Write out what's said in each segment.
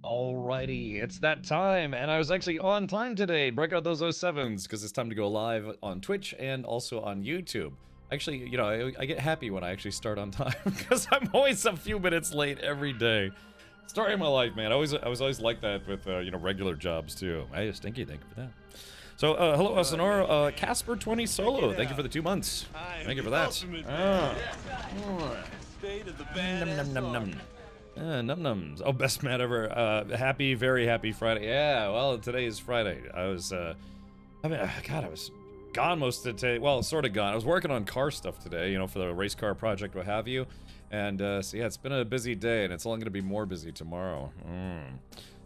Alrighty, it's that time, and I was actually on time today. Break out those 07s, because it's time to go live on Twitch and also on YouTube. Actually, you know, I get happy when I actually start on time, because I'm always a few minutes late every day. Story of my life, man. I was always like that with, you know, regular jobs, too. Hey, Stinky, thank you for that. So, hello, SNR, Casper20 Solo, thank you for the 2 months. Thank you for that. State of the badass. Num-nums. Oh, best Matt ever. Happy, very happy Friday. Yeah, well, today is Friday. I was, God, I was gone most of the day. Well, sort of gone. I was working on car stuff today, you know, for the race car project, what have you. And, so yeah, it's been a busy day, and it's only going to be more busy tomorrow.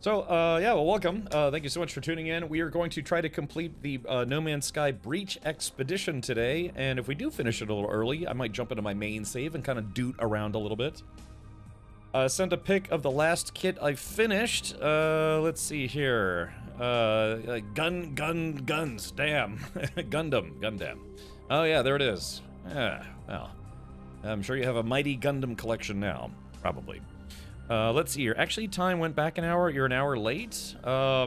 So, yeah, well, welcome. Thank you so much for tuning in. We are going to try to complete the No Man's Sky Breach Expedition today, and if we do finish it a little early, I might jump into my main save and kind of doot around a little bit. Sent a pic of the last kit I finished. Let's see here. Guns, damn. Gundam. Oh yeah, there it is. Yeah, well. I'm sure you have a mighty Gundam collection now. Probably. Let's see here. Actually, time went back an hour. You're an hour late. Oh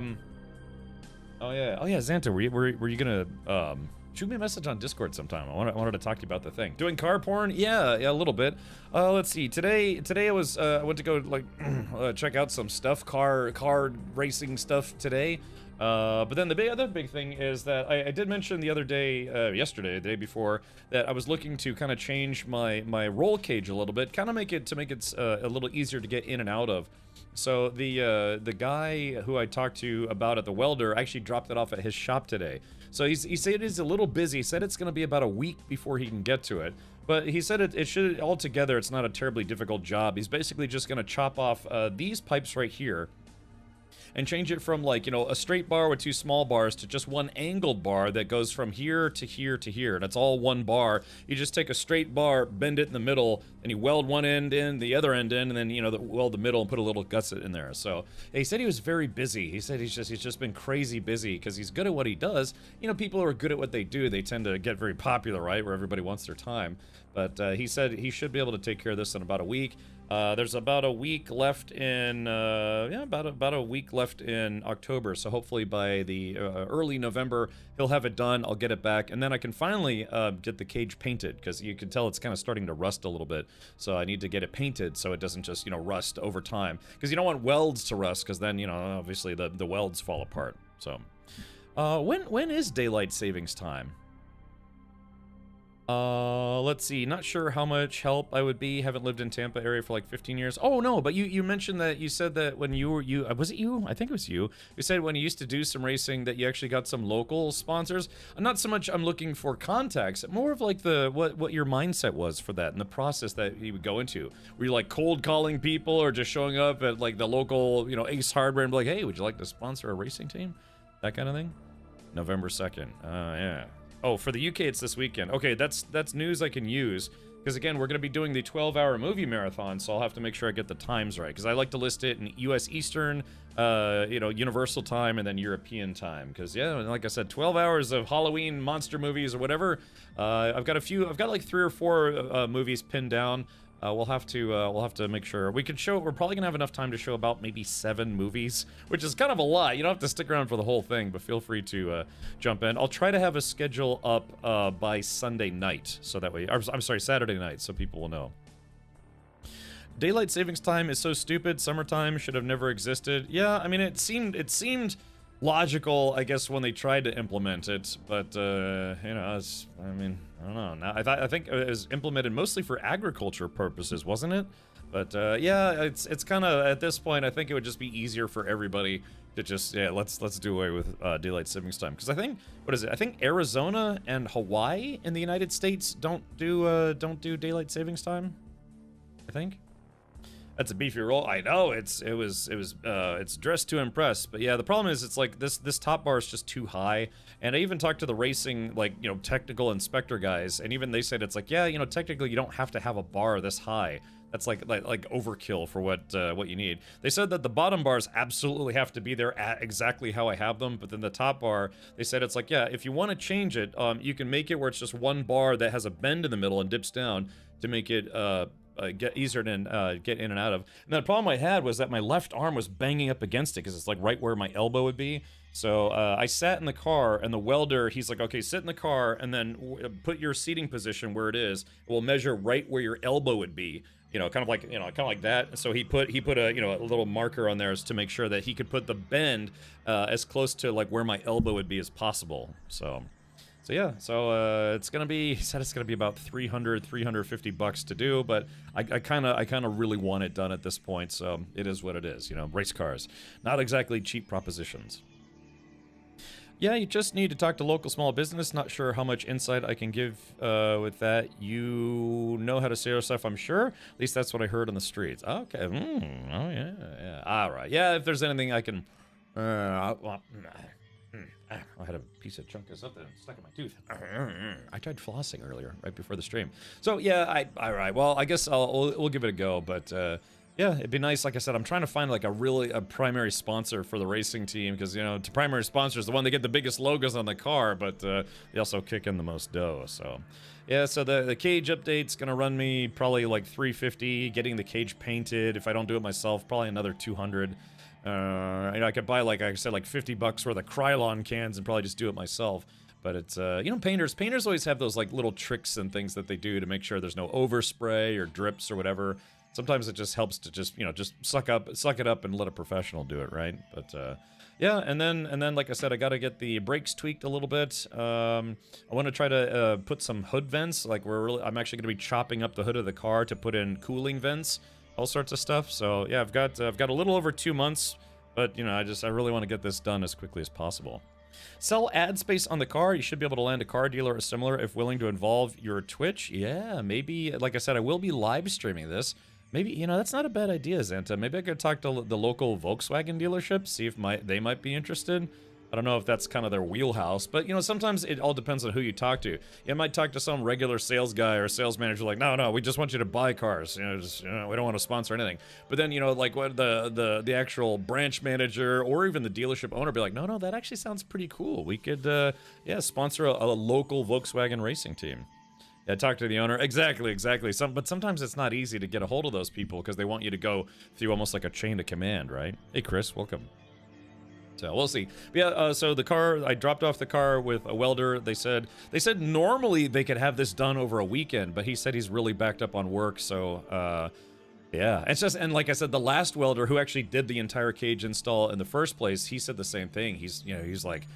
yeah, Xanta, were you gonna, shoot me a message on Discord sometime. I wanted to talk to you about the thing. Doing car porn? Yeah, a little bit. Let's see. Today I was I went to go like check out some stuff, car racing stuff today. But then the other big thing is that I did mention the other day, yesterday, the day before, that I was looking to kind of change my roll cage a little bit, kind of make it a little easier to get in and out of. So the guy who I talked to about at the welder actually dropped it off at his shop today. So he said he's a little busy. He said it's going to be about a week before he can get to it. But he said it should, altogether, it's not a terribly difficult job. He's basically just going to chop off these pipes right here and change it from, like, you know, a straight bar with 2 small bars to just one angled bar that goes from here to here to here. That's all one bar. You just take a straight bar, bend it in the middle, and you weld one end in, the other end in, and then, you know, weld the middle and put a little gusset in there. So he said he was very busy. He said he's just been crazy busy because he's good at what he does. You know, people who are good at what they do, they tend to get very popular, right? Where everybody wants their time. But he said he should be able to take care of this in about a week. There's about a week left in, about a week left in October, so hopefully by the early November, he'll have it done, I'll get it back, and then I can finally get the cage painted, because you can tell it's kind of starting to rust a little bit, so I need to get it painted so it doesn't just, you know, rust over time, because you don't want welds to rust, because then, you know, obviously the welds fall apart, so. When is daylight savings time? Let's see, not sure how much help I would be, haven't lived in Tampa area for like 15 years. Oh no, but you mentioned that you said that when was it you? I think it was you. You said when you used to do some racing that you actually got some local sponsors. Not so much I'm looking for contacts, more of like what your mindset was for that and the process that you would go into. Were you like cold calling people or just showing up at like the local, you know, Ace Hardware and be like, hey, would you like to sponsor a racing team? That kind of thing? November 2nd, yeah. Oh, for the UK, it's this weekend. Okay, that's news I can use. Because again, we're going to be doing the 12-hour movie marathon, so I'll have to make sure I get the times right. Because I like to list it in U.S. Eastern, you know, Universal time, and then European time. Because yeah, like I said, 12 hours of Halloween monster movies or whatever. I've got like 3 or 4 movies pinned down. We'll have to make sure we can show. We're probably gonna have enough time to show about maybe 7 movies, which is kind of a lot. You don't have to stick around for the whole thing, but feel free to jump in. I'll try to have a schedule up by Sunday night, so that way. I'm sorry, Saturday night, so people will know. Daylight savings time is so stupid. Summertime should have never existed. Yeah, I mean, it seemed logical, I guess, when they tried to implement it, but you know, I mean, I don't know. Now, I think it was implemented mostly for agriculture purposes, wasn't it? But yeah, it's kind of, at this point, I think it would just be easier for everybody to just, yeah, let's do away with daylight savings time. Because I think, what is it? I think Arizona and Hawaii in the United States don't do daylight savings time. I think. That's a beefy roll. I know it's dressed to impress, but yeah, the problem is it's like this top bar is just too high. And I even talked to the racing, like, you know, technical inspector guys, and even they said it's like, yeah, you know, technically you don't have to have a bar this high. That's like overkill for what you need. They said that the bottom bars absolutely have to be there at exactly how I have them, but then the top bar, they said it's like, yeah, if you want to change it, you can make it where it's just one bar that has a bend in the middle and dips down to make it easier to get in and out of. And the problem I had was that my left arm was banging up against it because it's like right where my elbow would be. So I sat in the car, and the welder, he's like, okay, sit in the car, and then put your seating position where it is. We'll measure right where your elbow would be. You know, kind of like that. So he put a a little marker on there to make sure that he could put the bend as close to like where my elbow would be as possible. So yeah, it's gonna be, he said it's gonna be about $350 to do, but I kind of really want it done at this point. So it is what it is. You know, race cars, not exactly cheap propositions. Yeah, you just need to talk to local small business. Not sure how much insight I can give with that. You know how to sell stuff, I'm sure. At least that's what I heard on the streets. Okay. Oh, yeah. All right. Yeah, if there's anything I can... I had a piece of chunk of something stuck in my tooth. I tried flossing earlier, right before the stream. So, yeah, all right. Well, I guess we'll give it a go, but... yeah, it'd be nice. Like I said, I'm trying to find like a primary sponsor for the racing team, because, you know, the primary sponsor is the one that get the biggest logos on the car, but they also kick in the most dough. So yeah, so the cage update's gonna run me probably like $350. Getting the cage painted, if I don't do it myself, probably another $200. I could buy, like I said, like $50 worth of Krylon cans and probably just do it myself. But it's, you know, painters always have those like little tricks and things that they do to make sure there's no overspray or drips or whatever. Sometimes it just helps to just, you know, just suck it up and let a professional do it, right? But yeah, and then like I said, I got to get the brakes tweaked a little bit. I want to try to put some hood vents. Like I'm actually going to be chopping up the hood of the car to put in cooling vents, all sorts of stuff. So yeah, I've got a little over 2 months, but you know, I really want to get this done as quickly as possible. Sell ad space on the car. You should be able to land a car dealer or similar if willing to involve your Twitch. Yeah, maybe. Like I said, I will be live streaming this. Maybe, you know, that's not a bad idea, Xanta. Maybe I could talk to the local Volkswagen dealership, see if they might be interested. I don't know if that's kind of their wheelhouse, but, you know, sometimes it all depends on who you talk to. You might talk to some regular sales guy or sales manager like, no, we just want you to buy cars. You know, we don't want to sponsor anything. But then, you know, like what the actual branch manager or even the dealership owner be like, no, that actually sounds pretty cool. We could, yeah, sponsor a local Volkswagen racing team. Yeah, talk to the owner. Exactly. But sometimes it's not easy to get a hold of those people because they want you to go through almost like a chain of command, right? Hey, Chris, welcome. So we'll see. But yeah, so the car, I dropped off the car with a welder. They said normally they could have this done over a weekend, but he said he's really backed up on work. So yeah, it's just, and like I said, the last welder who actually did the entire cage install in the first place, he said the same thing. He's like,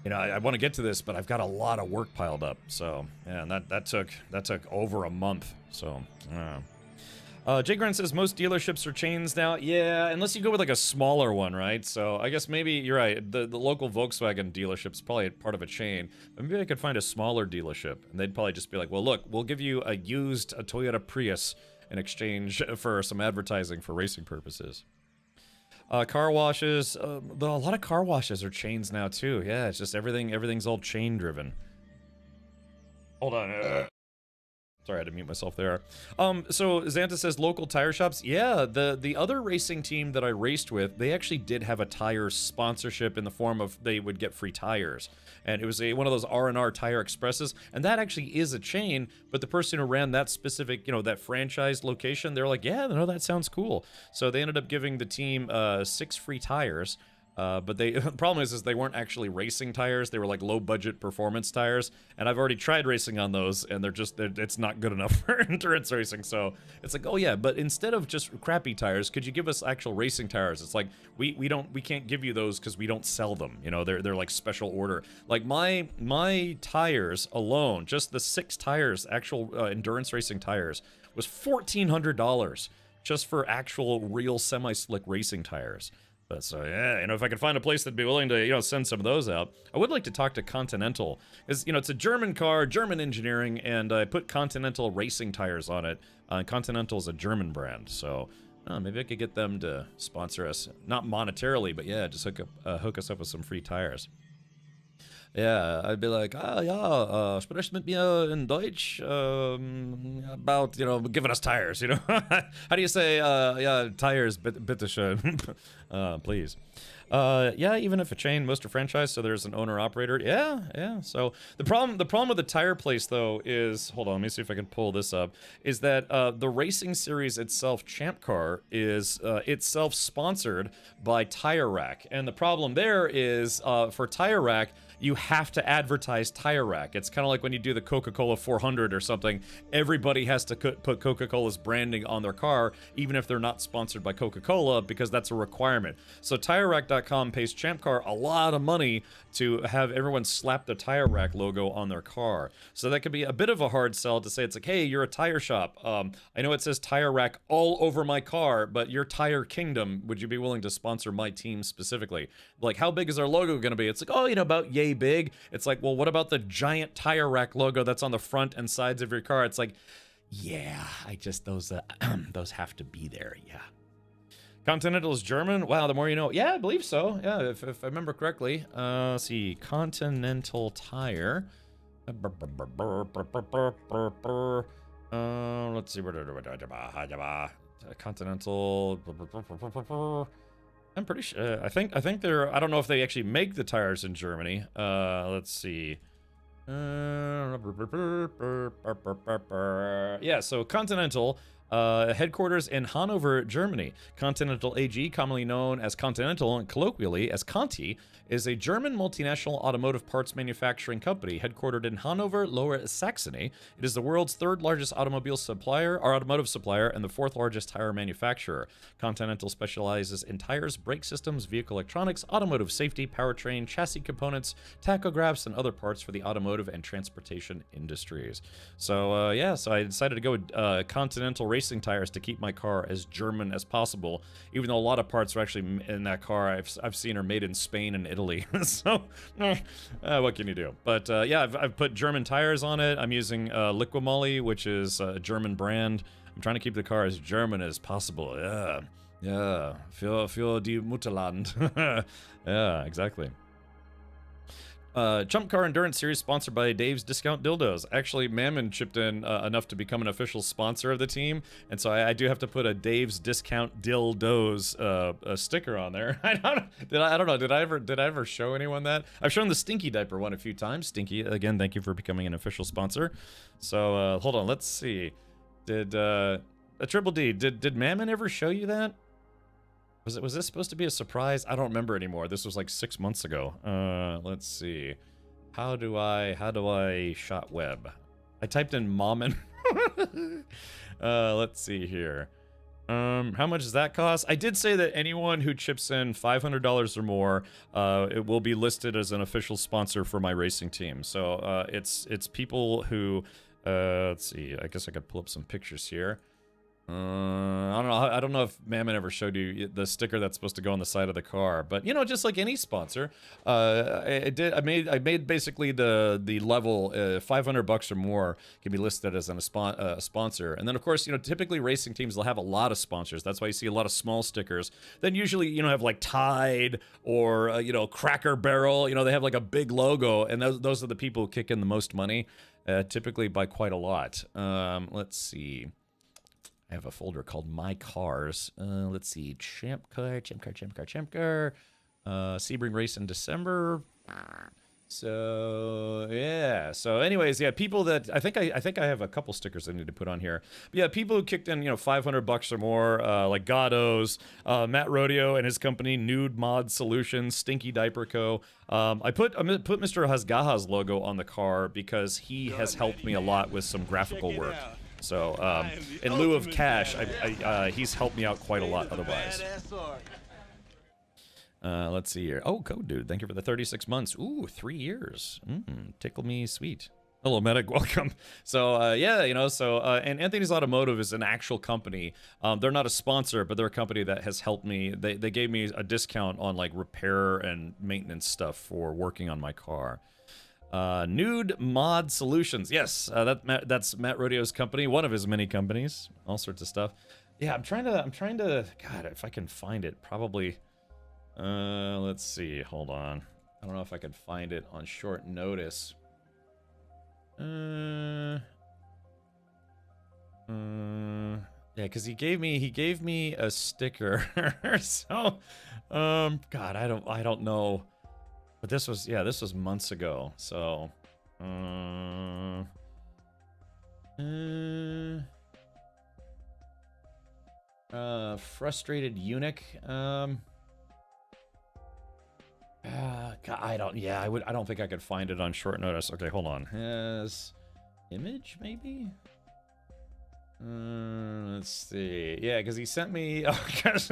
you know, I want to get to this, but I've got a lot of work piled up. So yeah, and that took over a month. So Jay Grant says most dealerships are chains now. Yeah, unless you go with like a smaller one, right? So I guess maybe you're right. The local Volkswagen dealership's probably part of a chain. But maybe I could find a smaller dealership, and they'd probably just be like, well, look, we'll give you a Toyota Prius in exchange for some advertising for racing purposes. Car washes, a lot of car washes are chains now too. Yeah, it's just everything's all chain driven. Hold on. Sorry, I had to mute myself there. So Xanta says local tire shops. Yeah, the other racing team that I raced with, they actually did have a tire sponsorship in the form of they would get free tires. And it was one of those R&R Tire Expresses, and that actually is a chain, but the person who ran that specific, you know, that franchise location, they're like, yeah, no, that sounds cool. So they ended up giving the team 6 free tires. But the problem is they weren't actually racing tires. They were like low budget performance tires. And I've already tried racing on those, and it's not good enough for endurance racing. So it's like, oh yeah, but instead of just crappy tires, could you give us actual racing tires? It's like, we can't give you those because we don't sell them. You know, they're like special order. Like my tires alone, just the 6 tires, actual endurance racing tires, was $1,400 just for actual real semi-slick racing tires. But so yeah, you know, if I could find a place that'd be willing to, you know, send some of those out, I would like to talk to Continental, because, you know, it's a German car, German engineering, and I put Continental racing tires on it. Continental is a German brand, so maybe I could get them to sponsor us, not monetarily, but yeah, just hook us up with some free tires. Yeah, I'd be like, ah, ja, sprich mit mir in Deutsch about, you know, giving us tires, you know? How do you say, yeah, tires, bitteschön, please. Yeah, even if a chain, most are franchise, so there's an owner-operator. Yeah. So the problem with the tire place, though, is, hold on, let me see if I can pull this up, is that the racing series itself, Champ Car, is itself sponsored by Tire Rack. And the problem there is, for Tire Rack, you have to advertise Tire Rack. It's kind of like when you do the Coca-Cola 400 or something. Everybody has to put Coca-Cola's branding on their car, even if they're not sponsored by Coca-Cola, because that's a requirement. So TireRack.com pays Champ Car a lot of money to have everyone slap the Tire Rack logo on their car. So that could be a bit of a hard sell to say, it's like, hey, you're a tire shop. I know it says Tire Rack all over my car, but you're Tire Kingdom. Would you be willing to sponsor my team specifically? Like, how big is our logo going to be? It's like, oh, you know, about yay big. It's like, well, what about the giant Tire Rack logo that's on the front and sides of your car? It's like, yeah, those have to be there. Yeah. Continental is German. Wow, the more you know. Yeah, I believe so. Yeah, if I remember correctly. Let's see, Continental Tire. Let's see. Continental. I'm pretty sure. I think they're. I don't know if they actually make the tires in Germany. Let's see. Yeah. So Continental. Headquarters in Hanover, Germany. Continental AG, commonly known as Continental and colloquially as Conti, is a German multinational automotive parts manufacturing company headquartered in Hanover, Lower Saxony. It is the world's third largest automotive supplier, and the fourth largest tire manufacturer. Continental specializes in tires, brake systems, vehicle electronics, automotive safety, powertrain, chassis components, tachographs, and other parts for the automotive and transportation industries. So, yeah, so I decided to go with Continental racing tires to keep my car as German as possible, even though a lot of parts are actually in that car I've seen are made in Spain and Italy. So what can you do? But yeah, I've put German tires on it. I'm using Liquimoly, which is a German brand. I'm trying to keep the car as German as possible. Yeah, für die Mutterland. Yeah, exactly. Chump Car Endurance Series sponsored by Dave's Discount Dildos. Actually, Mammon chipped in enough to become an official sponsor of the team, and so I do have to put a Dave's Discount Dildos a sticker on there. I don't know. Did I ever show anyone that? I've shown the Stinky Diaper one a few times. Stinky, again, thank you for becoming an official sponsor. So hold on, let's see. Did Triple D? Did Mammon ever show you that? Was this supposed to be a surprise? I don't remember anymore. This was like 6 months ago. Let's see. How do I shot web? I typed in Mommin. Let's see here. How much does that cost? I did say that anyone who chips in $500 or more, it will be listed as an official sponsor for my racing team. So it's people who, let's see. I guess I could pull up some pictures here. I don't know if Mammon ever showed you the sticker that's supposed to go on the side of the car, but you know, just like any sponsor, I made basically the level $500 or more can be listed as a sponsor, and then of course, you know, typically racing teams will have a lot of sponsors. That's why you see a lot of small stickers. Then usually, you know, have like Tide or you know, Cracker Barrel. You know, they have like a big logo, and those are the people who kick in the most money, typically by quite a lot. Let's see. I have a folder called My Cars. Let's see. Champ Car. Sebring race in December. So yeah. So anyways, yeah, people that I think I have a couple stickers I need to put on here. But yeah, people who kicked in, you know, $500 or more, like Gatos, Matt Rodeo and his company, Nude Mod Solutions, Stinky Diaper Co. I put Mr. Hasgaha's logo on the car because he has helped me a lot with some graphical work. So, in lieu of cash, he's helped me out quite a lot otherwise. Let's see here. Oh, Code Dude, thank you for the 36 months. Ooh, 3 years. Tickle me sweet. Hello, Medic, welcome. So, yeah, you know, so, and Anthony's Automotive is an actual company. They're not a sponsor, but they're a company that has helped me. They gave me a discount on, like, repair and maintenance stuff for working on my car. Nude Mod Solutions. Yes, that's Matt Rodeo's company, one of his many companies, all sorts of stuff. Yeah, I'm trying to, God, if I can find it, probably, let's see, hold on. I don't know if I could find it on short notice. Yeah, because he gave me a sticker. So, God, I don't know. But this was months ago. So, frustrated eunuch. God, I don't think I could find it on short notice. Okay, hold on. Has image maybe? Let's see. Yeah, because he sent me. Oh gosh,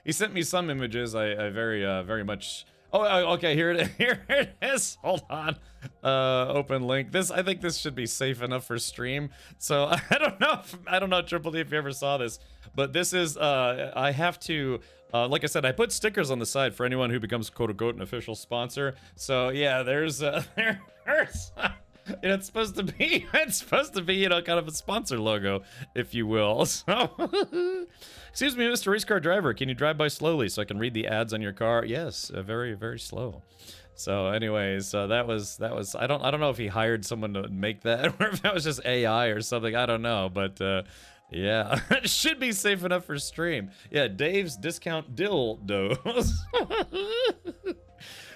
he sent me some images. I very much. Oh, okay. Here it is. Here it is. Hold on. Open link. I think this should be safe enough for stream. So I don't know, Triple D, if you ever saw this, but this is. I have to. Like I said, I put stickers on the side for anyone who becomes quote unquote an official sponsor. So yeah, there's. It's supposed to be, you know, kind of a sponsor logo, if you will. So, excuse me, Mr. Race Car Driver, can you drive by slowly so I can read the ads on your car? Yes, very, very slow. So, anyways, that was. I don't know if he hired someone to make that, or if that was just AI or something. I don't know, but yeah, it should be safe enough for stream. Yeah, Dave's discount dildos.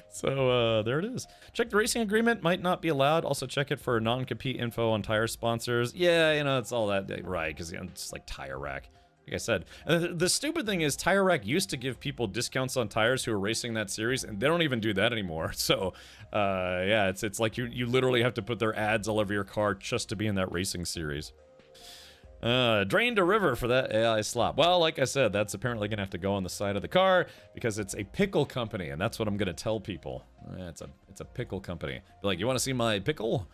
So there it is. Check the racing agreement, might not be allowed. Also check it for non-compete info on tire sponsors. Yeah, you know, it's all that, right, because you know, it's like Tire Rack. Like I said, the stupid thing is Tire Rack used to give people discounts on tires who are racing that series, and they don't even do that anymore. So, yeah, it's like you literally have to put their ads all over your car just to be in that racing series. Drained a river for that AI slop. Well, like I said, that's apparently gonna have to go on the side of the car because it's a pickle company, and that's what I'm gonna tell people. It's a pickle company. Be like, you want to see my pickle?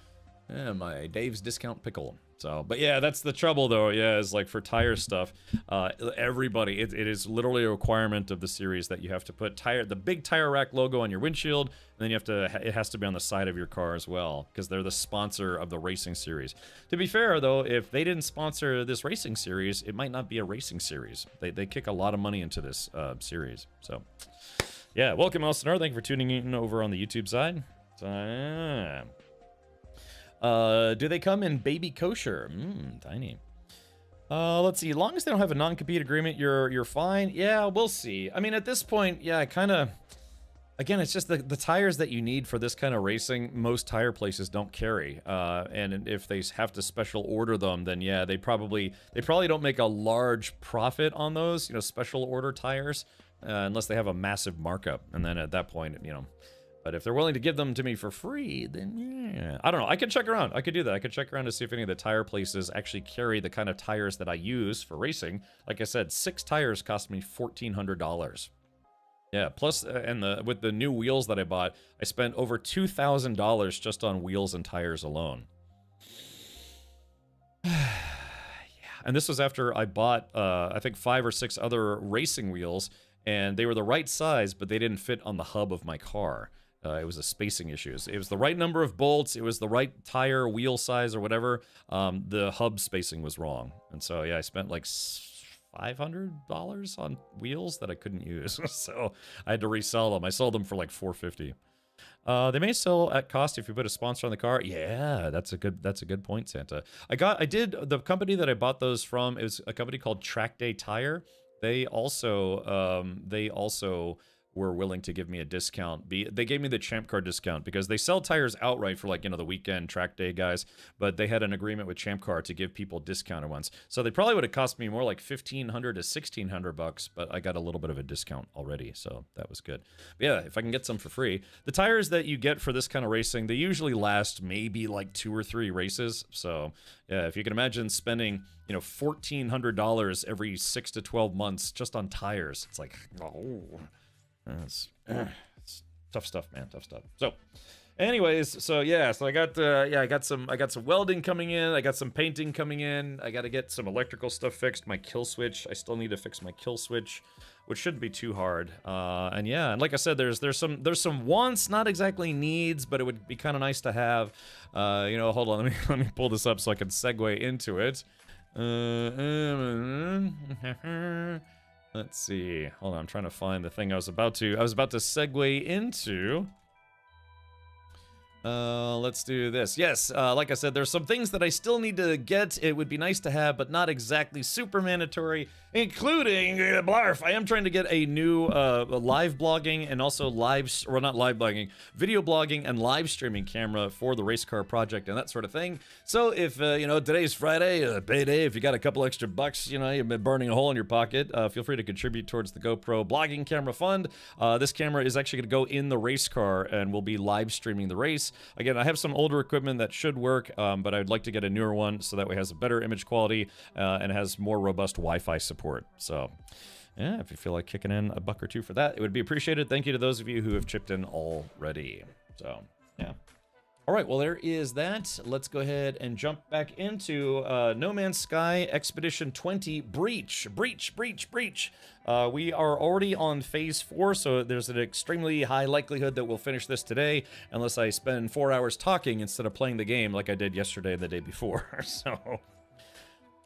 Yeah, my Dave's discount pickle. So, but yeah, that's the trouble though. Yeah, is like for tire stuff, everybody, it is literally a requirement of the series that you have to put the big Tire Rack logo on your windshield, and then you have to, it has to be on the side of your car as well, because they're the sponsor of the racing series. To be fair though, if they didn't sponsor this racing series, it might not be a racing series. They kick a lot of money into this series. So, yeah, welcome Elsinore. Thank you for tuning in over on the YouTube side. So, do they come in baby kosher? Tiny. Let's see. As long as they don't have a non-compete agreement, you're fine. Yeah, we'll see. I mean, at this point, yeah, kind of. Again, it's just the tires that you need for this kind of racing. Most tire places don't carry, and if they have to special order them, then yeah, they probably don't make a large profit on those, you know, special order tires, unless they have a massive markup, and then at that point, you know. But if they're willing to give them to me for free, then yeah. I don't know. I could check around. I could do that. I could check around to see if any of the tire places actually carry the kind of tires that I use for racing. Like I said, 6 tires cost me $1,400. Yeah, plus, with the new wheels that I bought, I spent over $2,000 just on wheels and tires alone. Yeah, and this was after I bought, I think 5 or 6 other racing wheels, and they were the right size, but they didn't fit on the hub of my car. It was a spacing issues. It was the right number of bolts. It was the right tire, wheel size, or whatever. The hub spacing was wrong. And so, yeah, I spent like $500 on wheels that I couldn't use. So I had to resell them. I sold them for like $450. They may sell at cost if you put a sponsor on the car. Yeah, that's a good point, Santa. The company that I bought those from is a company called Track Day Tire. They also were willing to give me a discount. They gave me the Champ Car discount because they sell tires outright for, like, you know, the weekend track day guys, but they had an agreement with Champ Car to give people discounted ones. So they probably would have cost me more like $1,500 to $1,600, but I got a little bit of a discount already, so that was good. But yeah, if I can get some for free. The tires that you get for this kind of racing, they usually last maybe like 2 or 3 races. So yeah, if you can imagine spending, you know, $1,400 every 6 to 12 months just on tires, it's like, oh. It's tough stuff, man. Tough stuff. So, anyways, so yeah, so I got some welding coming in. I got some painting coming in. I got to get some electrical stuff fixed. My kill switch. I still need to fix my kill switch, which shouldn't be too hard. And yeah, and like I said, there's some wants, not exactly needs, but it would be kind of nice to have. You know, hold on, let me pull this up so I can segue into it. Let's see. Hold on, I'm trying to find the thing I was about to segue into. Let's do this. Yes, like I said, there's some things that I still need to get. It would be nice to have, but not exactly super mandatory, including Blarf. I am trying to get a new live blogging and also not live blogging, video blogging and live streaming camera for the race car project and that sort of thing. So if, you know, today's Friday, payday, if you got a couple extra bucks, you know, you've been burning a hole in your pocket, feel free to contribute towards the GoPro blogging camera fund. This camera is actually going to go in the race car and we'll be live streaming the race. Again, I have some older equipment that should work, but I'd like to get a newer one so that way it has a better image quality and it has more robust Wi-Fi support. So, yeah, if you feel like kicking in a buck or two for that, it would be appreciated. Thank you to those of you who have chipped in already. So, yeah. All right, well, there is that. Let's go ahead and jump back into No Man's Sky Expedition 20 Breach. Breach. We are already on Phase 4, so there's an extremely high likelihood that we'll finish this today, unless I spend 4 hours talking instead of playing the game like I did yesterday and the day before. So,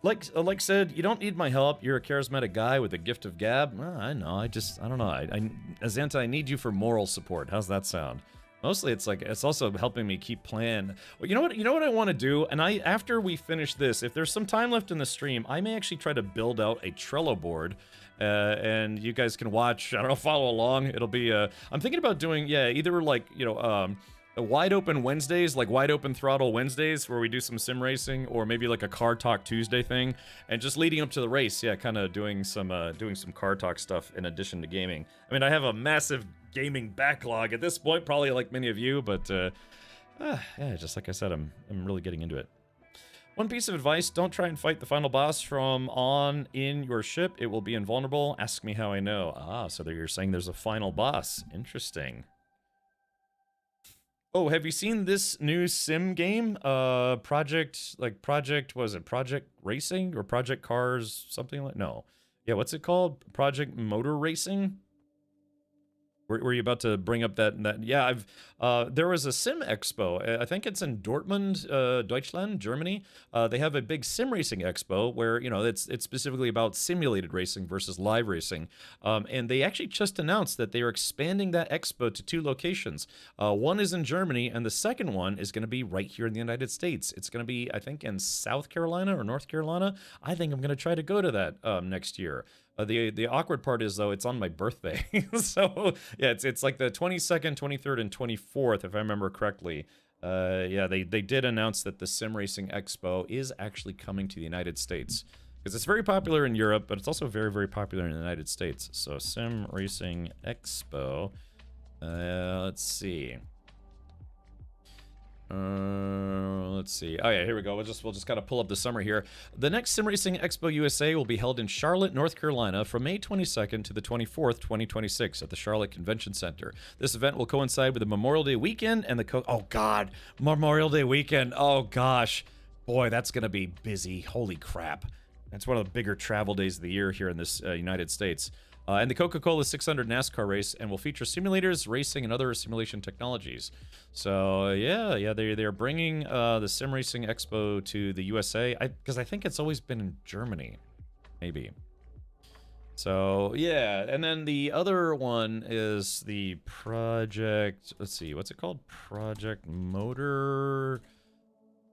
like said, you don't need my help. You're a charismatic guy with a gift of gab. I know, I don't know. Azanta, I need you for moral support. How's that sound? Mostly, it's also helping me keep playing. Well, you know what I want to do, and after we finish this, if there's some time left in the stream, I may actually try to build out a Trello board, and you guys can watch. I don't know, follow along. It'll be I'm thinking about doing either like a wide open Wednesdays, like wide open throttle Wednesdays, where we do some sim racing, or maybe like a car talk Tuesday thing, and just leading up to the race, kind of doing some car talk stuff in addition to gaming. I mean, I have a massive gaming backlog at this point, probably like many of you, but just like I said, I'm really getting into it. One piece of advice: don't try and fight the final boss from in your ship. It will be invulnerable. Ask me how I know. So you're saying there's a final boss. Interesting. Oh, have you seen this new sim game? Project Racing or Project Cars, something like, no. Yeah, what's it called? Project Motor Racing? Were you about to bring up that? Yeah, there was a Sim Expo. I think it's in Dortmund, Deutschland, Germany. They have a big sim racing expo where, you know, it's specifically about simulated racing versus live racing. And they actually just announced that they are expanding that expo to 2 locations. One is in Germany, and the second one is going to be right here in the United States. It's going to be, I think, in South Carolina or North Carolina. I think I'm going to try to go to that next year. The awkward part is, though, it's on my birthday. So, yeah, it's like the 22nd, 23rd, and 24th, if I remember correctly. They did announce that the Sim Racing Expo is actually coming to the United States. Because it's very popular in Europe, but it's also very, very popular in the United States. So, Sim Racing Expo. Let's see. Let's see. Oh yeah, here we go. We'll just kind of pull up the summer here. The next Sim Racing Expo USA will be held in Charlotte, North Carolina from May 22nd to the 24th, 2026 at the Charlotte Convention Center. This event will coincide with the Memorial Day weekend and Memorial Day weekend. Oh gosh. Boy, that's going to be busy. Holy crap. That's one of the bigger travel days of the year here in this United States. And the Coca-Cola 600 NASCAR race, and will feature simulators, racing, and other simulation technologies. So they're bringing the Sim Racing Expo to the USA, because I think it's always been in Germany, maybe. So yeah, and then the other one is the Project. Let's see, what's it called? Project Motor.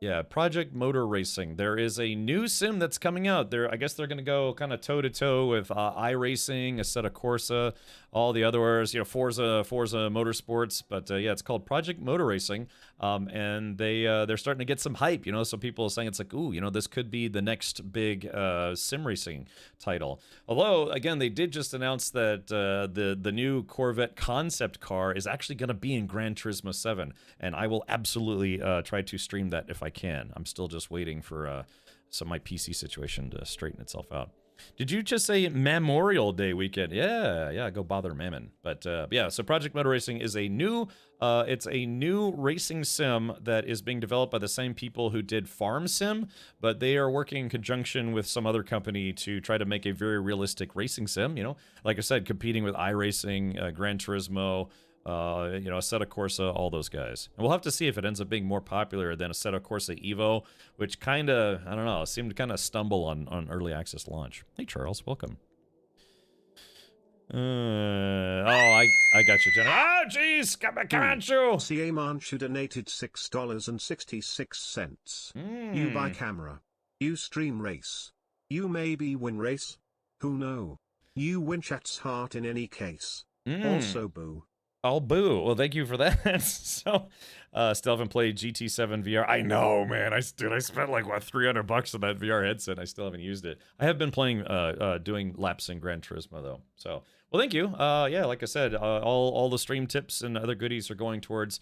Yeah, Project Motor Racing. There is a new sim that's coming out. I guess they're going to go kind of toe-to-toe with iRacing, Assetto Corsa, all the others, you know, Forza Motorsports. But yeah, it's called Project Motor Racing. And they're starting to get some hype, you know, so people are saying it's like, ooh, you know, this could be the next big sim racing title. Although, again, they did just announce that the new Corvette concept car is actually going to be in Gran Turismo 7. And I will absolutely try to stream that if I can. I'm still just waiting for some of my PC situation to straighten itself out. Did you just say Memorial Day weekend? Yeah, go bother Mammon. But yeah, so Project Motor Racing is a new racing sim that is being developed by the same people who did Farm Sim, but they are working in conjunction with some other company to try to make a very realistic racing sim, you know, like I said, competing with iRacing, Gran Turismo, you know, Assetto Corsa, all those guys. And we'll have to see if it ends up being more popular than Assetto Corsa Evo, which kind of, I don't know, seemed to kind of stumble on early access launch. Hey, Charles, welcome. I got you, Jenna. Oh, jeez, come on, you. CA Manchu donated $6.66. You buy camera. You stream race. You maybe win race. Who know? You win chat's heart in any case. Also boo. I'll boo. Well, thank you for that. So, still haven't played GT7 VR. I know, man. I spent like what $300 on that VR headset. I still haven't used it. I have been playing, doing laps in Gran Turismo though. So, well, thank you. Yeah, like I said, all the stream tips and other goodies are going towards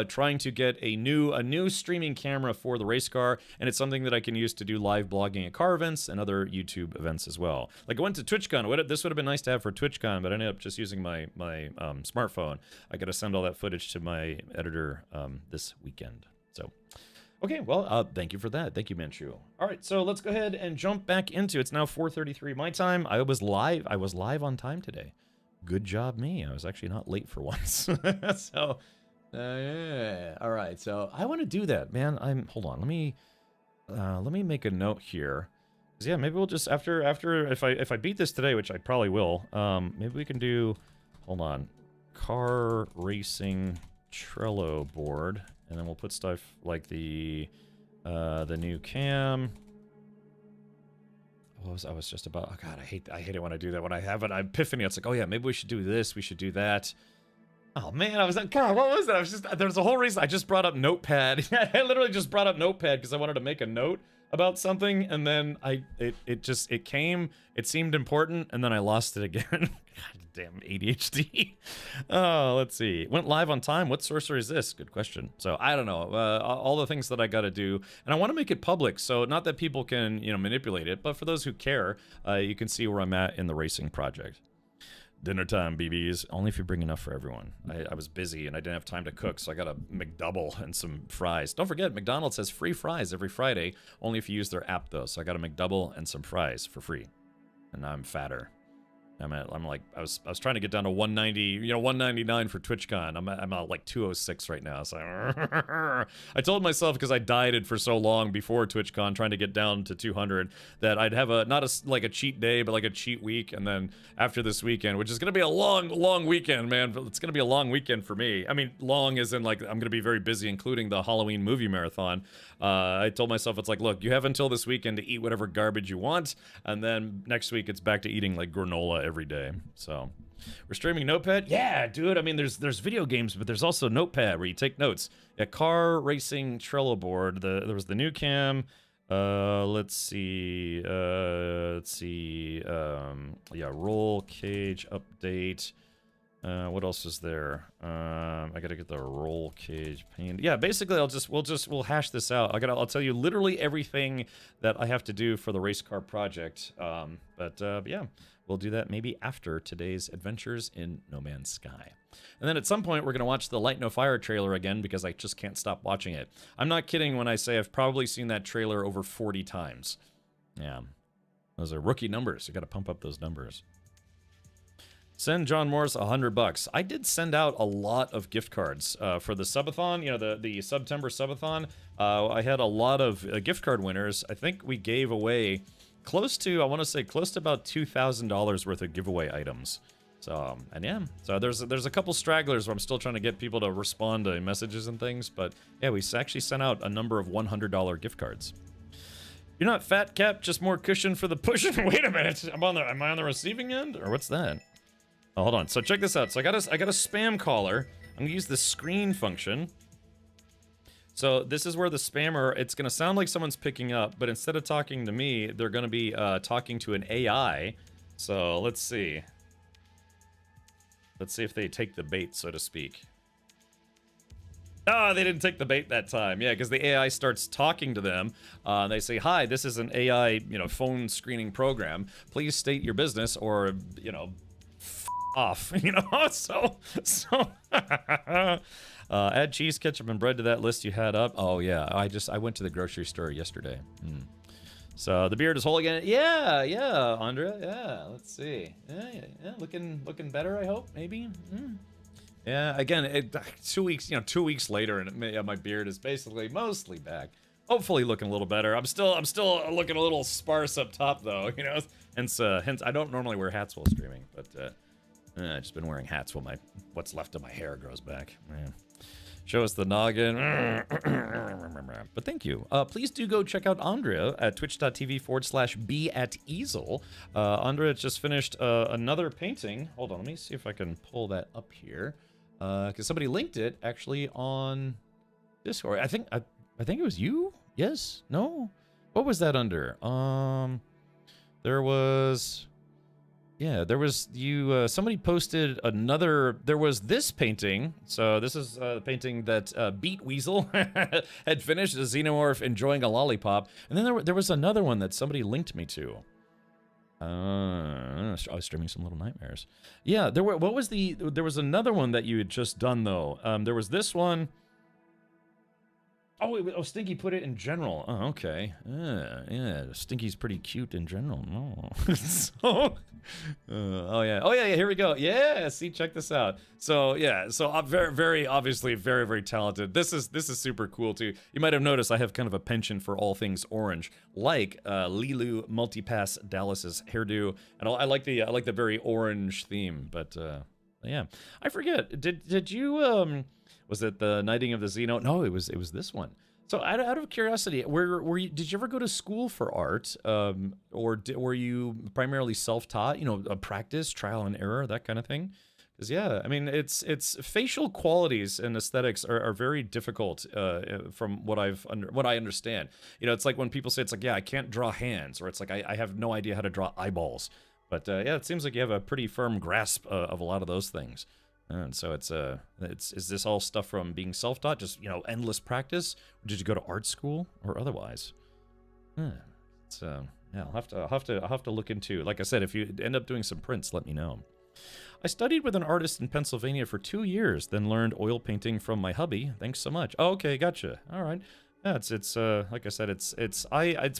trying to get a new streaming camera for the race car, and it's something that I can use to do live blogging at car events and other YouTube events as well. Like I went to TwitchCon. This would have been nice to have for TwitchCon, but I ended up just using my smartphone. I got to send all that footage to my editor this weekend. So, okay, well, thank you for that. Thank you, Manchu. All right, so let's go ahead and jump back into it's now 4:33 my time. I was live on time today. Good job, me. I was actually not late for once. So, yeah. All right. So I want to do that, man. Hold on. Let me make a note here. 'Cause yeah, maybe we'll just after if I beat this today, which I probably will. Maybe we can do. Hold on. Car racing Trello board, and then we'll put stuff like the new cam. I was just about. Oh god, I hate it when I do that. When I have an epiphany, it's like, oh yeah, maybe we should do this. We should do that. Oh man, I was like, God, what was that? I was just there's a whole reason I just brought up Notepad. I literally just brought up Notepad because I wanted to make a note about something, and then it came. It seemed important, and then I lost it again. God damn ADHD. Oh, let's see. Went live on time. What sorcery is this? Good question. So I don't know. All the things that I got to do, and I want to make it public. So not that people can manipulate it, but for those who care, you can see where I'm at in the racing project. Dinner time, BBs. Only if you bring enough for everyone. I was busy and I didn't have time to cook, so I got a McDouble and some fries. Don't forget, McDonald's has free fries every Friday, only if you use their app though. So I got a McDouble and some fries for free. And now I'm fatter. I'm like, I was trying to get down to 190, 199 for TwitchCon. I'm at like 206 right now. So I told myself, because I dieted for so long before TwitchCon, trying to get down to 200, that I'd have not a cheat day, but like a cheat week. And then after this weekend, which is going to be a long weekend, man. It's going to be a long weekend for me. I mean, long as in like, I'm going to be very busy, including the Halloween movie marathon. I told myself, it's like, look, you have until this weekend to eat whatever garbage you want, and then next week it's back to eating like granola every day. So we're streaming Notepad. Yeah, dude. I mean, there's video games, but there's also Notepad where you take notes. A car racing Trello board. There was the new cam. Let's see. Yeah, roll cage update. What else is there? I gotta get the roll cage paint. Yeah, basically we'll hash this out. I'll tell you literally everything that I have to do for the race car project. But yeah, we'll do that maybe after today's adventures in No Man's Sky. And then at some point we're gonna watch the Light No Fire trailer again, because I just can't stop watching it. I'm not kidding when I say I've probably seen that trailer over 40 times. Yeah. Those are rookie numbers. You gotta pump up those numbers. Send John Morris $100. I did send out a lot of gift cards for the subathon, the September subathon. I had a lot of gift card winners. I think we gave away close to about $2,000 worth of giveaway items. So, and yeah, so there's a couple stragglers where I'm still trying to get people to respond to messages and things, but yeah, we actually sent out a number of $100 gift cards. You're not fat, Cap, just more cushion for the pushing. Wait a minute, am I on the receiving end, or what's that? Oh, hold on. So check this out. So I got a spam caller. I'm gonna use the screen function. So this is where the spammer, it's gonna sound like someone's picking up, but instead of talking to me, they're gonna be talking to an AI. So let's see. Let's see if they take the bait, so to speak. Oh, they didn't take the bait that time. Yeah, because the AI starts talking to them. They say, "Hi, this is an AI, phone screening program. Please state your business, or off." So add cheese, ketchup, and bread to that list you had up. Oh yeah, I went to the grocery store yesterday. So the beard is whole again. Yeah, Andrea. Yeah, let's see. Yeah, looking better, I hope. Maybe. Yeah, again, 2 weeks. 2 weeks later, and my beard is basically mostly back. Hopefully, looking a little better. I'm still looking a little sparse up top, though. Hence I don't normally wear hats while streaming, but I've just been wearing hats while what's left of my hair grows back. Man. Show us the noggin. But thank you. Please do go check out Andrea at twitch.tv/be@easel. Andrea just finished another painting. Hold on, let me see if I can pull that up here. Because somebody linked it actually on Discord. I think it was you? Yes? No? What was that under? There was... Yeah, there was somebody posted another, there was this painting. So this is the painting that Beat Weasel had finished, a xenomorph enjoying a lollipop. And then there was another one that somebody linked me to. I was streaming some Little Nightmares. Yeah, there was another one that you had just done though. There was this one. Oh, Stinky put it in general. Oh, okay. Yeah, Stinky's pretty cute in general. No. So, oh yeah, here we go. Yeah, see, check this out. So yeah, so I'm very obviously very talented. This is super cool too. You might have noticed I have kind of a penchant for all things orange, like Lilu Multipass Dallas's hairdo, and I like the very orange theme. But yeah, I forget. Did you was it the Knighting of the Xeno? No, it was this one. So out of curiosity, did you ever go to school for art, or were you primarily self-taught? You know, practice, trial and error, that kind of thing. Because yeah, I mean, it's facial qualities and aesthetics are very difficult from what I understand. You know, it's like when people say it's like, yeah, I can't draw hands, or it's like I have no idea how to draw eyeballs. But yeah, it seems like you have a pretty firm grasp of a lot of those things. And so is this all stuff from being self-taught, just, you know, endless practice? Or did you go to art school or otherwise? Yeah, I'll have to look into. Like I said, if you end up doing some prints, let me know. I studied with an artist in Pennsylvania for 2 years, then learned oil painting from my hubby. Thanks so much. Oh, okay, gotcha. All right. Yeah, it's like I said, it's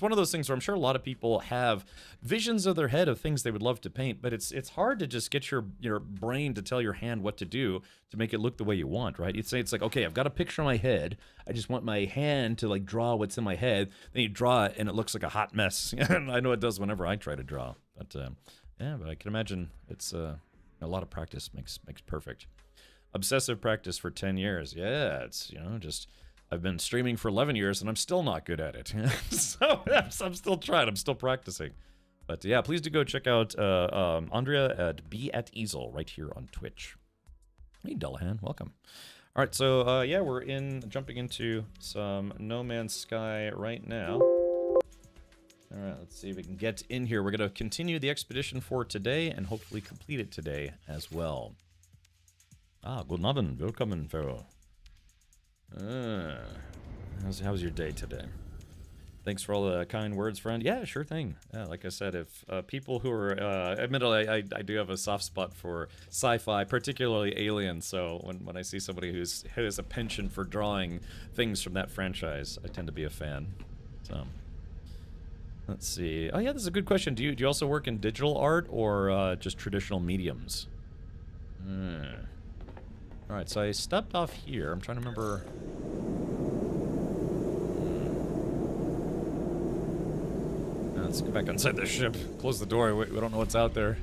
one of those things where I'm sure a lot of people have visions of their head of things they would love to paint, but it's hard to just get your brain to tell your hand what to do to make it look the way you want, right? You'd say it's like, okay, I've got a picture in my head, I just want my hand to like draw what's in my head, then you draw it and it looks like a hot mess. And I know it does whenever I try to draw, but yeah, but I can imagine it's a lot of practice makes perfect. Obsessive practice for 10 years, yeah, it's, you know, just. I've been streaming for 11 years and I'm still not good at it. So I'm still trying. I'm still practicing. But yeah, please do go check out Andrea at be@easel right here on Twitch. Hey, Dullahan, welcome. All right, so yeah, we're jumping into some No Man's Sky right now. All right, let's see if we can get in here. We're going to continue the expedition for today and hopefully complete it today as well. Good morning. Welcome, Pharaoh. How's your day today? Thanks for all the kind words, friend. Yeah, sure thing. Yeah, like I said, if people who are, admittedly, I do have a soft spot for sci-fi, particularly Alien. So when I see somebody who has a penchant for drawing things from that franchise, I tend to be a fan. So let's see. Oh yeah, this is a good question. Do you also work in digital art or just traditional mediums? All right, so I stepped off here. I'm trying to remember. Let's go back inside the ship. Close the door. We don't know what's out there.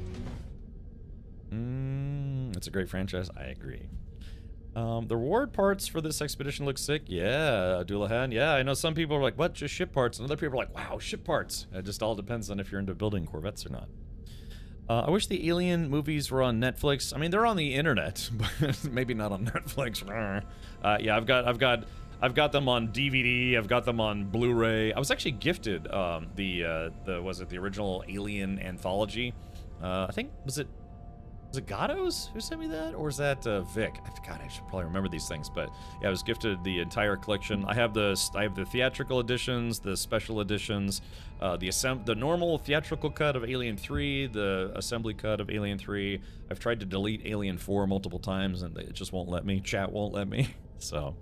It's a great franchise. I agree. The reward parts for this expedition look sick. Yeah, Dullahan. Yeah, I know some people are like, what? Just ship parts? And other people are like, wow, ship parts. It just all depends on if you're into building Corvettes or not. I wish the Alien movies were on Netflix. I mean, they're on the internet, but maybe not on Netflix. Yeah, I've got them on DVD. I've got them on Blu-ray. I was actually gifted the original Alien anthology. I think was it Gatos who sent me that, or was that Vic? God, I should probably remember these things. But yeah, I was gifted the entire collection. I have the theatrical editions, the special editions, the normal theatrical cut of Alien 3, the assembly cut of Alien 3. I've tried to delete Alien 4 multiple times, and it just won't let me. Chat won't let me. So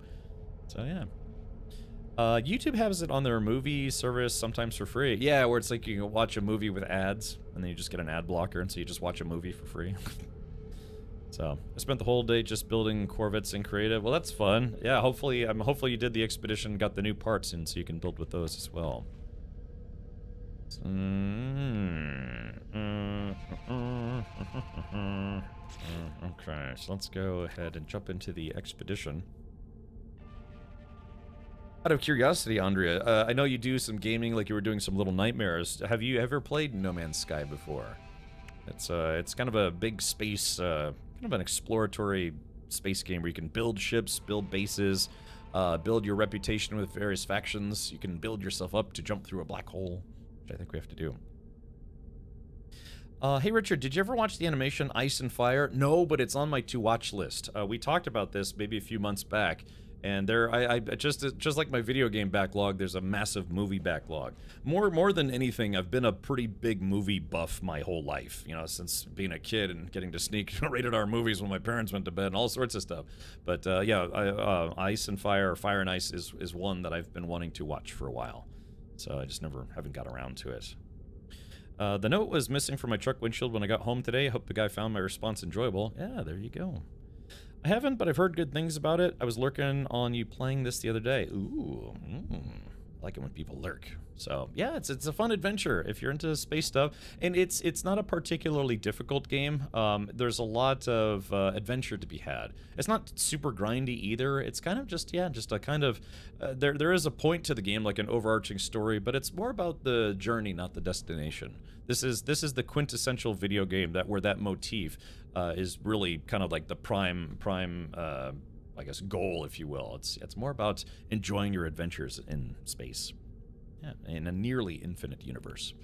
yeah. YouTube has it on their movie service sometimes for free. Yeah, where it's like you can watch a movie with ads, and then you just get an ad blocker, and so you just watch a movie for free. So I spent the whole day just building Corvettes in creative. Well, that's fun. Yeah, hopefully you did the expedition, got the new parts in, so you can build with those as well. Okay, so let's go ahead and jump into the expedition. Out of curiosity, Andrea, I know you do some gaming, like you were doing some Little Nightmares. Have you ever played No Man's Sky before? It's kind of a big space, kind of an exploratory space game where you can build ships, build bases, build your reputation with various factions. You can build yourself up to jump through a black hole, which I think we have to do. Hey Richard, did you ever watch the animation Ice and Fire? No, but it's on my to-watch list. We talked about this maybe a few months back. And I just like my video game backlog, there's a massive movie backlog. More than anything, I've been a pretty big movie buff my whole life. You know, since being a kid and getting to sneak rated R movies when my parents went to bed and all sorts of stuff. But yeah, Ice and Fire, or Fire and Ice is one that I've been wanting to watch for a while. So I just haven't got around to it. The note was missing from my truck windshield when I got home today. I hope the guy found my response enjoyable. Yeah, there you go. I haven't, but I've heard good things about it. I was lurking on you playing this the other day. Ooh, I like it when people lurk. So yeah, it's a fun adventure if you're into space stuff, and it's not a particularly difficult game. There's a lot of adventure to be had. It's not super grindy either. It's kind of just a kind of there is a point to the game, like an overarching story, but it's more about the journey, not the destination. This is the quintessential video game where that motif is really kind of like the prime I guess goal, if you will. It's more about enjoying your adventures in space. Yeah, in a nearly infinite universe.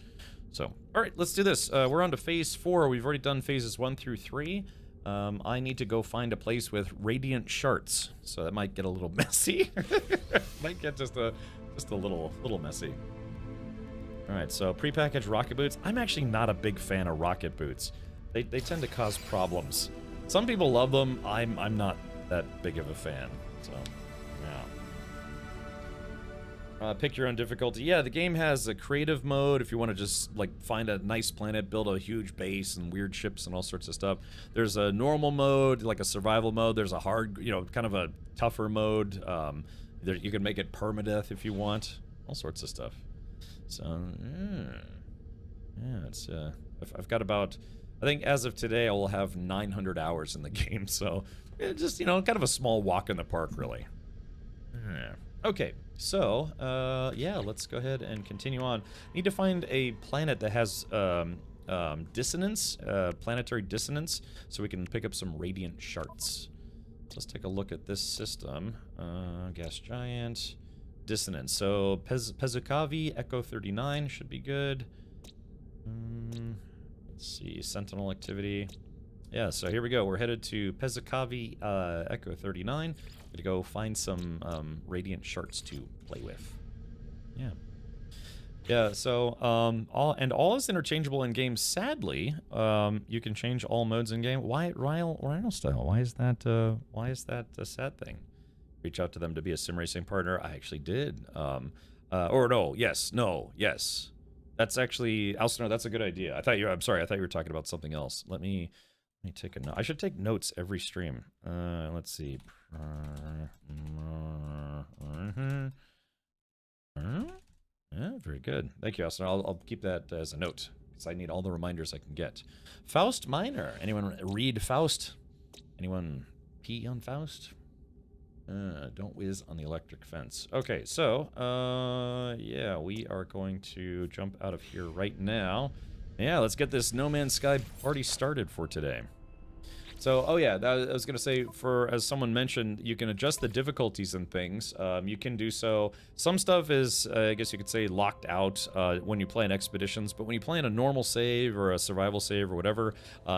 So, all right, let's do this. We're on to phase 4. We've already done phases 1 through 3. I need to go find a place with radiant shards, so that might get a little messy. Might get just a little messy. All right, so prepackaged rocket boots. I'm actually not a big fan of rocket boots. They tend to cause problems. Some people love them. I'm not that big of a fan. So, yeah. Pick your own difficulty. Yeah, the game has a creative mode if you want to just like find a nice planet, build a huge base and weird ships and all sorts of stuff. There's a normal mode, like a survival mode. There's a hard, kind of a tougher mode. You can make it permadeath if you want. All sorts of stuff. So, yeah, it's I've got about, I think as of today I will have 900 hours in the game. So, just kind of a small walk in the park, really. Yeah. Okay. So, yeah, let's go ahead and continue on. Need to find a planet that has dissonance, planetary dissonance, so we can pick up some radiant shards. Let's take a look at this system. Gas giant, dissonance. So, Pezukavi, Echo 39 should be good. Let's see, Sentinel activity. Yeah, so here we go. We're headed to Pezukavi, Echo 39. To go find some radiant shards to play with. Yeah. Yeah, so all is interchangeable in game. Sadly, you can change all modes in game. Why Rhino style? Why is that a sad thing? Reach out to them to be a sim racing partner. I actually did. Yes. That's actually Alcino, that's a good idea. I'm sorry, I thought you were talking about something else. Let me take a note. I should take notes every stream. Let's see. Yeah, very good. Thank you, Austin. I'll keep that as a note, because I need all the reminders I can get. Faust Minor. Anyone read Faust? Anyone pee on Faust? Don't whiz on the electric fence. Okay, so, yeah, we are going to jump out of here right now. Yeah, let's get this No Man's Sky party started for today. So, oh yeah, I was going to say, as someone mentioned, you can adjust the difficulties and things. You can do so. Some stuff is, I guess you could say, locked out when you play in Expeditions, but when you play in a normal save or a survival save or whatever,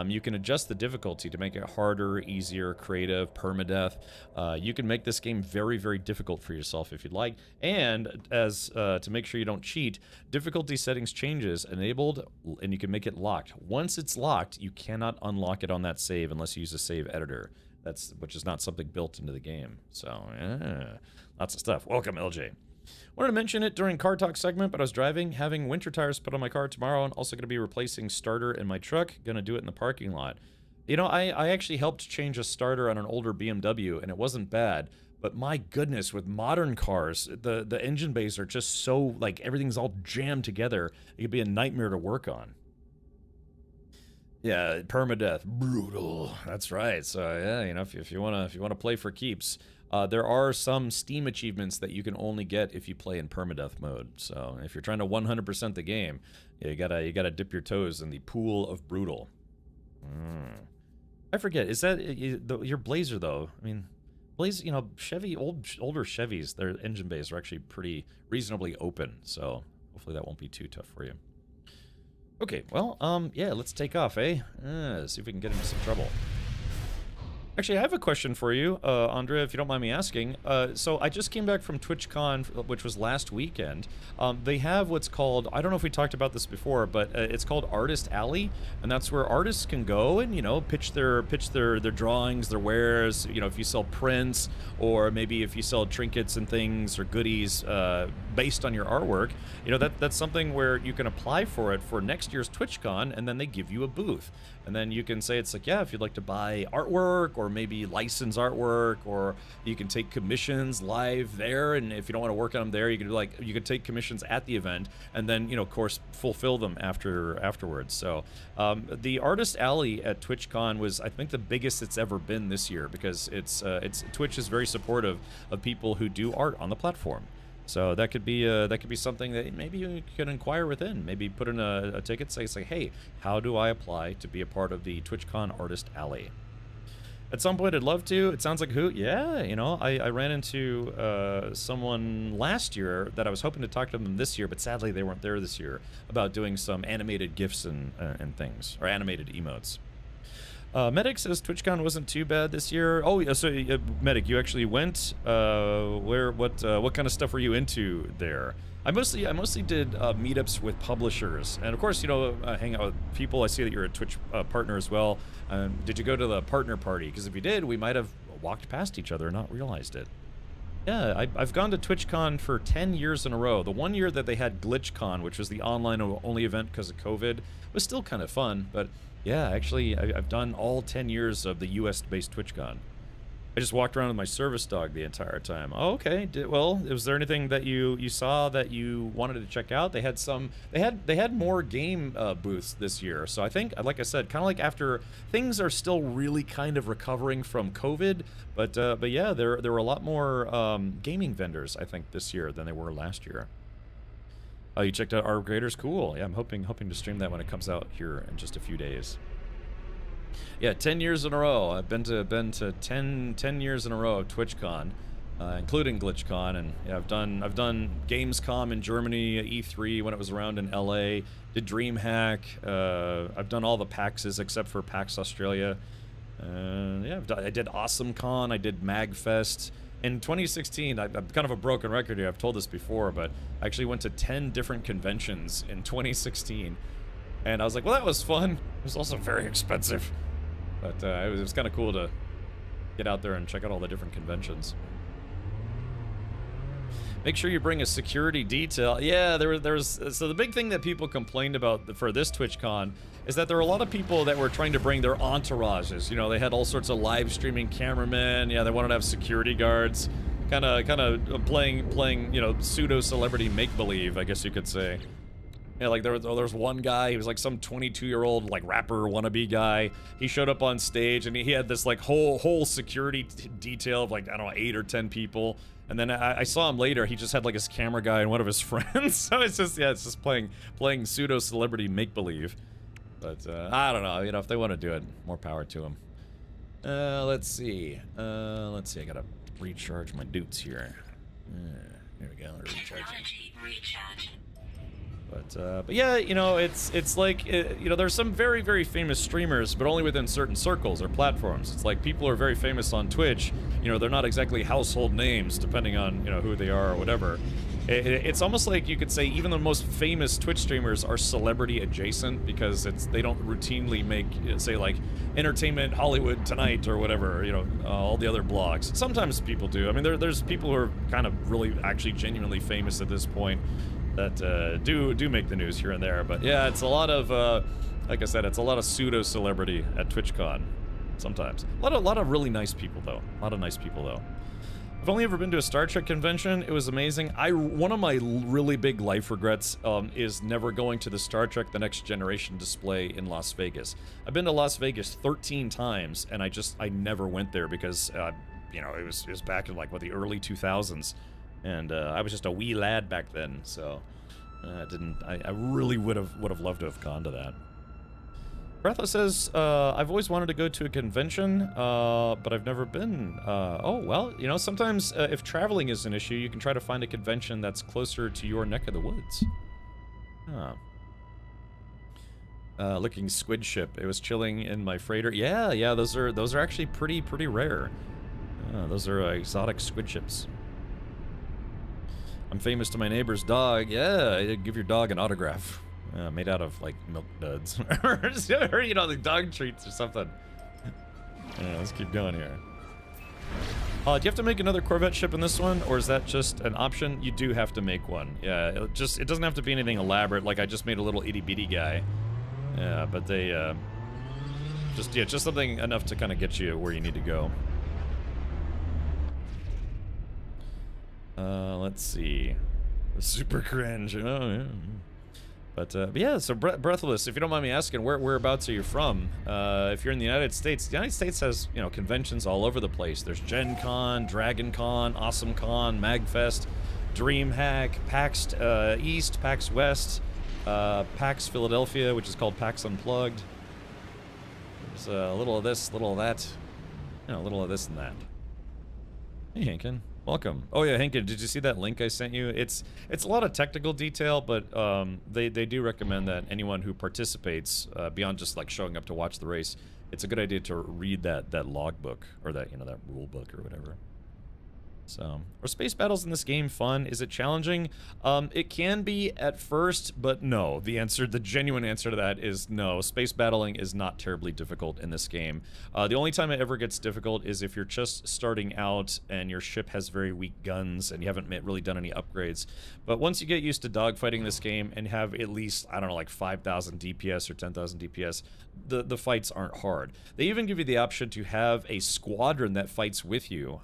you can adjust the difficulty to make it harder, easier, creative, permadeath. You can make this game very, very difficult for yourself if you'd like. And to make sure you don't cheat, difficulty settings changes, enabled, and you can make it locked. Once it's locked, you cannot unlock it on that save unless you use a save editor, which is not something built into the game. So, yeah, lots of stuff. Welcome, LJ. Wanted to mention it during Car Talk segment, but I was driving, having winter tires put on my car tomorrow, and also going to be replacing starter in my truck. Going to do it in the parking lot. I actually helped change a starter on an older BMW, and it wasn't bad. But my goodness, with modern cars, the engine bays are just so, like, everything's all jammed together. It could be a nightmare to work on. Yeah, permadeath, brutal. That's right. So yeah, you know, if you wanna play for keeps, there are some Steam achievements that you can only get if you play in permadeath mode. So if you're trying to 100% the game, yeah, you gotta dip your toes in the pool of brutal. I forget. Is that your Blazer though? I mean, Blazer, you know, Chevy older Chevys, their engine bays are actually pretty reasonably open. So hopefully that won't be too tough for you. Okay, well, yeah, let's take off, eh? See if we can get into some trouble. Actually, I have a question for you, Andrea, if you don't mind me asking. So I just came back from TwitchCon, which was last weekend. They have what's called, I don't know if we talked about this before, but it's called Artist Alley, and that's where artists can go and, you know, pitch their drawings, their wares, you know, if you sell prints, or maybe if you sell trinkets and things or goodies based on your artwork, you know, that's something where you can apply for it for next year's TwitchCon, and then they give you a booth. And then you can say, it's like, yeah, if you'd like to buy artwork or maybe license artwork, or you can take commissions live there. And if you don't want to work on them there, you can you could take commissions at the event and then, you know, of course, fulfill them afterwards. So the Artist Alley at TwitchCon was, I think, the biggest it's ever been this year, because it's Twitch is very supportive of people who do art on the platform. So that could be something that maybe you could inquire within. Maybe put in a ticket, say, hey, how do I apply to be a part of the TwitchCon Artist Alley? At some point, I'd love to. It sounds like who? Yeah, you know, I ran into someone last year that I was hoping to talk to them this year, but sadly they weren't there this year, about doing some animated GIFs and things, or animated emotes. Medic says TwitchCon wasn't too bad this year. Oh, yeah, so Medic, you actually went. What kind of stuff were you into there? I mostly did meetups with publishers, and of course, you know, hang out with people. I see that you're a Twitch partner as well. Did you go to the partner party? Because if you did, we might have walked past each other and not realized it. Yeah, I've gone to TwitchCon for 10 years in a row. The one year that they had GlitchCon, which was the online-only event because of COVID, was still kind of fun, but yeah, actually, I've done all 10 years of the US-based TwitchCon. I just walked around with my service dog the entire time. Oh, okay. Well, was there anything that you saw that you wanted to check out? They had more game booths this year. So I think, like I said, kind of like after things are still really kind of recovering from COVID, but yeah, there were a lot more gaming vendors, I think, this year than there were last year. Oh, you checked out our graders? Cool. Yeah, I'm hoping to stream that when it comes out here in just a few days. Yeah, 10 years in a row. I've been to 10 years in a row of TwitchCon, including GlitchCon, and yeah, I've done Gamescom in Germany, E3 when it was around in LA. Did DreamHack. I've done all the PAXs except for PAX Australia. Yeah, I did AwesomeCon. I did MagFest. In 2016, I'm kind of a broken record here, I've told this before, but I actually went to 10 different conventions in 2016. And I was like, well, that was fun. It was also very expensive. But it was kind of cool to get out there and check out all the different conventions. Make sure you bring a security detail. Yeah, so the big thing that people complained about for this TwitchCon is that there were a lot of people that were trying to bring their entourages. You know, they had all sorts of live streaming cameramen. Yeah, they wanted to have security guards, kind of playing, you know, pseudo celebrity make believe, I guess you could say. Yeah, like there was one guy, he was like some 22-year-old like rapper wannabe guy. He showed up on stage and he had this like whole security detail of like, I don't know, 8 or 10 people. And then I saw him later, he just had like his camera guy and one of his friends. So it's just playing pseudo celebrity make believe. But I don't know, you know, if they want to do it, more power to them. Let's see, I gotta recharge my dudes here. Here we go, recharging. But yeah, you know, it's like, you know, there's some very, very famous streamers, but only within certain circles or platforms. It's like people are very famous on Twitch, you know, they're not exactly household names, depending on, you know, who they are or whatever. It's almost like you could say even the most famous Twitch streamers are celebrity adjacent, because they don't routinely make, say, like, Entertainment Hollywood Tonight or whatever, you know, all the other blogs. Sometimes people do. I mean, there's people who are kind of really actually genuinely famous at this point that do make the news here and there. But yeah, it's a lot of, like I said, it's a lot of pseudo-celebrity at TwitchCon sometimes. A lot of really nice people, though. A lot of nice people, though. I've only ever been to a Star Trek convention. It was amazing. One of my really big life regrets is never going to the Star Trek The Next Generation display in Las Vegas. I've been to Las Vegas 13 times, and I never went there because, you know, it was back in like the early 2000s, and I was just a wee lad back then, so I really would have loved to have gone to that. Breathless says, I've always wanted to go to a convention, but I've never been. Oh, well, you know, sometimes if traveling is an issue, you can try to find a convention that's closer to your neck of the woods. Looking squid ship. It was chilling in my freighter. Yeah, those are actually pretty rare. Those are exotic squid ships. I'm famous to my neighbor's dog. Yeah, give your dog an autograph. Made out of, like, milk duds. Or, you know, the dog treats or something. Yeah, let's keep going here. Do you have to make another Corvette ship in this one? Or is that just an option? You do have to make one. Yeah, it doesn't have to be anything elaborate. Like, I just made a little itty-bitty guy. Yeah, but they, just something enough to kind of get you where you need to go. Let's see. Super cringe. Oh, yeah. But yeah, so Breathless, if you don't mind me asking, whereabouts are you from? If you're in the United States has, you know, conventions all over the place. There's Gen Con, Dragon Con, Awesome Con, MagFest, DreamHack, PAX East, PAX West, PAX Philadelphia, which is called PAX Unplugged. There's a little of this, little of that, you know, a little of this and that. Hey, Hankin. Welcome. Oh yeah, Hankin, did you see that link I sent you? It's a lot of technical detail, but they do recommend that anyone who participates, beyond just like showing up to watch the race, it's a good idea to read that logbook or that, you know, that rule book or whatever. So, are space battles in this game fun? Is it challenging? It can be at first, but no. The genuine answer to that is no. Space battling is not terribly difficult in this game. The only time it ever gets difficult is if you're just starting out and your ship has very weak guns and you haven't really done any upgrades. But once you get used to dogfighting this game and have at least, I don't know, like 5,000 DPS or 10,000 DPS, the fights aren't hard. They even give you the option to have a squadron that fights with you.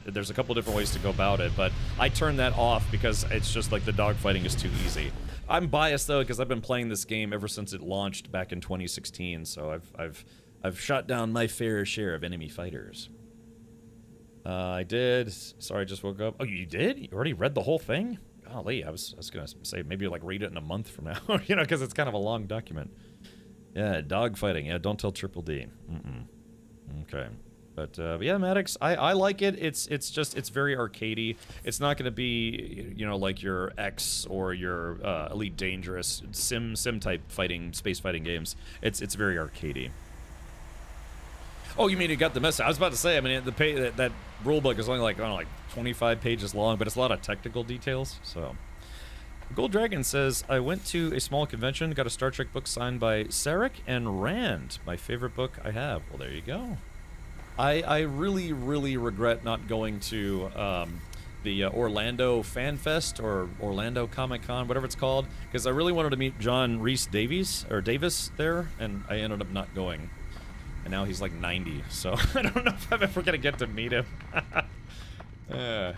There's a couple different ways to go about it, but I turned that off because it's just like the dogfighting is too easy. I'm biased though because I've been playing this game ever since it launched back in 2016, so I've shot down my fair share of enemy fighters. I did. Sorry, I just woke up. Oh, you did? You already read the whole thing? Golly, I was gonna say maybe like read it in a month from now, you know, because it's kind of a long document. Yeah, dogfighting. Yeah, don't tell Triple D. Okay. But yeah, Maddox, I like it. It's very arcadey. It's not going to be, you know, like your X or your Elite Dangerous sim type space fighting games. It's very arcadey. Oh, you mean you got the message? I was about to say, I mean, that rule book is only like, I don't know, like 25 pages long, but it's a lot of technical details. So, Gold Dragon says, I went to a small convention, got a Star Trek book signed by Sarek and Rand. My favorite book I have. Well, there you go. I really regret not going to the Orlando Fan Fest or Orlando Comic Con, whatever it's called, because I really wanted to meet John Rhys Davies there, and I ended up not going. And now he's like 90, so I don't know if I'm ever gonna get to meet him. The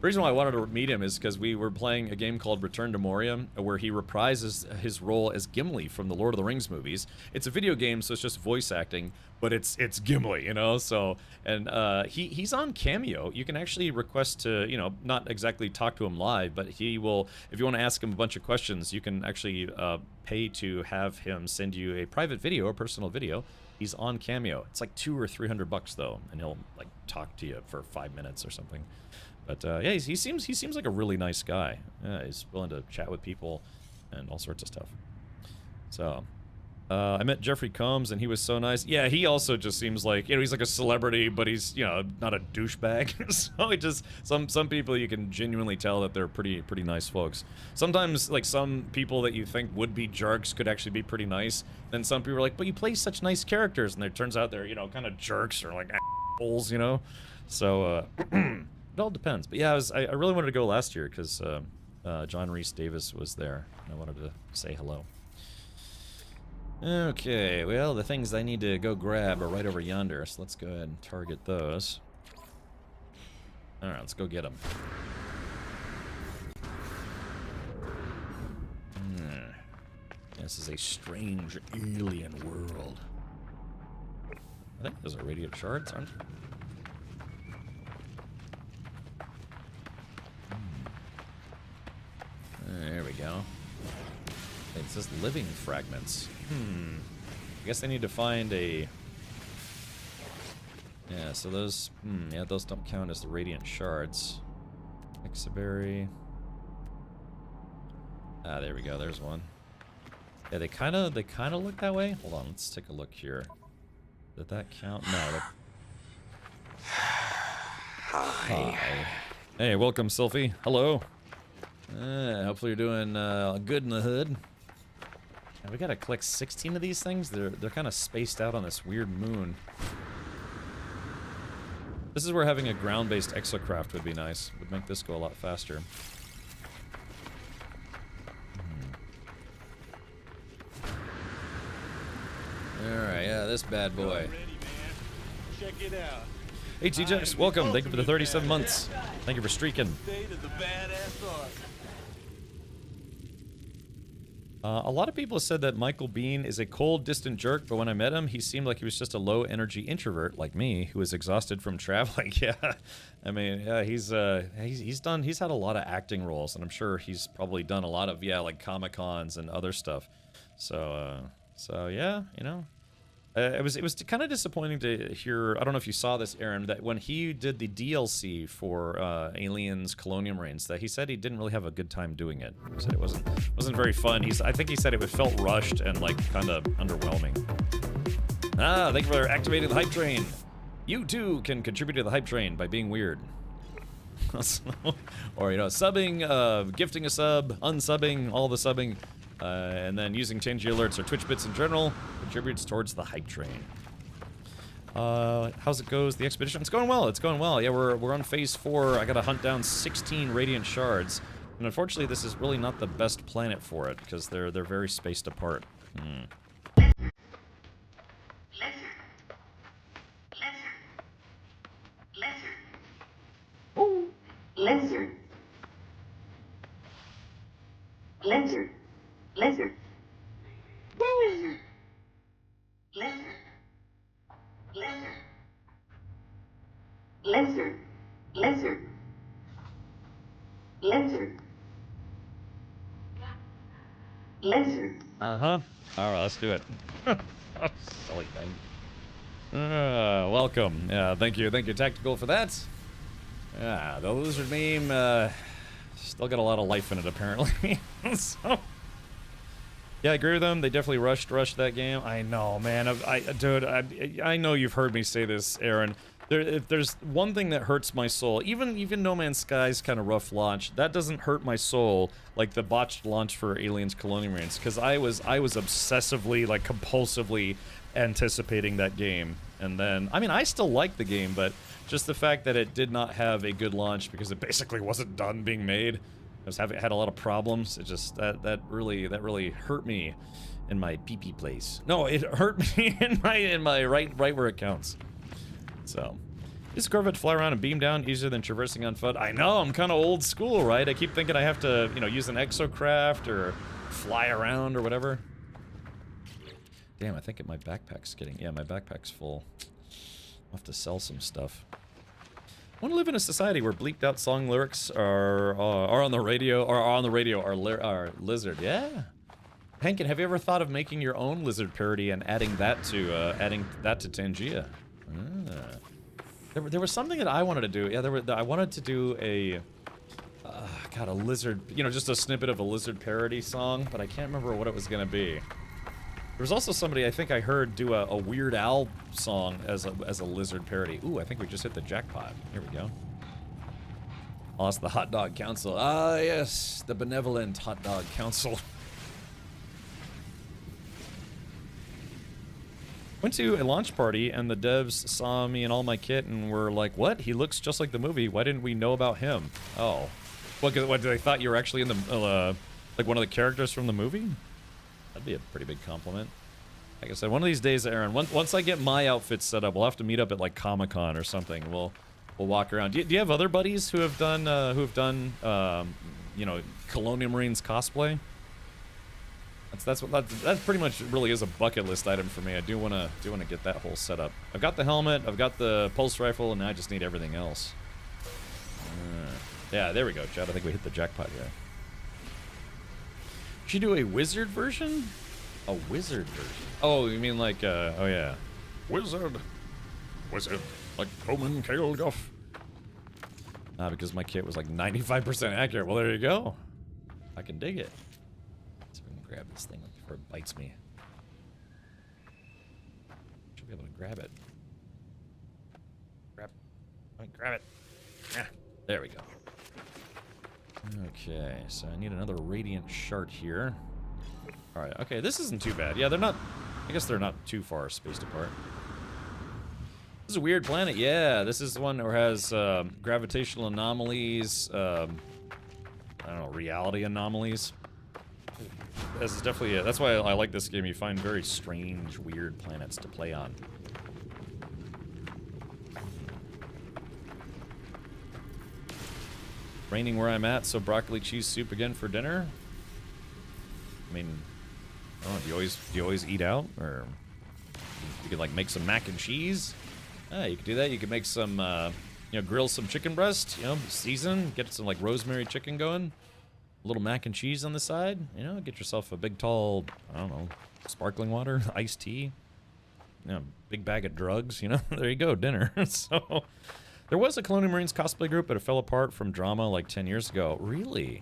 reason why I wanted to meet him is because we were playing a game called Return to Moria, where he reprises his role as Gimli from the Lord of the Rings movies. It's a video game, so it's just voice acting, but it's Gimli, you know. So, and he's on Cameo. You can actually request to, you know, not exactly talk to him live, but he will. If you want to ask him a bunch of questions, you can actually pay to have him send you a private video, a personal video. He's on Cameo. It's like $200 or $300 though, and he'll like talk to you for 5 minutes or something. But yeah, he seems like a really nice guy. He's willing to chat with people and all sorts of stuff. So I met Jeffrey Combs and he was so nice. Yeah, he also just seems like, you know, he's like a celebrity, but he's, you know, not a douchebag. So he just some people you can genuinely tell that they're pretty nice folks. Sometimes like some people that you think would be jerks could actually be pretty nice. Then some people are like, but you play such nice characters, and it turns out they're, you know, kind of jerks or like assholes, you know. So it all depends. But yeah, I really wanted to go last year because John Rhys Davies was there, and I wanted to say hello. Okay, well, the things I need to go grab are right over yonder, so let's go ahead and target those. Alright, let's go get him. This is a strange alien world. I think those are radiant shards, aren't they? There we go. It says living fragments. I guess I need to find a... Yeah, so those... yeah, those don't count as the radiant shards. Exaberry. Ah, there we go. There's one. Yeah, they kind of look that way. Hold on, let's take a look here. Did that count? No. Hi. Hey, welcome, Sylphie. Hello. Hopefully you're doing good in the hood. Yeah, we gotta collect 16 of these things. They're kind of spaced out on this weird moon. This is where having a ground-based exocraft would be nice. Would make this go a lot faster. Alright, yeah, this bad boy. Check it out. Hey TJX, welcome. Thank you for the 37 months. Thank you for streaking. A lot of people have said that Michael Bean is a cold, distant jerk, but when I met him, he seemed like he was just a low-energy introvert like me, who was exhausted from traveling. Yeah, I mean, yeah, he's had a lot of acting roles, and I'm sure he's probably done a lot of like Comic-Cons and other stuff. So yeah, you know. It was kind of disappointing to hear. I don't know if you saw this, Aaron, that when he did the DLC for Aliens Colonial Marines, that he said he didn't really have a good time doing it. He said it wasn't very fun. I think he said it felt rushed and like kind of underwhelming. Thank you for activating the hype train. You too can contribute to the hype train by being weird. Or subbing, gifting a sub, unsubbing, all the subbing. And then using Tangy alerts or Twitch bits in general contributes towards the hype train. How's it goes? The expedition? It's going well. It's going well. Yeah, we're on phase 4. I gotta hunt down 16 radiant shards, and unfortunately, this is really not the best planet for it because they're very spaced apart. Lizard. Lizard. Lizard. Lizard. Lizard. Lizard. Lizard. Lizard. Lizard. Uh-huh. Alright, let's do it. Silly thing. Welcome. Yeah, thank you, Tactical, for that. Yeah, the lizard meme, still got a lot of life in it, apparently. So... Yeah, I agree with them. They definitely rushed that game. I know, man. Dude, I know you've heard me say this, Aaron. If there's one thing that hurts my soul, even No Man's Sky's kind of rough launch, that doesn't hurt my soul like the botched launch for Aliens Colonial Marines, because I was obsessively, like compulsively anticipating that game. And then, I mean, I still like the game, but just the fact that it did not have a good launch because it basically wasn't done being made. Had a lot of problems. It just that really hurt me in my pee-pee place. No, it hurt me in my right where it counts. So, this Corvette fly around and beam down easier than traversing on foot. I know, I'm kind of old school, right? I keep thinking I have to, use an exocraft or fly around or whatever. Damn, I think my backpack's getting... Yeah, my backpack's full. I'll have to sell some stuff. I want to live in a society where bleeped out song lyrics are on the radio, are lizard. Yeah. Hankin, have you ever thought of making your own lizard parody and adding that to Tangia? There was something that I wanted to do. Yeah, I wanted to do a a lizard, just a snippet of a lizard parody song, but I can't remember what it was gonna be. There was also somebody I think I heard do a Weird Al song as a lizard parody. Ooh, I think we just hit the jackpot. Here we go. Oh, that's the Hot Dog Council. Ah, yes, the benevolent Hot Dog Council. Went to a launch party and the devs saw me and all my kit and were like, "What? He looks just like the movie. Why didn't we know about him?" Oh, what? They thought you were actually in the like one of the characters from the movie? That'd be a pretty big compliment. Like I said, one of these days, Aaron, once I get my outfit set up, we'll have to meet up at like Comic-Con or something. We'll we'll walk around. Do you have other buddies who have done you know, Colonial Marines cosplay? That pretty much really is a bucket list item for me. I do wanna get that whole setup. I've got the helmet, I've got the pulse rifle, and now I just need everything else. Yeah, there we go, Chad. I think we hit the jackpot here. Should you do a wizard version? A wizard version? Oh, you mean like, oh yeah. Wizard, like Roman Kael'gaf. Because my kit was like 95% accurate. Well, there you go. I can dig it. So we can grab this thing before it bites me. Should be able to grab it. Grab it. Ah, there we go. Okay, so I need another radiant shard here. Alright, okay, this isn't too bad. Yeah, they're not... I guess they're not too far spaced apart. This is a weird planet. Yeah, this is the one that has gravitational anomalies, I don't know, reality anomalies. This is definitely... that's why I like this game. You find very strange, weird planets to play on. Raining where I'm at, so broccoli cheese soup again for dinner. I mean, oh, do you always eat out, or you could like make some mac and cheese? Ah, you could do that. You could make some, you know, grill some chicken breast. You know, season, get some like rosemary chicken going. A little mac and cheese on the side. You know, get yourself a big tall, I don't know, sparkling water, iced tea. You know, big bag of drugs. You know, there you go, dinner. So. There was a Colonial Marines cosplay group, but it fell apart from drama like 10 years ago. Really?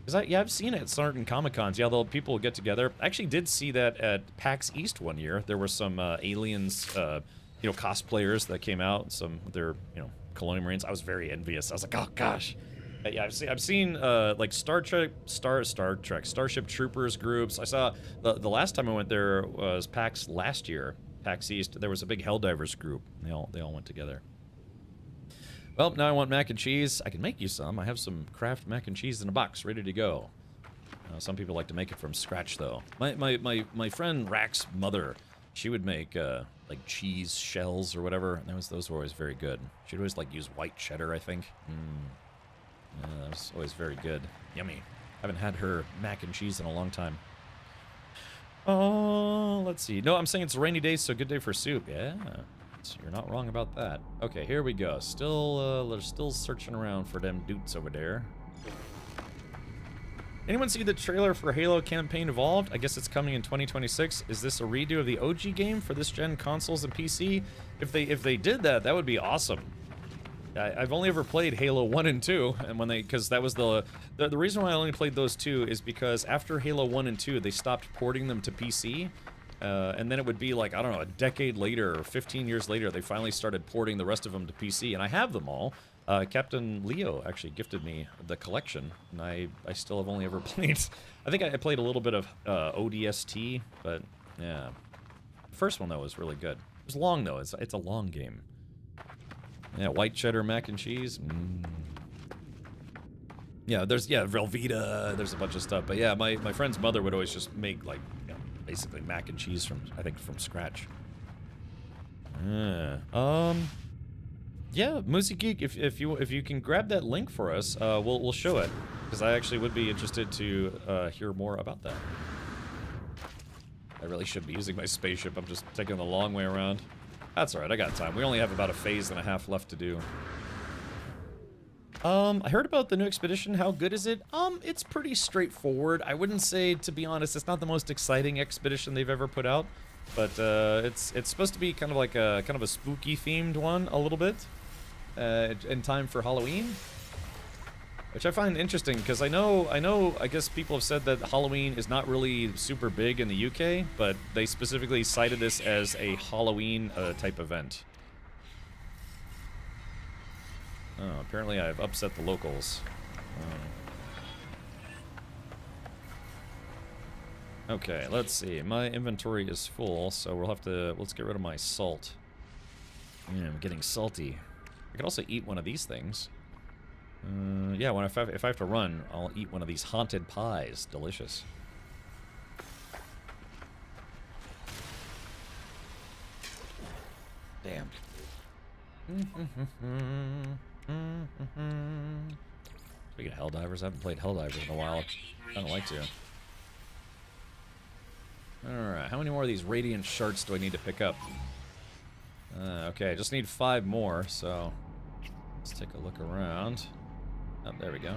Because yeah, I've seen it at certain Comic-Cons. Yeah, people will get together. I actually did see that at PAX East one year. There were some aliens, you know, cosplayers that came out. Some of their, you know, Colonial Marines. I was very envious. I was like, oh gosh. Yeah, I've seen like Starship Troopers groups. I saw the last time I went there was PAX last year, PAX East. There was a big Helldivers group. They all went together. Well, now I want mac and cheese. I can make you some. I have some Kraft mac and cheese in a box, ready to go. Some people like to make it from scratch, though. My friend Rack's mother, she would make like cheese shells or whatever. And those were always very good. She'd always like use white cheddar, I think. That was always very good. Yummy. Haven't had her mac and cheese in a long time. Oh, let's see. No, I'm saying it's a rainy day, so good day for soup. Yeah. You're not wrong about that. Okay, here we go. They're still searching around for them dudes over there. Anyone see the trailer for Halo Campaign Evolved? I guess it's coming in 2026. Is this a redo of the OG game for this gen consoles and PC? If they did that, that would be awesome. I've only ever played Halo 1 and 2, and because that was the reason why I only played those two is because after Halo 1 and 2, they stopped porting them to PC. And then it would be like, I don't know, a decade later or 15 years later, they finally started porting the rest of them to PC, and I have them all. Captain Leo actually gifted me the collection, and I still have only ever played... I think I played a little bit of ODST, but yeah. The first one, though, was really good. It was long, though. It's a long game. Yeah, white cheddar mac and cheese. Yeah, there's Velveeta, there's a bunch of stuff. But yeah, my friend's mother would always just make, like, basically mac and cheese from scratch. Yeah, Moosey Geek, if you can grab that link for us, we'll show it, because I actually would be interested to hear more about that. I really should be using my spaceship. I'm just taking the long way around. That's alright, I got time. We only have about a phase and a half left to do. I heard about the new expedition. How good is it? It's pretty straightforward. I wouldn't say, to be honest, it's not the most exciting expedition they've ever put out, but it's supposed to be kind of like a spooky themed one a little bit, in time for Halloween, which I find interesting because I guess people have said that Halloween is not really super big in the UK, but they specifically cited this as a Halloween type event. Oh, apparently I've upset the locals. Okay, let's see. My inventory is full, so let's get rid of my salt. Yeah, I'm getting salty. I could also eat one of these things. Yeah, if I have to run, I'll eat one of these haunted pies. Delicious. Damn. Speaking of Helldivers, I haven't played Helldivers in a while. I don't like to. Alright, how many more of these Radiant Shards do I need to pick up? Okay, I just need 5 more, so let's take a look around. Oh, there we go.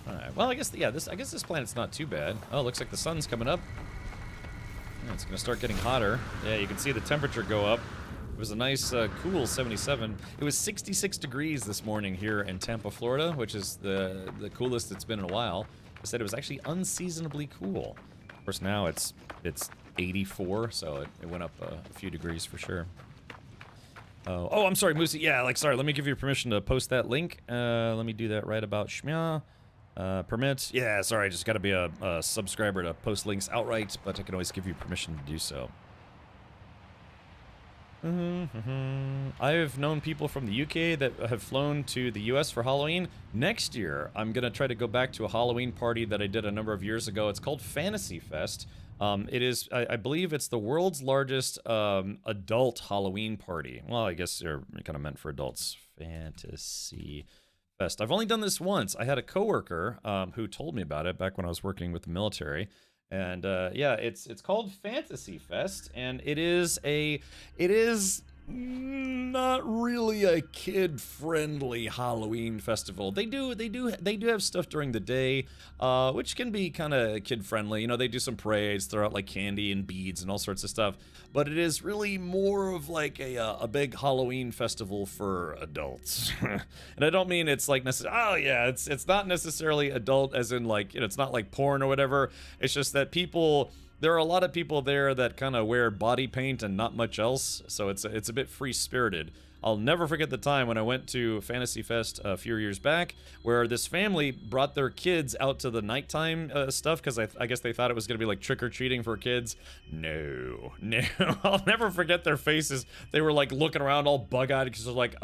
Alright, well, I guess, yeah, I guess this planet's not too bad. Oh, looks like the sun's coming up. Yeah, it's gonna start getting hotter. Yeah, you can see the temperature go up. It was a nice, cool 77. It was 66 degrees this morning here in Tampa, Florida, which is the coolest it's been in a while. I said it was actually unseasonably cool. Of course, now it's 84, so it went up a few degrees for sure. Oh, I'm sorry, Moosey. Yeah, sorry, let me give you permission to post that link. Let me do that right about Shmya. Permit. Yeah, sorry, I just gotta be a subscriber to post links outright, but I can always give you permission to do so. I've known people from the UK that have flown to the US for Halloween. Next year, I'm gonna try to go back to a Halloween party that I did a number of years ago. It's called Fantasy Fest. It is, I believe it's the world's largest adult Halloween party. Well, I guess they're kind of meant for adults. Fantasy Fest. I've only done this once. I had a coworker who told me about it back when I was working with the military. And yeah, it's called Fantasy Fest, and it is not really a kid-friendly Halloween festival. They do have stuff during the day, which can be kind of kid-friendly. You know, they do some parades, throw out like candy and beads and all sorts of stuff. But it is really more of like a big Halloween festival for adults. And I don't mean it's like oh yeah, it's not necessarily adult as in like, you know, it's not like porn or whatever. It's just that there are a lot of people there that kind of wear body paint and not much else, so it's a bit free-spirited. I'll never forget the time when I went to Fantasy Fest a few years back, where this family brought their kids out to the nighttime stuff, because I guess they thought it was going to be like trick-or-treating for kids. No. I'll never forget their faces. They were like looking around all bug-eyed, because they're like,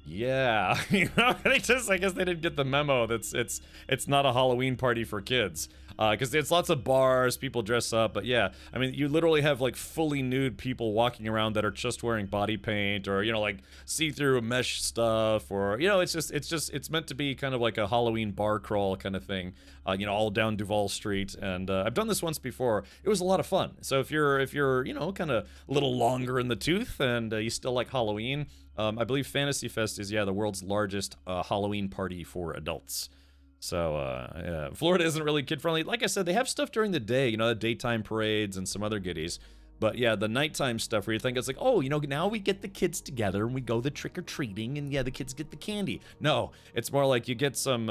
yeah, you know, I guess they didn't get the memo that it's not a Halloween party for kids, because it's lots of bars, people dress up, but yeah, I mean, you literally have like fully nude people walking around that are just wearing body paint, or, you know, like see-through mesh stuff, or, you know, it's meant to be kind of like a Halloween bar crawl kind of thing, you know, all down Duval Street, and I've done this once before. It was a lot of fun. So if you're you know, kind of a little longer in the tooth and you still like Halloween, I believe Fantasy Fest is, yeah, the world's largest Halloween party for adults. So, yeah, Florida isn't really kid-friendly. Like I said, they have stuff during the day, you know, the daytime parades and some other goodies. But, yeah, the nighttime stuff where you think it's like, oh, you know, now we get the kids together and we go the trick-or-treating and, yeah, the kids get the candy. No, it's more like you get some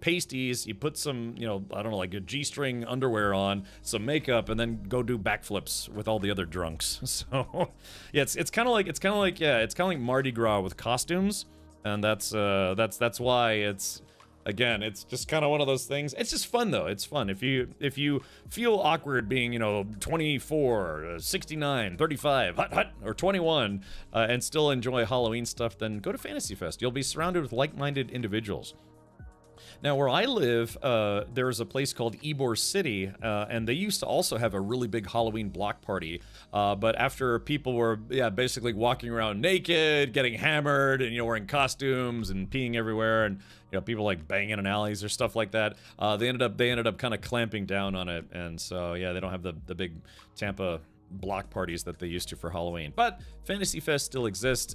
pasties, you put some, you know, I don't know, like a G-string underwear on, some makeup, and then go do backflips with all the other drunks. So, yeah, it's kind of like Mardi Gras with costumes, and that's why it's... Again, it's just kind of one of those things. It's just fun, though. It's fun. If you feel awkward being, you know, 24, 69, 35, hot, or 21, and still enjoy Halloween stuff, then go to Fantasy Fest. You'll be surrounded with like-minded individuals. Now, where I live, there's a place called Ybor City, and they used to also have a really big Halloween block party. But after people were, yeah, basically walking around naked, getting hammered, and, you know, wearing costumes and peeing everywhere, and, you know, people like banging in alleys or stuff like that, they ended up kind of clamping down on it, and so yeah, they don't have the big Tampa block parties that they used to for Halloween. But Fantasy Fest still exists.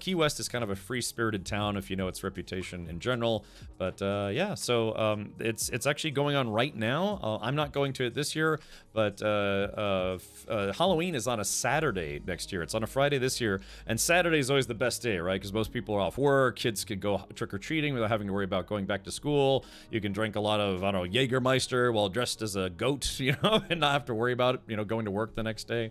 Key West is kind of a free-spirited town, if you know its reputation in general. But yeah, so it's actually going on right now. I'm not going to it this year, but Halloween is on a Saturday next year. It's on a Friday this year, and Saturday is always the best day, right? Because most people are off work. Kids could go trick-or-treating without having to worry about going back to school. You can drink a lot of, I don't know, Jägermeister while dressed as a goat, you know, and not have to worry about it, you know, going to work the next day.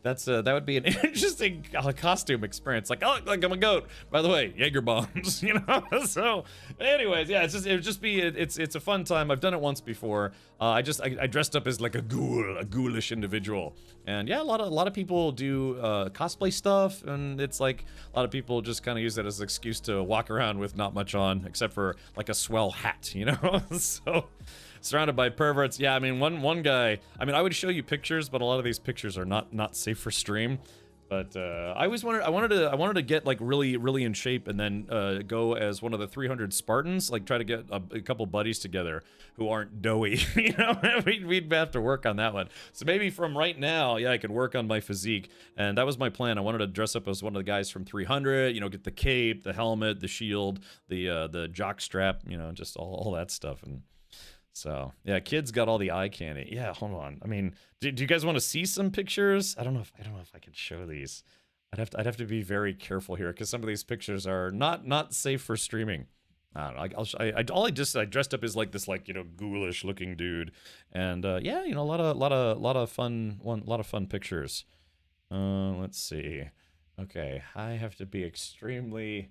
That would be an interesting costume experience. Like, oh, like I'm a goat. By the way, Jaeger bombs, you know. So, anyways, yeah, it's a fun time. I've done it once before. I dressed up as like a ghoulish individual, and yeah, a lot of people do cosplay stuff, and it's like a lot of people just kind of use it as an excuse to walk around with not much on, except for like a swell hat, you know. So. Surrounded by perverts. Yeah, I mean, one guy, I mean, I would show you pictures, but a lot of these pictures are not safe for stream. But I always I wanted to get like really in shape and then go as one of the 300 Spartans, like try to get a couple buddies together who aren't doughy. You know, we'd have to work on that one. So maybe from right now, yeah, I could work on my physique, and that was my plan. I wanted to dress up as one of the guys from 300. You know, get the cape, the helmet, the shield, the jock strap. You know, just all that stuff. And so yeah, kids got all the eye candy. Yeah, hold on. I mean, do you guys want to see some pictures? I don't know if I could show these. I'd have to be very careful here because some of these pictures are not safe for streaming. I don't know. I dressed up as like this, like, you know, ghoulish looking dude, and yeah, you know, a lot of fun pictures. Let's see. Okay, I have to be extremely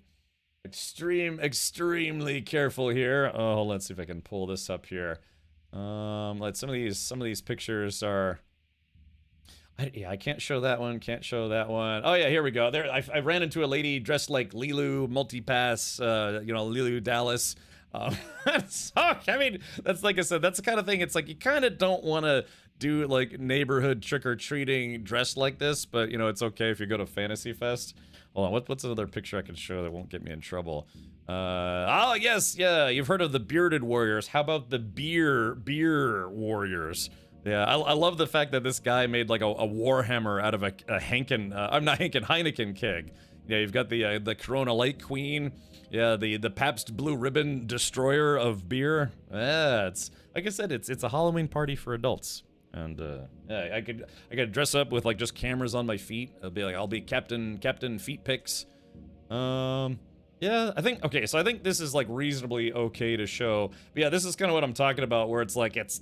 careful here. Oh, let's see if I can pull this up here. Some of these pictures are. I can't show that one. Can't show that one. Oh yeah, here we go. There, I ran into a lady dressed like Lilu Multipass. You know, Lilu Dallas. So I mean, that's, like I said, that's the kind of thing. It's like you kind of don't want to do like neighborhood trick or treating dressed like this, but you know, it's okay if you go to Fantasy Fest. Hold on, what's another picture I can show that won't get me in trouble? Oh yes, yeah, you've heard of the bearded warriors. How about the beer warriors? Yeah, I love the fact that this guy made like a Warhammer out of a Henken, I'm not Henken, Heineken keg. Yeah, you've got the Corona Light Queen. Yeah, the Pabst Blue Ribbon destroyer of beer. Yeah, it's like I said, it's a Halloween party for adults. And yeah, I could dress up with like just cameras on my feet. I'll be Captain Feet Picks. Yeah, I think this is like reasonably okay to show. But yeah, this is kind of what I'm talking about, where it's like it's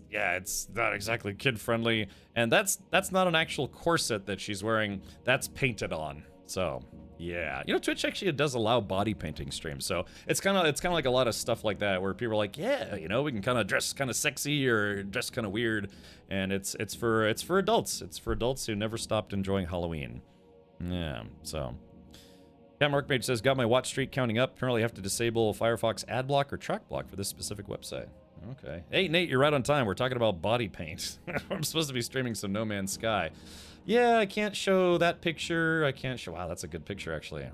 not exactly kid friendly, and that's not an actual corset that she's wearing. That's painted on. So yeah, you know, Twitch actually does allow body painting streams, so it's kind of like a lot of stuff like that where people are like, yeah, you know, we can kind of dress kind of sexy or dress kind of weird, and it's for adults. It's for adults who never stopped enjoying Halloween. Yeah, so. Yeah, Mark Mage says, got my watch streak counting up. Apparently have to disable Firefox ad block or track block for this specific website. Okay. Hey, Nate, you're right on time. We're talking about body paint. I'm supposed to be streaming some No Man's Sky. Yeah, I can't show that picture. I can't show... Wow, that's a good picture, actually.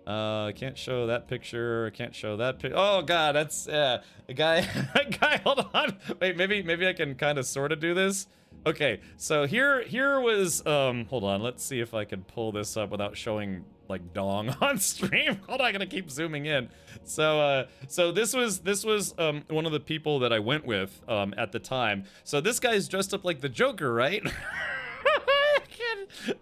I can't show that picture. I can't show that picture. Oh, God, that's... a guy... a guy, hold on. Wait, maybe I can kind of sort of do this. Okay, so here was... hold on, let's see if I can pull this up without showing... like dong on stream. Hold on, I gotta keep zooming in. So this was one of the people that I went with at the time. So this guy's dressed up like the Joker, right?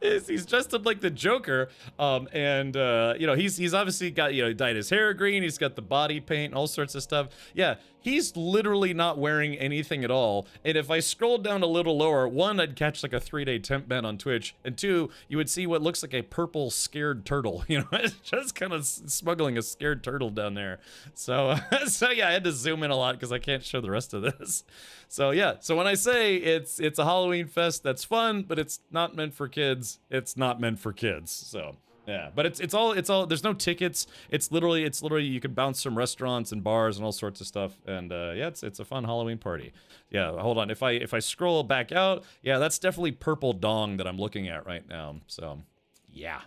He's dressed up like the Joker, and you know, he's obviously got, you know, dyed his hair green, he's got the body paint and all sorts of stuff. Yeah, he's literally not wearing anything at all. And if I scrolled down a little lower, one, I'd catch like a 3-day temp ban on Twitch, and two, you would see what looks like a purple scared turtle. You know, it's just kind of smuggling a scared turtle down there. So so yeah, I had to zoom in a lot because I can't show the rest of this. So yeah, so when I say it's a Halloween fest that's fun, but it's not meant for kids, it's not meant for kids. So yeah, but it's all there's no tickets. It's literally you can bounce from restaurants and bars and all sorts of stuff. And yeah, it's a fun Halloween party. Yeah, hold on. If I scroll back out, yeah, that's definitely purple dong that I'm looking at right now. So yeah.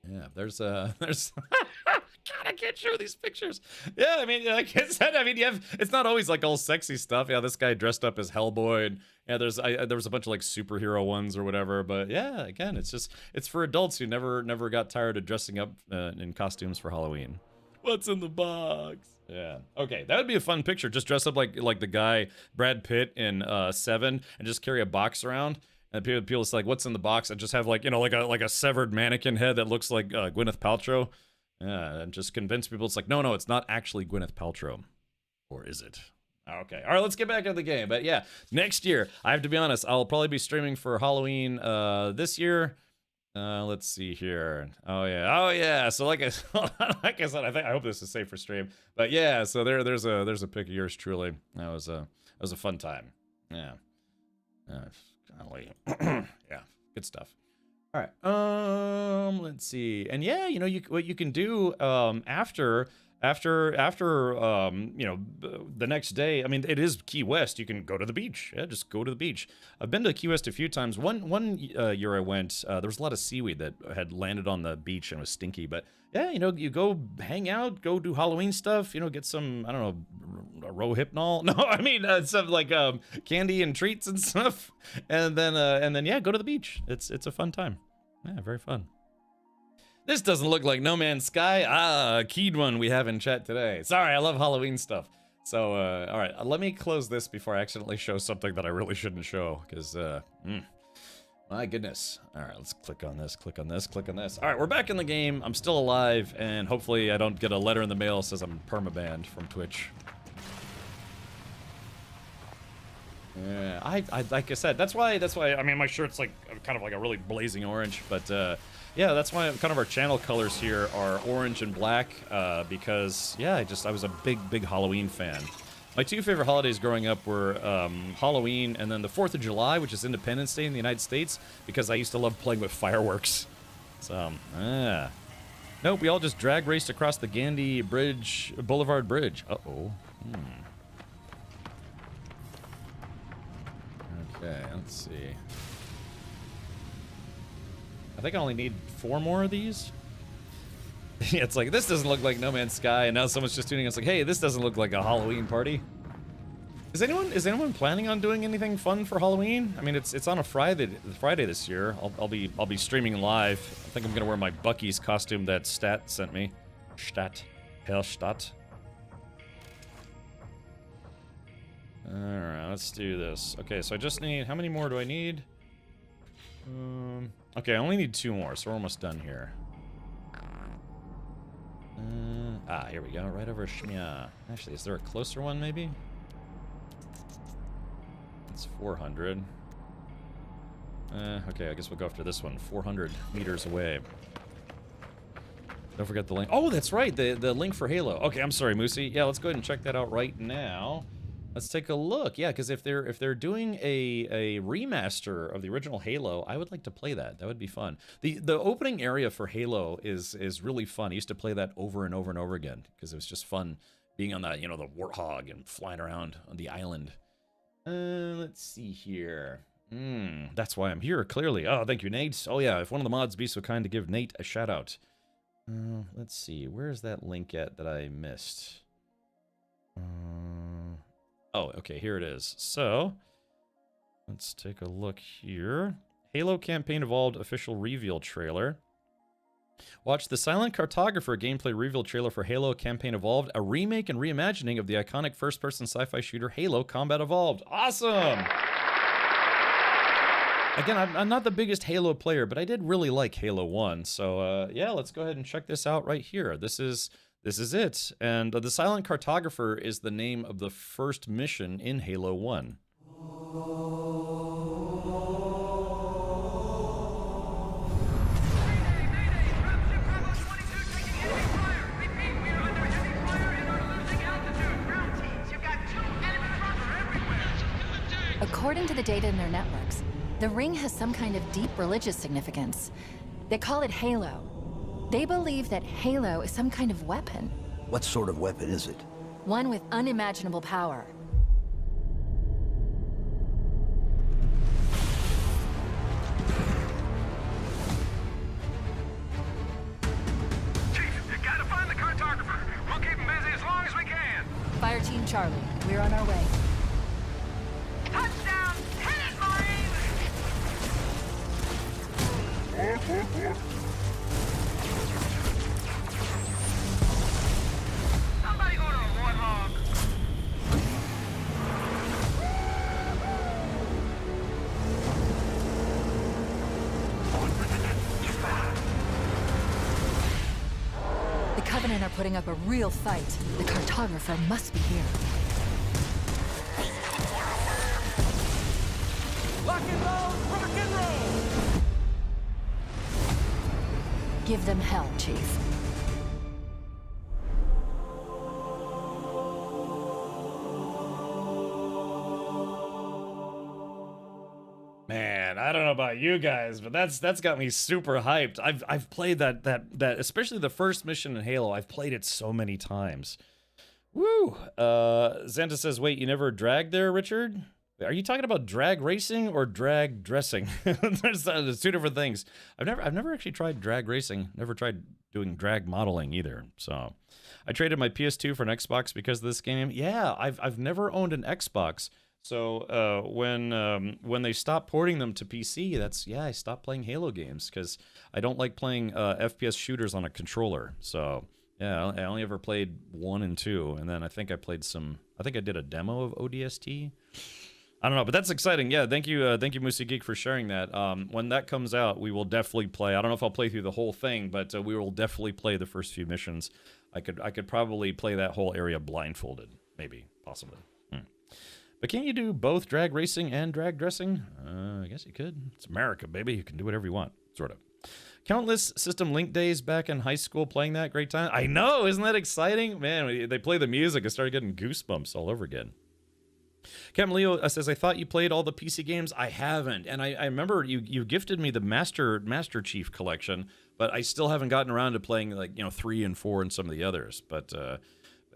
Yeah, there's God, I can't show these pictures. Yeah, I mean, like I said, I mean, it's not always like all sexy stuff. Yeah, this guy dressed up as Hellboy, and yeah, there was a bunch of like superhero ones or whatever. But yeah, again, it's for adults who never got tired of dressing up in costumes for Halloween. What's in the box? Yeah. Okay, that would be a fun picture. Just dress up like the guy Brad Pitt in Seven, and just carry a box around. And people just like, what's in the box? And just have like, you know, like a severed mannequin head that looks like Gwyneth Paltrow. Yeah, and just convince people it's like, no, it's not actually Gwyneth Paltrow. Or is it? Okay, all right, let's get back into the game. But yeah, next year, I have to be honest, I'll probably be streaming for Halloween this year. Let's see here. Oh yeah. So like I said, I hope this is safe for stream. But yeah, so there's a pic of yours truly. That was a fun time. Yeah. Golly. Yeah, good stuff. All right. Let's see. And yeah, you know, what you can do after after the next day, I mean, it is Key West. You can go to the beach. Yeah, just go to the beach. I've been to Key West a few times. One year I went, there was a lot of seaweed that had landed on the beach and was stinky. But yeah, you go hang out, go do Halloween stuff. Get some, I don't know, Rohypnol. No, I mean some like candy and treats and stuff. And then yeah, go to the beach. It's a fun time. Yeah, very fun. This doesn't look like No Man's Sky. A keyed one we have in chat today. Sorry, I love Halloween stuff. So, all right, let me close this before I accidentally show something that I really shouldn't show, because, my goodness. All right, let's click on this, click on this, click on this. All right, we're back in the game. I'm still alive, and hopefully I don't get a letter in the mail that says I'm permabanned from Twitch. Yeah, I like I said, that's why, I mean, my shirt's like, kind of like a really blazing orange, but, yeah, that's why kind of our channel colors here are orange and black, because, yeah, I was a big Halloween fan. My two favorite holidays growing up were Halloween and then the 4th of July, which is Independence Day in the United States, because I used to love playing with fireworks. So, Nope, we all just drag raced across the Gandhi Boulevard Bridge. Uh-oh. Okay, let's see. I think I only need 4 more of these. Yeah, it's like, this doesn't look like No Man's Sky, and now someone's just tuning in. It's like, hey, this doesn't look like a Halloween party. Is anyone planning on doing anything fun for Halloween? I mean, it's on a Friday this year. I'll be streaming live. I think I'm gonna wear my Bucky's costume that Stat sent me. Hellstadt. Alright, let's do this. Okay, so I just need, how many more do I need? Okay, I only need 2 more, so we're almost done here. Here we go, right over Shmya. Actually, is there a closer one, maybe? It's 400. Okay, I guess we'll go after this one, 400 meters away. Don't forget the link. Oh, that's right, the link for Halo. Okay, I'm sorry, Moosey. Yeah, let's go ahead and check that out right now. Let's take a look. Yeah, because if they're doing a remaster of the original Halo, I would like to play that. That would be fun. The opening area for Halo is really fun. I used to play that over and over and over again because it was just fun being on that, the warthog and flying around on the island. Let's see here. That's why I'm here, clearly. Oh, thank you, Nate. Oh yeah, if one of the mods be so kind to give Nate a shout out. Let's see. Where's that link at that I missed? Oh, okay, here it is. So, let's take a look here. Halo Campaign Evolved official reveal trailer. Watch the Silent Cartographer gameplay reveal trailer for Halo Campaign Evolved, a remake and reimagining of the iconic first-person sci-fi shooter Halo Combat Evolved. Awesome! Again, I'm not the biggest Halo player, but I did really like Halo 1. So, yeah, let's go ahead and check this out right here. This is it. And the Silent Cartographer is the name of the first mission in Halo 1. According to the data in their networks, the ring has some kind of deep religious significance. They call it Halo. They believe that Halo is some kind of weapon. What sort of weapon is it? One with unimaginable power. Chief, you gotta find the cartographer. We'll keep him busy as long as we can. Fire Team Charlie, we're on our way. Touchdown! Hit it, Marine! Somebody order a warthog. The Covenant are putting up a real fight. The cartographer must be here. Rock and roll! Rock and roll! Give them hell, Chief. Man, I don't know about you guys, but that's got me super hyped. I've played that especially the first mission in Halo. I've played it so many times. Woo! Xanta says, "Wait, you never dragged there, Richard? Are you talking about drag racing or drag dressing? There's two different things. I've never actually tried drag racing. Never tried doing drag modeling either. So, I traded my PS2 for an Xbox because of this game. Yeah, I've never owned an Xbox. So when they stopped porting them to PC, I stopped playing Halo games because I don't like playing FPS shooters on a controller. So yeah, I only ever played 1 and 2, and then I think I did a demo of ODST. I don't know, but that's exciting. Yeah, thank you, Moosey Geek, for sharing that. When that comes out, we will definitely play. I don't know if I'll play through the whole thing, but we will definitely play the first few missions. I could probably play that whole area blindfolded, maybe, possibly. But can't you do both drag racing and drag dressing? I guess you could. It's America, baby. You can do whatever you want, sort of. Countless System Link days back in high school playing that. Great time. I know, isn't that exciting? Man, they play the music. I started getting goosebumps all over again. Captain Leo says, I thought you played all the PC games. I haven't. And I remember you gifted me the Master Chief collection, but I still haven't gotten around to playing, like, 3 and 4 and some of the others. But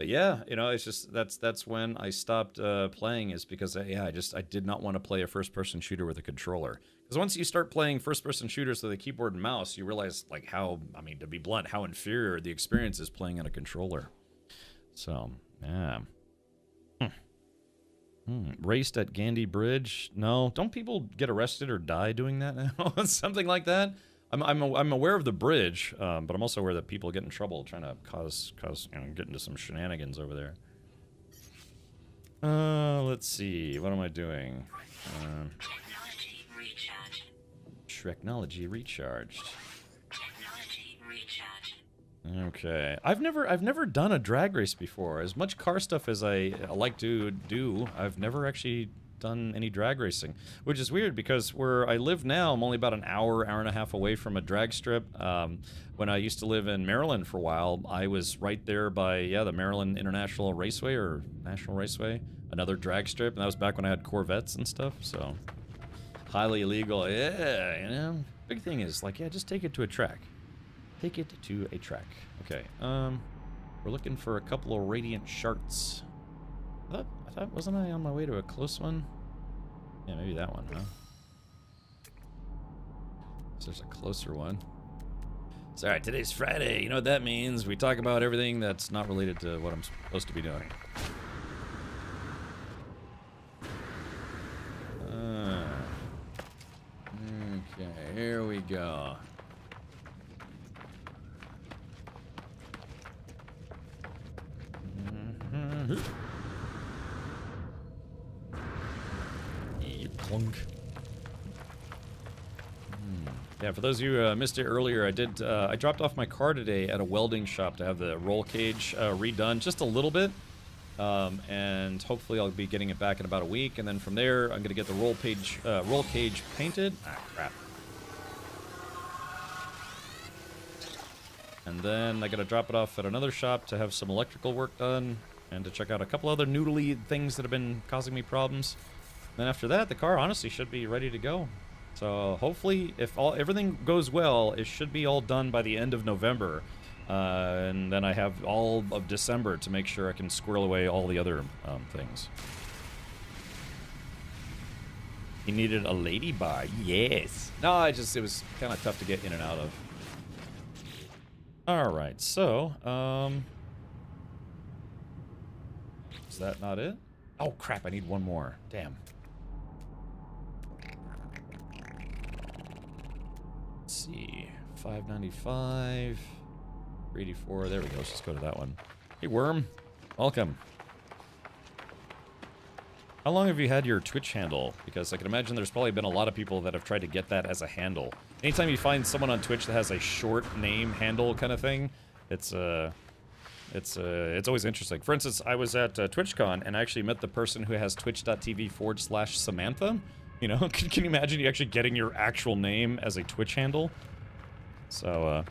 yeah, it's just that's when I stopped playing, is because I did not want to play a first-person shooter with a controller. Because once you start playing first-person shooters with a keyboard and mouse, you realize, like, to be blunt, how inferior the experience is playing on a controller. So, yeah. Raced at Gandhi Bridge? No, don't people get arrested or die doing that now? Something like that. I'm aware of the bridge, but I'm also aware that people get in trouble trying to get into some shenanigans over there. Let's see. What am I doing? Technology recharged. Technology recharged. Technology recharged. Okay. I've never done a drag race before. As much car stuff as I like to do, I've never actually done any drag racing, which is weird because where I live now, I'm only about an hour and a half away from a drag strip. When I used to live in Maryland for a while, I was right there by the Maryland International Raceway or National Raceway, another drag strip, and that was back when I had Corvettes and stuff. So highly illegal. Yeah, big thing is, like, just take it to a track. Take it to a track. Okay. We're looking for a couple of radiant shards. I thought, wasn't I on my way to a close one? Yeah, maybe that one, huh? So there's a closer one. It's alright, today's Friday. You know what that means? We talk about everything that's not related to what I'm supposed to be doing. Okay, here we go. Clunk. Yeah, for those of you who missed it earlier, I dropped off my car today at a welding shop to have the roll cage redone just a little bit, and hopefully I'll be getting it back in about a week, and then from there I'm gonna get the roll cage painted. Ah, crap. And then I gotta drop it off at another shop to have some electrical work done, and to check out a couple other noodly things that have been causing me problems. Then after that, the car honestly should be ready to go. So hopefully, if everything goes well, it should be all done by the end of November. And then I have all of December to make sure I can squirrel away all the other things. He needed a lady bar. Yes. No, it was kind of tough to get in and out of. All right, so is that not it? Oh crap! I need one more. Damn. Let's see, 595, 384. There we go. Let's just go to that one. Hey, Worm, welcome. How long have you had your Twitch handle? Because I can imagine there's probably been a lot of people that have tried to get that as a handle. Anytime you find someone on Twitch that has a short name handle kind of thing, it's always interesting. For instance, I was at TwitchCon and I actually met the person who has twitch.tv/Samantha. You know, can you imagine you actually getting your actual name as a Twitch handle? So,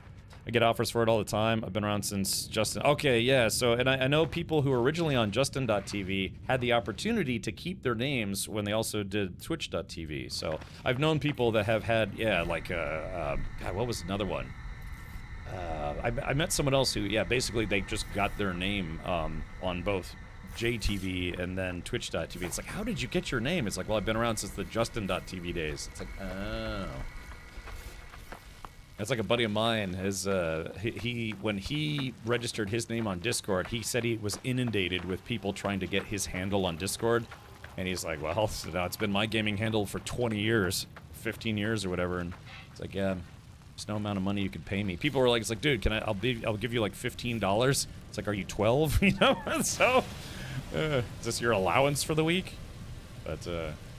I get offers for it all the time. I've been around since Justin. Okay, yeah. So, and I know people who were originally on Justin.tv had the opportunity to keep their names when they also did Twitch.tv. So I've known people that have had, yeah, like, God, what was another one? I met someone else who, yeah, basically they just got their name on both JTV and then Twitch.tv. It's like, how did you get your name? It's like, well, I've been around since the Justin.tv days. It's like, oh. That's like a buddy of mine. When he registered his name on Discord, he said he was inundated with people trying to get his handle on Discord. And he's like, well, it's been my gaming handle for 20 years, 15 years or whatever. And it's like, yeah, there's no amount of money you could pay me. People were like, it's like, dude, I'll give you like $15. It's like, are you 12? You know? So, is this your allowance for the week? But,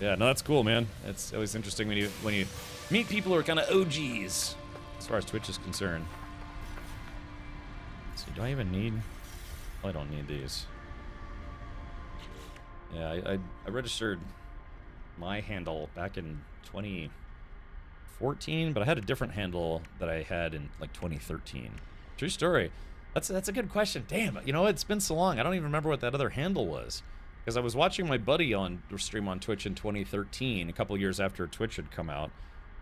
yeah, no, that's cool, man. It's always interesting when you meet people who are kind of OGs. As far as Twitch is concerned. Let's see, do I even need... Oh, I don't need these. Yeah, I registered my handle back in 2014, but I had a different handle that I had in, like, 2013. True story. That's a good question. Damn, you know, it's been so long. I don't even remember what that other handle was. Because I was watching my buddy stream on Twitch in 2013, a couple years after Twitch had come out.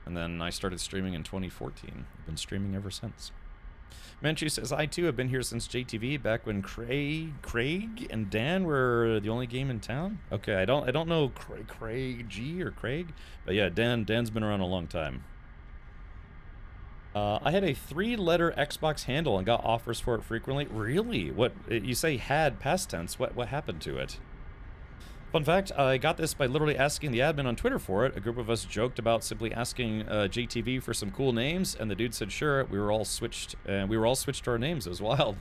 And then I started streaming in 2014. I've been streaming ever since. Manchu says, I too have been here since JTV, back when Craig and Dan were the only game in town. Okay, I don't know Craig G or Craig, but yeah, Dan's been around a long time. I had a 3-letter Xbox handle and got offers for it frequently. Really? What you say had past tense? What happened to it? Fun fact, I got this by literally asking the admin on Twitter for it. A group of us joked about simply asking JTV for some cool names, and the dude said sure. We were all switched, and we were all switched to our names. It was wild.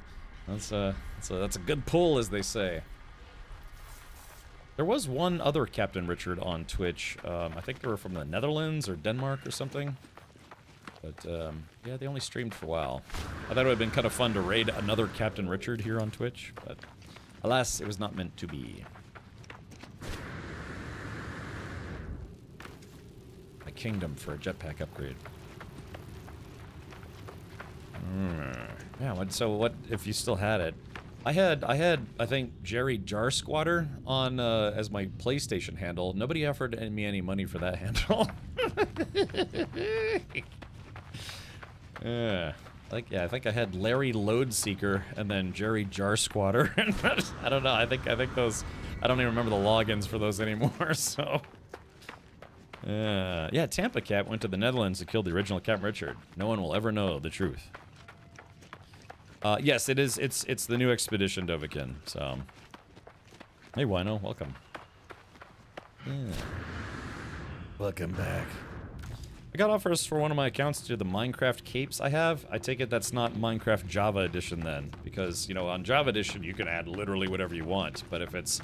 That's a good pull, as they say. There was one other Captain Richard on Twitch. I think they were from the Netherlands or Denmark or something. But yeah, they only streamed for a while. I thought it would have been kind of fun to raid another Captain Richard here on Twitch, but alas, it was not meant to be. Kingdom for a jetpack upgrade. Yeah, so what if you still had it? I had I think Jerry Jar Squatter on as my PlayStation handle. Nobody offered me any money for that handle. Yeah. I think I had Larry Load Seeker and then Jerry Jar Squatter. I don't know. I think those, I don't even remember the logins for those anymore, so yeah, Tampa Cat went to the Netherlands to kill the original Captain Richard. No one will ever know the truth. Yes, it is. It's the new Expedition, Dovikin. So, hey, Wino, welcome. Yeah. Welcome back. I got offers for one of my accounts to do the Minecraft capes I have. I take it that's not Minecraft Java Edition then, because, you know, on Java Edition you can add literally whatever you want. But if it's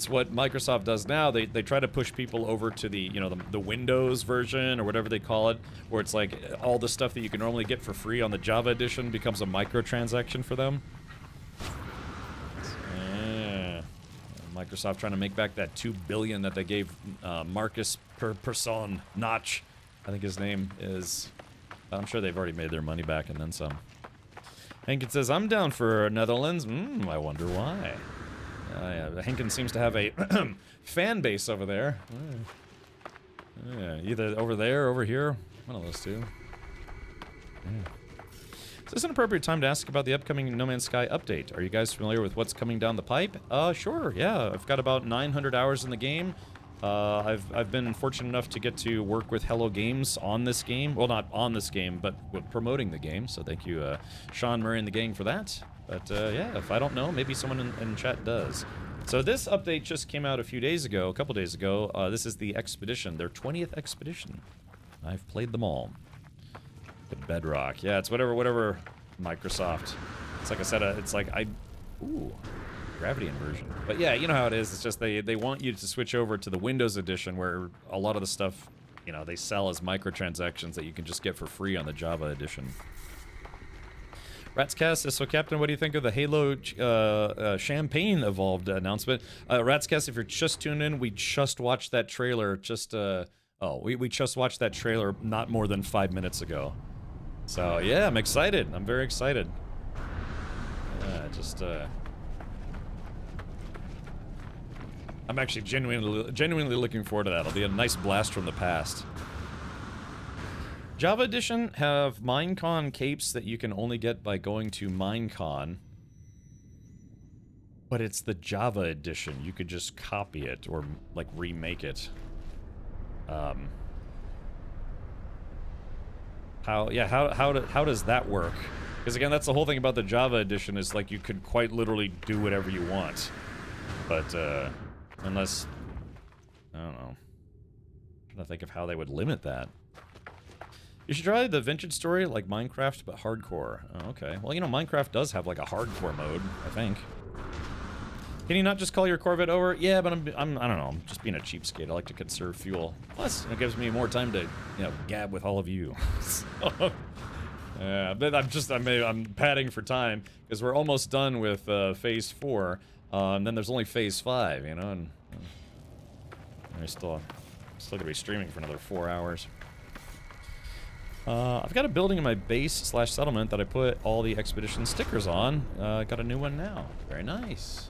what Microsoft does now, they try to push people over to the, you know, the Windows version or whatever they call it, where it's like all the stuff that you can normally get for free on the Java Edition becomes a microtransaction for them. Yeah. Microsoft trying to make back that $2 billion that they gave Marcus Persson Notch. I think his name is. I'm sure they've already made their money back and then some. Hankin says, I'm down for Netherlands. I wonder why. Yeah, Hankin seems to have a fan base over there. Yeah, either over there or over here. One of those two. Yeah. Is this an appropriate time to ask about the upcoming No Man's Sky update? Are you guys familiar with what's coming down the pipe? Sure, yeah. I've got about 900 hours in the game. I've been fortunate enough to get to work with Hello Games on this game. Well, not on this game, but with promoting the game. So thank you, Sean Murray and the gang for that. But yeah, if I don't know, maybe someone in chat does. So this update just came out a couple days ago. This is the Expedition, their 20th Expedition. I've played them all. The Bedrock. Yeah, it's whatever Microsoft. It's like I said, it's like ooh. Gravity inversion. But yeah, you know how it is. It's just they want you to switch over to the Windows edition where a lot of the stuff, you know, they sell as microtransactions that you can just get for free on the Java edition. Ratscast says, so Captain, what do you think of the Halo Champagne Evolved announcement? Ratscast, if you're just tuned in, we just watched that trailer we just watched that trailer not more than 5 minutes ago. So yeah, I'm excited. I'm very excited. I'm actually genuinely looking forward to that. It'll be a nice blast from the past. Java Edition have Minecon capes that you can only get by going to Minecon. But it's the Java Edition. You could just copy it or, like, remake it. How does that work? Because again, that's the whole thing about the Java Edition is, like, you could quite literally do whatever you want. But, unless... I don't know. I'm trying to think of how they would limit that. You should try the vintage story, like Minecraft, but hardcore. Oh, okay. Well, you know, Minecraft does have, like, a hardcore mode, I think. Can you not just call your Corvette over? Yeah, but I don't know, I'm just being a cheapskate. I like to conserve fuel. Plus, it gives me more time to, you know, gab with all of you. So, but I'm padding for time, because we're almost done with Phase 4, and then there's only Phase 5, you know, and I'm still gonna be streaming for another 4 hours. I've got a building in my base/settlement that I put all the expedition stickers on. Got a new one now. Very nice.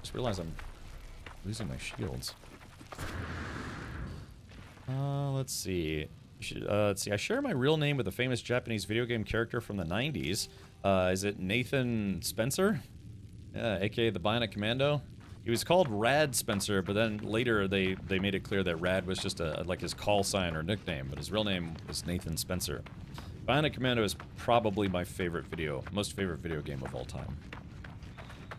Just realized I'm losing my shields. Let's see. Let's see. I share my real name with a famous Japanese video game character from the 90s. Is it Nathan Spencer? aka the Bionic Commando. He was called Rad Spencer, but then later they made it clear that Rad was just like his call sign or nickname, but his real name was Nathan Spencer. Bionic Commando is probably my most favorite video game of all time.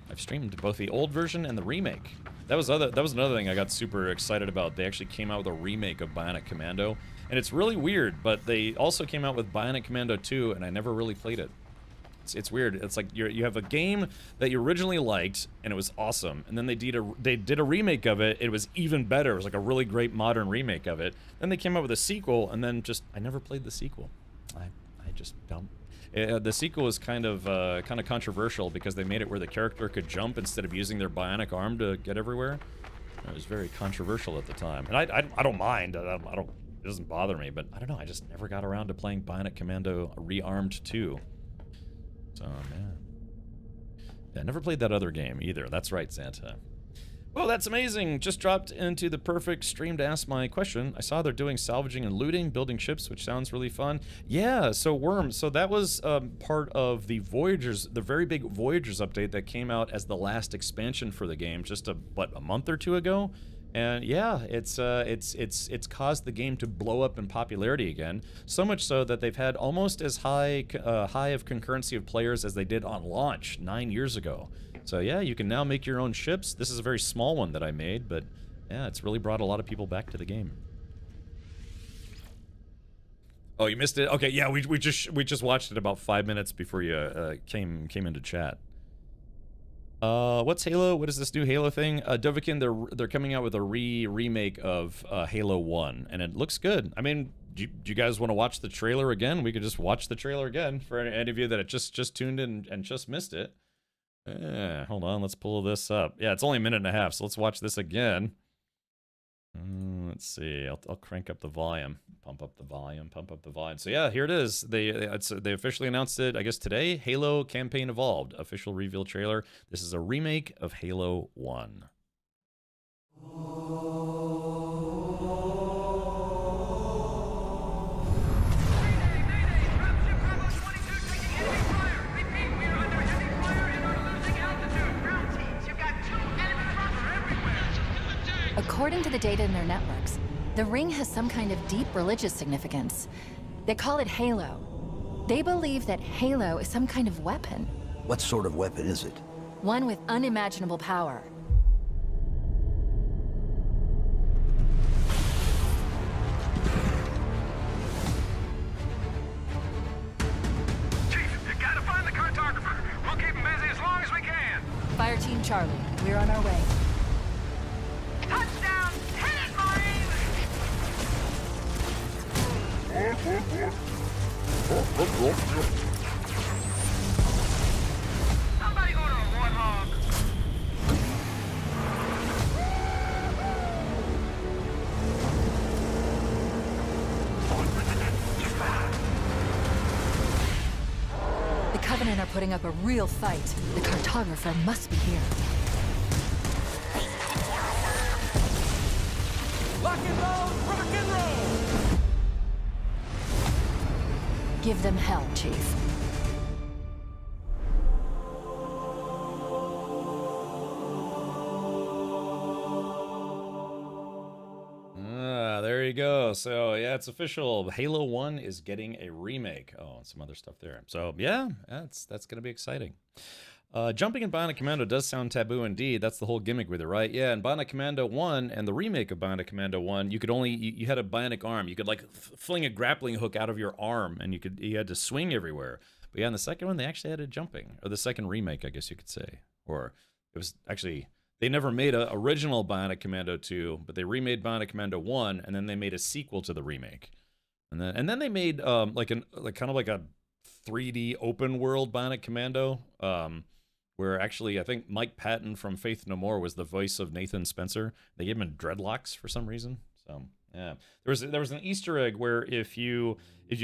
I've streamed both the old version and the remake. That was another thing I got super excited about. They actually came out with a remake of Bionic Commando, and it's really weird, but they also came out with Bionic Commando 2, and I never really played it. It's weird. It's like you have a game that you originally liked, and it was awesome, and then they did a remake of it. It was even better. It was like a really great modern remake of it. Then they came out with a sequel, and then I never played the sequel. I just don't. The sequel was kind of controversial because they made it where the character could jump instead of using their bionic arm to get everywhere. It was very controversial at the time, and I don't mind. It doesn't bother me, but I don't know. I just never got around to playing Bionic Commando Rearmed 2. So man, yeah, I never played that other game either. That's right, Santa. Well, that's amazing. Just dropped into the perfect stream to ask my question. I saw they're doing salvaging and looting, building ships, which sounds really fun. Yeah, so Worm, so that was part of the Voyagers, the very big Voyagers update that came out as the last expansion for the game just a month or two ago. And yeah, it's caused the game to blow up in popularity again. So much so that they've had almost as high of concurrency of players as they did on launch 9 years ago. So yeah, you can now make your own ships. This is a very small one that I made, but yeah, it's really brought a lot of people back to the game. Oh, you missed it? Okay, yeah, we just watched it about 5 minutes before you came into chat. What's Halo? What is this new Halo thing? Dovakin, they're coming out with a remake of Halo 1, and it looks good. I mean, do you guys want to watch the trailer again? We could just watch the trailer again for any of you that just tuned in and just missed it. Hold on, let's pull this up. Yeah, it's only a minute and a half, so let's watch this again. Let's see. I'll crank up the volume. Pump up the volume. So yeah, here it is. They officially announced it, I guess today. Halo Campaign Evolved. Official reveal trailer. This is a remake of Halo 1. According to the data in their networks, the ring has some kind of deep religious significance. They call it Halo. They believe that Halo is some kind of weapon. What sort of weapon is it? One with unimaginable power. Chief, you gotta find the cartographer. We'll keep him busy as long as we can. Fire Team Charlie, we're on our way. Touchdown! Hit it, Marine! Somebody order a warthog. are putting up a real fight. The cartographer must be here. Lock and roll, rock and roll! Give them hell, Chief. There you go. So yeah, it's official. Halo 1 is getting a remake. Oh, and some other stuff there. So yeah, that's gonna be exciting. Jumping in Bionic Commando does sound taboo indeed. That's the whole gimmick with it, right? Yeah, in Bionic Commando 1 and the remake of Bionic Commando 1, you could only you had a bionic arm. You could like fling a grappling hook out of your arm, and you had to swing everywhere. But yeah, in the second one, they actually added jumping, or the second remake, I guess you could say, or it was actually. They never made an original Bionic Commando 2, but they remade Bionic Commando 1, and then they made a sequel to the remake. And then they made like kind of like a 3D open world Bionic Commando, where actually I think Mike Patton from Faith No More was the voice of Nathan Spencer. They gave him dreadlocks for some reason. So yeah, there was an Easter egg where if you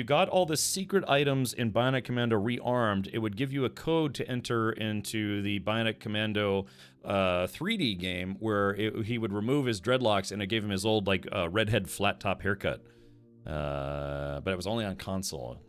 got all the secret items in Bionic Commando Rearmed, it would give you a code to enter into the Bionic Commando 3D game where he would remove his dreadlocks, and it gave him his old like redhead flat top haircut. But it was only on console.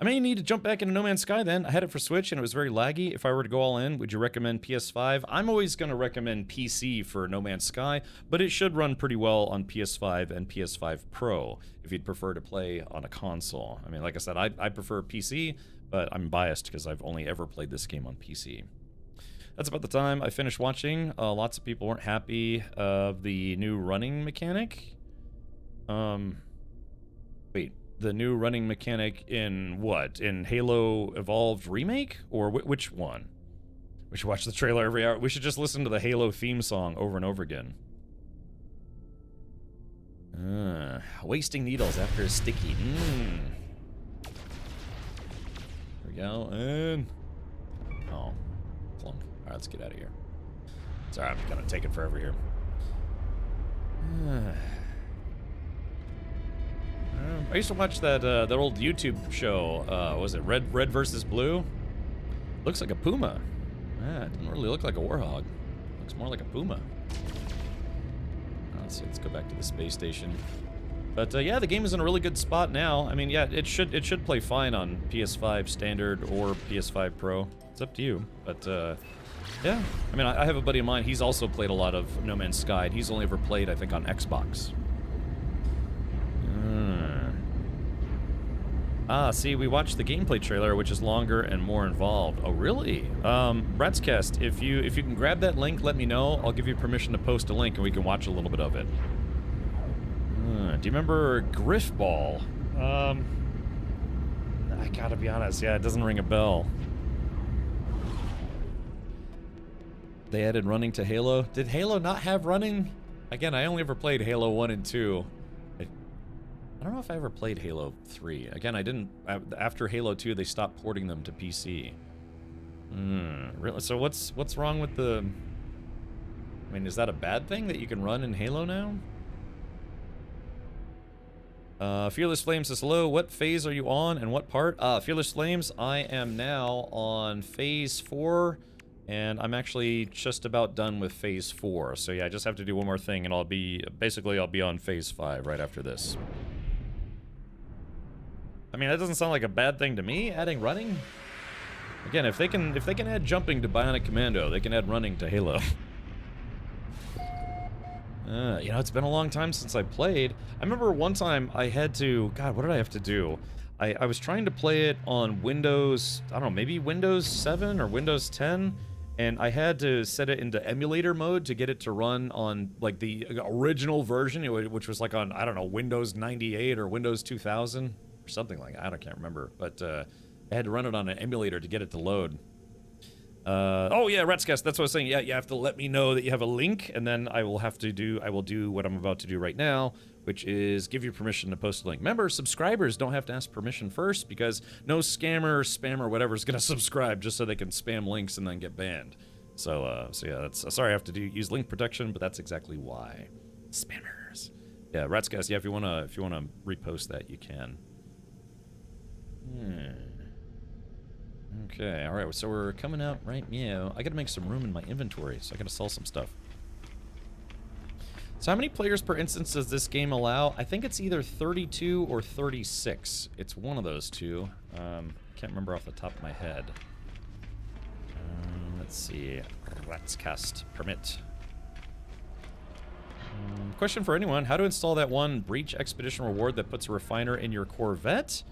I may need to jump back into No Man's Sky then. I had it for Switch and it was very laggy. If I were to go all in, would you recommend PS5? I'm always going to recommend PC for No Man's Sky, but it should run pretty well on PS5 and PS5 Pro if you'd prefer to play on a console. I mean, like I said, I prefer PC, but I'm biased because I've only ever played this game on PC. That's about the time I finished watching. Lots of people weren't happy of the new running mechanic. Wait. The new running mechanic in what? In Halo Evolved Remake? Or which one? We should watch the trailer every hour. We should just listen to the Halo theme song over and over again. Wasting needles after a sticky. There we go. And... oh. Plunk. Alright, let's get out of here. Sorry, I'm gonna take it forever here. I used to watch that old YouTube show. Was it Red versus Blue? Looks like a puma. Yeah, it doesn't really look like a warhog. Looks more like a puma. Let's see. Let's go back to the space station. But yeah, the game is in a really good spot now. I mean, yeah, it should play fine on PS5 Standard or PS5 Pro. It's up to you. But yeah, I mean, I have a buddy of mine. He's also played a lot of No Man's Sky. And he's only ever played, I think, on Xbox. See, we watched the gameplay trailer, which is longer and more involved. Oh, really? Bratscast, if you can grab that link, let me know. I'll give you permission to post a link, and we can watch a little bit of it. Do you remember Griffball? I gotta be honest, yeah, it doesn't ring a bell. They added running to Halo. Did Halo not have running? Again, I only ever played Halo 1 and 2. I don't know if I ever played Halo 3. Again, I didn't. After Halo 2, they stopped porting them to PC. Really? So what's wrong with the... I mean, is that a bad thing that you can run in Halo now? Fearless Flames says, hello, what phase are you on and what part? Fearless Flames, I am now on phase 4, and I'm actually just about done with phase 4. So yeah, I just have to do one more thing, and I'll be on phase 5 right after this. I mean, that doesn't sound like a bad thing to me, adding running. Again, if they can add jumping to Bionic Commando, they can add running to Halo. You know, it's been a long time since I played. I remember one time I had to... God, what did I have to do? I was trying to play it on Windows... I don't know, maybe Windows 7 or Windows 10, and I had to set it into emulator mode to get it to run on, like, the original version, which was, like, on, I don't know, Windows 98 or Windows 2000. Or something like that. I can't remember, but I had to run it on an emulator to get it to load. Oh yeah, Ratscast, that's what I was saying. Yeah, you have to let me know that you have a link, and then I will do what I'm about to do right now, which is give you permission to post a link. Remember, subscribers don't have to ask permission first, because no scammer, spam, or whatever is gonna subscribe just so they can spam links and then get banned. So yeah, that's sorry I have to use link protection, but that's exactly why. Spammers. Yeah, Ratscast. Yeah, if you wanna repost that, you can. Okay, alright, so we're coming out right meow. I gotta make some room in my inventory, so I gotta sell some stuff. So how many players per instance does this game allow? I think it's either 32 or 36. It's one of those two. Can't remember off the top of my head. Let's see. Ratscast permit. Question for anyone. How to install that one Breach Expedition reward that puts a refiner in your Corvette?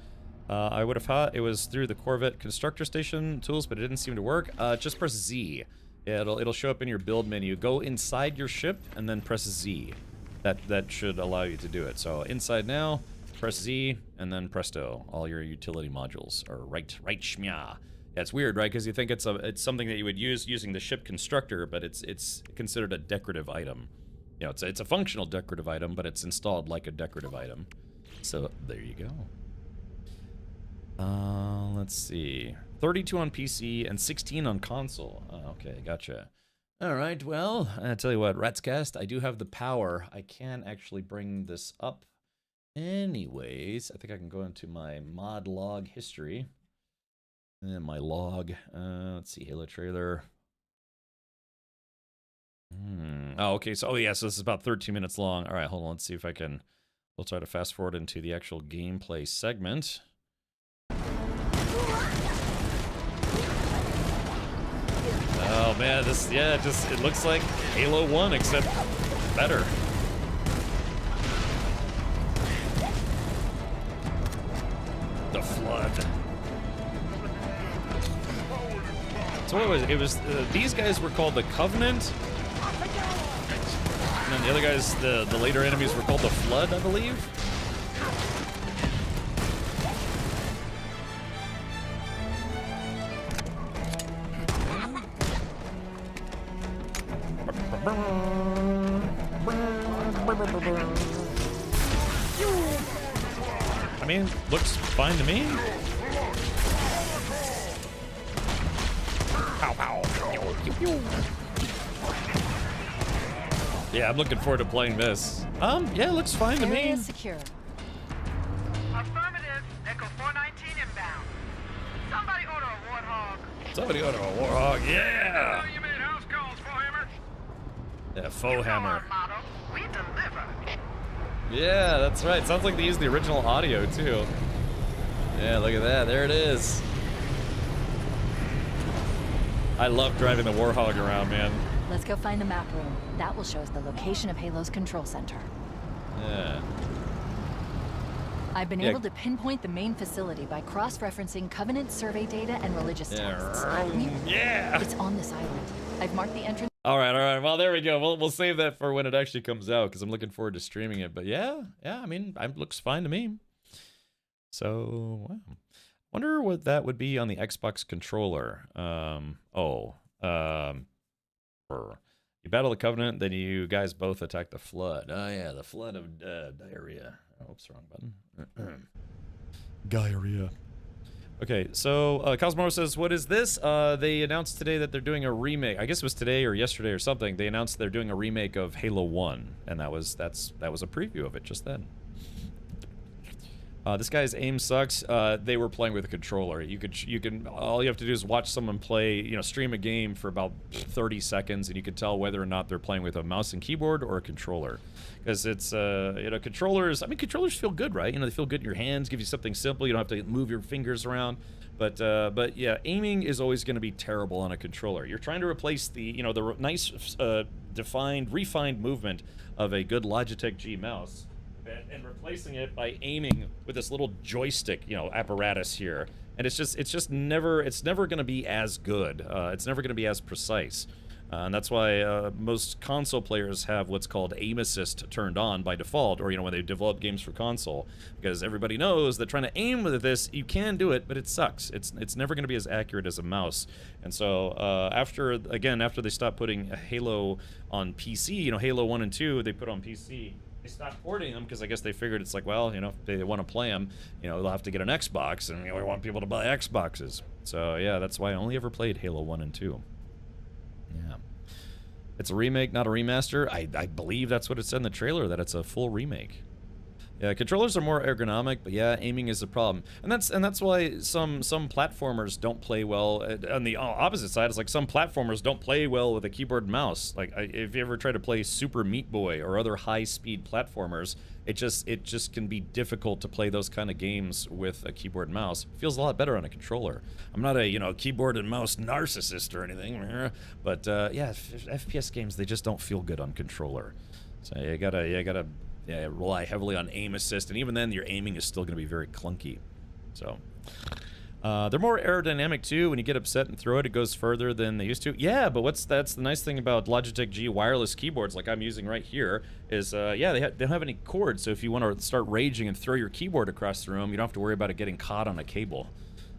I would have thought it was through the Corvette constructor station tools, but it didn't seem to work. Just press Z. Yeah, it'll show up in your build menu. Go inside your ship and then press Z. That should allow you to do it. So inside now, press Z, and then presto. All your utility modules are right shmya. Yeah, it's weird, right? Because you think it's something that you would use using the ship constructor, but it's considered a decorative item. You know, it's a functional decorative item, but it's installed like a decorative item. So there you go. Let's see. 32 on PC and 16 on console. Oh, okay, gotcha. All right, well, I tell you what, Ratscast, I do have the power. I can actually bring this up. Anyways, I think I can go into my mod log history. And my log. Let's see, Halo trailer. Oh, okay, so, yeah, so this is about 13 minutes long. All right, hold on, let's see if I can... We'll try to fast forward into the actual gameplay segment. Oh man, this, yeah, it looks like Halo 1, except better. The Flood. So what was it? It was, these guys were called the Covenant. And then the other guys, the later enemies were called the Flood, I believe. I mean, looks fine to me. Pow, pow. Yeah, I'm looking forward to playing this. Yeah, it looks fine to me. Area secure. Affirmative. Echo 419 inbound. Somebody order a Warthog. Somebody order a Warhog, yeah! You made house calls, Foehammer. Yeah, faux hammer. Motto. We deliver. Yeah, that's right. Sounds like they used the original audio, too. Yeah, look at that. There it is. I love driving the Warhog around, man. Let's go find the map room. That will show us the location of Halo's control center. Yeah. I've been able to pinpoint the main facility by cross-referencing Covenant survey data and religious texts. Yeah. It's on this island. I've marked the entrance. All right. Well, there we go. We'll save that for when it actually comes out because I'm looking forward to streaming it. But yeah. I mean, it looks fine to me. So, wow. Wonder what that would be on the Xbox controller. You battle the Covenant, then you guys both attack the Flood. Oh yeah, the Flood of diarrhea. Oh, oops, wrong button. Diarrhea. Okay, so Cosmoro says, what is this? They announced today that they're doing a remake. I guess it was today or yesterday or something. They announced they're doing a remake of Halo 1, and that was a preview of it just then. This guy's aim sucks. They were playing with a controller. All you have to do is watch someone play, stream a game for about 30 seconds, and you can tell whether or not they're playing with a mouse and keyboard or a controller. Because it's, controllers feel good, right? They feel good in your hands, give you something simple. You don't have to move your fingers around. But yeah, aiming is always going to be terrible on a controller. You're trying to replace the nice, defined, refined movement of a good Logitech G mouse. And replacing it by aiming with this little joystick, apparatus here, and it's never going to be as good. It's never going to be as precise, and that's why most console players have what's called aim assist turned on by default, or when they develop games for console, because everybody knows that trying to aim with this, you can do it, but it sucks. It's never going to be as accurate as a mouse. And so after they stopped putting Halo on PC, Halo 1 and 2 they put on PC. They stopped porting them because I guess they figured it's like, well, if they want to play them, they'll have to get an Xbox, and we want people to buy Xboxes. So yeah, that's why I only ever played Halo 1 and 2. Yeah. It's a remake, not a remaster. I believe that's what it said in the trailer, that it's a full remake. Yeah, controllers are more ergonomic, but yeah, aiming is a problem, and that's why some platformers don't play well. On the opposite side, it's like some platformers don't play well with a keyboard and mouse. Like if you ever try to play Super Meat Boy or other high-speed platformers, it just can be difficult to play those kind of games with a keyboard and mouse. It feels a lot better on a controller. I'm not a keyboard and mouse narcissist or anything, but yeah, FPS games, they just don't feel good on controller. So you gotta rely heavily on aim assist, and even then your aiming is still going to be very clunky. So they're more aerodynamic too. When you get upset and throw it, it goes further than they used to. Yeah, but that's the nice thing about Logitech G wireless keyboards, like I'm using right here, is yeah, they don't have any cords. So if you want to start raging and throw your keyboard across the room, you don't have to worry about it getting caught on a cable.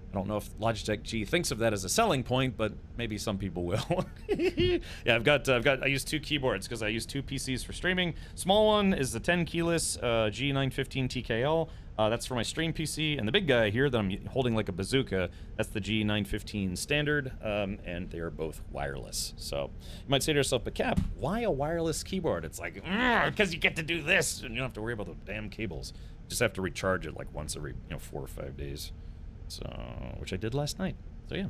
I don't know if Logitech G thinks of that as a selling point, but maybe some people will. Yeah, I use 2 keyboards because I use 2 PCs for streaming. Small one is the 10 keyless G915 TKL. That's for my stream PC, and the big guy here that I'm holding like a bazooka, that's the G915 standard, and they are both wireless. So you might say to yourself, but Cap, why a wireless keyboard? It's like, because you get to do this, and you don't have to worry about the damn cables. You just have to recharge it like once every 4 or 5 days. So, which I did last night. So yeah.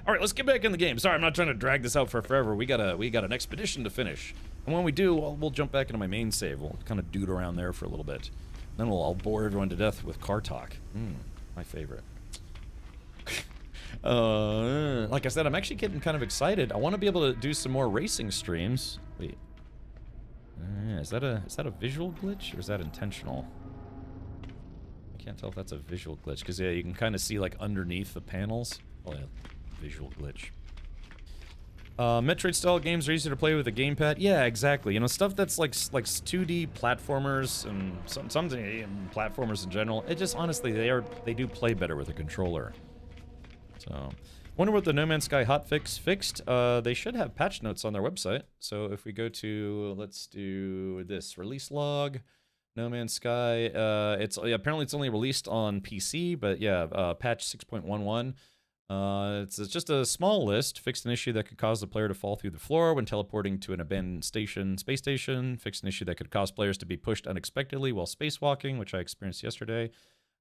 All right, let's get back in the game. Sorry, I'm not trying to drag this out for forever. We got an expedition to finish, and when we do, we'll jump back into my main save. We'll kind of dude around there for a little bit. Then I'll bore everyone to death with car talk. My favorite. Like I said, I'm actually getting kind of excited. I want to be able to do some more racing streams. Wait, is that a visual glitch or is that intentional? Can't tell if that's a visual glitch, because yeah, you can kind of see like underneath the panels. Oh yeah, visual glitch. Metroid style games are easier to play with a gamepad. Yeah, exactly. Stuff that's like 2D platformers and some platformers in general. It just honestly they do play better with a controller. So, wonder what the No Man's Sky hotfix fixed. They should have patch notes on their website. So if we go to, let's do this release log. No Man's Sky, apparently it's only released on PC, but yeah, patch 6.11. It's just a small list. Fixed an issue that could cause the player to fall through the floor when teleporting to an abandoned space station. Fixed an issue that could cause players to be pushed unexpectedly while spacewalking, which I experienced yesterday.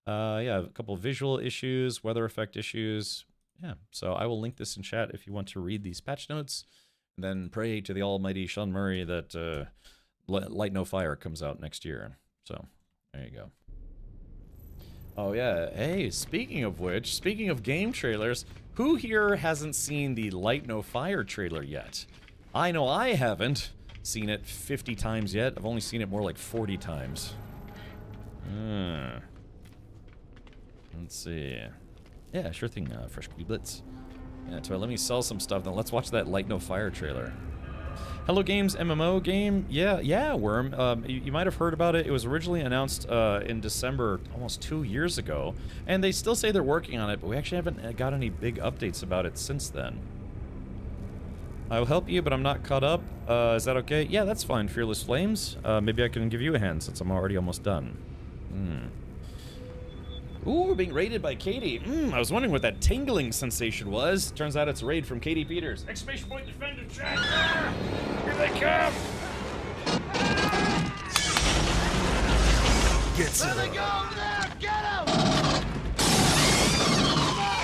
Yeah, a couple of visual issues, weather effect issues. Yeah, so I will link this in chat if you want to read these patch notes. And then pray to the almighty Sean Murray that Light No Fire comes out next year. So, there you go. Oh yeah, hey, speaking of which, speaking of game trailers, who here hasn't seen the Light No Fire trailer yet? I know I haven't seen it 50 times yet. I've only seen it more like 40 times. Let's see. Yeah, sure thing, Fresh Queeblets. Yeah, so let me sell some stuff, then let's watch that Light No Fire trailer. Hello Games MMO game, yeah, Worm. You might have heard about it. It was originally announced in December, almost 2 years ago, and they still say they're working on it, but we actually haven't got any big updates about it since then. I will help you, but I'm not caught up. Is that okay? Yeah, that's fine, Fearless Flames. Maybe I can give you a hand since I'm already almost done. Ooh, we're being raided by Katie. I was wondering what that tingling sensation was. Turns out it's a raid from Katie Peters. Exclamation point defender, chat! Here they come! Get some. Let me go over there! Get him!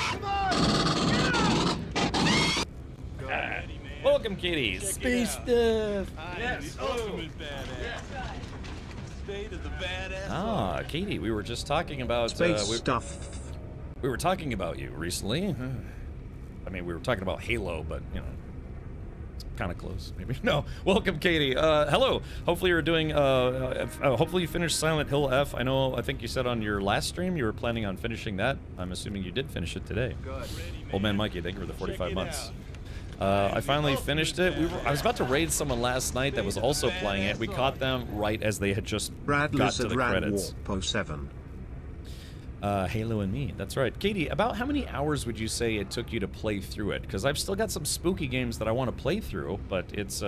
Come on! Get him! Welcome, Katie. Space stuff. Yes, ultimate badass. State of the badass. Ah, Katie, we were just talking about space stuff. We were talking about you recently. I mean, we were talking about Halo, but you know, it's kind of close. Maybe no. Welcome, Katie. Hello. Hopefully you're doing. Hopefully you finished Silent Hill F. I think you said on your last stream you were planning on finishing that. I'm assuming you did finish it today. Good. Old man Mikey, thank you for the 45 months. I finally finished it. I was about to raid someone last night that was also playing it. We caught them right as they had just got to the credits. Warp 07. Halo and me. That's right. Katie, about how many hours would you say it took you to play through it? Because I've still got some spooky games that I want to play through, but it's,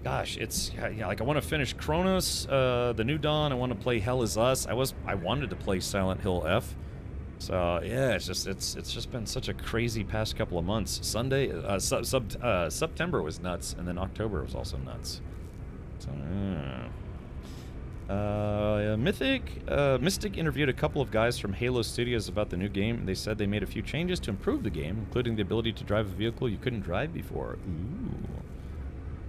gosh, it's, yeah, like I want to finish Chronos, The New Dawn. I want to play Hell Is Us. I wanted to play Silent Hill F. So yeah, it's just been such a crazy past couple of months. September was nuts, and then October was also nuts. So Mystic interviewed a couple of guys from Halo Studios about the new game. They said they made a few changes to improve the game, including the ability to drive a vehicle you couldn't drive before. Ooh.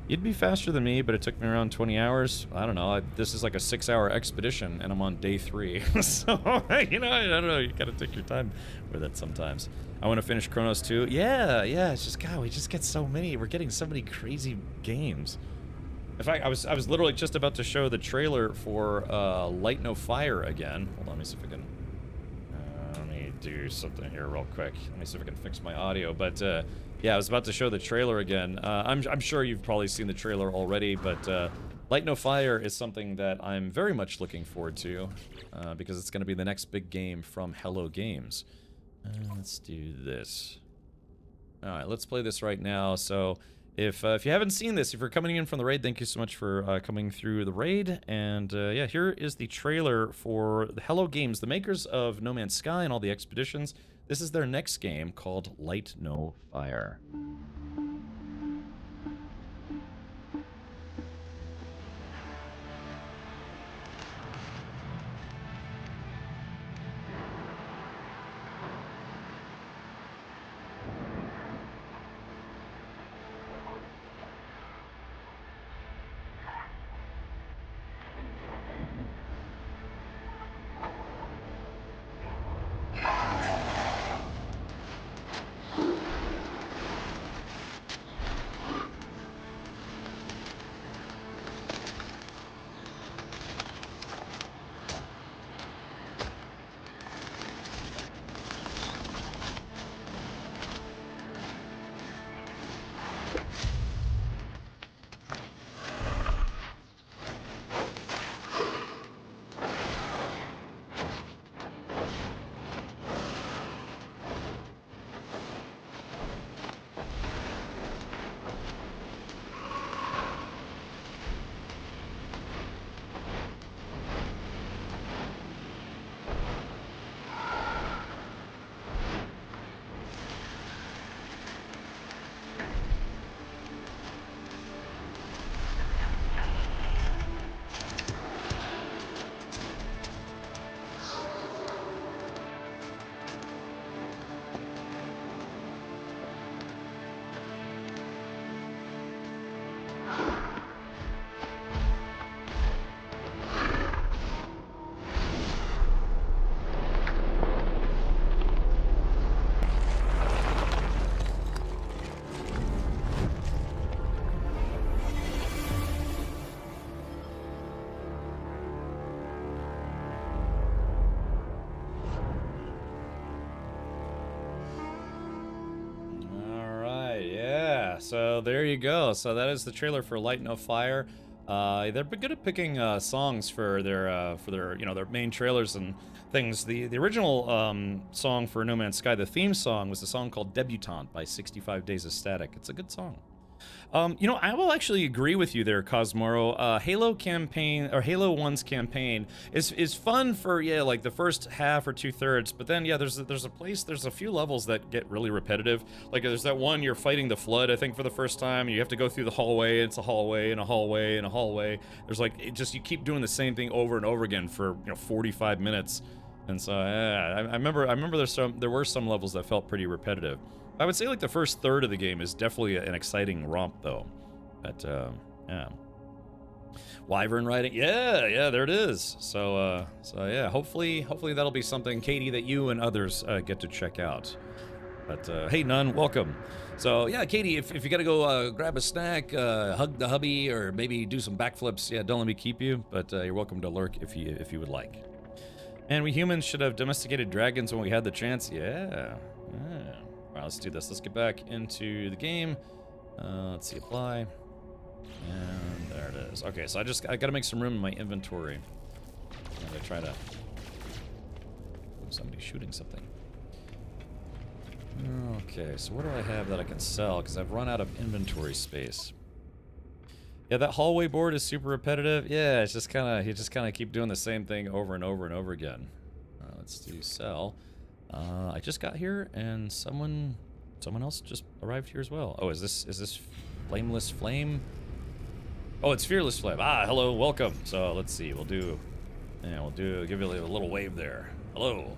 You'd be faster than me, but it took me around 20 hours. I don't know. This is like a 6-hour expedition, and I'm on day 3. So, you know, I don't know. You gotta take your time with it sometimes. I want to finish Chronos 2. Yeah. It's just, God, we just get so many. We're getting so many crazy games. In fact, I was literally just about to show the trailer for Light No Fire again. Hold on, let me see if I can. Let me do something here real quick. Let me see if I can fix my audio. But yeah, I was about to show the trailer again. I'm sure you've probably seen the trailer already, but Light No Fire is something that I'm very much looking forward to because it's going to be the next big game from Hello Games. Let's do this. All right, let's play this right now. So. If you haven't seen this, if you're coming in from the raid, thank you so much for coming through the raid. And yeah, here is the trailer for the Hello Games, the makers of No Man's Sky and all the expeditions. This is their next game called Light No Fire. So there you go. So that is the trailer for Light No Fire. They're good at picking songs for their their main trailers and things. The original song for No Man's Sky, the theme song, was a song called Debutante by 65 Days of Static. It's a good song. I will actually agree with you there, Cosmoro. Halo campaign, or Halo 1's campaign is fun for, like the first half or 2/3, but then, there's a few levels that get really repetitive. Like there's that one, you're fighting the Flood, I think, for the first time, and you have to go through the hallway, and it's a hallway, and a hallway, and a hallway. There's you keep doing the same thing over and over again for, 45 minutes. And so, I remember there were some levels that felt pretty repetitive. I would say like the first third of the game is definitely an exciting romp, though. But yeah, Wyvern riding, yeah, there it is. So yeah, hopefully that'll be something, Katie, that you and others get to check out. But hey, Nun, welcome. So yeah, Katie, if you gotta go grab a snack, hug the hubby, or maybe do some backflips, don't let me keep you. But you're welcome to lurk if you would like. And we humans should have domesticated dragons when we had the chance. Yeah. Alright, let's do this. Let's get back into the game. Let's see, apply. And there it is. Okay, so I gotta make some room in my inventory. I'm gonna try to... Somebody's shooting something. Okay, so what do I have that I can sell? Because I've run out of inventory space. Yeah, that hallway board is super repetitive. Yeah, it's just you just kind of keep doing the same thing over and over and over again. Let's do sell. I just got here, and someone else just arrived here as well. Oh, is this Flameless Flame? Oh, it's Fearless Flame. Ah, hello, welcome. So let's see. We'll do. Yeah, give you a little wave there. Hello.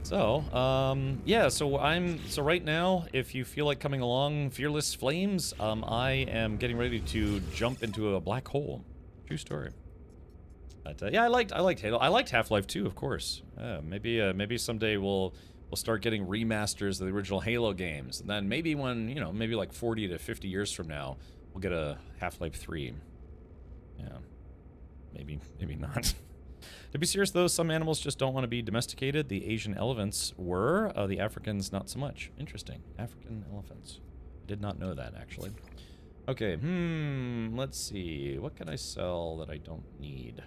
So, yeah. So right now, if you feel like coming along, Fearless Flames, I am getting ready to jump into a black hole. True story. But yeah, I liked Halo. I liked Half-Life 2, of course. Maybe someday we'll start getting remasters of the original Halo games, and then maybe when maybe like 40 to 50 years from now, we'll get a Half-Life 3. Yeah, maybe not. To be serious though, some animals just don't want to be domesticated. The Asian elephants were, the Africans not so much. Interesting. African elephants. Did not know that actually. Okay, let's see. What can I sell that I don't need?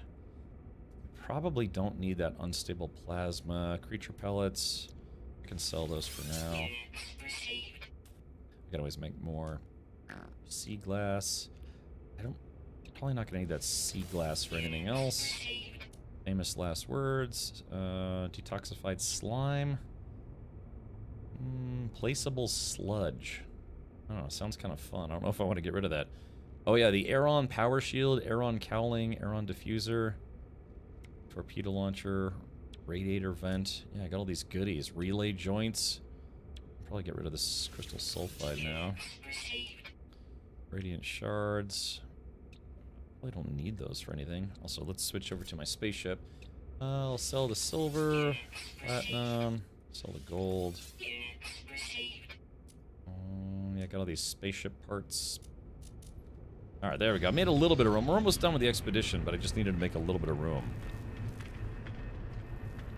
Probably don't need that unstable plasma. Creature pellets. I can sell those for now. I can always make more. Sea glass. Probably not gonna need that sea glass for anything else. Famous last words. Detoxified slime. Placeable sludge. I don't know, sounds kind of fun. I don't know if I want to get rid of that. Oh yeah, the Aeron power shield, Aeron cowling, Aeron diffuser, torpedo launcher, radiator vent. Yeah, I got all these goodies. Relay joints. I'll probably get rid of this crystal sulfide now. Radiant shards. Probably don't need those for anything. Also, let's switch over to my spaceship. I'll sell the silver, platinum, sell the gold. Yeah, I got all these spaceship parts. Alright, there we go. I made a little bit of room. We're almost done with the expedition, but I just needed to make a little bit of room.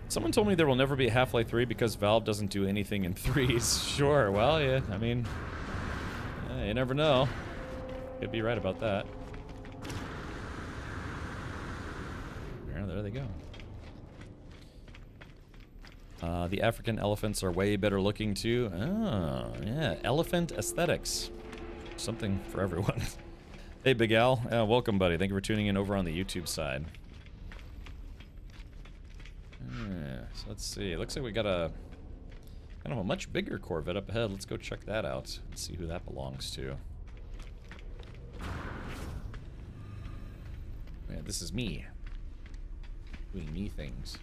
Someone told me there will never be a Half-Life 3 because Valve doesn't do anything in threes. Sure, well, yeah, I mean, you never know. Could be right about that. Yeah, there they go. The African elephants are way better looking too. Oh, yeah, elephant aesthetics. Something for everyone. Hey, Big Al. Welcome, buddy. Thank you for tuning in over on the YouTube side. Yeah, so let's see. It looks like we got a kind of a much bigger Corvette up ahead. Let's go check that out and see who that belongs to. Yeah, this is me. Doing me things.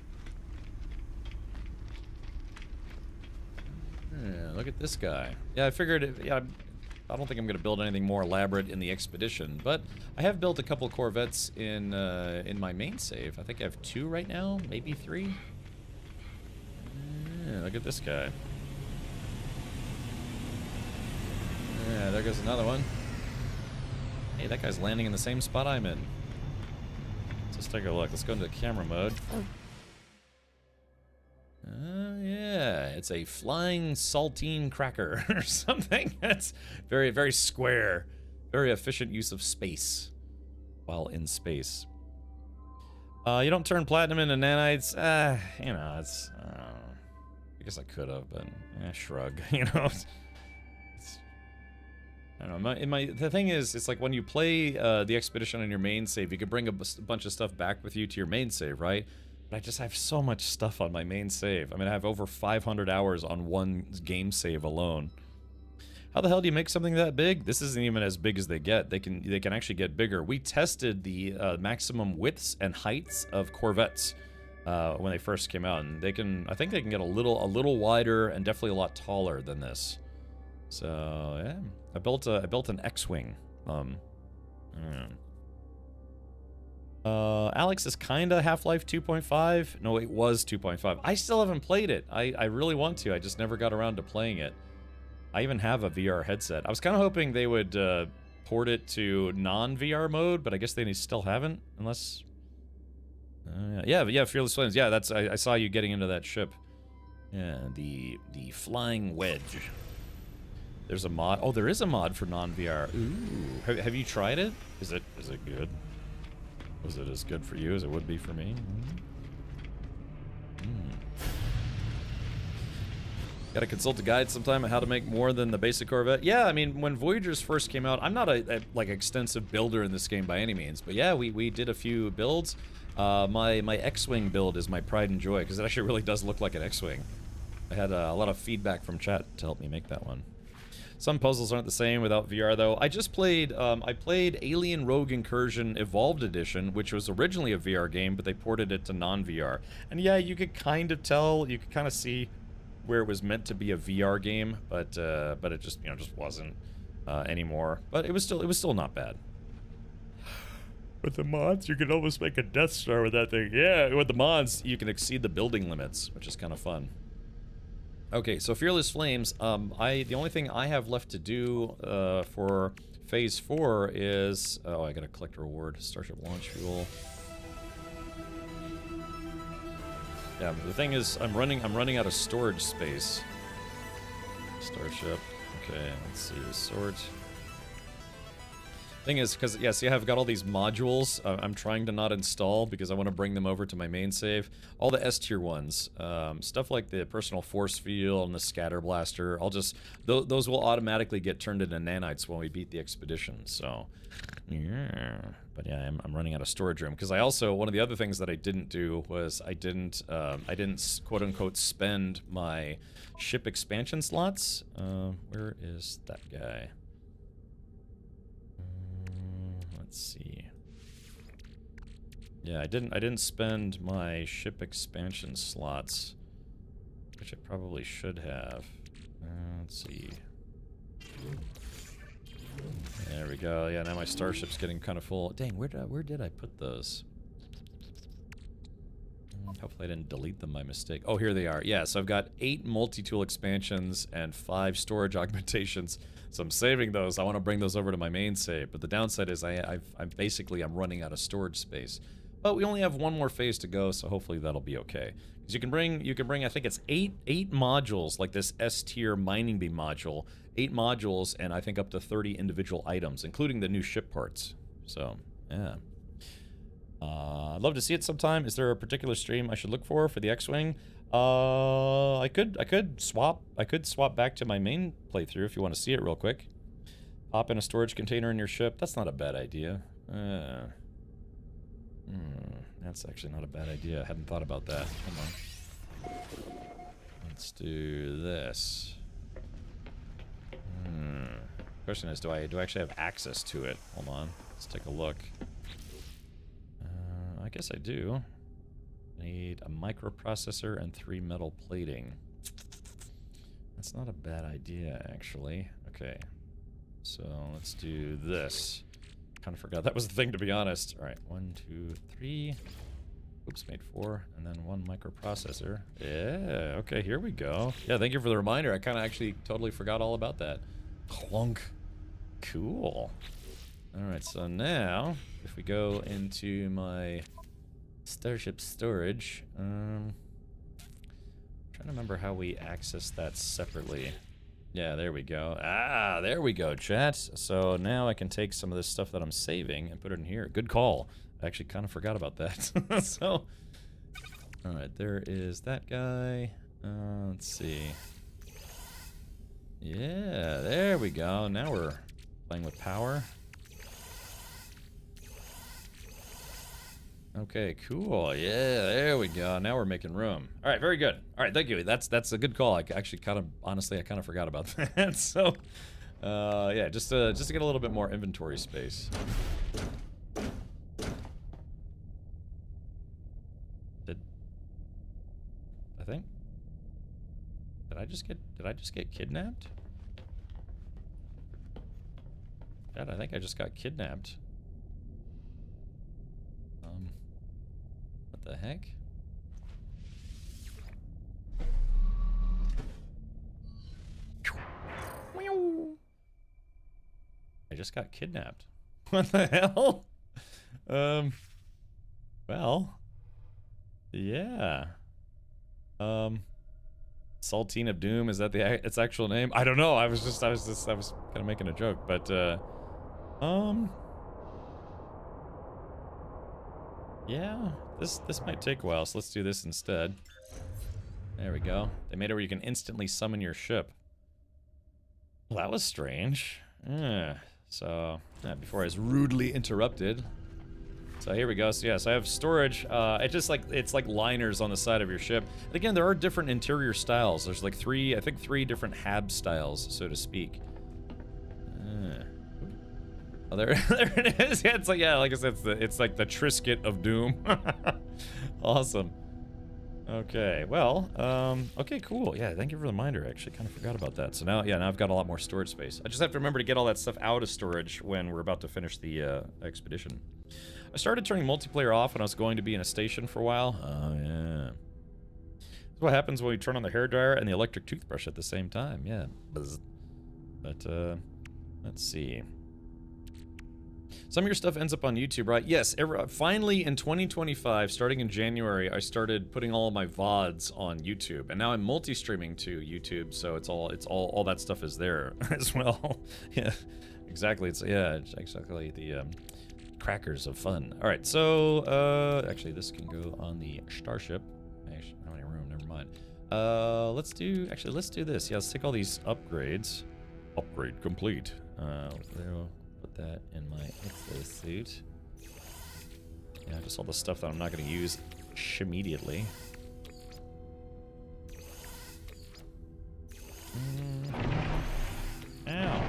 Yeah, look at this guy. Yeah, I figured, yeah, I don't think I'm going to build anything more elaborate in the expedition, but I have built a couple Corvettes in my main save. I think I have 2 right now, maybe 3. Yeah, look at this guy. Yeah, there goes another one. Hey, that guy's landing in the same spot I'm in. Let's take a look. Let's go into camera mode. Yeah, it's a flying saltine cracker or something. That's very, very square. Very efficient use of space while in space. You don't turn platinum into nanites. You know, it's... I guess I could have, but shrug. You know, I don't know. The thing is, it's like when you play the expedition on your main save, you can bring a bunch of stuff back with you to your main save, right? But I just have so much stuff on my main save. I mean, I have over 500 hours on one game save alone. How the hell do you make something that big? This isn't even as big as they get. They can actually get bigger. We tested the maximum widths and heights of Corvettes when they first came out, and I think they can get a little wider and definitely a lot taller than this. So yeah, I built an X-wing. Alex is kinda Half-Life 2.5. No, it was 2.5. I still haven't played it. I really want to. I just never got around to playing it. I even have a VR headset. I was kind of hoping they would port it to non-VR mode, but I guess they still haven't, unless... yeah, Fearless Flames. Yeah, that's I saw you getting into that ship. Yeah, the Flying Wedge. There's a mod. Oh, there is a mod for non-VR. Ooh, have you tried it? Is it good? Was it as good for you as it would be for me? Gotta consult a guide sometime on how to make more than the basic Corvette. Yeah, I mean, when Voyagers first came out, I'm not a like extensive builder in this game by any means, but yeah, we did a few builds. My X-Wing build is my pride and joy, because it actually really does look like an X-Wing. I had a lot of feedback from chat to help me make that one. Some puzzles aren't the same without VR, though. I just played, I played Alien Rogue Incursion Evolved Edition, which was originally a VR game, but they ported it to non-VR. And yeah, you could kind of tell, you could kind of see where it was meant to be a VR game, but it just, you know, just wasn't anymore. But it was still not bad. With the mods, you can almost make a Death Star with that thing. Yeah, with the mods, you can exceed the building limits, which is kind of fun. Okay, so Fearless Flames, the only thing I have left to do for Phase 4 is... Oh, I gotta collect a reward. Starship launch fuel. Yeah, the thing is, I'm running out of storage space. Starship. Okay, let's see, sort. Thing is, because, yeah, see, I've got all these modules I'm trying to not install because I want to bring them over to my main save. All the S-tier ones, stuff like the Personal Force Field and the Scatter Blaster, I'll just, those will automatically get turned into nanites when we beat the expedition, so, yeah. But yeah, I'm running out of storage room, because I also, one of the other things that I didn't do was I didn't quote-unquote spend my ship expansion slots. Where is that guy? Let's see. Yeah, I didn't spend my ship expansion slots, which I probably should have. Let's see. There we go. Yeah, now my starship's getting kind of full. Dang, where did I put those? Hopefully I didn't delete them by mistake. Oh, here they are. Yeah, so I've got 8 multi-tool expansions and 5 storage augmentations. So I'm saving those. I want to bring those over to my main save. But the downside is I'm running out of storage space. But we only have one more phase to go, so hopefully that'll be okay. Because you can bring I think it's 8 modules, like this S-tier mining beam module. 8 modules, and I think up to 30 individual items, including the new ship parts. So, yeah. I'd love to see it sometime. Is there a particular stream I should look for the X-Wing? I could swap back to my main playthrough if you want to see it real quick. Pop in a storage container in your ship. That's not a bad idea. That's actually not a bad idea. I hadn't thought about that. Hold on. Let's do this. Question is, do I actually have access to it? Hold on. Let's take a look. I guess I do. I need a microprocessor and 3 metal plating. That's not a bad idea, actually. Okay. So let's do this. Kind of forgot that was the thing, to be honest. All right, 1, 2, 3. Oops, made 4, and then 1 microprocessor. Yeah, okay, here we go. Yeah, thank you for the reminder. I kind of actually totally forgot all about that. Clunk. Cool. All right, so now, if we go into my Starship storage, trying to remember how we access that separately. Yeah, there we go. Ah, there we go, chat. So now I can take some of this stuff that I'm saving and put it in here. Good call. I actually kind of forgot about that. So, all right, there is that guy. Let's see. Yeah, there we go. Now we're playing with power. Okay, cool. Yeah, there we go. Now we're making room. All right, very good. All right, thank you. That's a good call. I actually honestly forgot about that. So, yeah, just to get a little bit more inventory space. Did I just get kidnapped? Dad, I think I just got kidnapped. What the heck? I just got kidnapped. What the hell? Well, yeah. Saltine of Doom, is that its actual name? I don't know. I was kind of making a joke, but yeah, this might take a while, so let's do this instead. There we go. They made it where you can instantly summon your ship. Well, that was strange. Yeah. So, before I was rudely interrupted. So here we go. So yes, I have storage. It's like liners on the side of your ship. And again, there are different interior styles. There's like three different hab styles, so to speak. Oh, there it is. Yeah, it's like, yeah, like I said, it's like the Trisket of Doom. Awesome. Okay, well, okay, cool. Yeah, thank you for the reminder. I actually kind of forgot about that. So now, yeah, now I've got a lot more storage space. I just have to remember to get all that stuff out of storage when we're about to finish the expedition. I started turning multiplayer off when I was going to be in a station for a while. Oh, yeah. That's what happens when you turn on the hairdryer and the electric toothbrush at the same time. Yeah. Buzz. But, let's see. Some of your stuff ends up on YouTube, right? Yes, finally in 2025, starting in January, I started putting all of my VODs on YouTube. And now I'm multi-streaming to YouTube, so it's all that stuff is there as well. Yeah, exactly. It's exactly the crackers of fun. All right, so actually this can go on the starship. Actually, I don't have any room, never mind. Let's do this. Yeah, let's take all these upgrades. Upgrade complete. We'll put that in my exosuit. Yeah, just all the stuff that I'm not going to use immediately. Ow.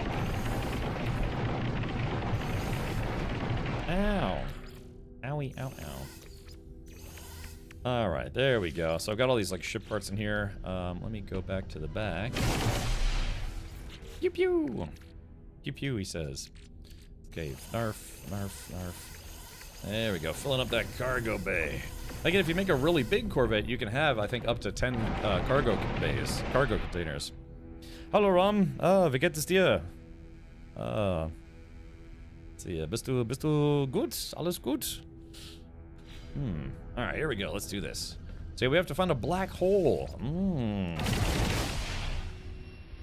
Ow. Owie, ow, ow. Alright, there we go. So I've got all these like ship parts in here. Let me go back to the back. Pew pew! Pew pew, he says. Okay, narf, narf, narf. There we go, filling up that cargo bay. Again, if you make a really big Corvette, you can have, I think, up to 10 cargo bays, cargo containers. Hallo Ram, wie geht es dir? Bist du gut? Alles gut? Alright, here we go, let's do this. So we have to find a black hole.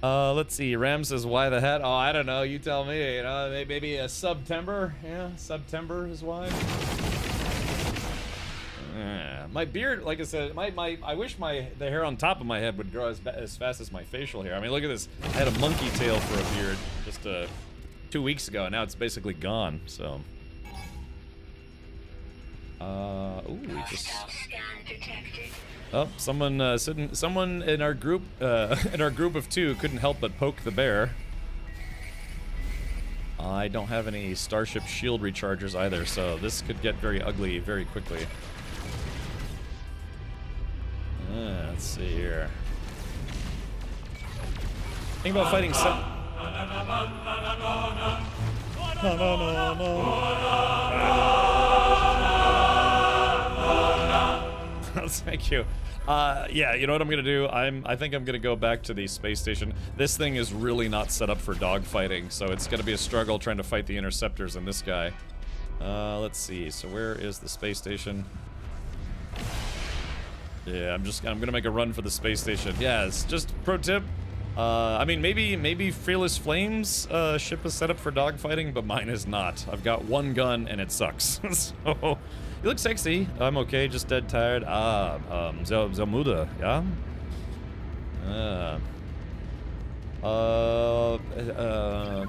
Let's see, Ram says, why the hat? Oh, I don't know, you tell me, you know, maybe a September? Yeah, September is why. My beard, like I said, I wish the hair on top of my head would grow as fast as my facial hair. I mean, look at this. I had a monkey tail for a beard just 2 weeks ago, and now it's basically gone, so. Ooh, we just... Oh, someone in our group of two couldn't help but poke the bear. I don't have any Starship shield rechargers either, so this could get very ugly very quickly. Let's see here. Think about fighting some. Thank you. Yeah, you know what I'm gonna do? I think I'm gonna go back to the space station. This thing is really not set up for dogfighting, so it's gonna be a struggle trying to fight the interceptors and this guy. Let's see. So where is the space station? Yeah, I'm gonna make a run for the space station. Yeah, it's just pro tip. I mean, maybe Fearless Flames ship is set up for dogfighting, but mine is not. I've got one gun and it sucks. So. You look sexy. I'm okay, just dead tired. Zelmuda, yeah?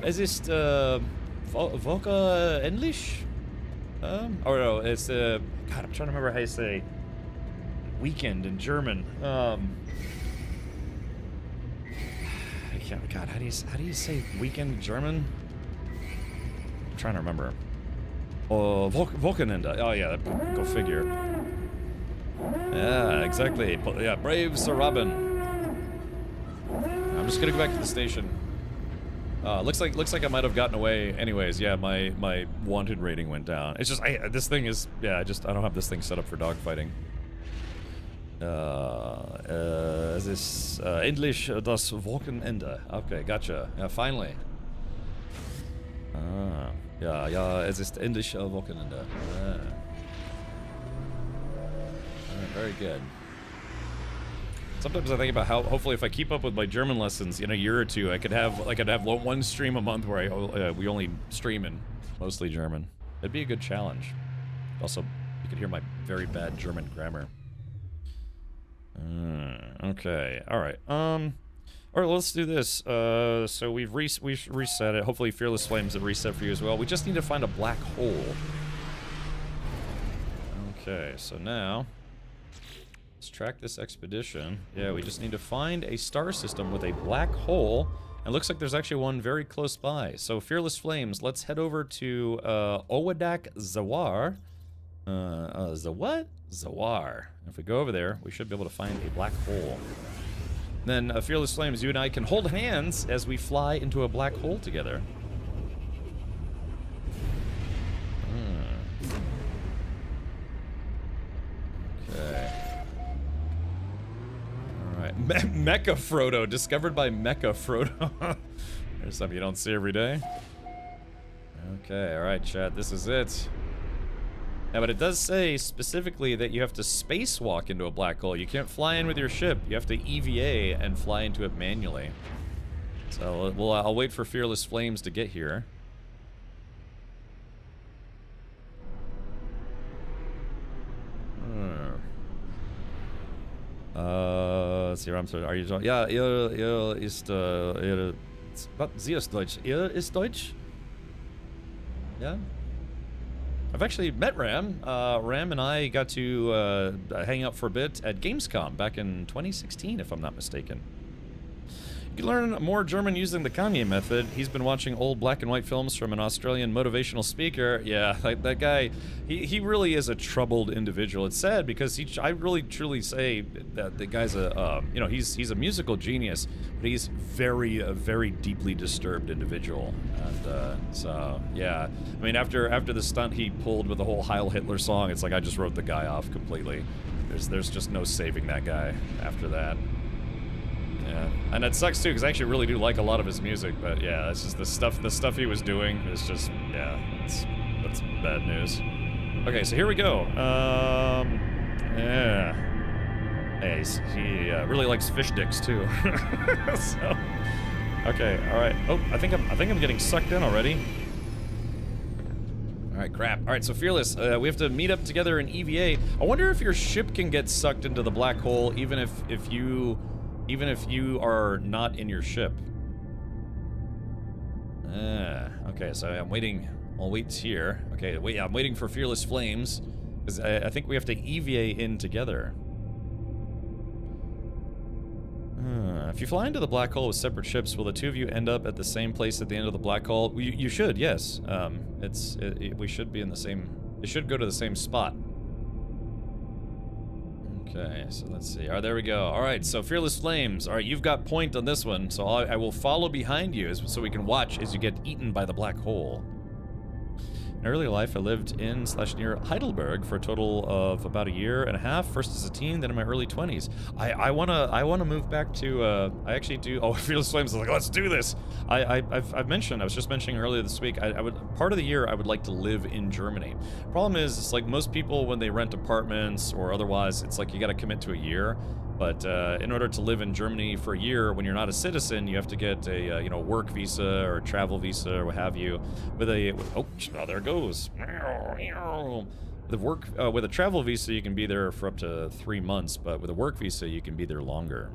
Es ist, Voka English? Or no, it's, God, I'm trying to remember how you say weekend in German. God, how do you say weekend in German? I'm trying to remember. Wochenende. Oh yeah, go figure. Yeah, exactly. Yeah, brave Sir Robin. I'm just gonna go back to the station. Looks like I might have gotten away. Anyways, yeah, my wanted rating went down. It's just this thing is, yeah, I don't have this thing set up for dogfighting. Es ist endlich das Wochenende. Okay, gotcha. Yeah, finally. Ja, es ist endlich Wochenende. Very good. Sometimes I think about how, hopefully, if I keep up with my German lessons in a year or two, I could have one stream a month where we only stream in mostly German. It'd be a good challenge. Also, you could hear my very bad German grammar. Okay, all right. All right, let's do this. So we've reset it. Hopefully Fearless Flames have reset for you as well. We just need to find a black hole. Okay, so now let's track this expedition. Yeah, we just need to find a star system with a black hole It looks like there's actually one very close by. So, Fearless Flames, let's head over to Owadak Zawar. The what? Zawar. If we go over there, we should be able to find a black hole. Then, Fearless Flames, you and I can hold hands as we fly into a black hole together. Okay. Alright. Mecha Frodo, discovered by Mecha Frodo. There's something you don't see every day. Okay, alright, chat, this is it. Yeah, but it does say specifically that you have to spacewalk into a black hole. You can't fly in with your ship. You have to EVA and fly into it manually. So I'll wait for Fearless Flames to get here. Let's see, I'm sorry. Are you talking? Ja, ihr ist, was? Sie ist Deutsch. Ihr ist Deutsch? Yeah? I've actually met Ram. Ram and I got to hang out for a bit at Gamescom back in 2016, if I'm not mistaken. You can learn more German using the Kanye method. He's been watching old black and white films from an Australian motivational speaker. Yeah, that guy, he really is a troubled individual. It's sad because I really truly say that the guy's a, you know, he's a musical genius, but he's a very deeply disturbed individual. And so, yeah, I mean, after the stunt he pulled with the whole Heil Hitler song, it's like I just wrote the guy off completely. There's just no saving that guy after that. Yeah, and it sucks too because I actually really do like a lot of his music, but yeah, it's just the stuff he was doing is just, yeah, that's bad news. Okay, so here we go. Yeah, hey, he really likes fish dicks too. So, okay, all right. Oh, I think I'm getting sucked in already. All right, crap. All right, so Fearless, we have to meet up together in EVA. I wonder if your ship can get sucked into the black hole, even if you are not in your ship. Okay, so I'm waiting. I'll wait here. Okay, wait, I'm waiting for Fearless Flames, because I think we have to EVA in together. If you fly into the black hole with separate ships, will the two of you end up at the same place at the end of the black hole? You should, yes. We should be in the same... It should go to the same spot. Okay, so let's see. All right, there we go. All right, so Fearless Flames. All right, you've got point on this one, so I will follow behind you so we can watch as you get eaten by the black hole. In early life, I lived in/near Heidelberg for a total of about a year and a half. First as a teen, then in my early 20s. I wanna move back to. I actually do. Oh, Fearless Flames is like, let's do this. I've mentioned. I was just mentioning earlier this week. I would part of the year I would like to live in Germany. Problem is, it's like most people when they rent apartments or otherwise, it's like you got to commit to a year. But in order to live in Germany for a year, when you're not a citizen, you have to get a work visa or a travel visa or what have you. Oh, there it goes. With a travel visa, you can be there for up to 3 months, but with a work visa, you can be there longer.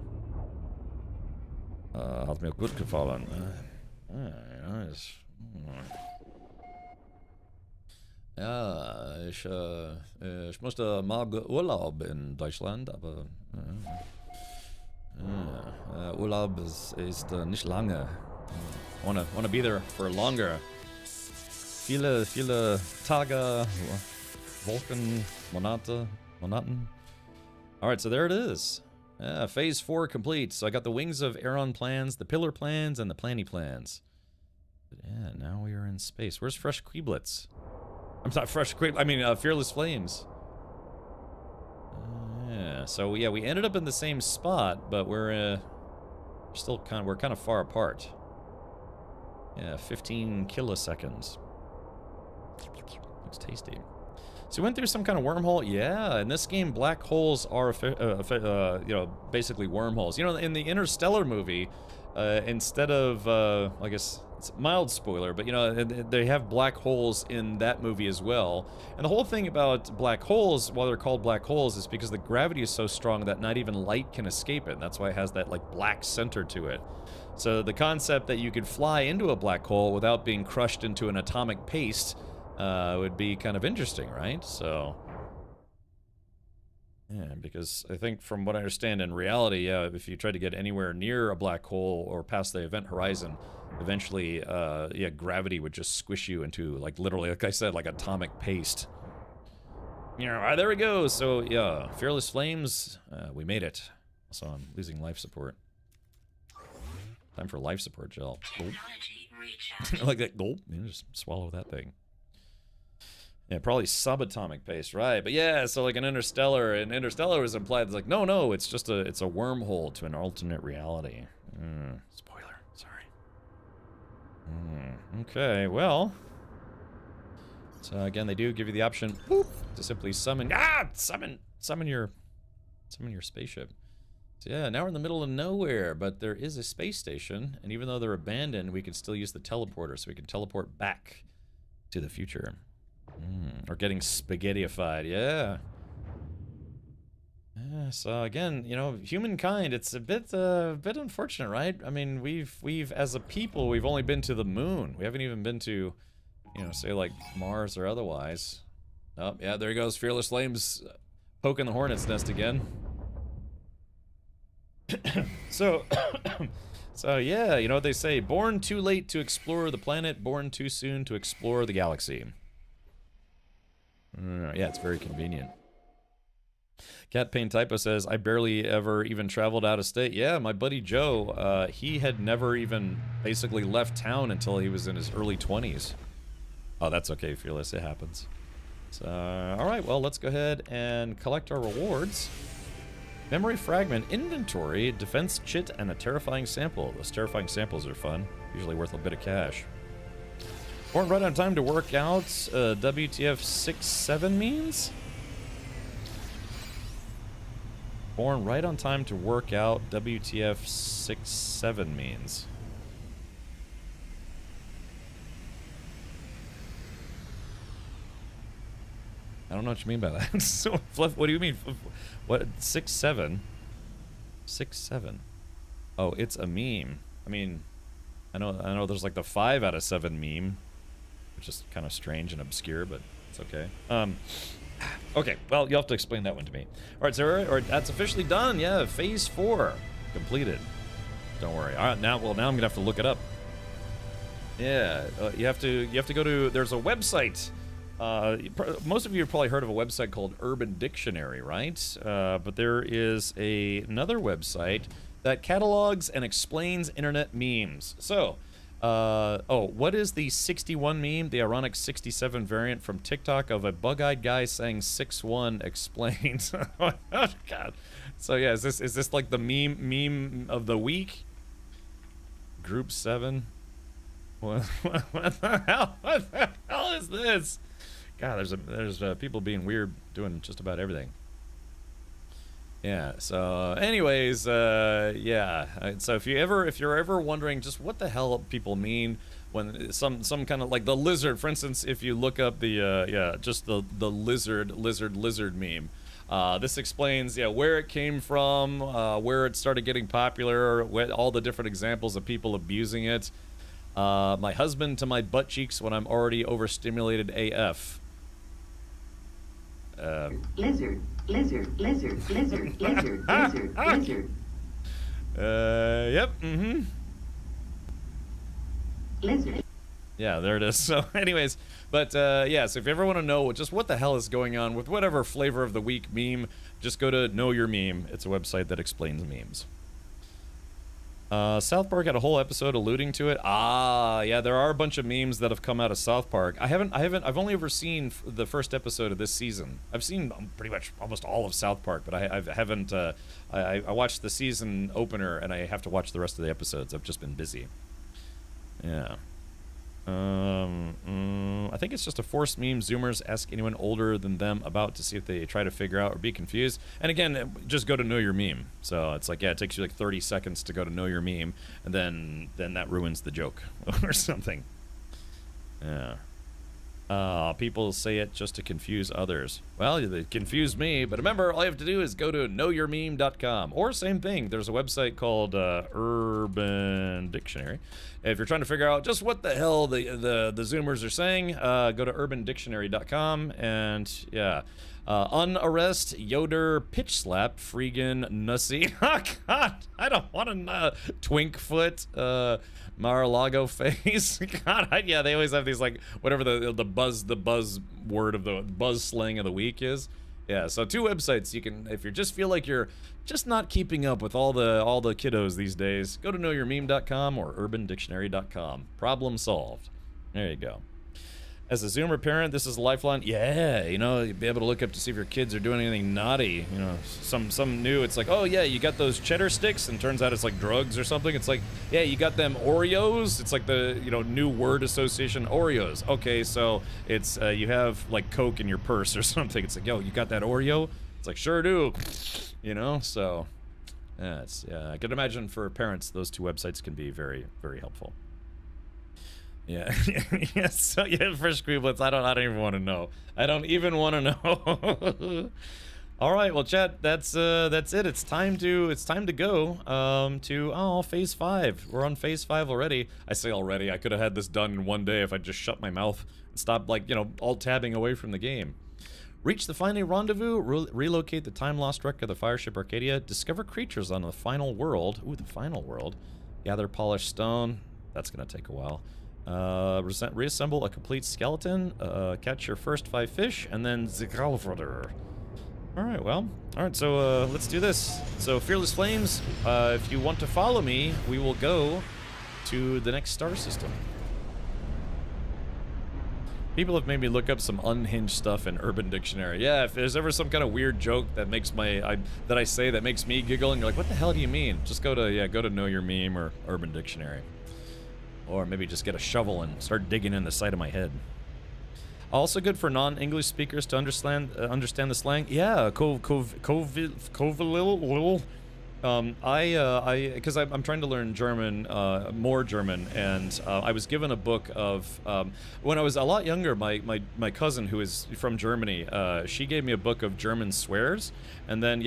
Hat mir gut gefallen. Ja, ich möchte mal Urlaub in Deutschland, aber Urlaub ist nicht lange. Wanna be there for longer. Viele Tage, Wochen, Monaten. All right, so there it is. Phase 4 complete. So I got the Wings of Aeron plans, the Pillar plans, and the Planny plans. But yeah, now we are in space. Where's Fresh Queeblets? I'm not Fresh Queeblets. I mean, Fearless Flames. Yeah. So yeah, we ended up in the same spot, but we're kind of far apart. Yeah, 15 kiloseconds. Looks tasty. So we went through some kind of wormhole. Yeah, in this game, black holes are, basically wormholes. You know, in the Interstellar movie, instead of, I guess it's a mild spoiler, but you know, they have black holes in that movie as well. And the whole thing about black holes, why they're called black holes, is because the gravity is so strong that not even light can escape it. And that's why it has that like black center to it. So the concept that you could fly into a black hole without being crushed into an atomic paste would be kind of interesting, right? So, Yeah, because I think from what I understand in reality, yeah, if you try to get anywhere near a black hole or past the event horizon, eventually, yeah, gravity would just squish you into, like, literally, like I said, like atomic paste. Yeah, there we go. So, yeah, Fearless Flames, we made it. So I'm losing life support. Time for life support gel. Technology recharge. Like that. Gulp. Yeah, just swallow that thing. Yeah, probably subatomic paste, right? But yeah, so like an Interstellar, and Interstellar was implied. It's like, no, it's just it's a wormhole to an alternate reality. Spoiler, sorry. Okay, well. So again, they do give you the option, boop, to simply summon your spaceship. So yeah, now we're in the middle of nowhere, but there is a space station, and even though they're abandoned, we can still use the teleporter, so we can teleport back to the future. Or getting spaghettified, yeah. Yeah, so again, you know, humankind, it's a bit unfortunate, right? I mean, we've as a people, we've only been to the moon. We haven't even been to, you know, say like Mars or otherwise. Oh, yeah, there he goes, Fearless Flames poking the hornet's nest again. So, so yeah, you know what they say, born too late to explore the planet, born too soon to explore the galaxy. Yeah, it's very convenient. Cat Pain Typo says, I barely ever even traveled out of state. Yeah, my buddy Joe, he had never even basically left town until he was in his early 20s. Oh, that's okay, Fearless, it happens. So, alright, well, let's go ahead and collect our rewards. Memory Fragment, Inventory, Defense Chit, and a Terrifying Sample. Those Terrifying Samples are fun, usually worth a bit of cash. Born right on time to work out, WTF 6-7 means? Born right on time to work out, WTF 6-7 means. I don't know what you mean by that. So, what do you mean? What, 6-7? 6-7. Oh, it's a meme. I mean, I know there's like the 5 out of 7 meme, which is kind of strange and obscure, but it's okay. Okay, well, you'll have to explain that one to me. All right, so that's officially done. Yeah, phase 4 completed. Don't worry. All right, now I'm gonna have to look it up. Yeah, you have to go to. There's a website. Most of you have probably heard of a website called Urban Dictionary, right? But there is another website that catalogs and explains internet memes. So. What is the 61 meme, the ironic 67 variant from TikTok of a bug-eyed guy saying 6-1 explains? Oh, God. So, yeah, is this like the meme of the week? Group 7? What the hell? What the hell is this? God, there's people being weird doing just about everything. Yeah, so anyways, yeah, so if you're ever wondering just what the hell people mean when some kind of like the lizard, for instance, if you look up the just the lizard meme, this explains where it came from, where it started getting popular, all the different examples of people abusing it. My husband to my butt cheeks when I'm already overstimulated AF. Lizard. Yep, Lizard. Yeah, there it is. So anyways, but yeah, so if you ever want to know just what the hell is going on with whatever flavor of the week meme, just go to Know Your Meme. It's a website that explains memes. South Park had a whole episode alluding to it. Ah, yeah, there are a bunch of memes that have come out of South Park. I've only ever seen the first episode of this season. I've seen pretty much almost all of South Park, but I haven't, I watched the season opener and I have to watch the rest of the episodes. I've just been busy. Yeah. I think it's just a forced meme Zoomers ask anyone older than them about to see if they try to figure out or be confused. And again, just go to Know Your Meme. So it's like, yeah, it takes you like 30 seconds to go to Know Your Meme, and then that ruins the joke or something. Yeah. People say it just to confuse others. Well, they confused me, but remember, all you have to do is go to knowyourmeme.com. Or same thing, there's a website called Urban Dictionary. If you're trying to figure out just what the hell the Zoomers are saying, go to urbandictionary.com, and yeah. Unarrest, Yoder, Pitch Slap, Freegan, Nussy. Oh, God, I don't want to Twinkfoot, Mar-a-Lago face. God, yeah, they always have these, like, whatever the buzz word of the buzz slang of the week is. Yeah, so 2 websites you can, if you just feel like you're just not keeping up with all the kiddos these days, go to knowyourmeme.com or urbandictionary.com. Problem solved. There you go. As a Zoomer parent, this is a lifeline. Yeah, you know, you'd be able to look up to see if your kids are doing anything naughty. You know, some new, it's like, oh yeah, you got those cheddar sticks, and turns out it's like drugs or something. It's like, yeah, you got them Oreos. It's like the, you know, new word association, Oreos. Okay, so it's, you have like Coke in your purse or something. It's like, yo, you got that Oreo? It's like, sure do. You know, so, yeah, I can imagine for parents, those 2 websites can be very, very helpful. Yeah, yeah. So yeah, for Squeeblets, I don't even want to know. I don't even want to know. All right, well, chat, that's it. It's time to go to phase 5. We're on phase 5 already. I say already. I could have had this done in one day if I just shut my mouth and stopped, like, you know, alt tabbing away from the game. Reach the final rendezvous. Relocate the time-lost wreck of the fireship Arcadia. Discover creatures on the final world. Ooh, the final world. Gather polished stone. That's gonna take a while. Reassemble a complete skeleton, catch your first 5 fish, and then Zigalfurder. Alright, well, alright, so let's do this. So, Fearless Flames, if you want to follow me, we will go to the next star system. People have made me look up some unhinged stuff in Urban Dictionary. Yeah, if there's ever some kind of weird joke that makes that I say that makes me giggle, and you're like, what the hell do you mean? Just go to Know Your Meme or Urban Dictionary. Or maybe just get a shovel and start digging in the side of my head. Also good for non-English speakers to understand the slang. Yeah, because I'm trying to learn German, more German, and I was given a book of when I was a lot younger. My cousin, who is from Germany, she gave me a book of German swears, and then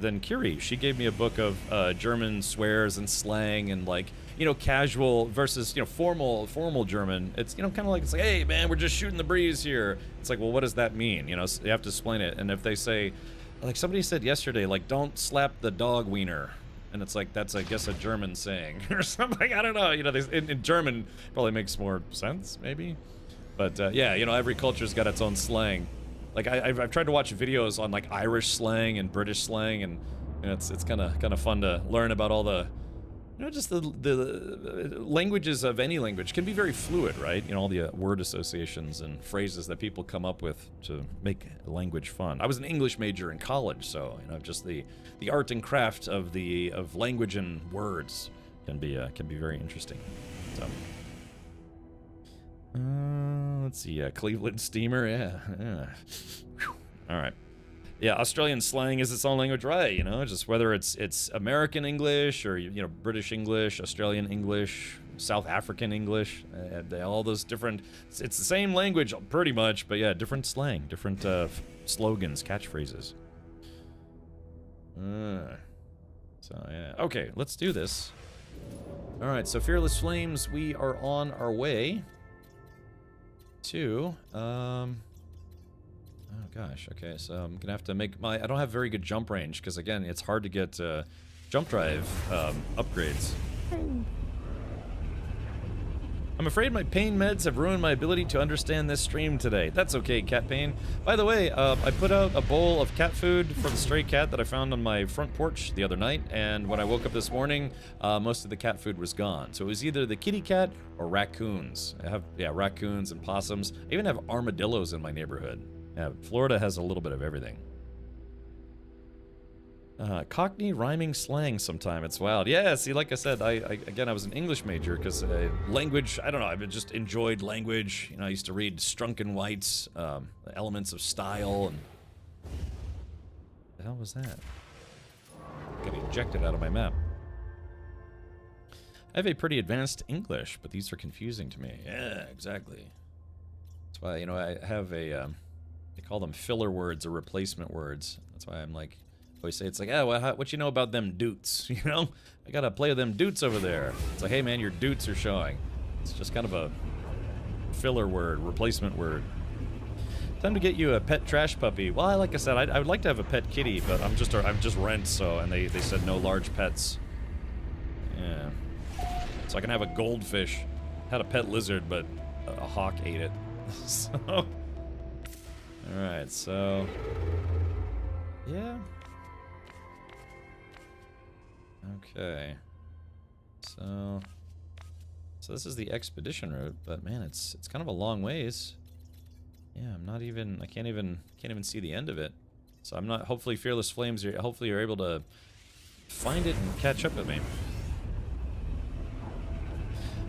then Kiri, she gave me a book of German swears and slang and, like, you know, casual versus, you know, formal German. It's, you know, kind of like, it's like, hey man, we're just shooting the breeze here. It's like, well, what does that mean? You know, so you have to explain it. And if they say, like somebody said yesterday, like, don't slap the dog wiener, and it's like, that's, I guess, a German saying or something. I don't know. You know, in German probably makes more sense, maybe. But yeah, you know, every culture's got its own slang. Like I've tried to watch videos on, like, Irish slang and British slang, and you know, it's kind of fun to learn about all the, you know, just the languages of any language can be very fluid, right? You know, all the word associations and phrases that people come up with to make language fun. I was an English major in college, so, you know, just the art and craft of language and words can be very interesting. So, let's see, Cleveland Steamer, yeah. Whew. All right. Yeah, Australian slang is its own language, right? You know, just whether it's American English or, you know, British English, Australian English, South African English, all those different. It's the same language pretty much, but yeah, different slang, different slogans, catchphrases. So yeah, okay, let's do this. All right, so Fearless Flames, we are on our way to oh gosh, okay, so I'm gonna have to make I don't have very good jump range, because again, it's hard to get jump drive upgrades. I'm afraid my pain meds have ruined my ability to understand this stream today. That's okay, Cat Pain. By the way, I put out a bowl of cat food for the stray cat that I found on my front porch the other night, and when I woke up this morning, most of the cat food was gone. So it was either the kitty cat or raccoons. I have, yeah, raccoons and possums. I even have armadillos in my neighborhood. Yeah, Florida has a little bit of everything. Cockney rhyming slang sometime. It's wild. Yeah, see, like I said, I was an English major because language, I don't know, I've just enjoyed language. You know, I used to read Strunk and White's Elements of Style, and the hell was that? Got ejected out of my map. I have a pretty advanced English, but these are confusing to me. Yeah, exactly. That's why, you know, I have a, they call them filler words or replacement words. That's why I'm like, always say, it's like, oh, well, what you know about them doots? You know, I gotta play with them doots over there. It's like, hey man, your doots are showing. It's just kind of a filler word, replacement word. Time to get you a pet trash puppy. Well, like I said, I would like to have a pet kitty, but I'm just rent, so, and they said no large pets. Yeah. So I can have a goldfish. Had a pet lizard, but a hawk ate it. So, all right, so yeah. Okay. So this is the expedition route, but man, it's kind of a long ways. Yeah, I can't even see the end of it. So I'm not, hopefully Fearless Flames, hopefully you're able to find it and catch up with me.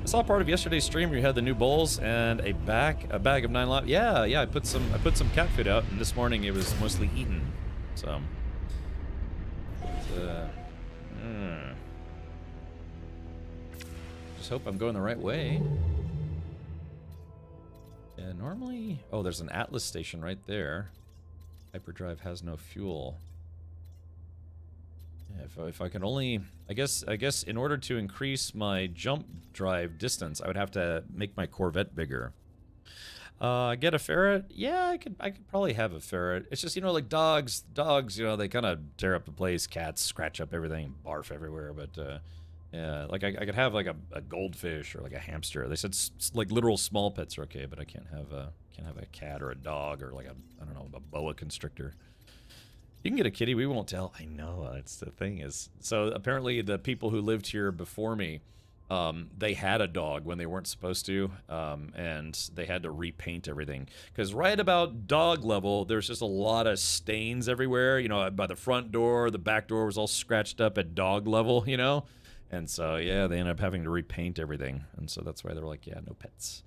I saw part of yesterday's stream where you had the new bowls and a bag of 9 live. Yeah, I put some cat food out, and this morning it was mostly eaten. So just hope I'm going the right way. Yeah, normally... Oh, there's an Atlas station right there. Hyperdrive has no fuel. Yeah, if I can only... I guess in order to increase my jump drive distance, I would have to make my Corvette bigger. Get a ferret? Yeah, I could probably have a ferret. It's just, you know, like dogs, you know, they kind of tear up the place. Cats scratch up everything, barf everywhere, but... yeah, like I could have like a goldfish or like a hamster. They said like literal small pets are okay, but I can't have a cat or a dog or like I don't know, a boa constrictor. You can get a kitty. We won't tell. I know, that's the thing is. So apparently the people who lived here before me, they had a dog when they weren't supposed to, and they had to repaint everything because right about dog level, there's just a lot of stains everywhere. You know, by the front door, the back door was all scratched up at dog level. You know. And so, yeah, they ended up having to repaint everything. And so that's why they were like, yeah, no pets.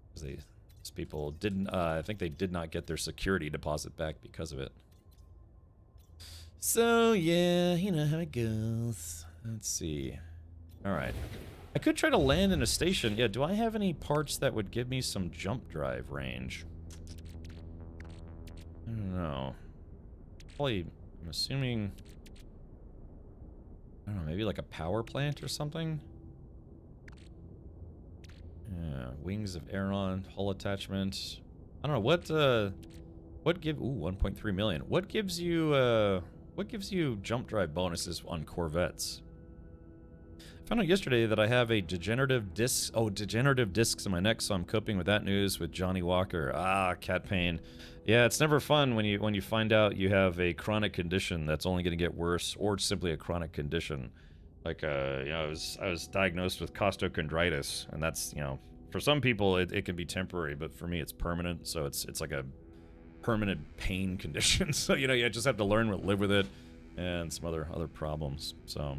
Because these people didn't, I think they did not get their security deposit back because of it. So, yeah, you know how it goes. Let's see. All right. I could try to land in a station. Yeah, do I have any parts that would give me some jump drive range? I don't know. Probably, I'm assuming... I don't know, maybe like a power plant or something? Yeah, wings of Aeron, hull attachment. I don't know, what give... Ooh, 1.3 million. What gives you jump drive bonuses on Corvettes? I found out yesterday that I have a degenerative disc... Oh, degenerative discs in my neck, so I'm coping with that news with Johnny Walker. Ah, cat pain. Yeah, it's never fun when you find out you have a chronic condition that's only going to get worse, or simply a chronic condition. Like, you know, I was diagnosed with costochondritis, and that's, you know, for some people it can be temporary, but for me it's permanent. So it's like a permanent pain condition. So you know, you just have to learn to live with it, and some other problems. So,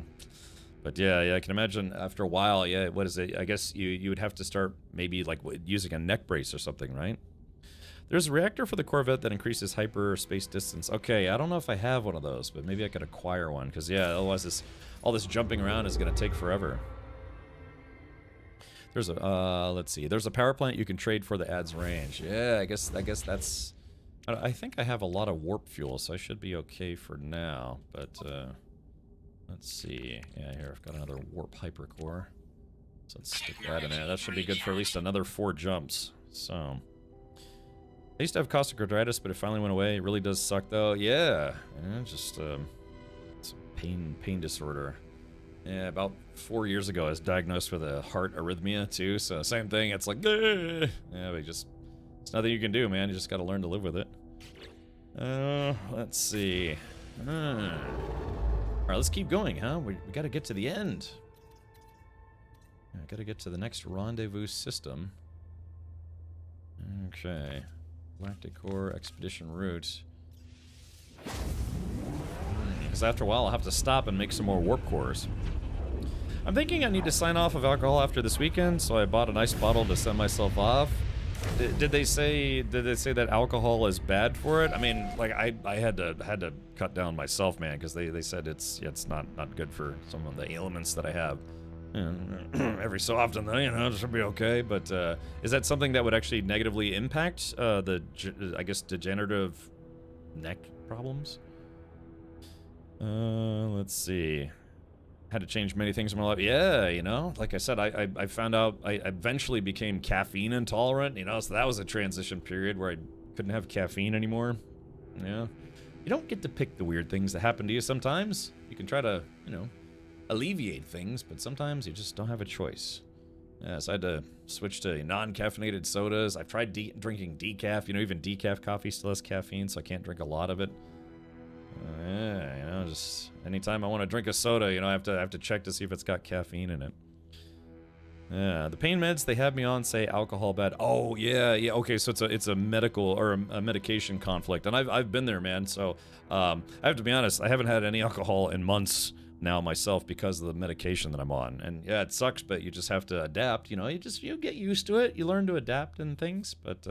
but yeah, I can imagine after a while. Yeah, what is it? I guess you would have to start maybe like using a neck brace or something, right? There's a reactor for the Corvette that increases hyperspace distance. Okay, I don't know if I have one of those, but maybe I could acquire one, because yeah, otherwise all this jumping around is going to take forever. There's a let's see. There's a power plant you can trade for that adds range. Yeah, I guess that's. I think I have a lot of warp fuel, so I should be okay for now. But let's see. Yeah, here I've got another warp hypercore. So let's stick that in there. That should be good for at least another 4 jumps. So. I used to have costochondritis, but it finally went away. It really does suck, though. Yeah, just it's a pain disorder. Yeah, about 4 years ago, I was diagnosed with a heart arrhythmia too. So same thing. It's like, yeah, but it's nothing you can do, man. You just got to learn to live with it. Let's see. All right, let's keep going, huh? We got to get to the end. I got to get to the next rendezvous system. Okay. Galactic Core Expedition route. Because after a while, I'll have to stop and make some more warp cores. I'm thinking I need to sign off of alcohol after this weekend, so I bought a nice bottle to send myself off. Did they say that alcohol is bad for it? I mean, like I had to cut down myself, man, because they said it's not good for some of the ailments that I have. Every so often, though, you know, it should be okay. But is that something that would actually negatively impact I guess, degenerative neck problems? Let's see. Had to change many things in my life. Yeah, you know, like I said, I found out I eventually became caffeine intolerant, you know, so that was a transition period where I couldn't have caffeine anymore. Yeah. You don't get to pick the weird things that happen to you sometimes. You can try to, you know, alleviate things, but sometimes you just don't have a choice. Yeah, so I had to switch to non-caffeinated sodas. I've tried drinking decaf. You know, even decaf coffee still has caffeine, so I can't drink a lot of it. Yeah, you know, just anytime I want to drink a soda, you know, I have to check to see if it's got caffeine in it. Yeah, the pain meds they have me on say alcohol bad. Oh yeah, okay, so it's a medical or a medication conflict, and I've been there, man. So I have to be honest, I haven't had any alcohol in months now myself because of the medication that I'm on. And yeah, it sucks, but you just have to adapt. You know, you get used to it. You learn to adapt and things. But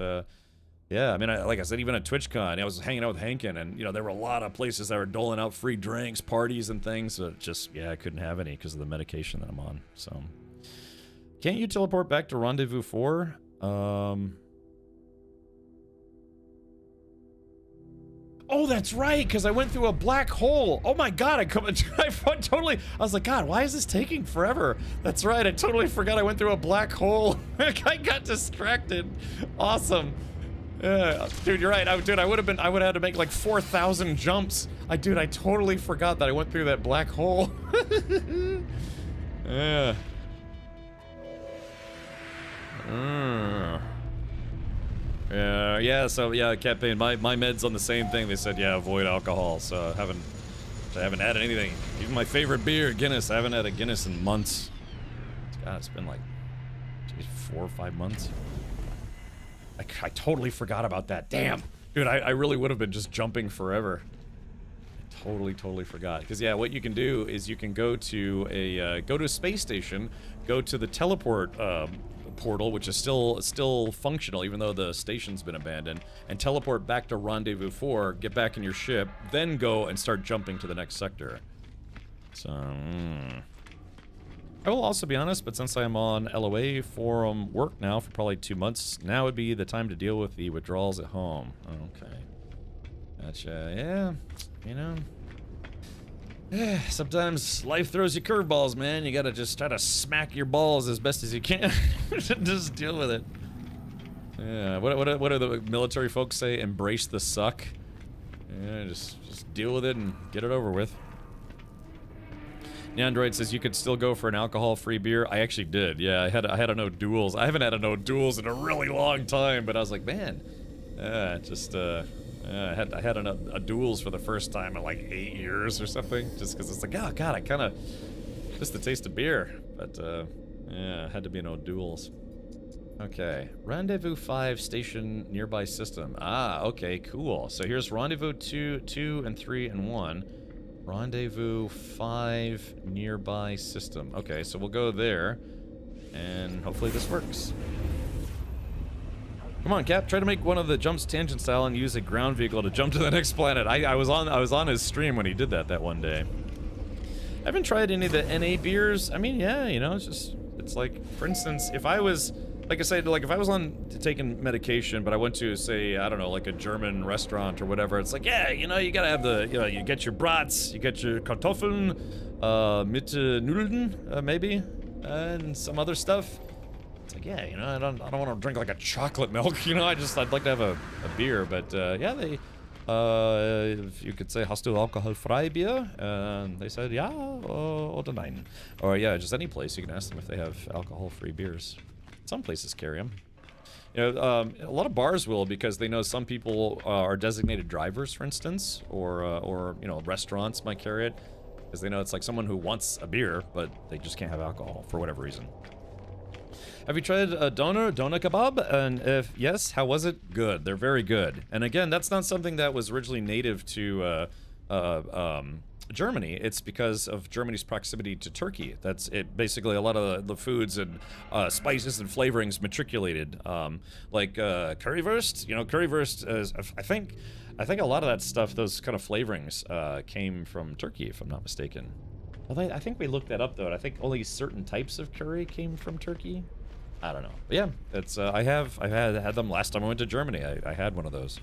yeah, I mean, like I said, even at TwitchCon, I was hanging out with Hankin, and you know, there were a lot of places that were doling out free drinks, parties, and things. So just yeah, I couldn't have any because of the medication that I'm on. So. Can't you teleport back to Rendezvous 4? Oh, that's right, because I went through a black hole. Oh my god, I totally... I was like, God, why is this taking forever? That's right, I totally forgot I went through a black hole. I got distracted. Awesome. Dude, you're right. I would have had to make like 4,000 jumps. I totally forgot that I went through that black hole. Yeah. Yeah, so yeah, campaign. My meds on the same thing. They said, yeah, avoid alcohol. So I haven't had anything. Even my favorite beer, Guinness. I haven't had a Guinness in months. God, it's been like, geez, 4 or 5 months. I totally forgot about that. Damn, dude, I really would have been just jumping forever. I totally forgot. Because yeah, what you can do is you can go to a space station, go to the teleport portal, which is still functional even though the station's been abandoned, and teleport back to Rendezvous 4, get back in your ship, then go and start jumping to the next sector. So I will also be honest, but since I'm on LOA forum work now for probably 2 months, now would be the time to deal with the withdrawals at home. Okay, gotcha. Yeah, you know, sometimes life throws you curveballs, man. You gotta just try to smack your balls as best as you can. Just deal with it. Yeah, what do the military folks say? Embrace the suck. Yeah, just deal with it and get it over with. Neandroid says you could still go for an alcohol-free beer. I actually did. Yeah, I had a no duels. I haven't had a no duels in a really long time, but I was like, man, I had a duels for the first time in like 8 years or something, just because it's like, oh god, I kind of miss the taste of beer. But yeah, it had to be no duels. Okay, Rendezvous 5 station nearby system. Ah, okay, cool. So here's Rendezvous 2 and 3 and 1. Rendezvous 5 nearby system. Okay, so we'll go there, and hopefully this works. Come on, Cap, try to make one of the jumps tangent style and use a ground vehicle to jump to the next planet. I was on his stream when he did that one day. I haven't tried any of the NA beers. I mean, yeah, you know, it's like, for instance, if I was, like I said, like if I was on taking medication, but I went to, say, I don't know, like a German restaurant or whatever, it's like, yeah, you know, you gotta have the, you know, you get your brats, you get your Kartoffeln, mit Nudeln, maybe, and some other stuff. It's like, yeah, you know, I don't want to drink like a chocolate milk, you know, I'd like to have a beer, but yeah, they, if you could say, hast du alkoholfrei Bier? And they said, yeah, oder nein. Or yeah, just any place, you can ask them if they have alcohol-free beers. Some places carry them. You know, a lot of bars will, because they know some people are designated drivers, for instance, or you know, restaurants might carry it, because they know it's like someone who wants a beer, but they just can't have alcohol for whatever reason. Have you tried a doner kebab? And if yes, how was it? Good. They're very good. And again, that's not something that was originally native to Germany. It's because of Germany's proximity to Turkey. That's it. Basically, a lot of the foods and spices and flavorings matriculated. Like currywurst. You know, currywurst is, I think a lot of that stuff, those kind of flavorings, came from Turkey, if I'm not mistaken. Although I think we looked that up though, and I think only certain types of curry came from Turkey. I don't know. But yeah, it's I had them last time I went to Germany. I had one of those.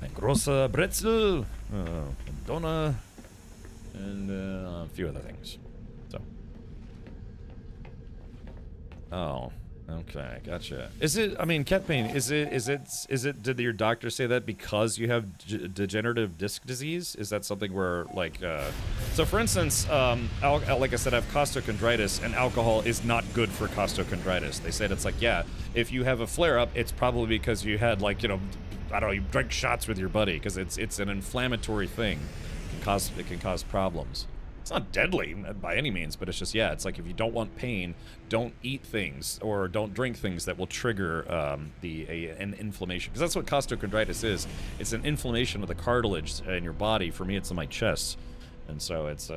Ein großer Brezel, Dona, and a few other things. So. Oh, Okay, gotcha. Is it, I mean, cat pain, is it, did your doctor say that because you have degenerative disc disease? Is that something where, like, so for instance, like I said, I have costochondritis, and alcohol is not good for costochondritis. They said it's like, yeah, if you have a flare-up, it's probably because you had, like, you know, I don't know, you drank shots with your buddy, because it's an inflammatory thing. It can cause problems. It's not deadly by any means, but it's just, yeah, it's like if you don't want pain, don't eat things or don't drink things that will trigger an inflammation. Because that's what costochondritis is. It's an inflammation of the cartilage in your body. For me, it's in my chest. And so it's,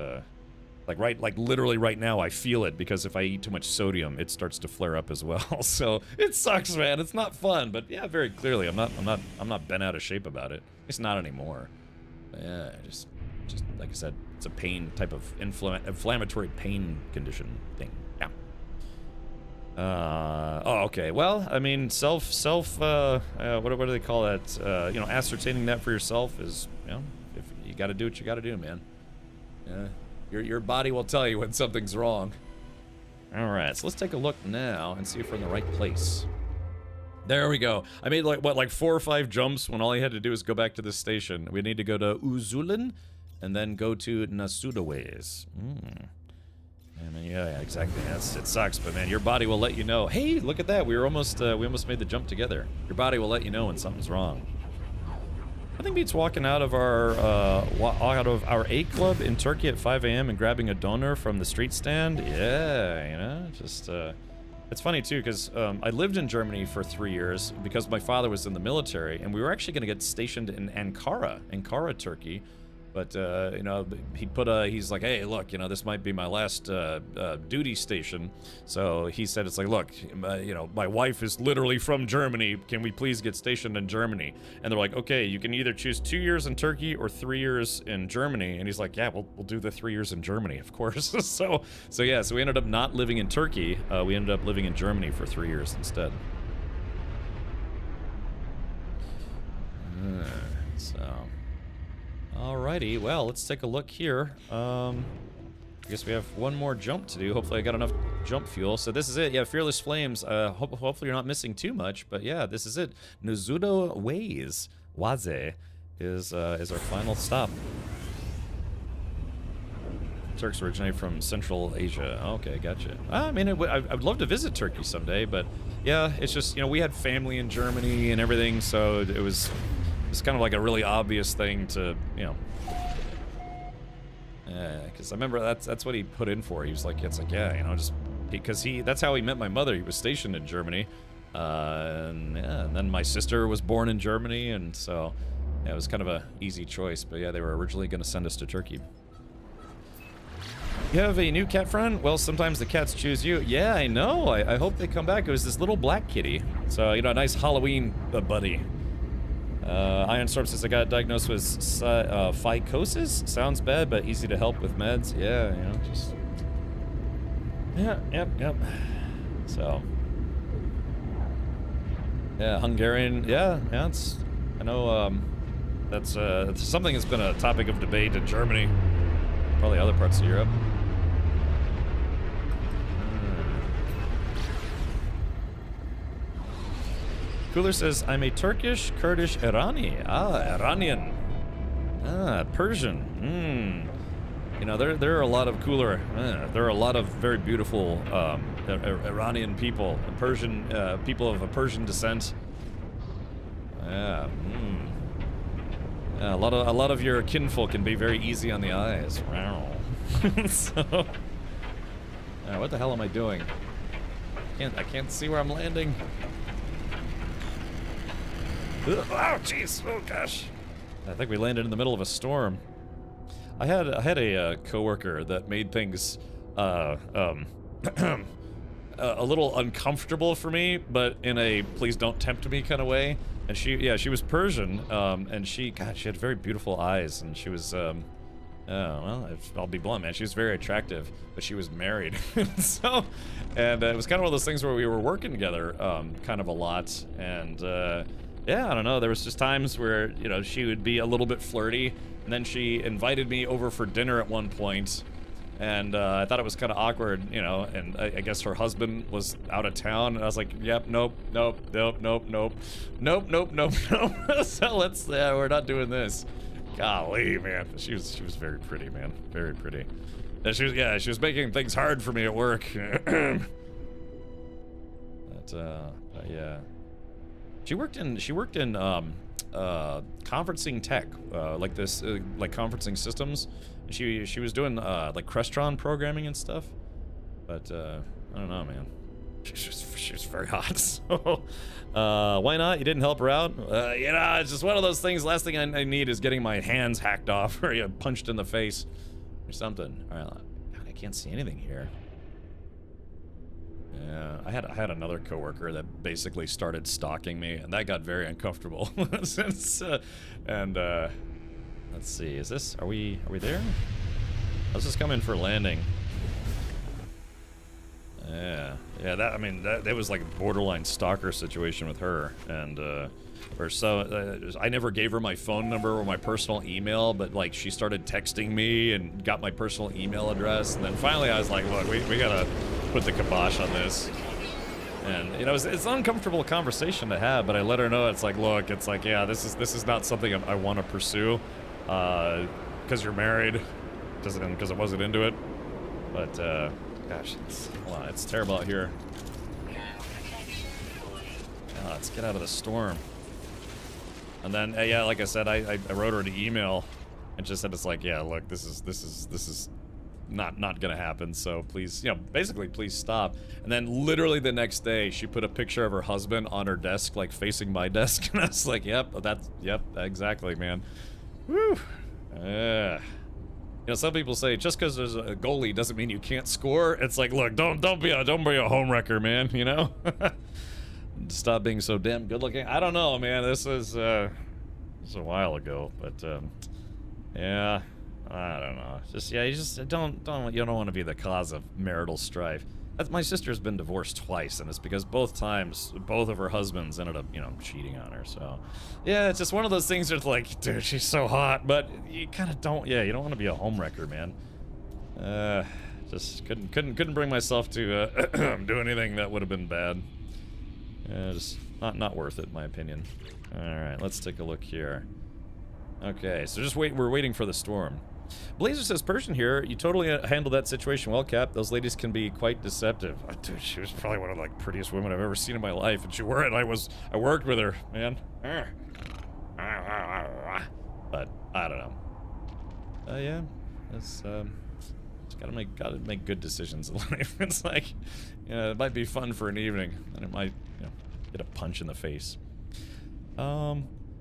like literally right now, I feel it because if I eat too much sodium, it starts to flare up as well. So it sucks, man. It's not fun, but yeah, very clearly, I'm not bent out of shape about it. It's not anymore. But yeah, just like I said, it's a pain type of inflammatory pain condition thing. Yeah. Oh, okay. Well, I mean, what do they call that? You know, ascertaining that for yourself is, you know, if you got to do what you got to do, man. Yeah. Your body will tell you when something's wrong. All right, so let's take a look now and see if we're in the right place. There we go. I made like 4 or 5 jumps when all I had to do is go back to this station. We need to go to Uzulin and then go to Nasudaways. I mean, yeah, exactly. It sucks, but man, your body will let you know. Hey, look at that. We almost made the jump together. Your body will let you know when something's wrong. Nothing beats walking out of our A club in Turkey at 5 a.m. and grabbing a doner from the street stand. Yeah, you know, just it's funny too because I lived in Germany for 3 years because my father was in the military, and we were actually going to get stationed in Ankara, Turkey. But, you know, he's like, hey, look, you know, this might be my last duty station. So he said, it's like, look, you know, my wife is literally from Germany. Can we please get stationed in Germany? And they're like, okay, you can either choose 2 years in Turkey or 3 years in Germany. And he's like, yeah, we'll do the 3 years in Germany, of course. so yeah, so we ended up not living in Turkey. We ended up living in Germany for 3 years instead. So... Alrighty, well, let's take a look here. I guess we have one more jump to do. Hopefully I got enough jump fuel. So this is it. Yeah, Fearless Flames. Hopefully you're not missing too much, but yeah, this is it. Waze is our final stop. Turks originate from Central Asia. Okay, gotcha. I mean, I'd love to visit Turkey someday, but yeah, it's just, you know, we had family in Germany and everything, so it was... It's kind of like a really obvious thing to, you know, because I remember that's what he put in for. He was like, it's like, yeah, you know, just because that's how he met my mother. He was stationed in Germany, and yeah, and then my sister was born in Germany, and so yeah, it was kind of a easy choice. But yeah, they were originally going to send us to Turkey. You have a new cat friend? Well, sometimes the cats choose you. Yeah, I know. I hope they come back. It was this little black kitty. So, you know, a nice Halloween buddy. Ironstorm says I got diagnosed with phycosis. Sounds bad, but easy to help with meds. Yeah, you know, just... Yeah, yep. So... Yeah, Hungarian... Yeah, it's... I know, that's something that's been a topic of debate in Germany. Probably other parts of Europe. Cooler says, I'm a Turkish, Kurdish, Irani. Ah, Iranian. Ah, Persian. You know, there are a lot of cooler, there are a lot of very beautiful Iranian people, Persian, people of a Persian descent. Yeah, a lot of your kinfolk can be very easy on the eyes. Wow. So, what the hell am I doing? I can't see where I'm landing. Oh, jeez. Oh, gosh. I think we landed in the middle of a storm. I had a coworker that made things a little uncomfortable for me, but in a please don't tempt me kind of way. And she was Persian, and she had very beautiful eyes, and she was well, I'll be blunt, man. She was very attractive, but she was married. So, and it was kind of one of those things where we were working together kind of a lot, and yeah, I don't know. There was just times where, you know, she would be a little bit flirty, and then she invited me over for dinner at one point, And I thought it was kind of awkward, you know, and I guess her husband was out of town, and I was like, yep, nope. So let's, we're not doing this. Golly, man. She was very pretty, man. Very pretty. And she was making things hard for me at work. But yeah. She worked in conferencing tech, like this, like conferencing systems. She was doing like Crestron programming and stuff, but I don't know, man. She was very hot. So why not? You didn't help her out. You know, it's just one of those things. Last thing I need is getting my hands hacked off or punched in the face or something. All right, God, I can't see anything here. Yeah, I had another coworker that basically started stalking me, and that got very uncomfortable. Since let's see, is this? Are we there? Let's just come in for landing. Yeah, that, I mean, that was like a borderline stalker situation with her, and I never gave her my phone number or my personal email, but like she started texting me and got my personal email address, and then finally I was like, look, we gotta put the kibosh on this. And you know, it's an uncomfortable conversation to have, but I let her know, it's like, look, it's like, yeah, this is not something I want to pursue, because you're married, because I wasn't into it, but gosh, it's terrible out here. Let's get out of the storm. And then, yeah, like I said, I wrote her an email and just said, it's like, yeah, look, this is not gonna happen, so please, you know, basically please stop. And then literally the next day she put a picture of her husband on her desk, like facing my desk, and I was like, yep, exactly, man. Woo. You know, some people say just because there's a goalie doesn't mean you can't score. It's like, look, don't be a homewrecker, man, you know? Stop being so damn good looking. I don't know, man. This is a while ago, but yeah, I don't know. Just, yeah, you don't want to be the cause of marital strife. My sister's been divorced twice, and it's because both times both of her husbands ended up, you know, cheating on her. So yeah, it's just one of those things where it's like, dude, she's so hot, but you kind of don't, yeah, you don't want to be a homewrecker, man. Just couldn't bring myself to do anything that would have been bad. Just not worth it, in my opinion. All right, let's take a look here. Okay, so we're waiting for the storm. Blazer says, Persian here, you totally handled that situation well, Cap. Those ladies can be quite deceptive. Oh, dude, she was probably one of the like prettiest women I've ever seen in my life, and I worked with her, man. But I don't know. Yeah, it's just gotta make good decisions in life. It's like, yeah, it might be fun for an evening, and it might, you know, get a punch in the face.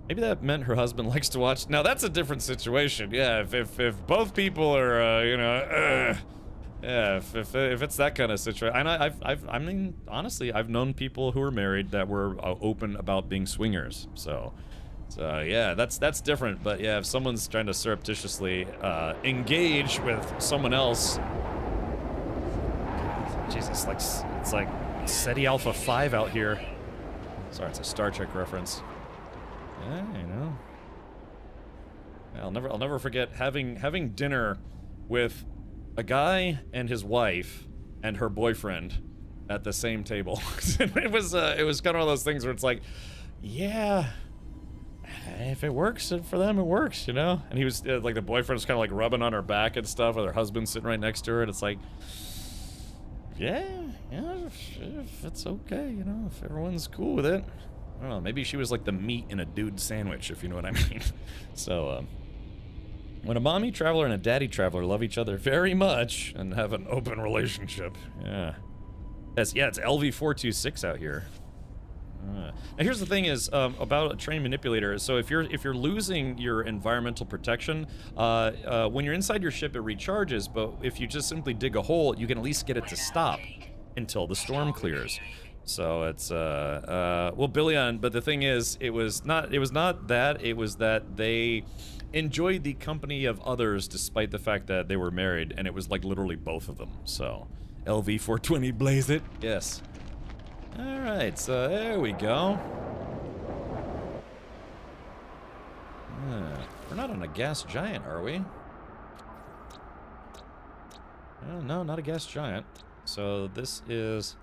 Maybe that meant her husband likes to watch. Now that's a different situation. Yeah, if both people are, you know, yeah, if it's that kind of situation. And I mean, honestly, I've known people who were married that were open about being swingers. So yeah, that's different. But yeah, if someone's trying to surreptitiously engage with someone else, Jesus, like it's like SETI Alpha 5 out here. Sorry, it's a Star Trek reference. Yeah, you know. I'll never forget having dinner with a guy and his wife and her boyfriend at the same table. It was kind of one of those things where it's like, yeah, if it works for them, it works, you know. And he was like, the boyfriend was kind of like rubbing on her back and stuff, with her husband sitting right next to her, and it's like, yeah, if it's okay, you know, if everyone's cool with it. I don't know, maybe she was like the meat in a dude sandwich, if you know what I mean. So, when a mommy traveler and a daddy traveler love each other very much and have an open relationship, yeah. It's LV426 out here. Now here's the thing is, about a train manipulator. So if you're losing your environmental protection, when you're inside your ship, it recharges, but if you just simply dig a hole, you can at least get it to stop until the storm clears. So it's well, Billion, but the thing is, it was not that, it was that they enjoyed the company of others despite the fact that they were married, and it was like literally both of them. So LV420, blaze it. Yes. All right, so there we go. We're not on a gas giant, are we? Oh, no, not a gas giant. So this is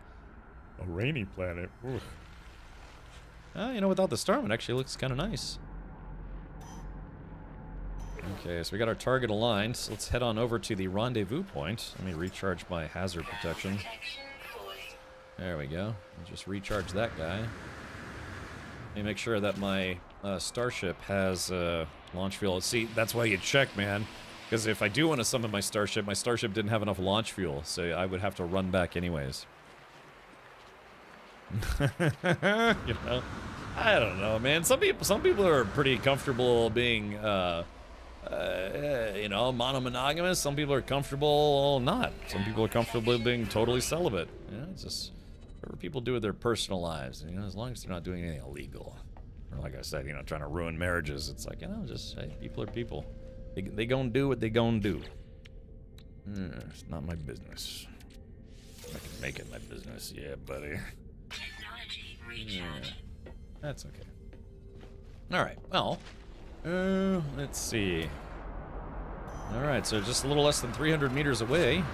a rainy planet. You know, without the storm, it actually looks kind of nice. Okay, so we got our target aligned. So let's head on over to the rendezvous point. Let me recharge my hazard protection. There we go. I'll just recharge that guy. Let me make sure that my starship has launch fuel. See, that's why you check, man. Because if I do want to summon my starship didn't have enough launch fuel, so I would have to run back anyways. You know, I don't know, man. Some people are pretty comfortable being, you know, monomonogamous. Some people are comfortable not. Some people are comfortable being totally celibate. You know, it's just whatever people do with their personal lives. You know, as long as they're not doing anything illegal, or like I said, you know, trying to ruin marriages. It's like, you know, just hey, people are people. They gonna do what they gonna do. It's not my business. I can make it my business, yeah, buddy. Technology Yeah, recharge. that's okay. All right, well, let's see. All right, so just a little less than 300 meters away.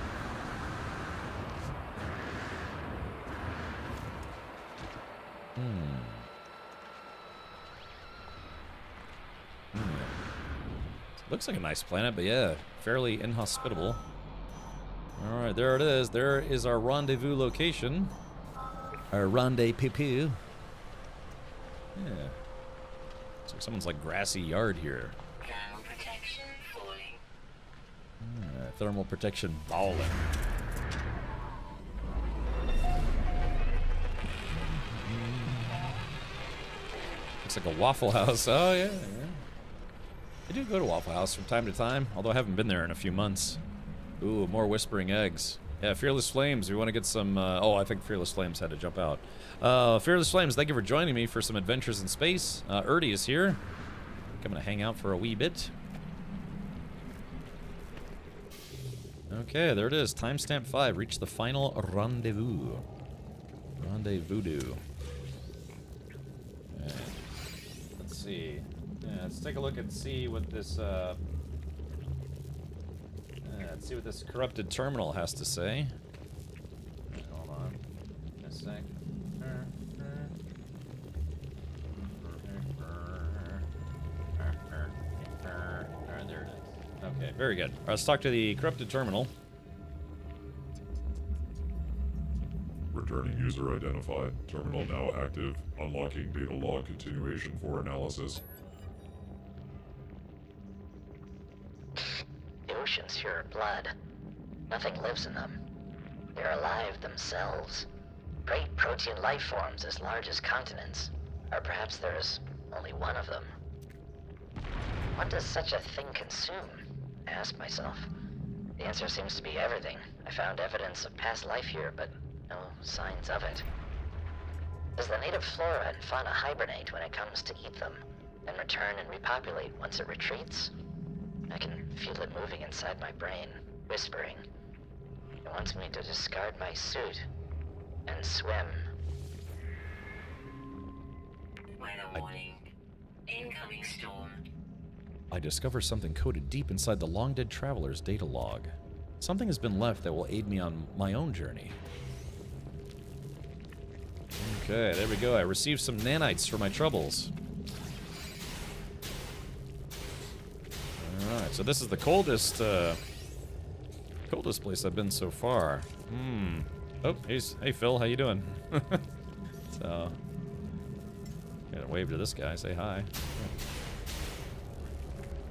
Looks like a nice planet, but yeah, fairly inhospitable. All right, there it is. There is our rendezvous location. Our rendezvous. Yeah. Looks like someone's like grassy yard here. Thermal protection falling. Thermal protection balling. Looks like a Waffle House. Oh, yeah. I do go to Waffle House from time to time, although I haven't been there in a few months. Ooh, more whispering eggs. Yeah, Fearless Flames, we want to get some... oh, I think Fearless Flames had to jump out. Fearless Flames, thank you for joining me for some adventures in space. Erdy is here. Coming to hang out for a wee bit. Okay, there it is. Timestamp 5. Reach the final rendezvous. Rendezvous. Okay. Let's see. Yeah, let's take a look and see what this, let's see what this corrupted terminal has to say. Right, hold on. A sec. Alright, there it is. Okay, very good. Alright, let's talk to the corrupted terminal. Returning user identified. Terminal now active. Unlocking data log continuation for analysis. The oceans here are blood. Nothing lives in them. They're alive themselves. Great protein life forms as large as continents. Or perhaps there's only one of them. What does such a thing consume? I ask myself. The answer seems to be everything. I found evidence of past life here, but no signs of it. Does the native flora and fauna hibernate when it comes to eat them, and return and repopulate once it retreats? I can feel it moving inside my brain, whispering. It wants me to discard my suit and swim. Weather warning. Incoming storm. I discover something coded deep inside the long-dead traveler's data log. Something has been left that will aid me on my own journey. Okay, there we go. I received some nanites for my troubles. Alright, so this is the coldest place I've been so far. Oh, hey Phil, how you doing? So, gotta wave to this guy, say hi.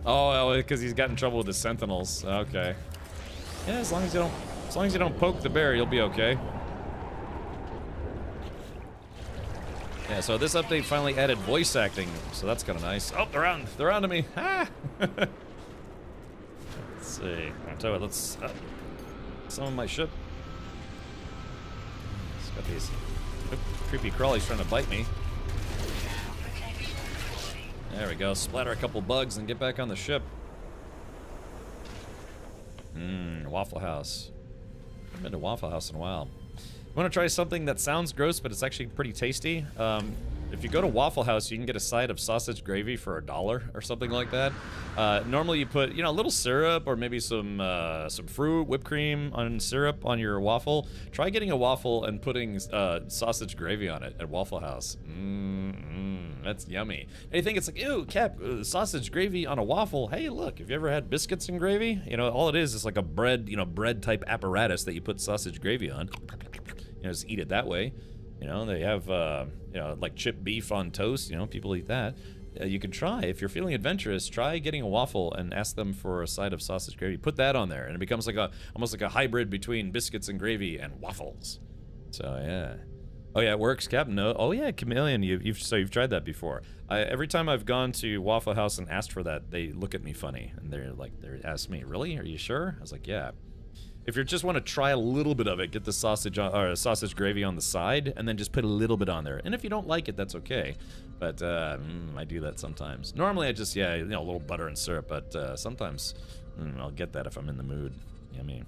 Oh, because he's got in trouble with the Sentinels. Okay. Yeah, as long as you don't poke the bear, you'll be okay. Yeah, so this update finally added voice acting, so that's kind of nice. Oh, they're onto me. Ah! Let's see. I'll tell you what, let's summon my ship. It's got these creepy crawlies trying to bite me. There we go. Splatter a couple bugs and get back on the ship. Waffle House. I haven't been to Waffle House in a while. I want to try something that sounds gross, but it's actually pretty tasty. if you go to Waffle House, you can get a side of sausage gravy for $1 or something like that. Normally you put, you know, a little syrup or maybe some fruit, whipped cream on syrup on your waffle. Try getting a waffle and putting sausage gravy on it at Waffle House. That's yummy. And you think it's like, ew, Cap, sausage gravy on a waffle. Hey, look, have you ever had biscuits and gravy? You know, all it is like a bread, you know, bread type apparatus that you put sausage gravy on. You know, just eat it that way. You know, they have, you know, like chipped beef on toast. You know, people eat that. You can try, if you're feeling adventurous, try getting a waffle and ask them for a side of sausage gravy. Put that on there, and it becomes like almost like a hybrid between biscuits and gravy and waffles. So yeah. Oh yeah, it works, Cap. No. Oh yeah, Chameleon. You've tried that before. Every time I've gone to Waffle House and asked for that, they look at me funny, and they ask me, "Really? Are you sure?" I was like, "Yeah." If you just want to try a little bit of it, get the sausage gravy on the side, and then just put a little bit on there. And if you don't like it, that's okay. But I do that sometimes. Normally, I just a little butter and syrup. But sometimes I'll get that if I'm in the mood. Yummy.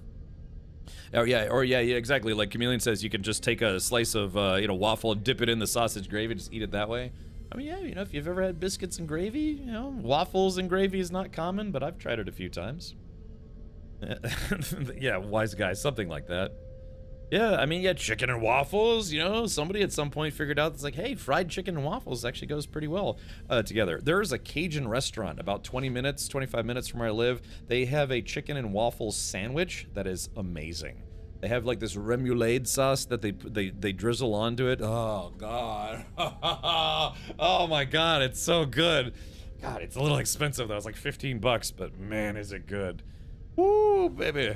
Oh yeah, exactly. Like Chameleon says, you can just take a slice of waffle and dip it in the sausage gravy, just eat it that way. I mean, yeah, you know, if you've ever had biscuits and gravy, you know, waffles and gravy is not common, but I've tried it a few times. Yeah, wise guy, something like that. Yeah, I mean, yeah, chicken and waffles, you know, somebody at some point figured out it's like, hey, fried chicken and waffles actually goes pretty well together. There's a Cajun restaurant about 25 minutes from where I live. They have a chicken and waffles sandwich that is amazing. They have like this remoulade sauce that they drizzle onto it. Oh god. Oh my god, it's so good. God, it's a little expensive though. It's like $15, but man, is it good. Woo, baby.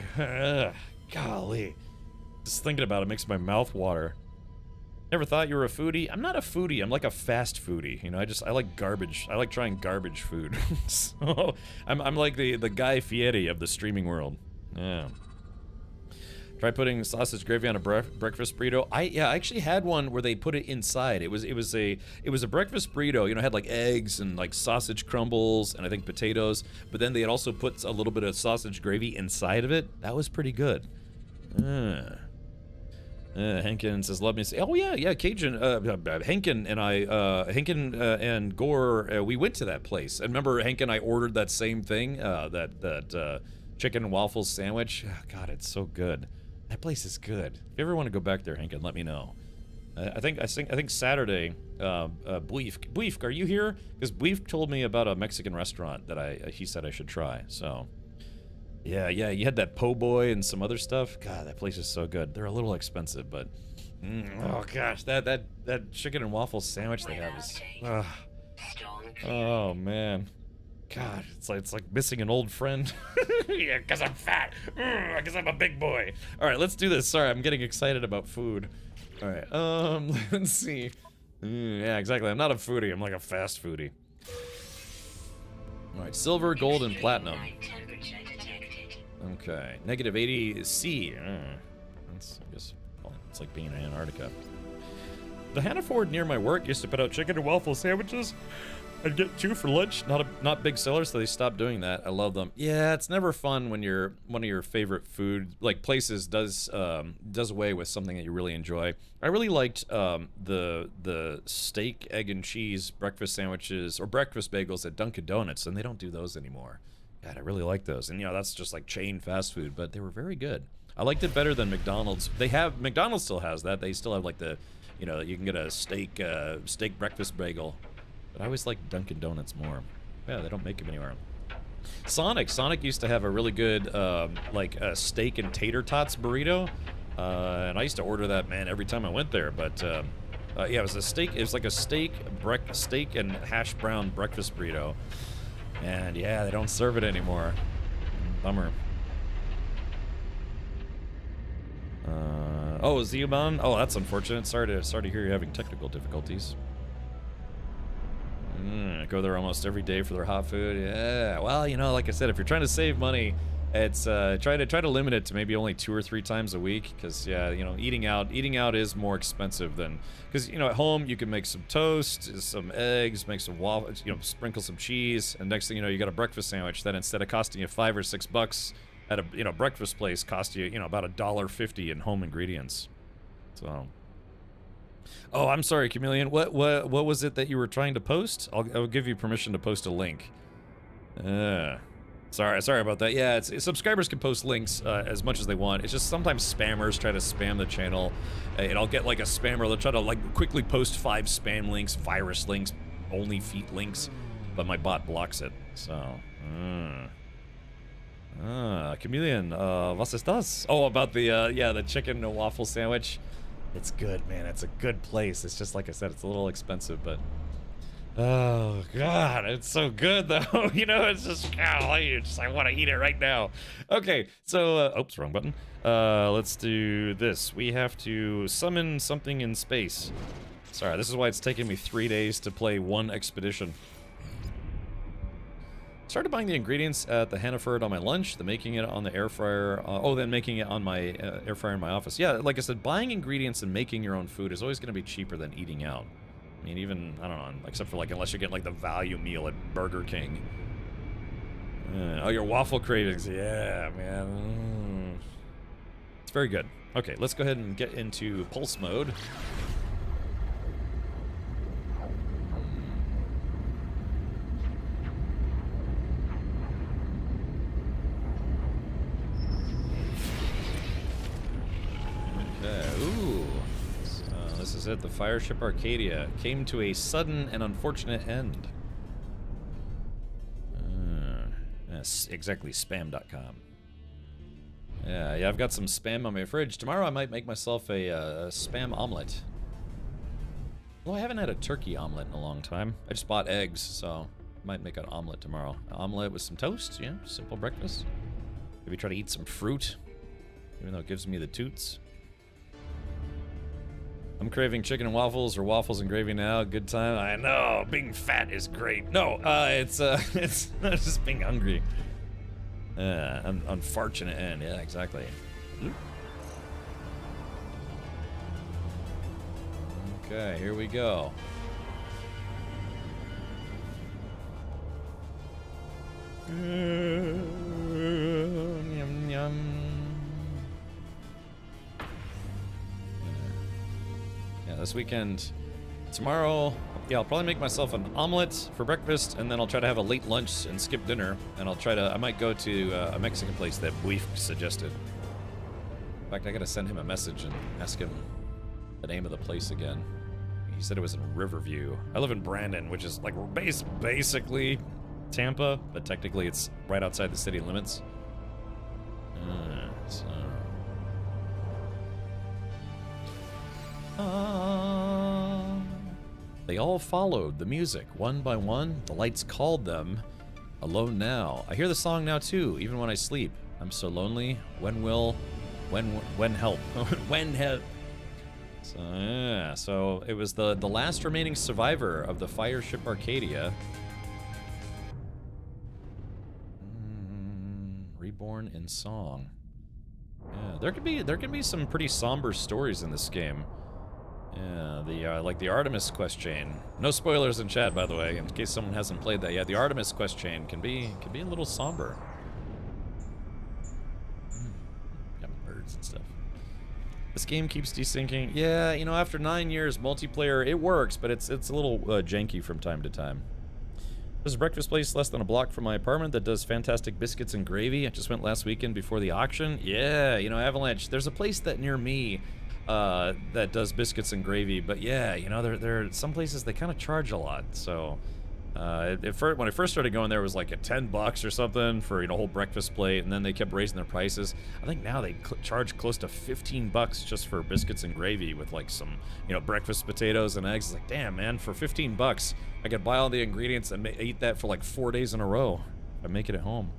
Golly. Just thinking about it makes my mouth water. Never thought you were a foodie? I'm not a foodie. I'm like a fast foodie. You know, I like garbage. I like trying garbage food. So I'm like the Guy Fieri of the streaming world. Yeah. Try putting sausage gravy on a breakfast burrito. I actually had one where they put it inside. It was a breakfast burrito. You know, it had like eggs and like sausage crumbles and I think potatoes. But then they had also put a little bit of sausage gravy inside of it. That was pretty good. Henkin says, "Love me." Oh yeah, Cajun. Henkin and and Gore. We went to that place. And remember, Henkin and I ordered that same thing. That chicken and waffles sandwich. Oh, God, it's so good. That place is good. If you ever want to go back there, Henkin, let me know. I think Saturday. Buif, are you here? Because Buif told me about a Mexican restaurant that he said I should try. So. Yeah, you had that po' boy and some other stuff. God, that place is so good. They're a little expensive, but oh gosh, that chicken and waffle sandwich they have is oh man, God, it's like missing an old friend. Yeah, because I'm fat. Because I'm a big boy. All right, let's do this. Sorry, I'm getting excited about food. All right, let's see. Yeah, exactly. I'm not a foodie. I'm like a fast foodie. All right, silver, gold, and platinum. Okay, -80 C. That's, I guess, well, it's like being in Antarctica. The Hannaford near my work used to put out chicken and waffle sandwiches. I'd get 2 for lunch. Not big sellers, so they stopped doing that. I love them. Yeah, it's never fun when one of your favorite food places does away with something that you really enjoy. I really liked the steak, egg, and cheese breakfast sandwiches or breakfast bagels at Dunkin' Donuts, and they don't do those anymore. God, I really like those. And, you know, that's just like chain fast food, but they were very good. I liked it better than McDonald's. McDonald's still has that. They still have like the, you know, you can get a steak breakfast bagel. But I always like Dunkin' Donuts more. Yeah, they don't make them anywhere. Sonic used to have a really good, like a steak and tater tots burrito. And I used to order that, man, every time I went there. But, yeah, it was a steak. It was like a steak and hash brown breakfast burrito. And yeah, they don't serve it anymore. Bummer. Oh, Zeoban? Oh, that's unfortunate. Sorry to hear you're having technical difficulties. I go there almost every day for their hot food. Yeah. Well, you know, like I said, if you're trying to save money, it's try to limit it to maybe only 2 or 3 times a week, because yeah, you know, eating out is more expensive than, because you know, at home you can make some toast, some eggs, make some waffles, you know, sprinkle some cheese, and next thing you know, you got a breakfast sandwich that instead of costing you $5 or $6 at a breakfast place, cost you, you know, about $1.50 in home ingredients. So Oh, I'm sorry, Chameleon. What was it that you were trying to post? I'll give you permission to post a link. Sorry about that. Yeah, subscribers can post links as much as they want. It's just sometimes spammers try to spam the channel, and I'll get like a spammer. They'll try to like quickly post 5 spam links, virus links, only feet links, but my bot blocks it. So, Chameleon, was ist das? Oh, about the chicken and waffle sandwich. It's good, man. It's a good place. It's just like I said, it's a little expensive, but oh god, it's so good though. You know, it's just golly, I want to eat it right now. Okay, so oops, wrong button. Let's do this. We have to summon something in space. Sorry, this is why it's taken me 3 days to play one expedition. Started buying the ingredients at the Hannaford on my lunch, then making it on the air fryer. Then making it on my air fryer in my office. Yeah, like I said, buying ingredients and making your own food is always going to be cheaper than eating out. I mean, even, I don't know, except for like, unless you're getting like the value meal at Burger King. Oh, your waffle cravings. Yeah, man. It's very good. Okay, let's go ahead and get into pulse mode. Ooh. So this is it. The Fireship Arcadia came to a sudden and unfortunate end. Yes, exactly. Spam.com. Yeah, I've got some spam on my fridge. Tomorrow I might make myself a spam omelet. Well, I haven't had a turkey omelet in a long time. I just bought eggs, so I might make an omelet tomorrow. An omelet with some toast, yeah, simple breakfast. Maybe try to eat some fruit, even though it gives me the toots. I'm craving chicken and waffles or waffles and gravy now. Good time. I know, being fat is great. No, it's just being hungry. Unfortunate end. Yeah, exactly. Okay, here we go. Yum yum. Yeah, this weekend, tomorrow, yeah, I'll probably make myself an omelet for breakfast, and then I'll try to have a late lunch and skip dinner, and I might go to a Mexican place that Buif suggested. In fact, I gotta send him a message and ask him the name of the place again. He said it was in Riverview. I live in Brandon, which is like basically Tampa, but technically it's right outside the city limits. They all followed the music, one by one. The lights called them. Alone now. I hear the song now too, even when I sleep. I'm so lonely. When help? When help? So yeah, so it was the last remaining survivor of the Fireship Arcadia. Reborn in song. Yeah, there could be some pretty somber stories in this game. Yeah, like the Artemis quest chain. No spoilers in chat, by the way, in case someone hasn't played that yet. The Artemis quest chain can be a little somber. Got birds and stuff. This game keeps desyncing. Yeah, you know, after 9 years, multiplayer, it works, but it's a little janky from time to time. There's a breakfast place less than a block from my apartment that does fantastic biscuits and gravy. I just went last weekend before the auction. Yeah, you know, Avalanche. There's a place that near me that does biscuits and gravy, but yeah, you know, there are some places they kind of charge a lot. So when I first started going there, it was like $10 or something for, you know, a whole breakfast plate, and then they kept raising their prices. I think now they charge close to $15 just for biscuits and gravy with like some, you know, breakfast potatoes and eggs. It's like, damn, man, for $15 I could buy all the ingredients and eat that for like 4 days in a row if I make it at home.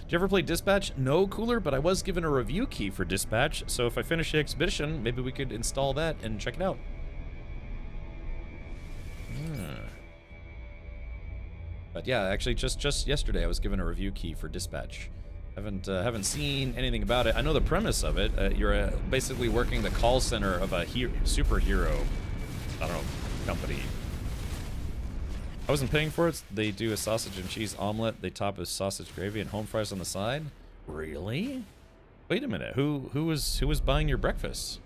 Did you ever play Dispatch? No, Cooler, but I was given a review key for Dispatch, so if I finish the expedition, maybe we could install that and check it out. But yeah, actually, just yesterday I was given a review key for Dispatch. Haven't seen anything about it. I know the premise of it. You're basically working the call center of a superhero, I don't know, company. I wasn't paying for it. They do a sausage and cheese omelet. They top with sausage gravy and home fries on the side. Really? Wait a minute. Who was buying your breakfast?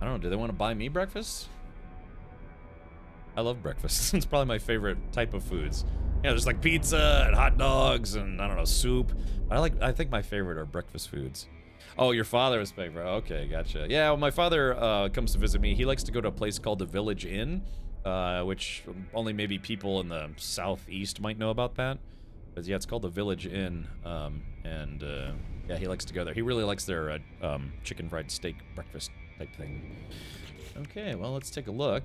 I don't know, do they want to buy me breakfast? I love breakfast. It's probably my favorite type of foods. Yeah, there's like pizza and hot dogs and I don't know, soup. I think my favorite are breakfast foods. Oh, your father is favorite. Okay, gotcha. Yeah, well, my father comes to visit me. He likes to go to a place called the Village Inn, which only maybe people in the southeast might know about that. But yeah, it's called the Village Inn, yeah, he likes to go there. He really likes their chicken fried steak breakfast type thing. Okay, well, let's take a look.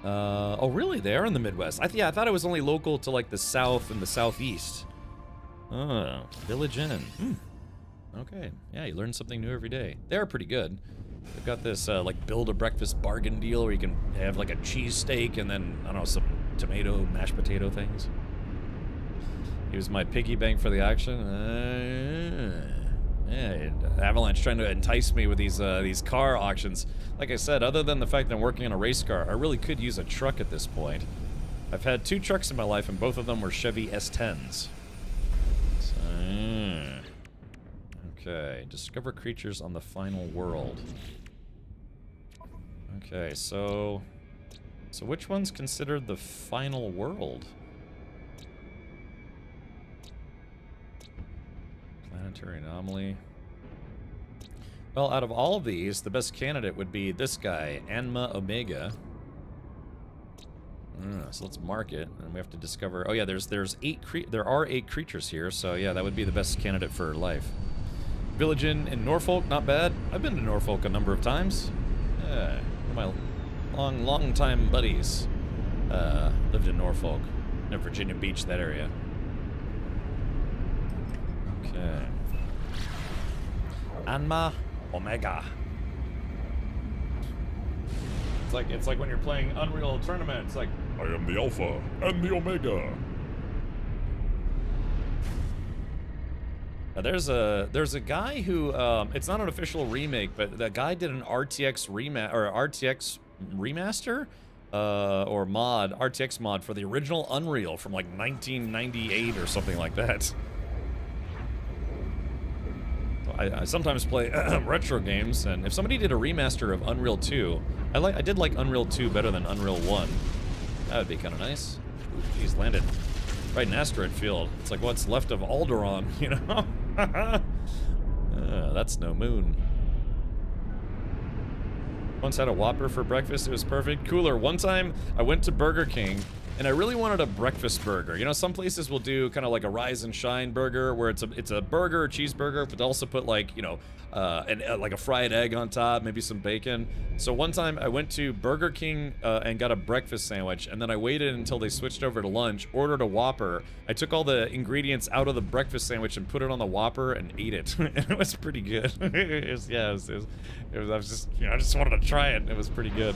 Oh, really? They are in the Midwest. I thought it was only local to like the South and the Southeast. Oh, Village Inn. Okay, yeah, you learn something new every day. They are pretty good. They've got this like build a breakfast bargain deal where you can have like a cheesesteak and then I don't know, some tomato mashed potato things. Here's my piggy bank for the auction. Yeah, Avalanche trying to entice me with these car auctions. Like I said, other than the fact that I'm working on a race car, I really could use a truck at this point. I've had 2 trucks in my life, and both of them were Chevy S10s. So, okay, discover creatures on the final world. Okay, so which one's considered the final world? Planetary anomaly. Well, out of all of these, the best candidate would be this guy, Anma Omega. So let's mark it, and we have to discover. Oh yeah, there are 8 creatures here, so yeah, that would be the best candidate for life. Village Inn in Norfolk, not bad. I've been to Norfolk a number of times. Yeah, one of my long time buddies lived in Norfolk, in Virginia Beach, that area. Okay. Anma Omega. It's like when you're playing Unreal Tournament. It's like I am the Alpha and the Omega. Now there's a guy who it's not an official remake, but that guy did an RTX remaster or mod, RTX mod for the original Unreal from like 1998 or something like that. I sometimes play retro games, and if somebody did a remaster of Unreal 2, I did like Unreal 2 better than Unreal 1. That would be kind of nice. Ooh, geez, landed right in asteroid field. It's like what's left of Alderaan, you know? That's no moon. Once had a Whopper for breakfast. It was perfect. Cooler. One time I went to Burger King and I really wanted a breakfast burger. You know, some places will do kind of like a rise and shine burger where it's a burger, a cheeseburger, but also put like, you know, like a fried egg on top, maybe some bacon. So one time I went to Burger King and got a breakfast sandwich, and then I waited until they switched over to lunch, ordered a Whopper. I took all the ingredients out of the breakfast sandwich and put it on the Whopper and ate it. It was pretty good. I was just, you know, I just wanted to try it. It was pretty good.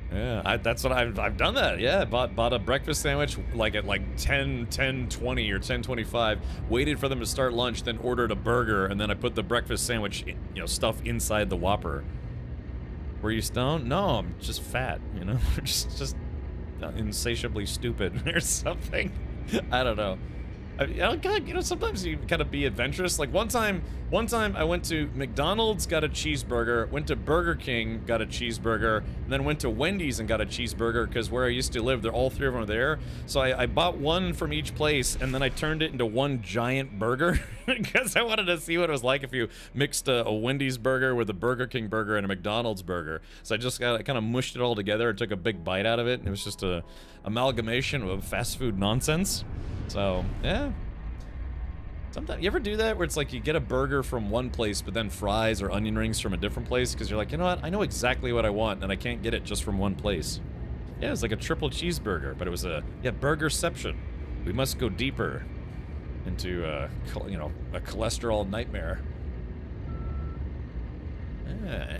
Yeah, that's what I've done that. Yeah, bought a breakfast sandwich like at like 10:20 or 10:25. Waited for them to start lunch, then ordered a burger, and then I put the breakfast sandwich, you know, stuff inside the Whopper. Were you stoned? No, I'm just fat. You know, just insatiably stupid or something. I don't know. You know, sometimes you gotta be adventurous. Like one time I went to McDonald's, got a cheeseburger, went to Burger King, got a cheeseburger, and then went to Wendy's and got a cheeseburger because where I used to live, all 3 of them were there. So I bought one from each place, and then I turned it into one giant burger because I wanted to see what it was like if you mixed a Wendy's burger with a Burger King burger and a McDonald's burger. So I just kind of mushed it all together and took a big bite out of it, and it was just a amalgamation of fast food nonsense. So, yeah. Sometimes, you ever do that where it's like you get a burger from one place, but then fries or onion rings from a different place? Because you're like, you know what? I know exactly what I want, and I can't get it just from one place. Yeah, it's like a triple cheeseburger, but it was burgerception. We must go deeper into, you know, a cholesterol nightmare. Yeah,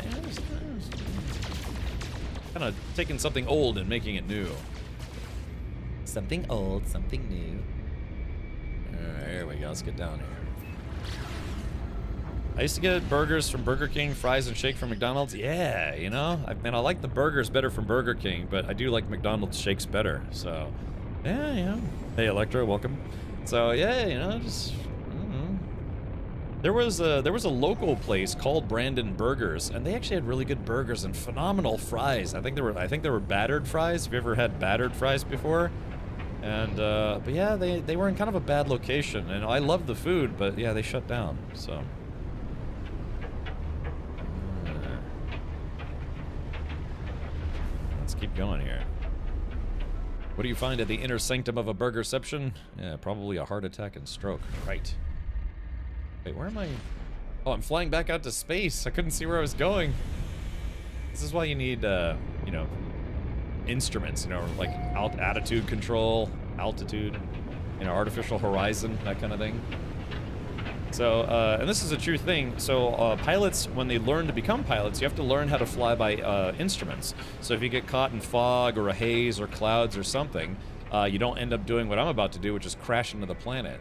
kind of taking something old and making it new. Something old, something new. Alright, here we go. Let's get down here. I used to get burgers from Burger King, fries and shake from McDonald's. Yeah, you know, I like the burgers better from Burger King, but I do like McDonald's shakes better. So, yeah, you know. Hey, Electro, welcome. So, yeah, you know, just There was a local place called Brandon Burgers, and they actually had really good burgers and phenomenal fries. I think they were battered fries. Have you ever had battered fries before? And but yeah, they were in kind of a bad location, and I loved the food, but yeah, they shut down. So let's keep going here. What do you find at the inner sanctum of a burgerception? Yeah, probably a heart attack and stroke. Right. Wait, where am I? Oh, I'm flying back out to space. I couldn't see where I was going. This is why you need, you know, instruments, you know, like attitude control, altitude, you know, artificial horizon, that kind of thing. So, and this is a true thing. So, pilots, when they learn to become pilots, you have to learn how to fly by instruments. So if you get caught in fog or a haze or clouds or something, you don't end up doing what I'm about to do, which is crash into the planet.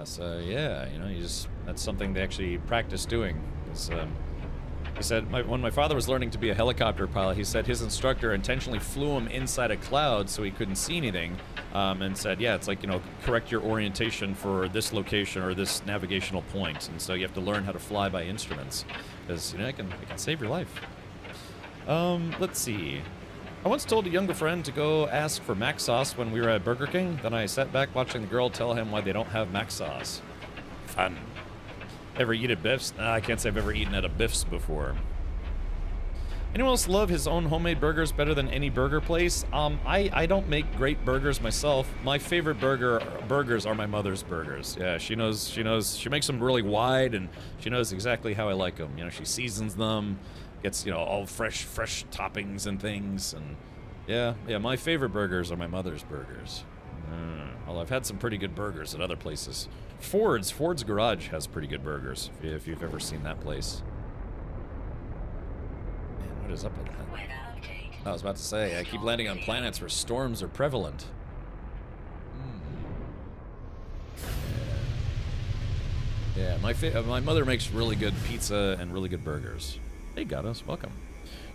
So yeah, you know, that's something they actually practice doing. He said, when my father was learning to be a helicopter pilot, he said his instructor intentionally flew him inside a cloud so he couldn't see anything, and said, yeah, it's like, you know, correct your orientation for this location or this navigational point, and so you have to learn how to fly by instruments, because, you know, it can save your life. Let's see. I once told a younger friend to go ask for mac sauce when we were at Burger King, then I sat back watching the girl tell him why they don't have mac sauce. Fun. Ever eat at Biff's? I can't say I've ever eaten at a Biff's before. Anyone else love his own homemade burgers better than any burger place? I don't make great burgers myself. My favorite burgers are my mother's burgers. Yeah, she knows, she makes them really wide, and she knows exactly how I like them. You know, she seasons them, gets, you know, all fresh toppings and things, and yeah, my favorite burgers are my mother's burgers. Although I've had some pretty good burgers at other places. Ford's Garage has pretty good burgers, if you've ever seen that place. Man, what is up with that? I was about to say, I keep landing on planets where storms are prevalent. Yeah, my mother makes really good pizza and really good burgers. Hey, Gatos, welcome.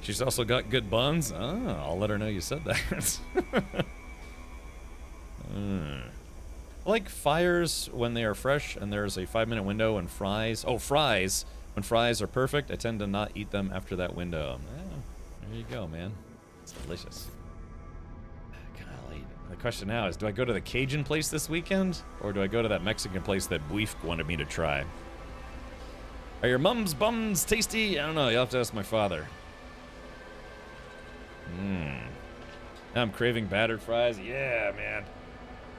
She's also got good buns. I'll let her know you said that. I like fires when they are fresh and there's a 5-minute window, and fries. Oh, fries. When fries are perfect, I tend to not eat them after that window. There you go, man. It's delicious. Golly. The question now is, do I go to the Cajun place this weekend, or do I go to that Mexican place that Buif wanted me to try? Are your mum's bums tasty? I don't know. You'll have to ask my father. Now I'm craving battered fries. Yeah, man.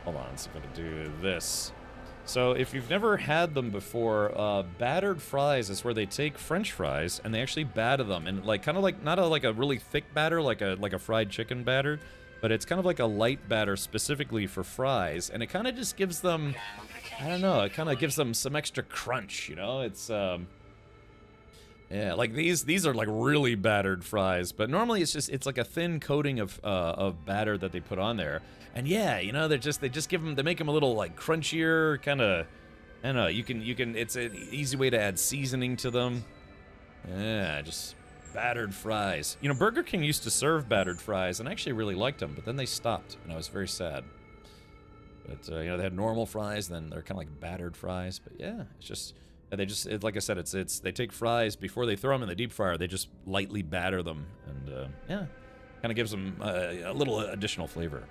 Hold on, let's see if I can do this. So if you've never had them before, battered fries is where they take French fries and they actually batter them, and like kind of like not like a really thick batter like a fried chicken batter, but it's kind of like a light batter specifically for fries, and it kind of just gives them, I don't know, it kind of gives them some extra crunch, you know? It's yeah, like these are like really battered fries, but normally it's like a thin coating of batter that they put on there. And yeah, you know, they just make them a little like crunchier, kind of. I don't know. You can. It's an easy way to add seasoning to them. Yeah, just battered fries. You know, Burger King used to serve battered fries, and I actually really liked them, but then they stopped, and I was very sad. But you know, they had normal fries, then they're kind of like battered fries. But yeah, it's just like I said, it's they take fries before they throw them in the deep fryer. They just lightly batter them, and yeah, kind of gives them a little additional flavor.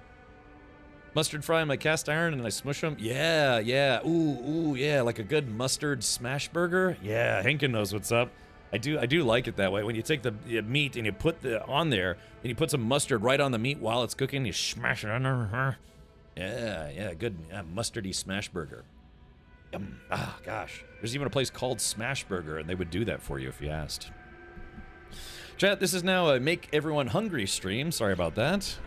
Mustard fry in my cast iron and I smush them. Yeah. Ooh, yeah, like a good mustard smash burger. Yeah, Henkin knows what's up. I do like it that way. When you take the meat and you put on there, and you put some mustard right on the meat while it's cooking, you smash it on there. Yeah, good mustardy smash burger. Yum. Ah, gosh. There's even a place called Smash Burger, and they would do that for you if you asked. Chat, this is now a Make Everyone Hungry stream. Sorry about that.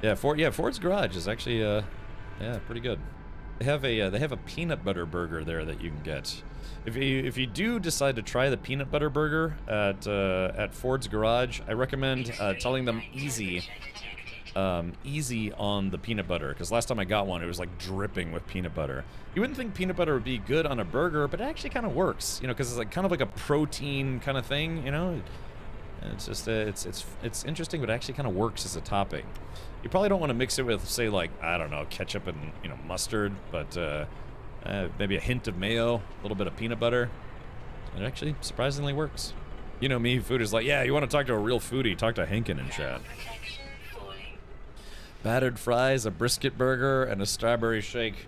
Yeah, Ford's Garage is actually, yeah, pretty good. They have a peanut butter burger there that you can get. If you do decide to try the peanut butter burger at Ford's Garage, I recommend telling them easy on the peanut butter, because last time I got one, it was like dripping with peanut butter. You wouldn't think peanut butter would be good on a burger, but it actually kind of works, you know, because it's like kind of like a protein kind of thing, you know. And it's just it's interesting, but it actually kind of works as a topping. You probably don't want to mix it with, say, like, I don't know, ketchup and, you know, mustard, but maybe a hint of mayo, a little bit of peanut butter. It actually surprisingly works. You know me, food is like, yeah, you want to talk to a real foodie, talk to Henkin in chat. Battered fries, a brisket burger, and a strawberry shake.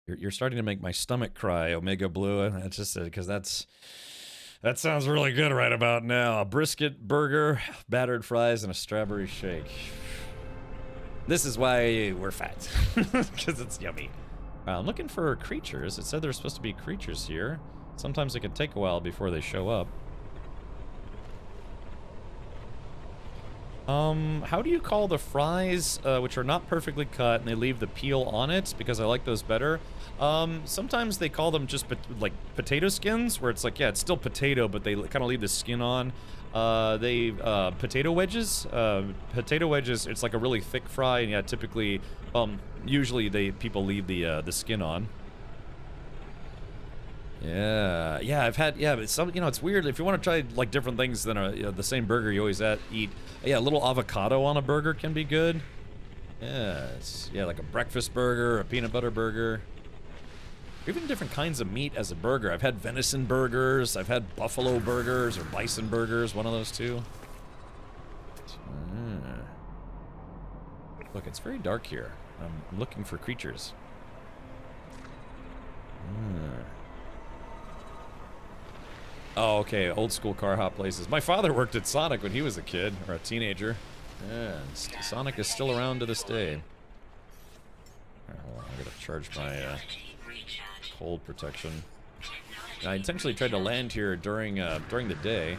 You're starting to make my stomach cry, Omega Blue. That's just because that sounds really good right about now. A brisket burger, battered fries, and a strawberry shake. This is why we're fat, because it's yummy. I'm looking for creatures. It said there's supposed to be creatures here. Sometimes it can take a while before they show up. How do you call the fries, which are not perfectly cut and they leave the peel on it? Because I like those better. Sometimes they call them just like potato skins, where it's like, yeah, it's still potato, but they kind of leave the skin on. Potato wedges. Potato wedges, it's like a really thick fry, and yeah, typically, usually people leave the skin on. Yeah, I've had, but some, you know, it's weird. If you want to try, like, different things than the same burger you always eat, yeah, a little avocado on a burger can be good. Yeah, like a breakfast burger, a peanut butter burger. Even different kinds of meat as a burger. I've had venison burgers, I've had buffalo burgers, or bison burgers, one of those two. Look, it's very dark here. I'm looking for creatures. Oh, okay, old school car hop places. My father worked at Sonic when he was a kid, or a teenager. Yeah, Sonic is still around to this day. Alright, hold on, I gotta charge my cold protection. I intentionally tried to land here during the day.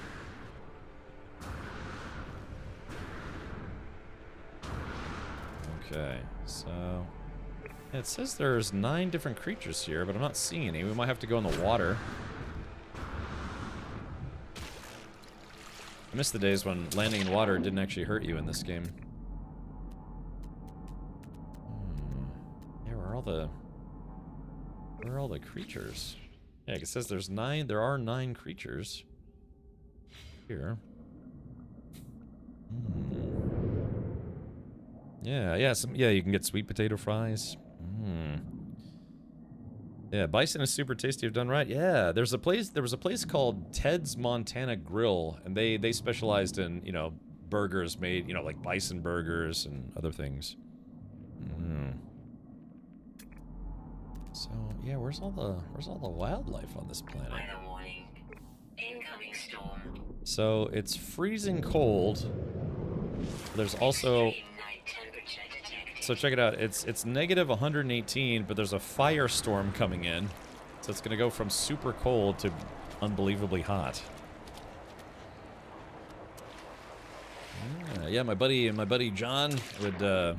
Okay, so it says there's 9 different creatures here, but I'm not seeing any. We might have to go in the water. I miss the days when landing in water didn't actually hurt you in this game. Yeah, where are all the creatures? Yeah, it says there are 9 creatures here. Yeah, you can get sweet potato fries. Yeah, bison is super tasty if done right. Yeah, there was a place called Ted's Montana Grill, and they specialized in, you know, burgers made, you know, like bison burgers and other things. So, yeah, where's all the wildlife on this planet? Incoming storm. So, it's freezing cold. There's also, so check it out, it's negative 118, but there's a firestorm coming in. So it's gonna go from super cold to unbelievably hot. Yeah, my buddy John would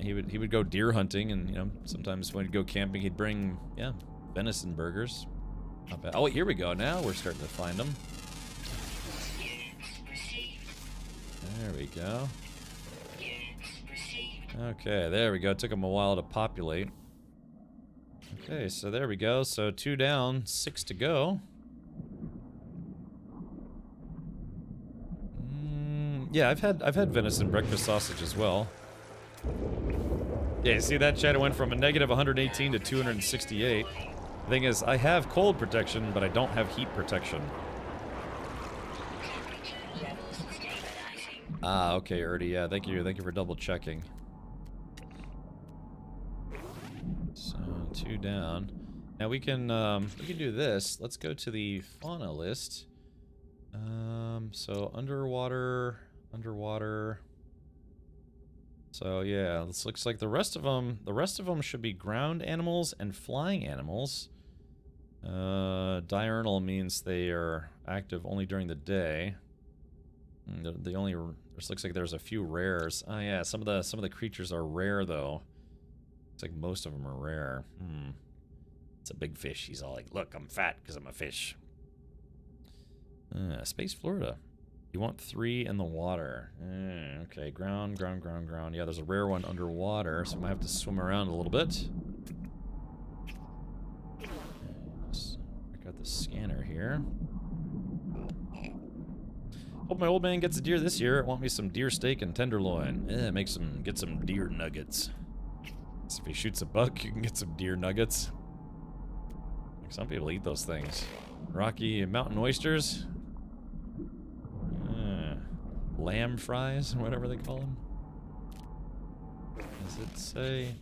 he would go deer hunting, and, you know, sometimes when he'd go camping he'd bring, yeah, venison burgers. Not bad. Oh, here we go. Now we're starting to find them. There we go. Okay, there we go. It took them a while to populate. Okay, so there we go. So 2 down, 6 to go. Yeah, I've had venison breakfast sausage as well. Yeah, you see that, Chad? It went from a negative 118 to 268. The thing is, I have cold protection, but I don't have heat protection. Ah, okay, Erdy. Yeah, thank you for double checking. So 2 down. Now we can do this. Let's go to the fauna list. So underwater. So yeah, this looks like the rest of them should be ground animals and flying animals. Diurnal means they are active only during the day. This looks like there's a few rares. Oh yeah, some of the creatures are rare though. It's like most of them are rare. It's a big fish. He's all like, "Look, I'm fat because I'm a fish." Space Florida. You want 3 in the water. Okay, ground. Yeah, there's a rare one underwater, so I might have to swim around a little bit. Check out the scanner here. Hope my old man gets a deer this year. Want me some deer steak and tenderloin. Get some deer nuggets. So if he shoots a buck, you can get some deer nuggets. Like some people eat those things. Rocky Mountain oysters. Lamb fries, whatever they call them. Does it say?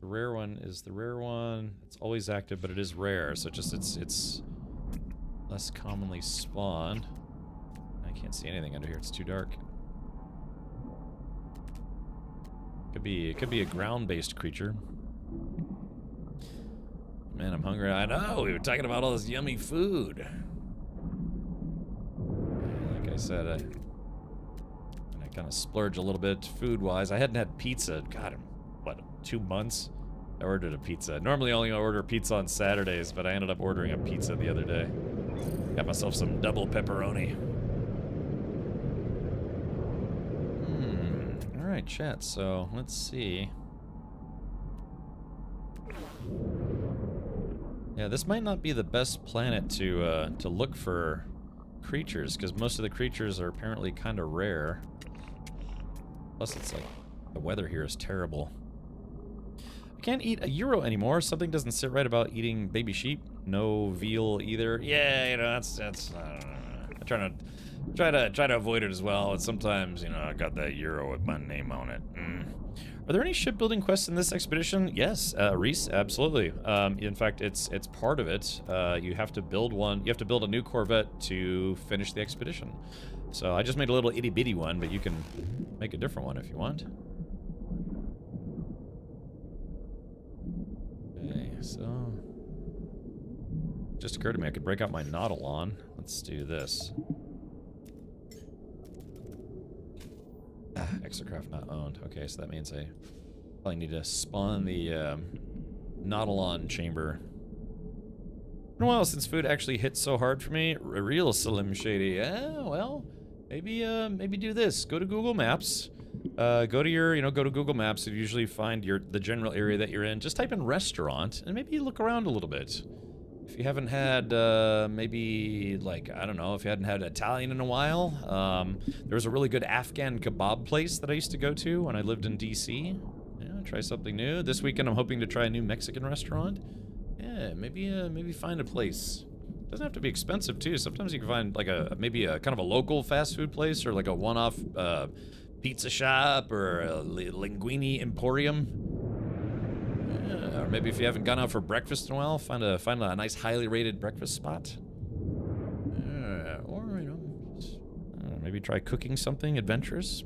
The rare one is the rare one. It's always active, but it is rare, so it's less commonly spawned. I can't see anything under here. It's too dark. It could be a ground-based creature. Man, I'm hungry. I know. We were talking about all this yummy food. Like I said, I kind of splurge a little bit food-wise. I hadn't had pizza. God, in, what, 2 months? I ordered a pizza. Normally, I only order pizza on Saturdays, but I ended up ordering a pizza the other day. Got myself some double pepperoni. Alright, chat, so let's see. Yeah, this might not be the best planet to look for creatures, because most of the creatures are apparently kind of rare. Plus, it's like, the weather here is terrible. I can't eat a gyro anymore. Something doesn't sit right about eating baby sheep. No veal either. Yeah, you know, that's I'm trying to avoid it as well. And sometimes, you know, I got that gyro with my name on it. Are there any shipbuilding quests in this expedition? Yes, Reese, absolutely. In fact, it's part of it. You have to build one. You have to build a new Corvette to finish the expedition. So I just made a little itty bitty one, but you can make a different one if you want. Okay, so just occurred to me I could break out my Nautilon. Let's do this. Exocraft not owned. Okay, so that means I probably need to spawn the Nautilon chamber. Been a while since food actually hit so hard for me. Real Slim Shady. Yeah, well, maybe do this. Go to Google Maps. Go to Google Maps and usually find the general area that you're in. Just type in restaurant and maybe look around a little bit. If you haven't had, maybe, like, I don't know, if you hadn't had Italian in a while, there was a really good Afghan kebab place that I used to go to when I lived in DC. Yeah, try something new. This weekend I'm hoping to try a new Mexican restaurant. Yeah, maybe find a place. Doesn't have to be expensive, too. Sometimes you can find, like, maybe a kind of a local fast food place or, like, a one-off, pizza shop or a linguine emporium. Or maybe if you haven't gone out for breakfast in a while, find a nice highly rated breakfast spot. Or, you know, maybe try cooking something adventurous.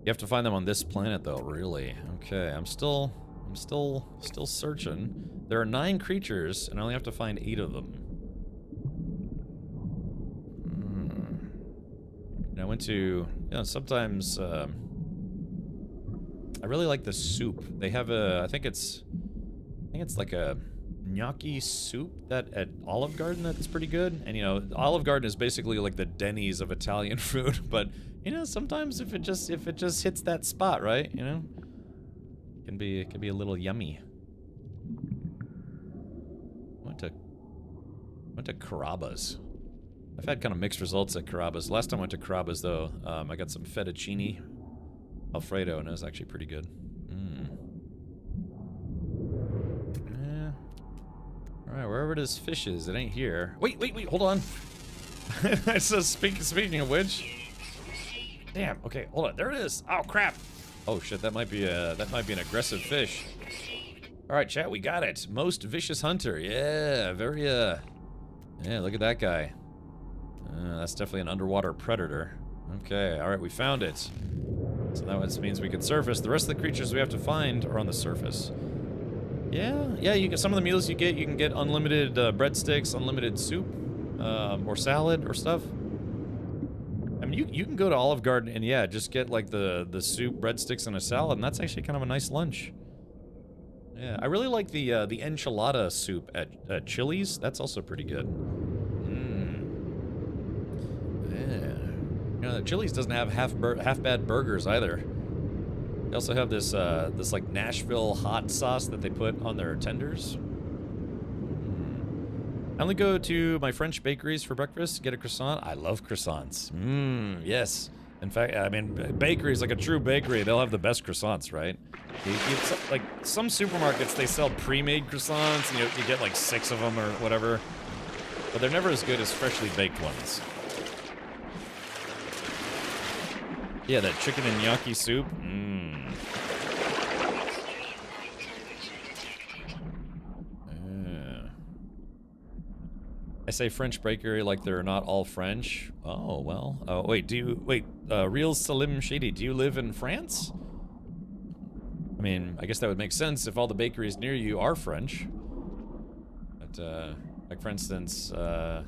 You have to find them on this planet though, really. Okay, I'm still searching. There are 9 creatures and I only have to find 8 of them. And I went to, you know, sometimes I really like the soup. They have I think it's like a gnocchi soup that at Olive Garden that's pretty good. And you know, Olive Garden is basically like the Denny's of Italian food, but you know, sometimes if it just hits that spot, right, you know, it can be a little yummy. Went to Carrabba's. I've had kind of mixed results at Carrabba's. Last time I went to Carrabba's though, I got some fettuccine Alfredo, and it was actually pretty good. Yeah. Alright, wherever this fish is, it ain't here. Wait, hold on. So speaking of which. Damn, okay, hold on. There it is. Oh crap. Oh shit, that might be an aggressive fish. Alright, chat, we got it. Most vicious hunter. Yeah, very yeah, look at that guy. That's definitely an underwater predator. Okay, alright, we found it. So that means we can surface. The rest of the creatures we have to find are on the surface. Yeah, you get some of the meals you can get unlimited breadsticks, unlimited soup, or salad or stuff. I mean, you can go to Olive Garden and yeah, just get like the soup, breadsticks, and a salad, and that's actually kind of a nice lunch. Yeah, I really like the enchilada soup at Chili's. That's also pretty good. You know, Chili's doesn't have half bad burgers either. They also have this like Nashville hot sauce that they put on their tenders. only go to my French bakeries for breakfast, get a croissant. I love croissants. Yes. In fact, I mean, bakeries, like a true bakery, they'll have the best croissants, right? Like, some supermarkets, they sell pre-made croissants, and you get like 6 of them or whatever. But they're never as good as freshly baked ones. Yeah, that chicken and gnocchi soup. I say French bakery like they're not all French. Oh, well. Oh, wait, Real Salim Shady, do you live in France? I mean, I guess that would make sense if all the bakeries near you are French. But, like, for instance, like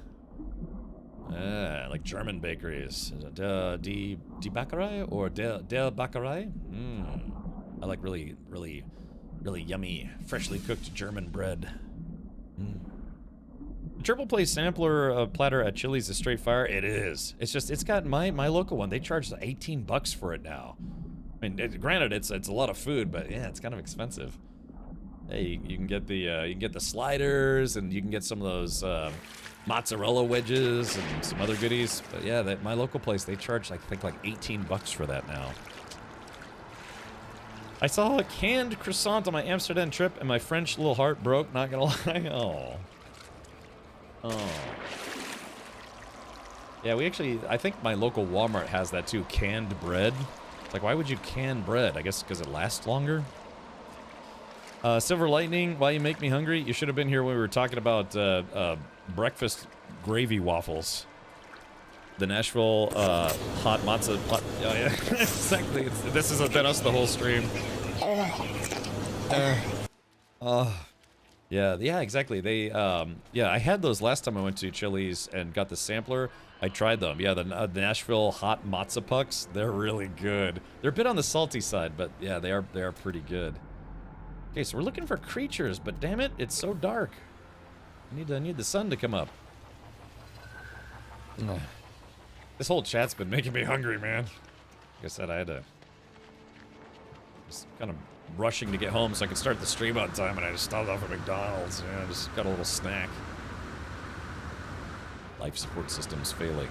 German bakeries. Die Bäckerei or Der Bäckerei? I like really yummy, freshly cooked German bread. The triple play sampler platter at Chili's is straight fire. It is. It's just, it's got my local one. They charge $18 for it now. I mean, granted, it's a lot of food, but yeah, it's kind of expensive. Hey, you can get the sliders, and you can get some of those mozzarella wedges and some other goodies. But yeah, my local place, they charge, I think, like $18 for that now. I saw a canned croissant on my Amsterdam trip, and my French little heart broke, not gonna lie. Oh. Yeah, I think my local Walmart has that too, canned bread. Like, why would you can bread? I guess because it lasts longer. Silver Lightning, why you make me hungry? You should have been here when we were talking about breakfast gravy waffles. The Nashville hot matzo. Oh yeah, exactly. This has been us the whole stream. Yeah, exactly. They, yeah, I had those last time I went to Chili's and got the sampler. I tried them. Yeah, the Nashville hot matzo pucks. They're really good. They're a bit on the salty side, but yeah, they are pretty good. Okay, so we're looking for creatures, but damn it, it's so dark. I need the sun to come up. Ugh. This whole chat's been making me hungry, man. Like I said, I had to... Just kind of rushing to get home so I could start the stream on time, and I just stopped off at McDonald's. You know, just got a little snack. Life support system's failing.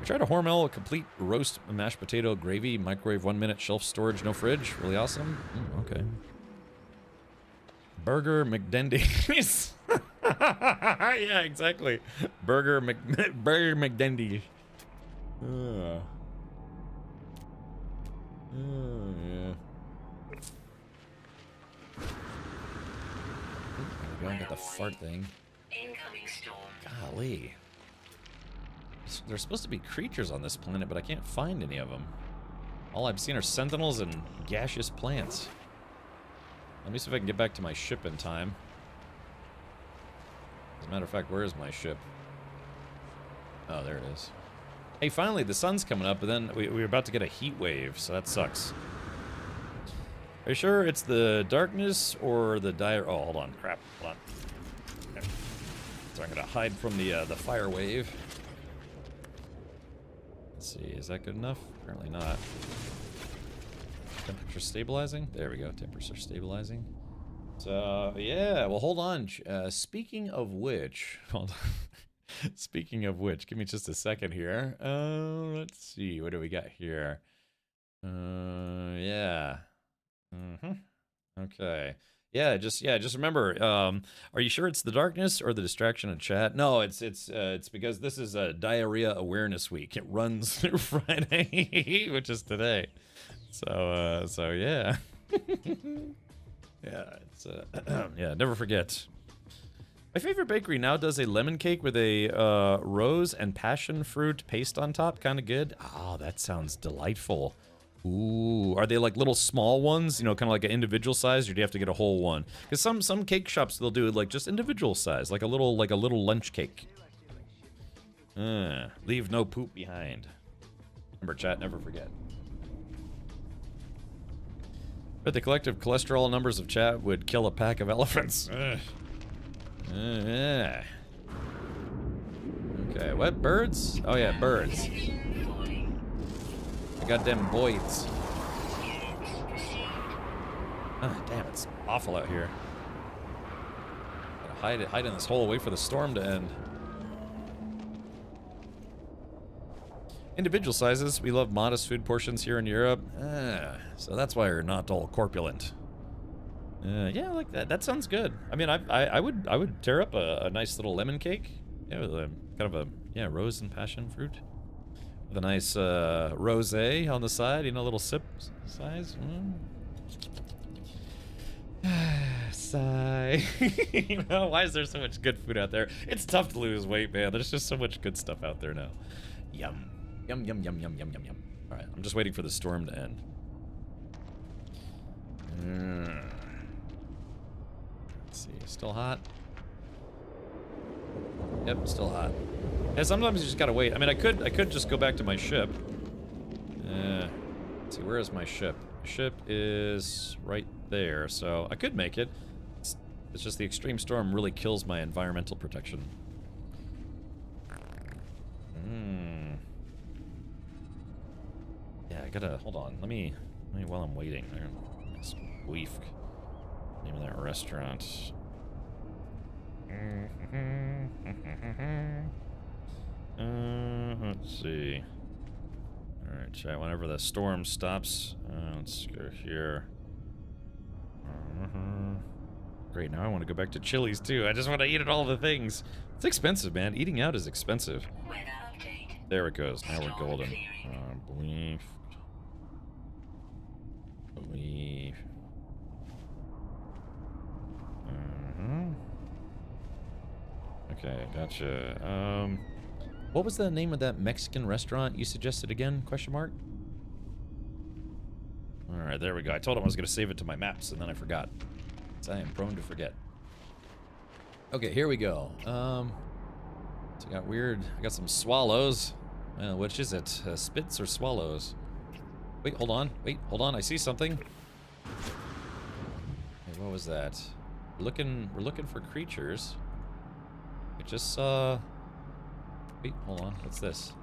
I tried a Hormel, a complete roast mashed potato gravy, microwave 1 minute, shelf storage, no fridge. Really awesome. Okay. Burger McDendy's. Yeah, exactly. Burger McDendy. Yeah. Go and get the fart thing. Incoming storm. Golly. There's supposed to be creatures on this planet, but I can't find any of them. All I've seen are sentinels and gaseous plants. Let me see if I can get back to my ship in time. As a matter of fact, where is my ship? Oh, there it is. Hey, finally, the sun's coming up, but then we're about to get a heat wave, so that sucks. Are you sure it's the darkness or the dire... Oh, hold on. Crap. Hold on. Okay. So I'm going to hide from the fire wave. Let's see. Is that good enough? Apparently not. Temperature stabilizing? There we go. Temperature stabilizing. So, yeah. Well, hold on. Speaking of which... Hold on. Speaking of which, give me just a second here. Let's see. What do we got here? Yeah. Okay. Yeah, just remember, are you sure it's the darkness or the distraction of chat? No, it's because this is a Diarrhea Awareness Week. It runs through Friday, which is today. So yeah. Yeah, it's yeah, never forget. My favorite bakery now does a lemon cake with a rose and passion fruit paste on top. Kind of good. Oh, that sounds delightful. Ooh, are they like little small ones? You know, kind of like an individual size, or do you have to get a whole one? Because some cake shops, they'll do like just individual size, like a little lunch cake. Leave no poop behind. Remember, chat, never forget. But the collective cholesterol numbers of chat would kill a pack of elephants. Yeah. Okay, what? Birds? Oh yeah, birds. The goddamn boys. Ah, damn, it's awful out here. hide in this hole, wait for the storm to end. Individual sizes. We love modest food portions here in Europe. So that's why we're not all corpulent. Yeah, I like that. That sounds good. I mean, I would tear up a nice little lemon cake. Yeah, with a kind of a rose and passion fruit. With a nice rosé on the side, you know, a little sip size. Sigh. You know, why is there so much good food out there? It's tough to lose weight, man. There's just so much good stuff out there now. Yum. Yum, yum, yum, yum, yum, yum, yum. Alright, I'm just waiting for the storm to end. Let's see, still hot? Yep, still hot. And sometimes you just gotta wait. I mean, I could just go back to my ship. Let's see, where is my ship? My ship is right there, so I could make it. It's just the extreme storm really kills my environmental protection. Yeah, I gotta, hold on, let me while I'm waiting, Weef, name of that restaurant. Let's see. Alright, chat, whenever the storm stops, let's go here. Great, now I want to go back to Chili's too. I just want to eat at all the things. It's expensive, man. Eating out is expensive. There it goes. Now we're golden. Believe. Okay, gotcha. What was the name of that Mexican restaurant you suggested again? Question mark? Alright, there we go. I told him I was going to save it to my maps, and then I forgot. So I am prone to forget. Okay, here we go. So I got weird... I got some swallows. Which is it? Spits or swallows? Wait, hold on. Wait, hold on. I see something. Hey, what was that? We're looking for creatures. I just saw... Wait, hold on. What's this?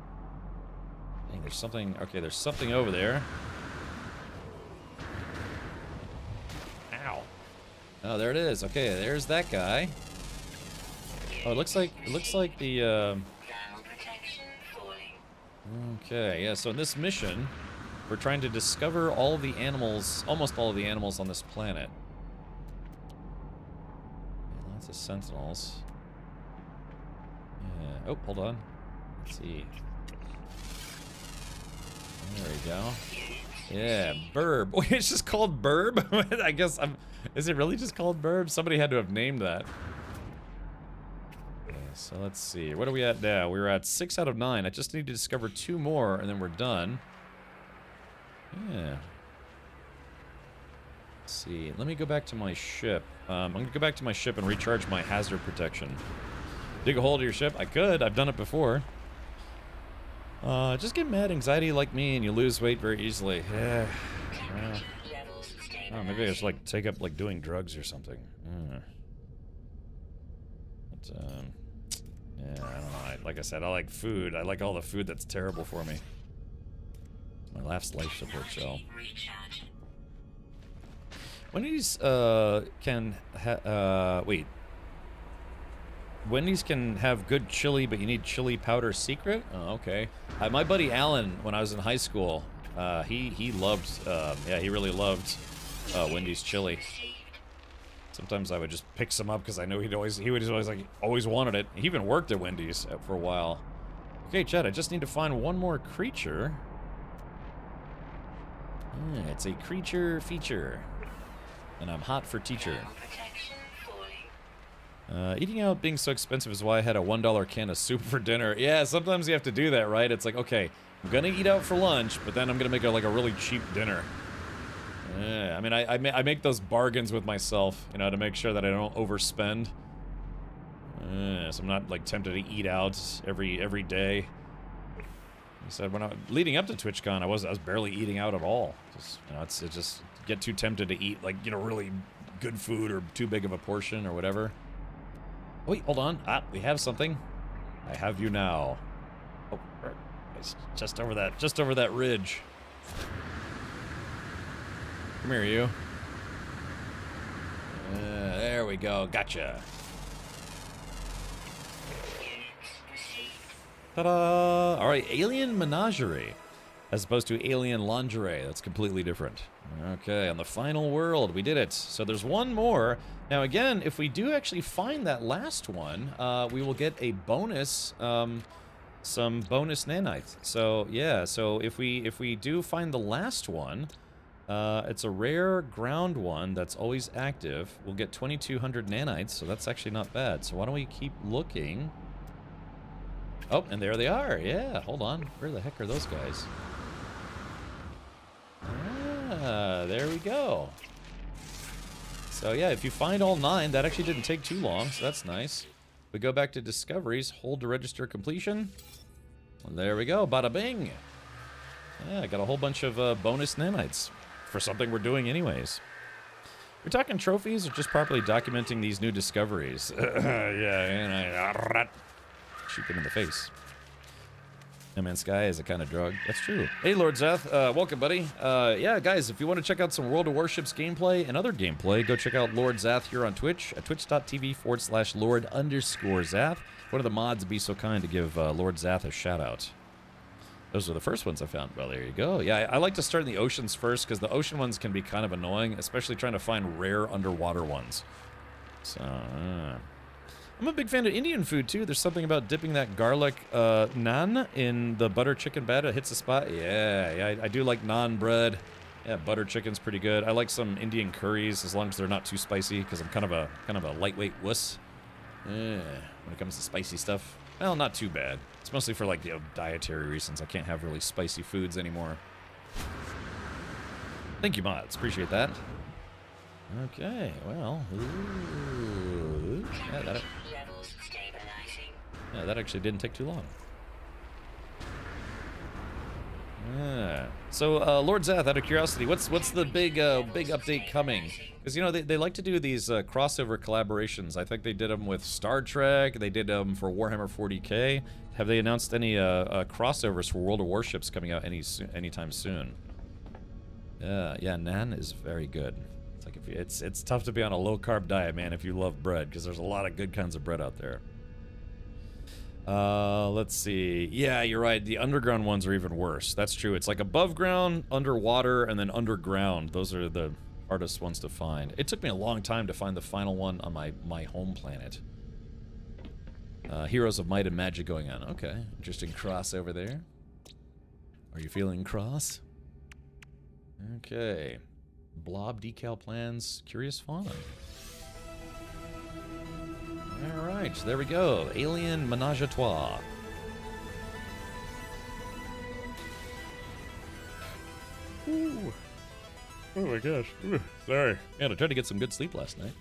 Dang, there's something... Okay, there's something over there. Ow. Oh, there it is. Okay, there's that guy. Oh, it looks like the... Okay, yeah, so in this mission, we're trying to discover all the animals, almost all of the animals on this planet. Lots of sentinels. Yeah. Oh, hold on. Let's see. There we go. Yeah, Burb. Wait, it's just called Burb? I guess is it really just called Burb? Somebody had to have named that. Okay, so let's see. What are we at now? We're at 6 out of 9. I just need to discover 2 more, and then we're done. Yeah. Let's see. Let me go back to my ship. I'm going to go back to my ship and recharge my hazard protection. Dig a hole to your ship? I could. I've done it before. Just get mad anxiety like me and you lose weight very easily. Yeah. Oh, maybe I should like take up like doing drugs or something. But, yeah, I don't know. Like I said, I like food. I like all the food that's terrible for me. My last life support shell. Wendy's can wait. Wendy's can have good chili, but you need chili powder secret? Oh, okay. My buddy Alan, when I was in high school, he loved, yeah, he really loved Wendy's chili. Sometimes I would just pick some up because I know he would always like, always wanted it. He even worked at Wendy's for a while. Okay, Chad, I just need to find one more creature. It's a creature feature. And I'm hot for teacher. Eating out being so expensive is why I had a $1 can of soup for dinner. Yeah, sometimes you have to do that, right? It's like, okay, I'm gonna eat out for lunch, but then I'm gonna make like a really cheap dinner. I mean, I make those bargains with myself, you know, to make sure that I don't overspend. So I'm not like tempted to eat out every day. I said when leading up to TwitchCon, I was barely eating out at all. Just, you know, it's just get too tempted to eat like, you know, really good food or too big of a portion or whatever. Wait, hold on. We have something. I have you now. Oh, it's just over that ridge. Come here, you. There we go. Gotcha. Ta-da! All right, Alien Menagerie, as opposed to Alien Lingerie. That's completely different. Okay, on the final world, we did it. So there's one more. Now again, if we do actually find that last one, we will get a bonus, some bonus nanites. So yeah, so if we do find the last one, it's a rare ground one that's always active. We'll get 2,200 nanites, so that's actually not bad. So why don't we keep looking? Oh, and there they are. Yeah, hold on. Where the heck are those guys? Ah, there we go. So yeah, if you find all 9, that actually didn't take too long, so that's nice. We go back to discoveries, hold to register completion. And there we go, bada bing. Yeah, I got a whole bunch of bonus nanites for something we're doing anyways. We're talking trophies or just properly documenting these new discoveries? Yeah, shoot them in the face. No Man's Sky is a kind of drug. That's true. Hey, Lord Zath. Welcome, buddy. Yeah, guys, if you want to check out some World of Warships gameplay and other gameplay, go check out Lord Zath here on Twitch at twitch.tv/Lord_Zath. One of the mods be so kind to give Lord Zath a shout-out. Those are the first ones I found. Well, there you go. Yeah, I like to start in the oceans first, because the ocean ones can be kind of annoying, especially trying to find rare underwater ones. So, I'm a big fan of Indian food, too. There's something about dipping that garlic naan in the butter chicken batter. It hits the spot. Yeah, I do like naan bread. Yeah, butter chicken's pretty good. I like some Indian curries, as long as they're not too spicy, because I'm kind of a lightweight wuss. When it comes to spicy stuff. Well, not too bad. It's mostly for, like, dietary reasons. I can't have really spicy foods anymore. Thank you, mods. Appreciate that. Okay, well. Ooh. Yeah, that actually didn't take too long. Yeah. So, Lord Zath, out of curiosity, what's the big update coming? Because, they like to do these crossover collaborations. I think they did them with Star Trek. They did them for Warhammer 40K. Have they announced any crossovers for World of Warships coming out anytime soon? Yeah, Nan is very good. It's like it's tough to be on a low-carb diet, man, if you love bread, because there's a lot of good kinds of bread out there. Let's see. Yeah, you're right. The underground ones are even worse. That's true. It's like above ground, underwater, and then underground. Those are the hardest ones to find. It took me a long time to find the final one on my home planet. Heroes of Might and Magic going on. Okay. Interesting cross over there. Are you feeling cross? Okay. Blob decal plans. Curious Fawn. Alright, there we go. Alien Menage a Trois. Ooh. Oh my gosh. Ooh, sorry. Man, I tried to get some good sleep last night.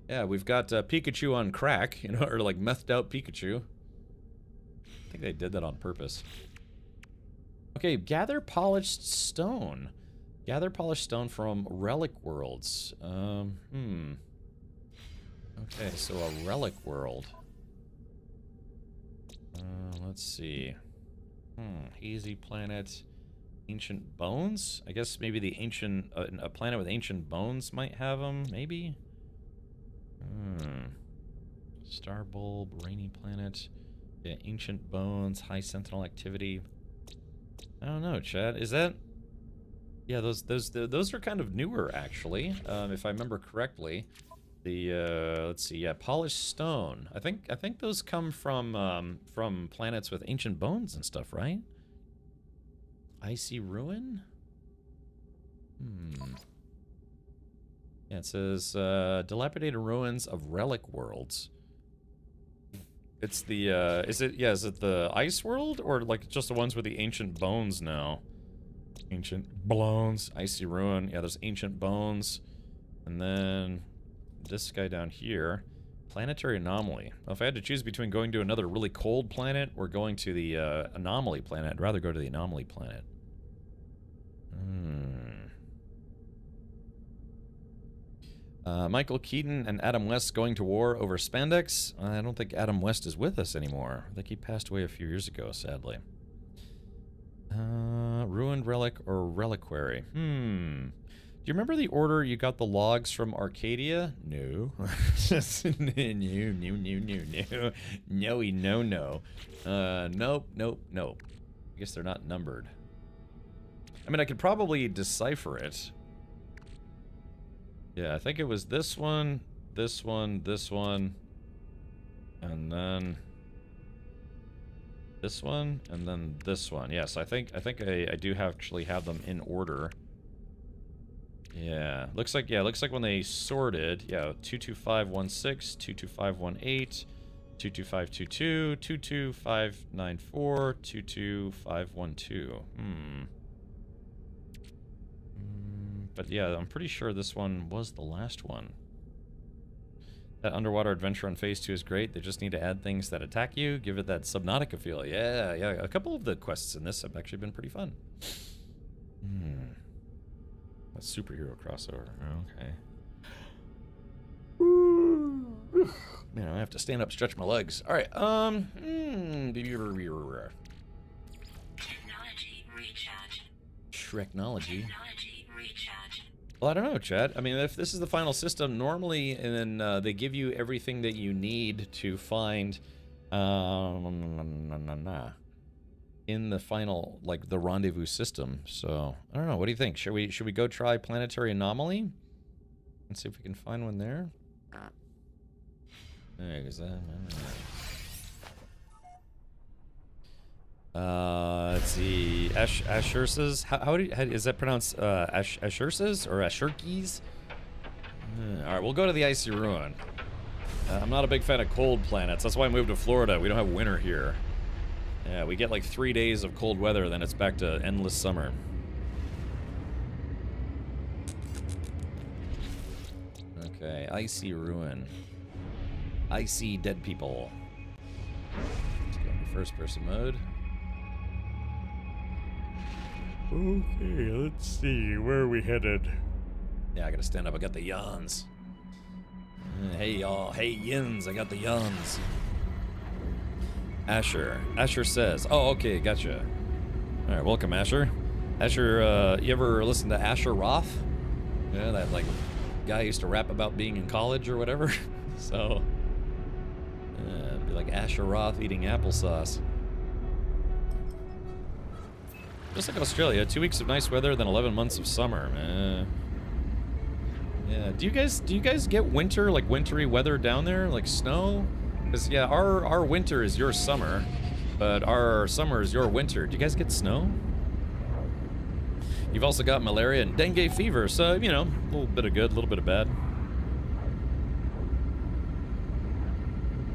Yeah, we've got Pikachu on crack, or like methed out Pikachu. I think they did that on purpose. Okay, gather polished stone. Gather polished stone from relic worlds. Okay, so a relic world. Let's see. Hazy planet. Ancient bones? I guess maybe the ancient... a planet with ancient bones might have them, maybe? Star bulb, rainy planet. Yeah, ancient bones, high sentinel activity. I don't know, Chad. Is that... Yeah, those are kind of newer, actually, if I remember correctly. The let's see, yeah, polished stone. I think those come from planets with ancient bones and stuff, right? Icy ruin? Yeah, it says dilapidated ruins of relic worlds. It's the is it the ice world, or like just the ones with the ancient bones now? Ancient bones, icy ruin. Yeah, there's ancient bones, and then this guy down here, planetary anomaly. Well, if I had to choose between going to another really cold planet or going to the anomaly planet, I'd rather go to the anomaly planet. Michael Keaton and Adam West going to war over spandex. I don't think Adam West is with us anymore. I think he passed away a few years ago, sadly. Ruined relic or reliquary? you remember the order you got the logs from Arcadia? No. No. Nope. I guess they're not numbered. I mean, I could probably decipher it. Yeah, I think it was this one, this one, and then this one, and then this one. Yes, I think I do actually have them in order. Yeah, looks like when they sorted, yeah, 22516, 22518, 22522, 22594, 22512. But yeah, I'm pretty sure this one was the last one. That underwater adventure on Phase 2 is great. They just need to add things that attack you, give it that Subnautica feel. Yeah. A couple of the quests in this have actually been pretty fun. A superhero crossover. Okay. Man, I have to stand up, stretch my legs. All right. Technology recharge. Shreknology. Technology recharge. Well, I don't know, Chad. I mean, if this is the final system, normally, and then they give you everything that you need to find in the final, like, the rendezvous system. So, I don't know. What do you think? Should we go try Planetary Anomaly? And see if we can find one there? There's that. Let's see. Ashurses? How is that pronounced? Ashurses or Ashurkes? Alright, we'll go to the Icy Ruin. I'm not a big fan of cold planets. That's why I moved to Florida. We don't have winter here. Yeah, we get like 3 days of cold weather, then it's back to endless summer. Okay, Icy Ruin. Icy dead people. Let's go into first person mode. Okay, let's see. Where are we headed? Yeah, I gotta stand up. I got the yawns. Hey, y'all. Hey, yins. I got the yawns. Asher. Asher says. Oh, okay. Gotcha. All right. Welcome, Asher. Asher, you ever listen to Asher Roth? Yeah, that, like, guy used to rap about being in college or whatever. So, it'd be like Asher Roth eating applesauce. Just like Australia, 2 weeks of nice weather, then 11 months of summer. Yeah. Do you guys get winter, like wintry weather down there, like snow? Because yeah, our winter is your summer, but our summer is your winter. Do you guys get snow? You've also got malaria and dengue fever, so you know, a little bit of good, a little bit of bad.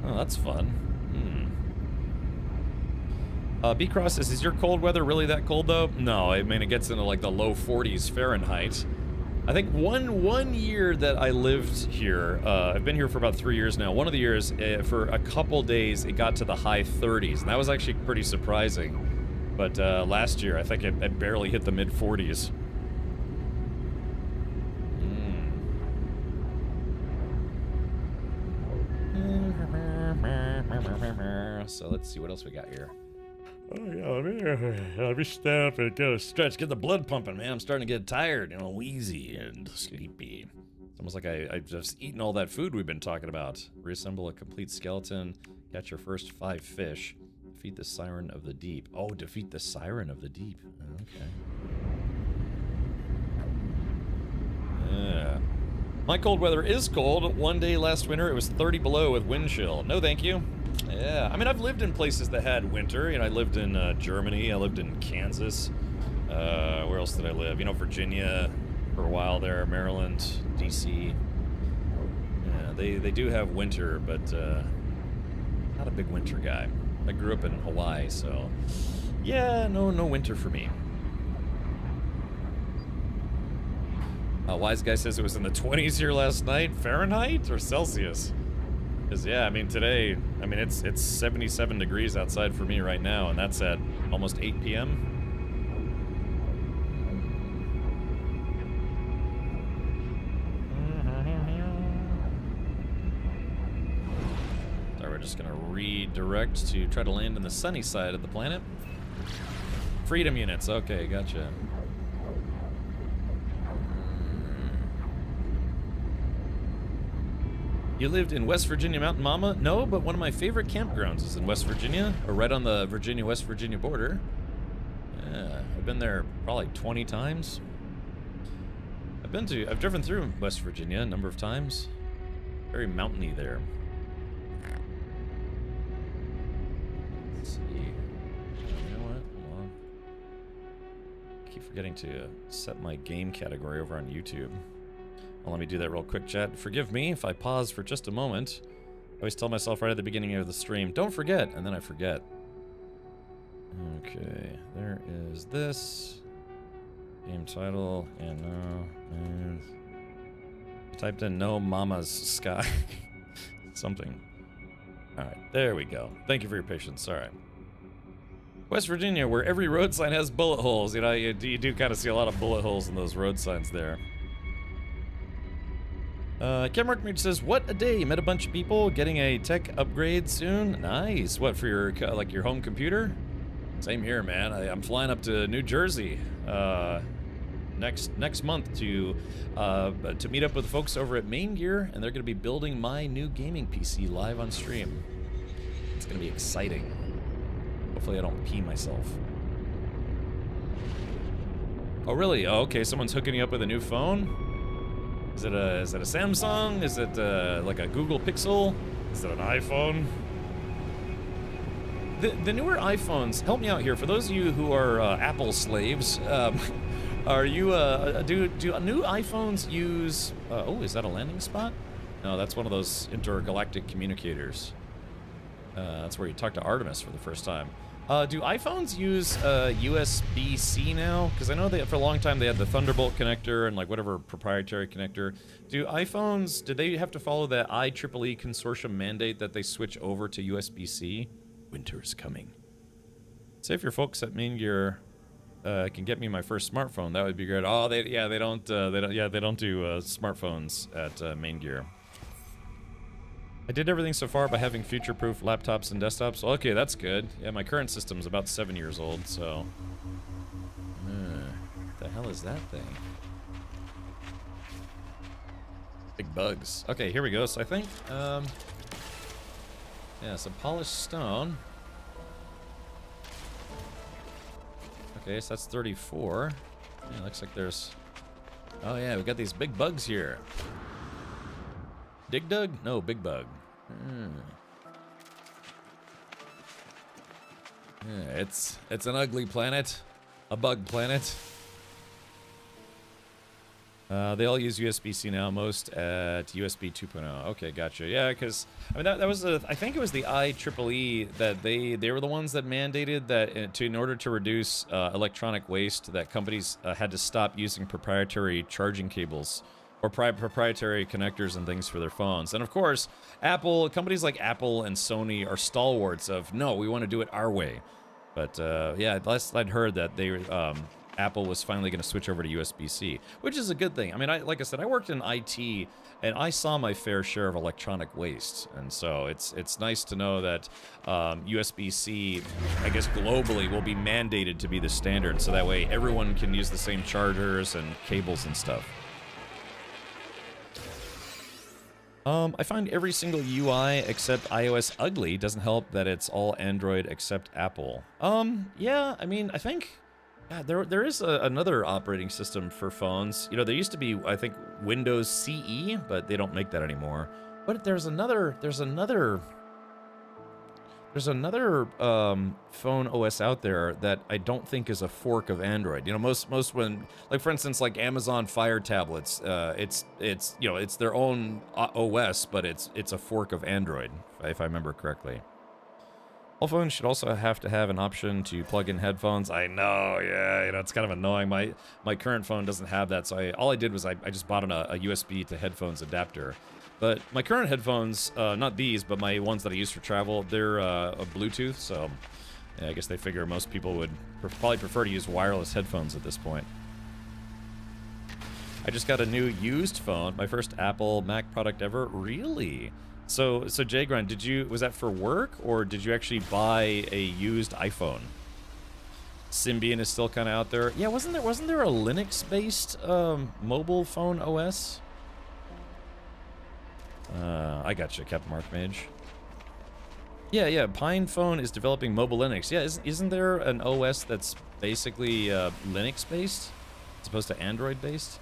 Oh, that's fun. B-Cross says, is your cold weather really that cold, though? No, I mean, it gets into, like, the low 40s Fahrenheit. I think one year that I lived here, I've been here for about 3 years now. One of the years, for a couple days, it got to the high 30s, and that was actually pretty surprising. But last year, I think it barely hit the mid-40s. So let's see what else we got here. Oh yeah, let me stand up and get a stretch, get the blood pumping, man. I'm starting to get tired, you know, wheezy and sleepy. It's almost like I've just eaten all that food we've been talking about. Reassemble a complete skeleton, catch your first 5 fish, defeat the Siren of the Deep. Oh, defeat the Siren of the Deep. Okay. Yeah. My cold weather is cold. One day last winter, it was 30 below with wind chill. No, thank you. Yeah, I mean, I've lived in places that had winter. You know, I lived in Germany. I lived in Kansas. Where else did I live? You know, Virginia for a while there, Maryland, D.C. Yeah, they do have winter, but not a big winter guy. I grew up in Hawaii, so yeah, no winter for me. Wise guy says it was in the 20s here last night. Fahrenheit or Celsius? Because, yeah, I mean, today, I mean, it's 77 degrees outside for me right now, and that's at almost 8 p.m. So we're just going to redirect to try to land in the sunny side of the planet. Freedom units. Okay, gotcha. You lived in West Virginia, Mountain Mama? No, but one of my favorite campgrounds is in West Virginia, or right on the Virginia-West Virginia border. Yeah, I've been there probably 20 times. I've driven through West Virginia a number of times. Very mountainy there. Let's see. You know what? Hold on. I keep forgetting to set my game category over on YouTube. Well, let me do that real quick, chat. Forgive me if I pause for just a moment. I always tell myself right at the beginning of the stream, don't forget, and then I forget. Okay, there is this. Game title, and no, and I typed in no mama's sky. Something. Alright, there we go. Thank you for your patience, alright. West Virginia, where every road sign has bullet holes. You know, you do kind of see a lot of bullet holes in those road signs there. Cameron Reach says, what a day, met a bunch of people, getting a tech upgrade soon. Nice. What, for your, like, your home computer? Same here, man. I'm flying up to New Jersey, next month to meet up with folks over at Main Gear, and they're gonna be building my new gaming PC live on stream. It's gonna be exciting. Hopefully I don't pee myself. Oh, really? Oh, okay, someone's hooking you up with a new phone? Is it a Samsung? Is it like a Google Pixel? Is it an iPhone? The newer iPhones, help me out here. For those of you who are Apple slaves, are you do new iPhones use? Oh, is that a landing spot? No, that's one of those intergalactic communicators. That's where you talk to Artemis for the first time. Do iPhones use USB-C now? Because I know that for a long time they had the Thunderbolt connector and like whatever proprietary connector. Do they have to follow that IEEE consortium mandate that they switch over to USB-C? Winter is coming. Say if your folks at Main Gear can get me my first smartphone, that would be great. Oh, they don't do smartphones at Main Gear. I did everything so far by having future-proof laptops and desktops. Okay, that's good. Yeah, my current system's about 7 years old, so... what the hell is that thing? Big bugs. Okay, here we go. So I think, yeah, some polished stone. Okay, so that's 34. Yeah, looks like there's... Oh yeah, we got these big bugs here. Dig Dug? No, Big Bug. Yeah, it's an ugly planet. A bug planet. They all use USB-C now, most at USB 2.0. Okay, gotcha. Yeah, because I mean that was I think it was the IEEE that they were the ones that mandated that in order to reduce electronic waste, that companies had to stop using proprietary charging cables or proprietary connectors and things for their phones. And of course, companies like Apple and Sony are stalwarts of no, we want to do it our way. But yeah, last I'd heard that Apple was finally going to switch over to USB-C, which is a good thing. I mean, like I said, I worked in IT, and I saw my fair share of electronic waste, and so it's nice to know that USB-C, I guess globally, will be mandated to be the standard, so that way everyone can use the same chargers and cables and stuff. I find every single UI except iOS ugly. Doesn't help that it's all Android except Apple. Yeah, I mean, I think... Yeah, there is another operating system for phones. You know, there used to be, I think, Windows CE, but they don't make that anymore. But there's another phone OS out there that I don't think is a fork of Android. You know, most when, like for instance, like Amazon Fire tablets, it's you know, it's their own OS, but it's a fork of Android, if I remember correctly. All phones should also have to have an option to plug in headphones. I know, yeah, you know, it's kind of annoying. My current phone doesn't have that, so all I did was I just bought a USB to headphones adapter. But my current headphones, not these, but my ones that I use for travel, they're a Bluetooth, so yeah, I guess they figure most people would probably prefer to use wireless headphones at this point. I just got a new used phone, my first Apple Mac product ever. Really? So Jgrind, was that for work, or did you actually buy a used iPhone? Symbian is still kind of out there. Yeah, wasn't there a Linux-based mobile phone OS? I got you, Captain Mark Mage. Yeah, yeah, Pine Phone is developing mobile Linux. Yeah, isn't there an OS that's basically Linux-based as opposed to Android-based?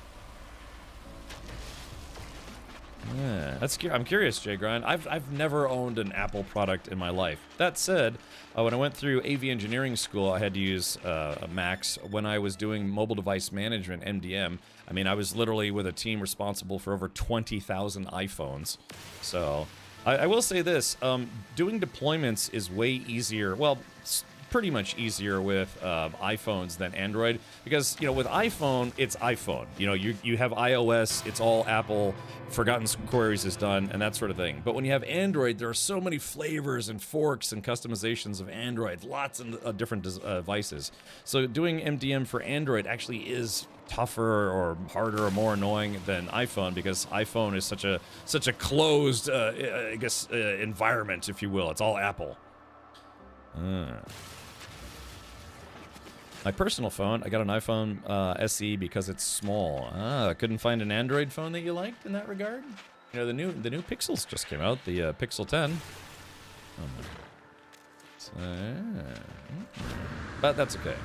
Yeah, I'm curious, Jay Grind. I've never owned an Apple product in my life. That said, when I went through AV engineering school, I had to use Macs. When I was doing mobile device management, MDM, I mean, I was literally with a team responsible for over 20,000 iPhones. So, I will say this, doing deployments is way easier. Well, pretty much easier with iPhones than Android, because, you know, with iPhone, it's iPhone. You know, you have iOS, it's all Apple, forgotten queries is done, and that sort of thing. But when you have Android, there are so many flavors and forks and customizations of Android, lots of different devices. So doing MDM for Android actually is tougher or harder or more annoying than iPhone, because iPhone is such a closed, I guess, environment, if you will. It's all Apple. My personal phone, I got an iPhone SE because it's small. I couldn't find an Android phone that you liked in that regard. You know, the new Pixels just came out, the Pixel 10. But that's okay.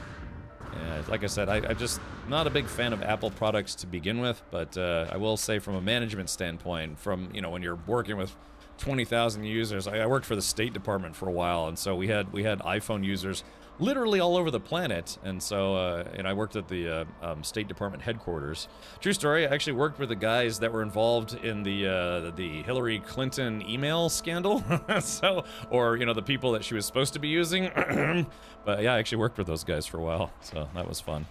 Yeah, like I said, I'm just not a big fan of Apple products to begin with, but I will say from a management standpoint, from, you know, when you're working with 20,000 users, I worked for the State Department for a while, and so we had iPhone users literally all over the planet, and so and I worked at the State Department headquarters. True story, I actually worked with the guys that were involved in the Hillary Clinton email scandal. So, or, you know, the people that she was supposed to be using. But yeah, I actually worked with those guys for a while, so that was fun.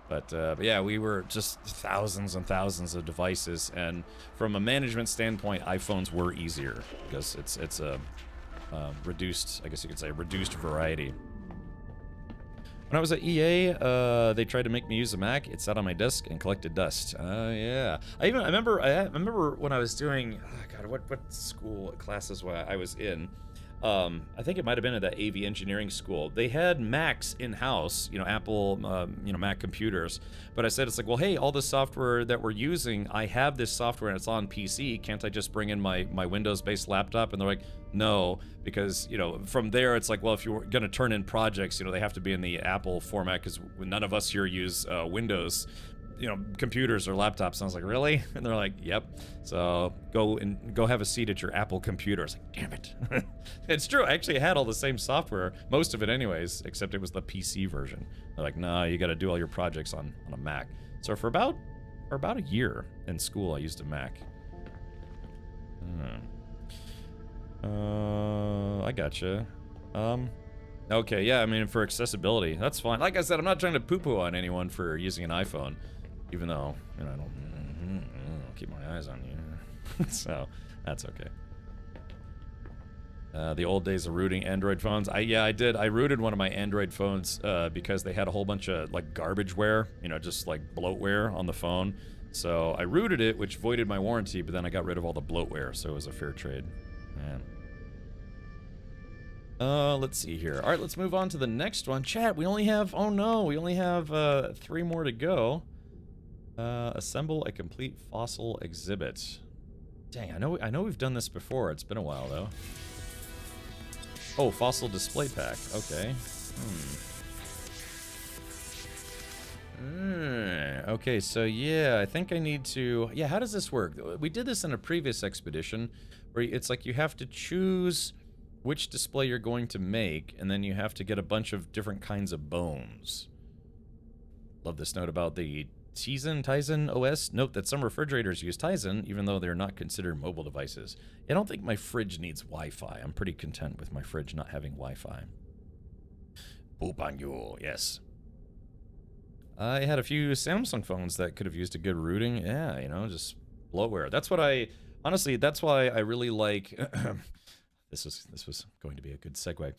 But yeah, we were just thousands and thousands of devices, and from a management standpoint, iPhones were easier because it's a reduced, I guess you could say, reduced variety. When I was at EA, they tried to make me use a Mac. It sat on my desk and collected dust. Yeah. I remember when I was doing, God, what school classes I was in. I think it might have been at that AV engineering school. They had Macs in-house, you know, Apple, you know, Mac computers. But I said, it's like, well, hey, all the software that we're using, I have this software and it's on PC. Can't I just bring in my Windows-based laptop? And they're like, no, because, you know, from there, it's like, well, if you're going to turn in projects, you know, they have to be in the Apple format, because none of us here use Windows, you know, computers or laptops. And I was like, really? And they're like, yep. So go have a seat at your Apple computer. I was like, damn it. It's true. I actually had all the same software, most of it anyways, except it was the PC version. They're like, nah, you got to do all your projects on a Mac. So for about a year in school, I used a Mac. I gotcha. Okay, yeah, I mean, for accessibility, that's fine. Like I said, I'm not trying to poo-poo on anyone for using an iPhone, even though, you know, I don't keep my eyes on you. So, that's okay. The old days of rooting Android phones. I did. I rooted one of my Android phones because they had a whole bunch of, like, garbageware, you know, just, like, bloatware on the phone. So, I rooted it, which voided my warranty, but then I got rid of all the bloatware, so it was a fair trade. Man. Let's see here. All right, let's move on to the next one. Chat, we only have, oh no, we only have 3 more to go. Assemble a complete fossil exhibit. Dang, I know we've done this before. It's been a while though. Oh, fossil display pack. Okay. Okay, so yeah, I think I need to, yeah, how does this work? We did this in a previous expedition where it's like you have to choose which display you're going to make, and then you have to get a bunch of different kinds of bones. Love this note about the Tizen OS. Note that some refrigerators use Tizen, even though they're not considered mobile devices. I don't think my fridge needs Wi-Fi. I'm pretty content with my fridge not having Wi-Fi. Poop on you, yes. I had a few Samsung phones that could have used a good rooting. Yeah, you know, just bloatware. That's what honestly, that's why I really like This was going to be a good segue.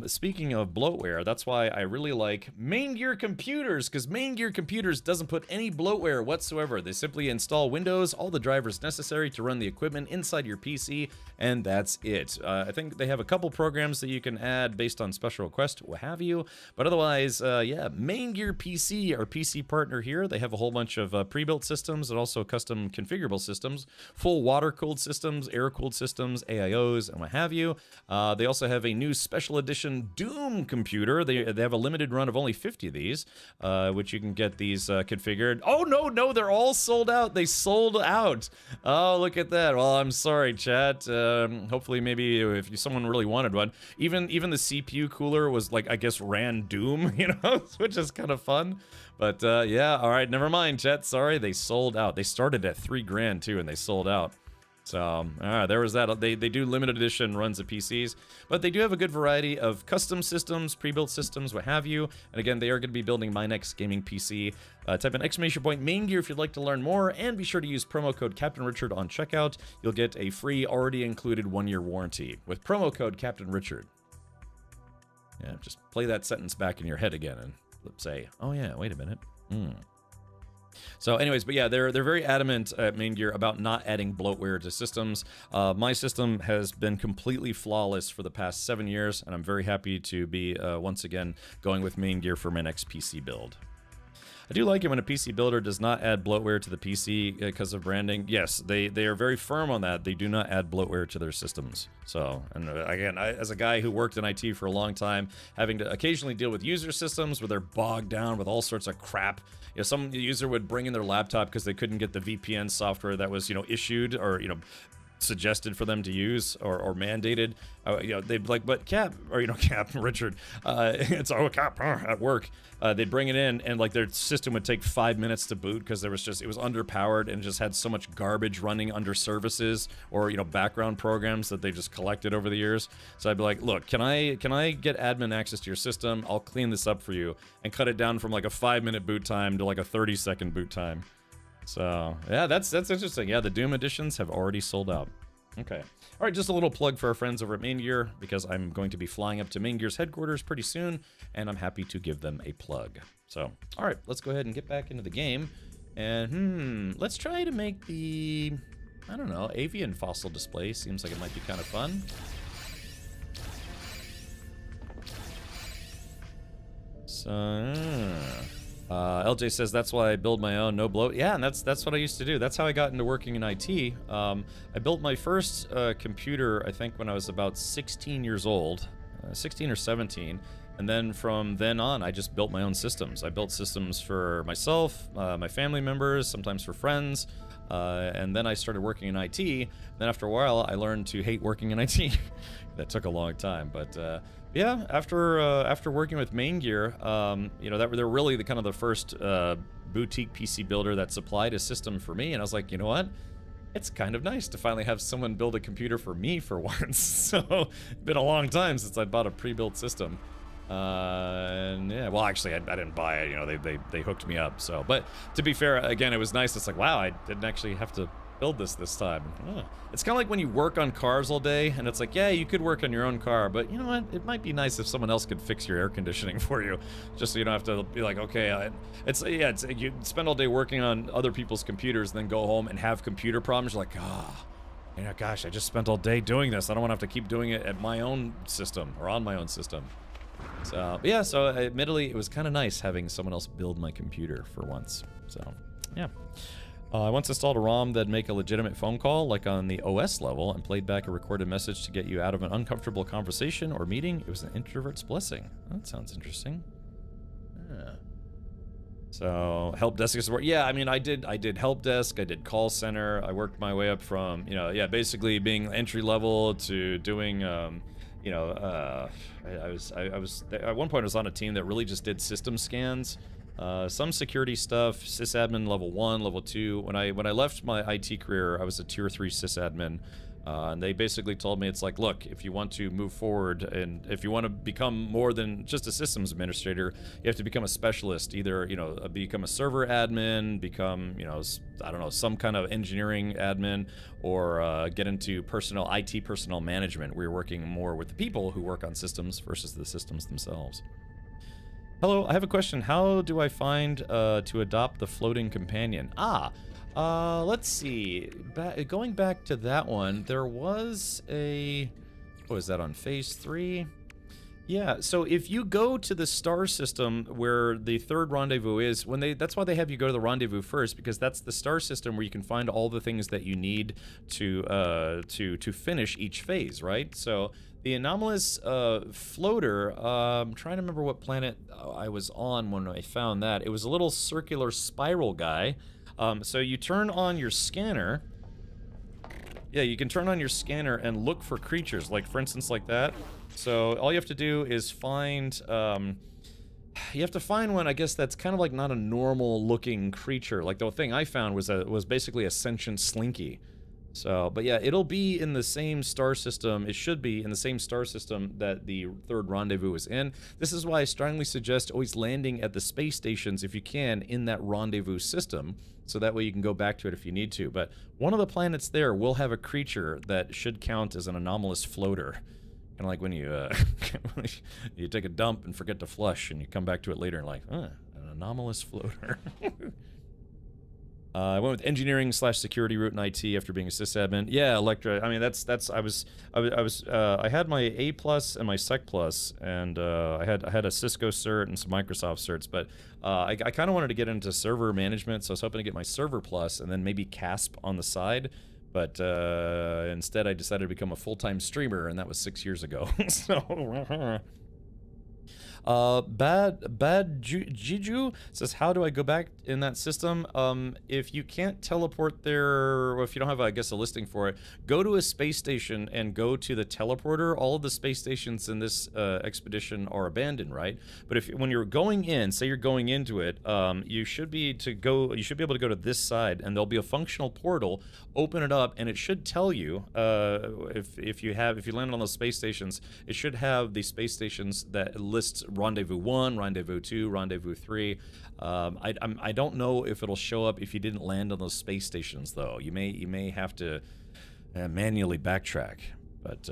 Speaking of bloatware, that's why I really like Main Gear Computers, because Main Gear Computers doesn't put any bloatware whatsoever. They simply install Windows, all the drivers necessary to run the equipment inside your PC, and that's it. I think they have a couple programs that you can add based on special request, what have you, but otherwise, yeah, Main Gear PC, our PC partner here, they have a whole bunch of pre-built systems and also custom configurable systems, full water-cooled systems, air-cooled systems, AIOs, and what have you. They also have a new special edition Doom computer. They have a limited run of only 50 of these, which you can get these configured. Oh, no, they're all sold out. They sold out. Oh, look at that. Well, I'm sorry, chat. Hopefully, maybe if someone really wanted one. Even the CPU cooler was like, I guess, ran Doom, you know, which is kind of fun. But yeah, all right, never mind, chat. Sorry, they sold out. They started at $3,000 too, and they sold out. So, all right, there was that. They do limited edition runs of PCs, but they do have a good variety of custom systems, pre-built systems, what have you. And again, they are going to be building my next gaming PC. Type in ! Main Gear if you'd like to learn more, and be sure to use promo code Captain Richard on checkout. You'll get a free, already included 1-year warranty with promo code Captain Richard. Yeah, just play that sentence back in your head again and say, oh yeah, wait a minute. So anyways, but yeah, they're very adamant at Main Gear about not adding bloatware to systems. My system has been completely flawless for the past 7 years, and I'm very happy to be, once again, going with Main Gear for my next PC build. I do like it when a PC builder does not add bloatware to the PC because of branding. Yes, they are very firm on that. They do not add bloatware to their systems. So, and again, as a guy who worked in IT for a long time, having to occasionally deal with user systems where they're bogged down with all sorts of crap. You know, some user would bring in their laptop because they couldn't get the VPN software that was, you know, issued or, you know, suggested for them to use or mandated. You know, they'd be like, but Cap, or, you know, Cap, Richard, it's, oh, Cap, at work. They'd bring it in and like their system would take 5 minutes to boot because there was just, it was underpowered and just had so much garbage running under services or, you know, background programs that they just collected over the years. So I'd be like, look, can I get admin access to your system? I'll clean this up for you and cut it down from like a 5-minute boot time to like a 30-second boot time. So, yeah, that's interesting. Yeah, the Doom editions have already sold out. Okay. All right, just a little plug for our friends over at Main Gear, because I'm going to be flying up to Main Gear's headquarters pretty soon, and I'm happy to give them a plug. So, all right, let's go ahead and get back into the game. And, let's try to make the, I don't know, avian fossil display. Seems like it might be kind of fun. So, LJ says that's why I build my own, no bloat. Yeah, and that's what I used to do. That's how I got into working in IT. I built my first computer, I think, when I was about 16 years old, 16 or 17. And then from then on, I just built my own systems. I built systems for myself, my family members, sometimes for friends. And then I started working in IT. Then after a while, I learned to hate working in IT. That took a long time, but yeah, after working with Main Gear, you know, they're really the kind of the first boutique PC builder that supplied a system for me, and I was like, you know what? It's kind of nice to finally have someone build a computer for me for once. So it's been a long time since I bought a pre-built system. And yeah, well, actually, I didn't buy it. You know, they hooked me up. So, but to be fair, again, it was nice. It's like, wow, I didn't actually have to build this time. It's kind of like when you work on cars all day, and it's like, yeah, you could work on your own car, but you know what? It might be nice if someone else could fix your air conditioning for you, just so you don't have to be like, okay, it's you spend all day working on other people's computers, then go home and have computer problems. You're like, you know, gosh, I just spent all day doing this. I don't want to have to keep doing it at my own system or on my own system. So, but yeah, so admittedly, it was kind of nice having someone else build my computer for once. So, yeah. I once installed a ROM that'd make a legitimate phone call, like on the OS level, and played back a recorded message to get you out of an uncomfortable conversation or meeting. It was an introvert's blessing. That sounds interesting. Yeah. So, help desk support. Yeah, I mean, I did help desk, I did call center. I worked my way up from, you know, yeah, basically being entry level to doing, you know, I was at one point I was on a team that really just did system scans. Some security stuff, sysadmin level 1, level 2. When I left my IT career, I was a tier 3 sysadmin. And they basically told me, it's like, look, if you want to move forward and if you want to become more than just a systems administrator, you have to become a specialist. Either, you know, become a server admin, become, you know, I don't know, some kind of engineering admin, or get into IT personnel management, where you're working more with the people who work on systems versus the systems themselves. Hello, I have a question. How do I find to adopt the floating companion? Let's see. Going back to that one, there was a... What was that, on phase 3? Yeah, so if you go to the star system where the third rendezvous is, that's why they have you go to the rendezvous first, because that's the star system where you can find all the things that you need to finish each phase, right? So the anomalous floater, I'm trying to remember what planet I was on when I found that. It was a little circular spiral guy. So you turn on your scanner. Yeah, you can turn on your scanner and look for creatures, like, for instance, like that. So all you have to do is find, you have to find one, I guess, that's kind of like not a normal looking creature. Like the thing I found was basically a sentient slinky. So, but yeah, it'll be in the same star system. It should be in the same star system that the third rendezvous is in. This is why I strongly suggest always landing at the space stations, if you can, in that rendezvous system. So that way you can go back to it if you need to. But one of the planets there will have a creature that should count as an anomalous floater. Kind of like when you you take a dump and forget to flush, and you come back to it later and like, an anomalous floater. I went with engineering / security route in IT after being a sysadmin. Yeah, Electra. I mean, I had my A+ and my Sec+, and I had a Cisco cert and some Microsoft certs, but I kind of wanted to get into server management, so I was hoping to get my Server Plus and then maybe CASP on the side. But instead, I decided to become a full-time streamer, and that was 6 years ago. So. Bad Jiju says, how do I go back in that system? If you can't teleport there, or if you don't have, I guess, a listing for it, go to a space station and go to the teleporter. All of the space stations in this expedition are abandoned, right? But when you're going in, say you're going into it, you should be able to go to this side, and there'll be a functional portal. Open it up, and it should tell you if you land on those space stations, it should have the space stations that lists Rendezvous 1, Rendezvous 2, Rendezvous 3. I don't know if it'll show up if you didn't land on those space stations, though. You may have to manually backtrack. But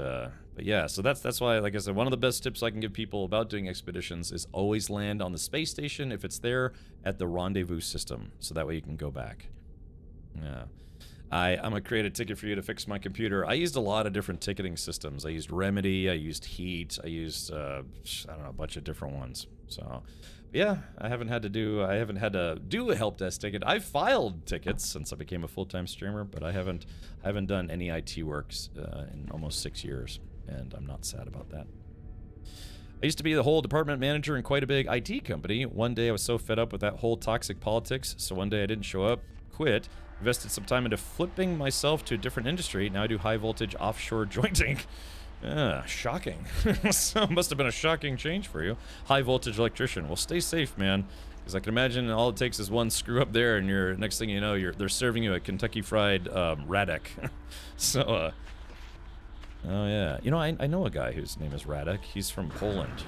yeah, so that's why, like I said, one of the best tips I can give people about doing expeditions is always land on the space station if it's there at the rendezvous system, so that way you can go back. Yeah. I'm gonna create a ticket for you to fix my computer. I used a lot of different ticketing systems. I used Remedy, I used Heat, I used I don't know, a bunch of different ones. So yeah, I haven't had to do a help desk ticket. I've filed tickets since I became a full-time streamer, but I haven't done any IT works in almost 6 years, and I'm not sad about that. I used to be the whole department manager in quite a big IT company. One day I was so fed up with that whole toxic politics, so one day I didn't show up, quit, invested some time into flipping myself to a different industry. Now I do high voltage offshore jointing. Shocking. So must have been a shocking change for you. High voltage electrician. Well, stay safe, man. Because I can imagine all it takes is one screw up there, and next thing you know, they're serving you a Kentucky Fried Radek. So, oh yeah. You know, I know a guy whose name is Radek. He's from Poland.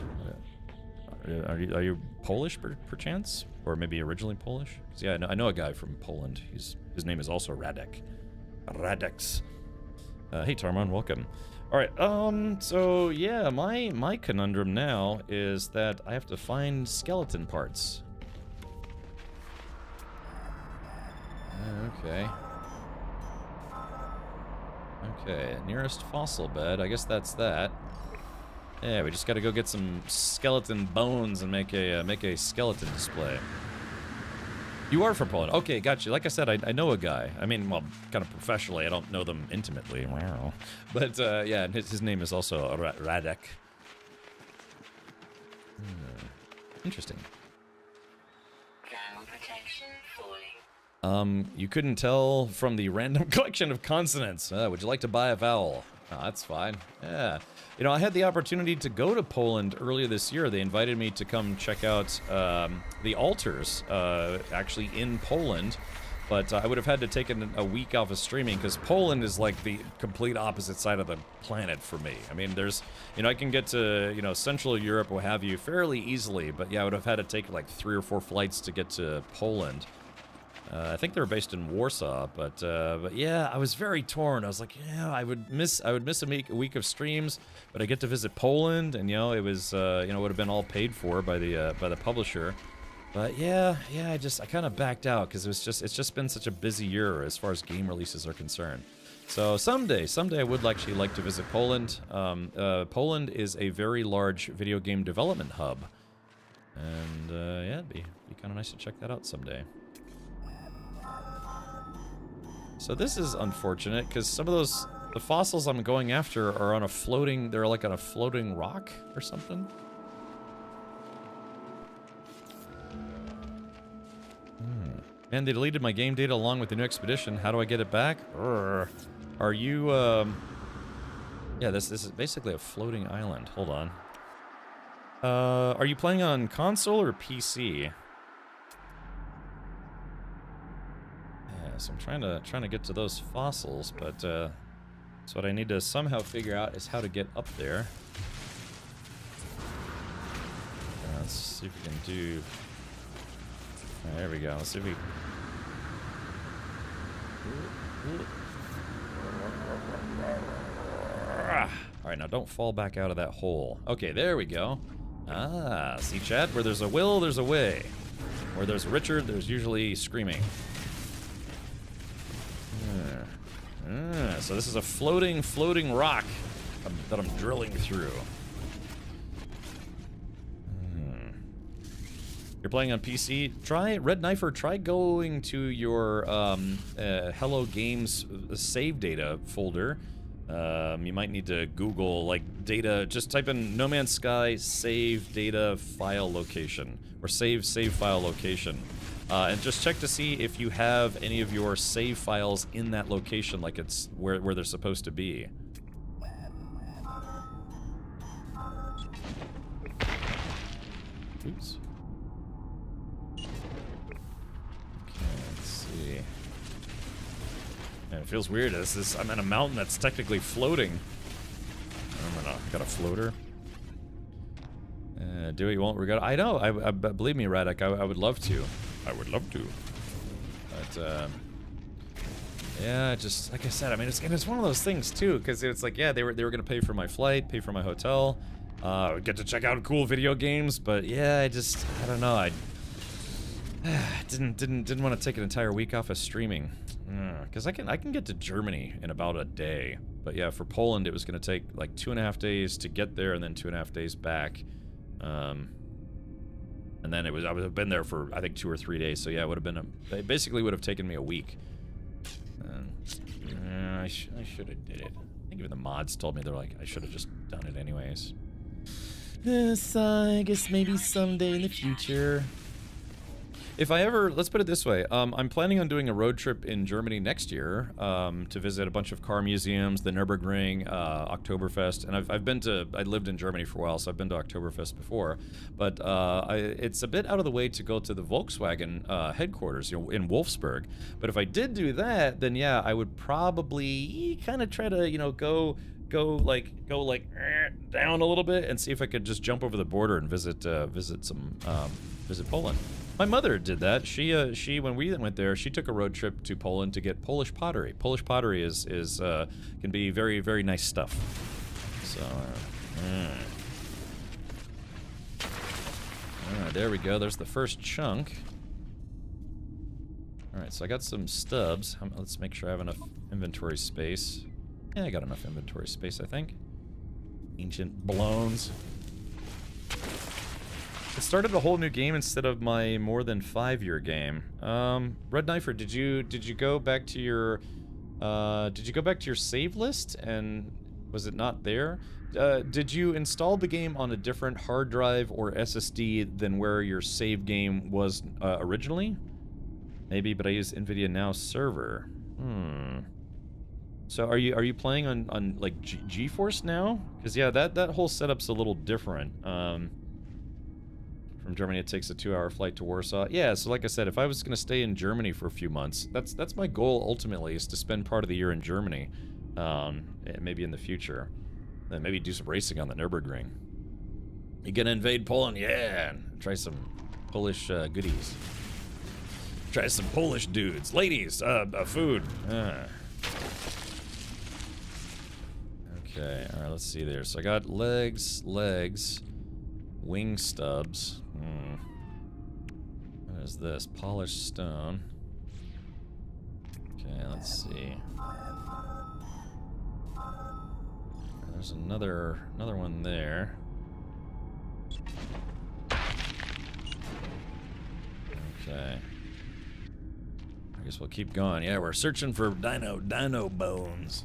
Are you Polish, perchance? Or maybe originally Polish? 'Cause yeah, I know a guy from Poland. His name is also Radek. Radex. Hey, Tarmon, welcome. All right, so yeah, my conundrum now is that I have to find skeleton parts. Okay, nearest fossil bed. I guess that's that. Yeah, we just gotta go get some skeleton bones and make a skeleton display. You are from Poland. Okay, gotcha. Like I said, I know a guy. I mean, well, kind of professionally. I don't know them intimately. Wow. But, yeah, his name is also Radek. Interesting. You couldn't tell from the random collection of consonants. Would you like to buy a vowel? Oh, that's fine. Yeah. You know, I had the opportunity to go to Poland earlier this year. They invited me to come check out the altars, actually in Poland. But I would have had to take a week off of streaming because Poland is like the complete opposite side of the planet for me. I mean, there's, you know, I can get to, you know, Central Europe, what have you, fairly easily. But yeah, I would have had to take like 3 or 4 flights to get to Poland. I think they were based in Warsaw, but yeah, I was very torn. I was like, yeah, I would miss a week of streams, but I get to visit Poland, and you know, it was you know, would have been all paid for by the publisher. But yeah, I kind of backed out because it's just been such a busy year as far as game releases are concerned. So someday I would actually like to visit Poland. Poland is a very large video game development hub, and yeah, it'd be kind of nice to check that out someday. So this is unfortunate because some of the fossils I'm going after are on a floating, they're like on a floating rock or something. Man, they deleted my game data along with the new expedition. How do I get it back? Urgh. Are you, yeah, this is basically a floating island. Hold on. Are you playing on console or PC? Yeah, so I'm trying to get to those fossils, but, so what I need to somehow figure out is how to get up there. Let's see if we can do... There we go. Let's see if we... Alright, now don't fall back out of that hole. Okay, there we go. Ah, see, chat? Where there's a will, there's a way. Where there's a Richard, there's usually screaming. So this is a floating rock that I'm drilling through. You're playing on PC? Try Red Knifer. Try going to your Hello Games save data folder. You might need to Google like data. Just type in No Man's Sky save data file location or save file location, and just check to see if you have any of your save files in that location, like it's where they're supposed to be. Oops. Man, it feels weird. I'm in a mountain that's technically floating. I got a floater. Dewey won't regret. I know. I believe me, Radek. I would love to. I would love to. But yeah, just like I said. I mean, it's one of those things too, because it's like, yeah, they were gonna pay for my flight, pay for my hotel, get to check out cool video games. But yeah, I don't know. I didn't want to take an entire week off of streaming. Because I can get to Germany in about a day. But yeah, for Poland, it was going to take like 2.5 days to get there and then 2.5 days back. And then I would have been there for, I think, 2 or 3 days. So yeah, it would have been, it basically would have taken me a week. I should have did it. I think even the mods told me, they're like, I should have just done it anyways. So I guess maybe someday in the future. If I ever, let's put it this way, I'm planning on doing a road trip in Germany next year to visit a bunch of car museums, the Nürburgring, Oktoberfest, and I lived in Germany for a while, so I've been to Oktoberfest before, but it's a bit out of the way to go to the Volkswagen headquarters, you know, in Wolfsburg. But if I did do that, then yeah, I would probably kind of try to, you know, go down a little bit and see if I could just jump over the border and visit Poland. My mother did that. She when we went there, she took a road trip to Poland to get Polish pottery. Polish pottery is can be very, very nice stuff. So there we go. There's the first chunk. All right, so I got some stubs. Let's make sure I have enough inventory space. Yeah, I got enough inventory space, I think. Ancient Blowns. It started a whole new game instead of my more than 5-year game. Red Knifer, did you go back to your save list and was it not there? Did you install the game on a different hard drive or SSD than where your save game was originally? Maybe, but I use NVIDIA Now server. So are you playing on like GeForce now? Because yeah, that whole setup's a little different. From Germany, it takes a 2-hour flight to Warsaw. Yeah, so like I said, if I was going to stay in Germany for a few months, that's my goal ultimately, is to spend part of the year in Germany. Maybe in the future. Then maybe do some racing on the Nürburgring. You gonna invade Poland? Yeah! Try some Polish goodies. Try some Polish dudes. Ladies, food. Okay, alright, let's see there. So I got legs, wing stubs. What is this? Polished stone. Okay, let's see. There's another one there. Okay. I guess we'll keep going. Yeah, we're searching for dino bones.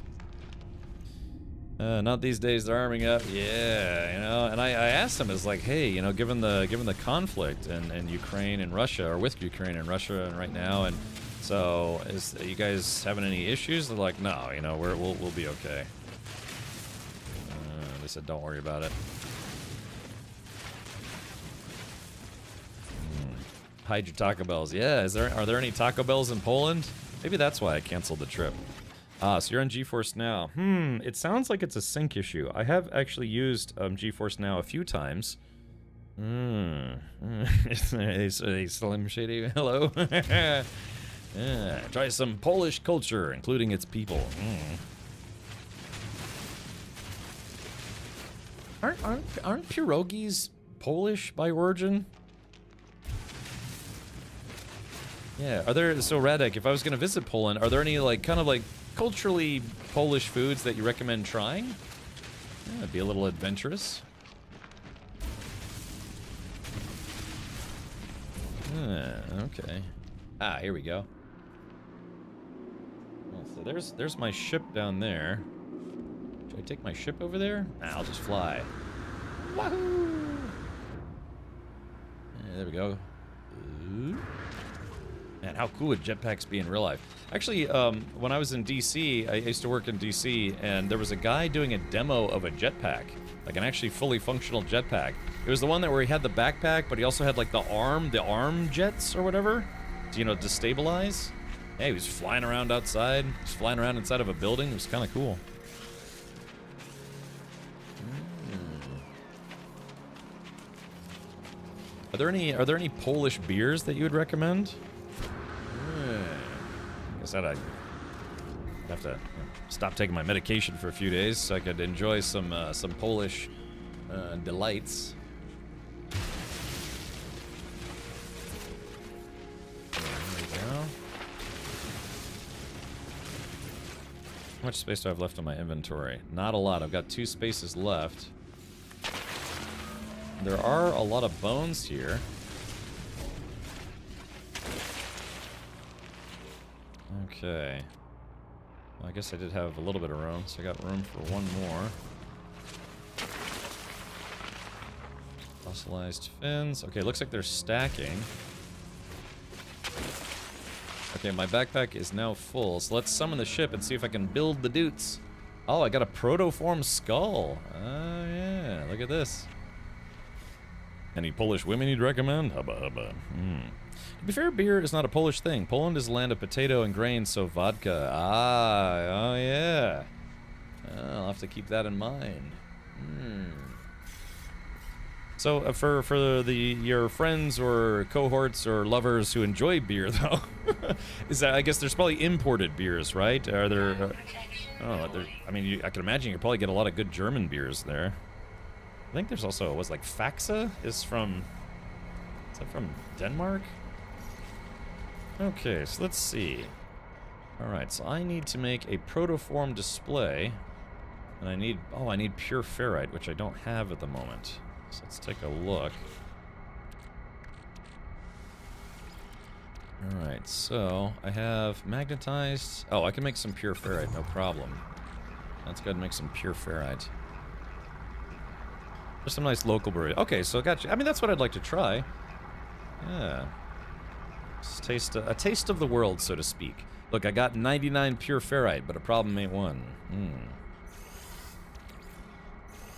Not these days, they're arming up. Yeah, you know, and I asked them, it's like, hey, you know, given the conflict in Ukraine and Russia, or with Ukraine and Russia right now, and so are you guys having any issues? They're like, no, you know, we'll be okay. They said, don't worry about it. Hide your Taco Bells. Yeah, are there any Taco Bells in Poland? Maybe that's why I canceled the trip. Ah, so you're on GeForce Now. It sounds like it's a sync issue. I have actually used GeForce Now a few times. Hey, Slim Shady, hello. Yeah, try some Polish culture, including its people. Aren't pierogies Polish by origin? Yeah, are there, so Radek, if I was going to visit Poland, are there any kind of culturally Polish foods that you recommend trying? Yeah, it'd be a little adventurous. Okay. Ah, here we go. Well, so there's my ship down there. Should I take my ship over there? Nah, I'll just fly. Wahoo! Yeah, there we go. Man, how cool would jetpacks be in real life? Actually, when I was in DC, I used to work in DC, and there was a guy doing a demo of a jetpack, like an actually fully functional jetpack. It was the one where he had the backpack, but he also had the arm jets or whatever, to, you know, destabilize. Yeah, he was flying around outside. He was flying around inside of a building. It was kind of cool. Are there any Polish beers that you would recommend? I guess I'd have to stop taking my medication for a few days so I could enjoy some Polish delights. There we go. How much space do I have left on my inventory? Not a lot. I've got 2 spaces left. There are a lot of bones here. Okay. Well, I guess I did have a little bit of room, so I got room for one more. Fossilized fins. Okay, looks like they're stacking. Okay, my backpack is now full, so let's summon the ship and see if I can build the doots. Oh, I got a protoform skull. Oh, yeah. Look at this. Any Polish women you'd recommend? Hubba hubba. To be fair, beer is not a Polish thing. Poland is a land of potato and grain, so vodka. Ah, oh yeah. I'll have to keep that in mind. So for your friends or cohorts or lovers who enjoy beer, though, is that, I guess there's probably imported beers, right? Are there? I mean, I can imagine you probably get a lot of good German beers there. I think there's also Faxa is that from Denmark? Okay, so let's see. Alright, so I need to make a protoform display. And I need pure ferrite, which I don't have at the moment. So let's take a look. Alright, so I have magnetized. Oh, I can make some pure ferrite, no problem. Let's go ahead and make some pure ferrite. There's some nice local brewery. Okay, so I got you. I mean, that's what I'd like to try. Yeah. Just a taste of the world, so to speak. Look, I got 99 pure ferrite, but a problem ain't one.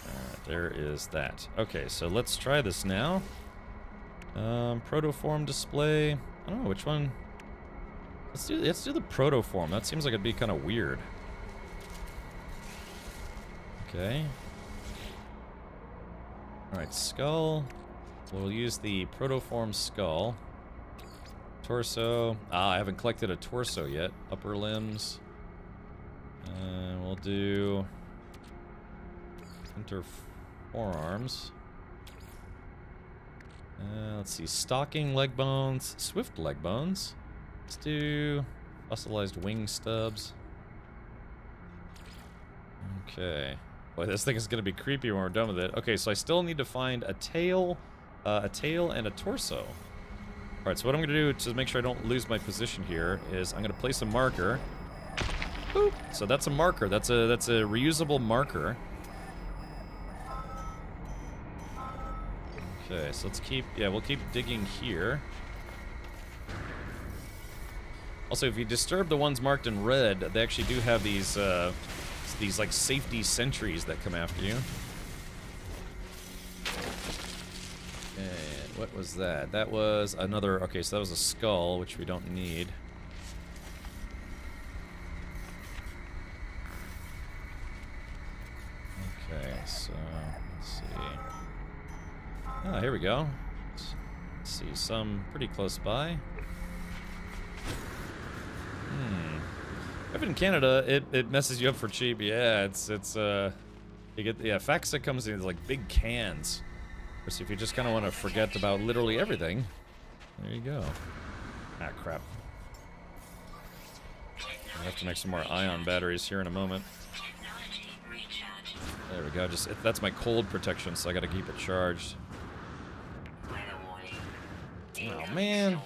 Alright, there is that. Okay, so let's try this now. Protoform display. I don't know which one. Let's do the protoform. That seems like it'd be kind of weird. Okay. Alright, skull. We'll use the protoform skull. Torso. Ah, I haven't collected a torso yet. Upper limbs. We'll do center forearms. Let's see. Stalking leg bones. Swift leg bones. Let's do fossilized wing stubs. Okay. Boy, this thing is going to be creepy when we're done with it. Okay, so I still need to find a tail and a torso. Alright, so what I'm going to do to make sure I don't lose my position here is I'm going to place a marker. Boop. So that's a marker. That's a reusable marker. Okay, so let's we'll keep digging here. Also, if you disturb the ones marked in red, they actually do have these like safety sentries that come after you. And what was that? That was another, okay, so that was a skull, which we don't need. Okay, so let's see. Ah, here we go. Let's see, some pretty close by. If in Canada, it messes you up for cheap. Yeah, it's you get Faxa comes in like big cans. So if you just kind of want to forget about literally everything, there you go. Ah, crap. I have to make some more ion batteries here in a moment. There we go. That's my cold protection, so I got to keep it charged. Oh man,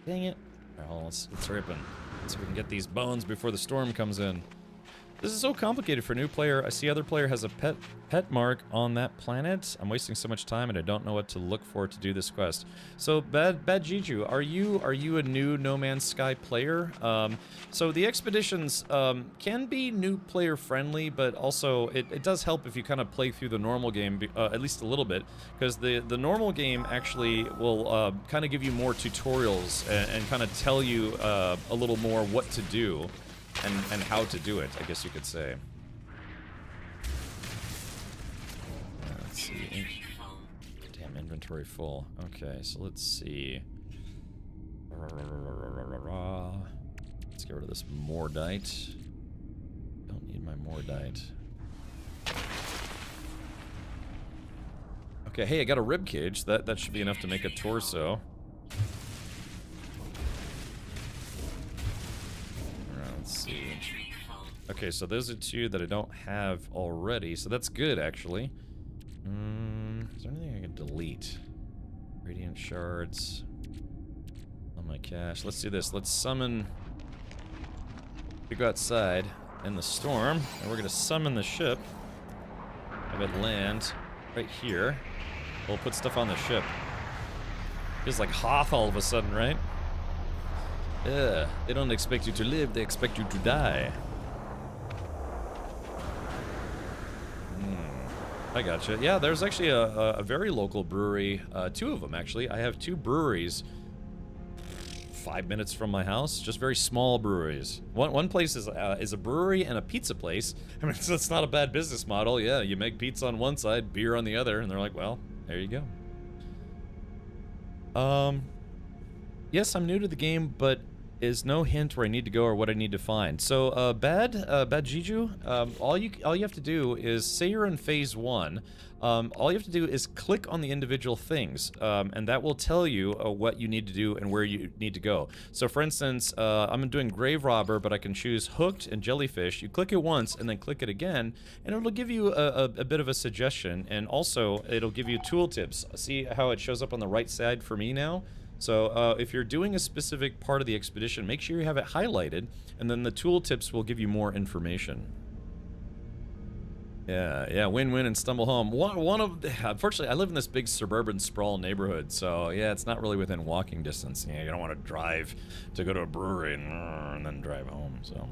dang it! Well, let's rip it. So we can get these bones before the storm comes in. This is so complicated for a new player. I see other player has a pet mark on that planet. I'm wasting so much time and I don't know what to look for to do this quest. So Bad Jiju, are you a new No Man's Sky player? So the expeditions can be new player friendly, but also it does help if you kind of play through the normal game at least a little bit, because the normal game actually will kind of give you more tutorials and kind of tell you a little more what to do. And how to do it, I guess you could say. Let's see. Damn, inventory full. Okay, so let's see. Let's get rid of this Mordite. Don't need my Mordite. Okay, hey, I got a rib cage. That should be enough to make a torso. Let's see. Okay, so those are two that I don't have already, so that's good, actually. Is there anything I can delete? Radiant shards. On my cache. Let's do this. Let's summon... We go outside in the storm, and we're going to summon the ship. Have it land right here. We'll put stuff on the ship. Feels like Hoth all of a sudden, right? Yeah, they don't expect you to live, they expect you to die. I gotcha. Yeah, there's actually a very local brewery, two of them actually. I have two breweries 5 minutes from my house, just very small breweries. One place is a brewery and a pizza place. I mean, it's not a bad business model. Yeah, you make pizza on one side, beer on the other, and they're like, well, there you go. Yes, I'm new to the game, but is no hint where I need to go or what I need to find. So, Bad Jiju, all you have to do is, say you're in phase 1, all you have to do is click on the individual things, and that will tell you what you need to do and where you need to go. So, for instance, I'm doing Grave Robber, but I can choose Hooked and Jellyfish. You click it once and then click it again, and it'll give you a bit of a suggestion, and also it'll give you tooltips. See how it shows up on the right side for me now? So if you're doing a specific part of the expedition, make sure you have it highlighted, and then the tooltips will give you more information. Yeah, win-win and stumble home. Unfortunately, I live in this big suburban sprawl neighborhood, so yeah, it's not really within walking distance. Yeah, you don't want to drive to go to a brewery and then drive home, so.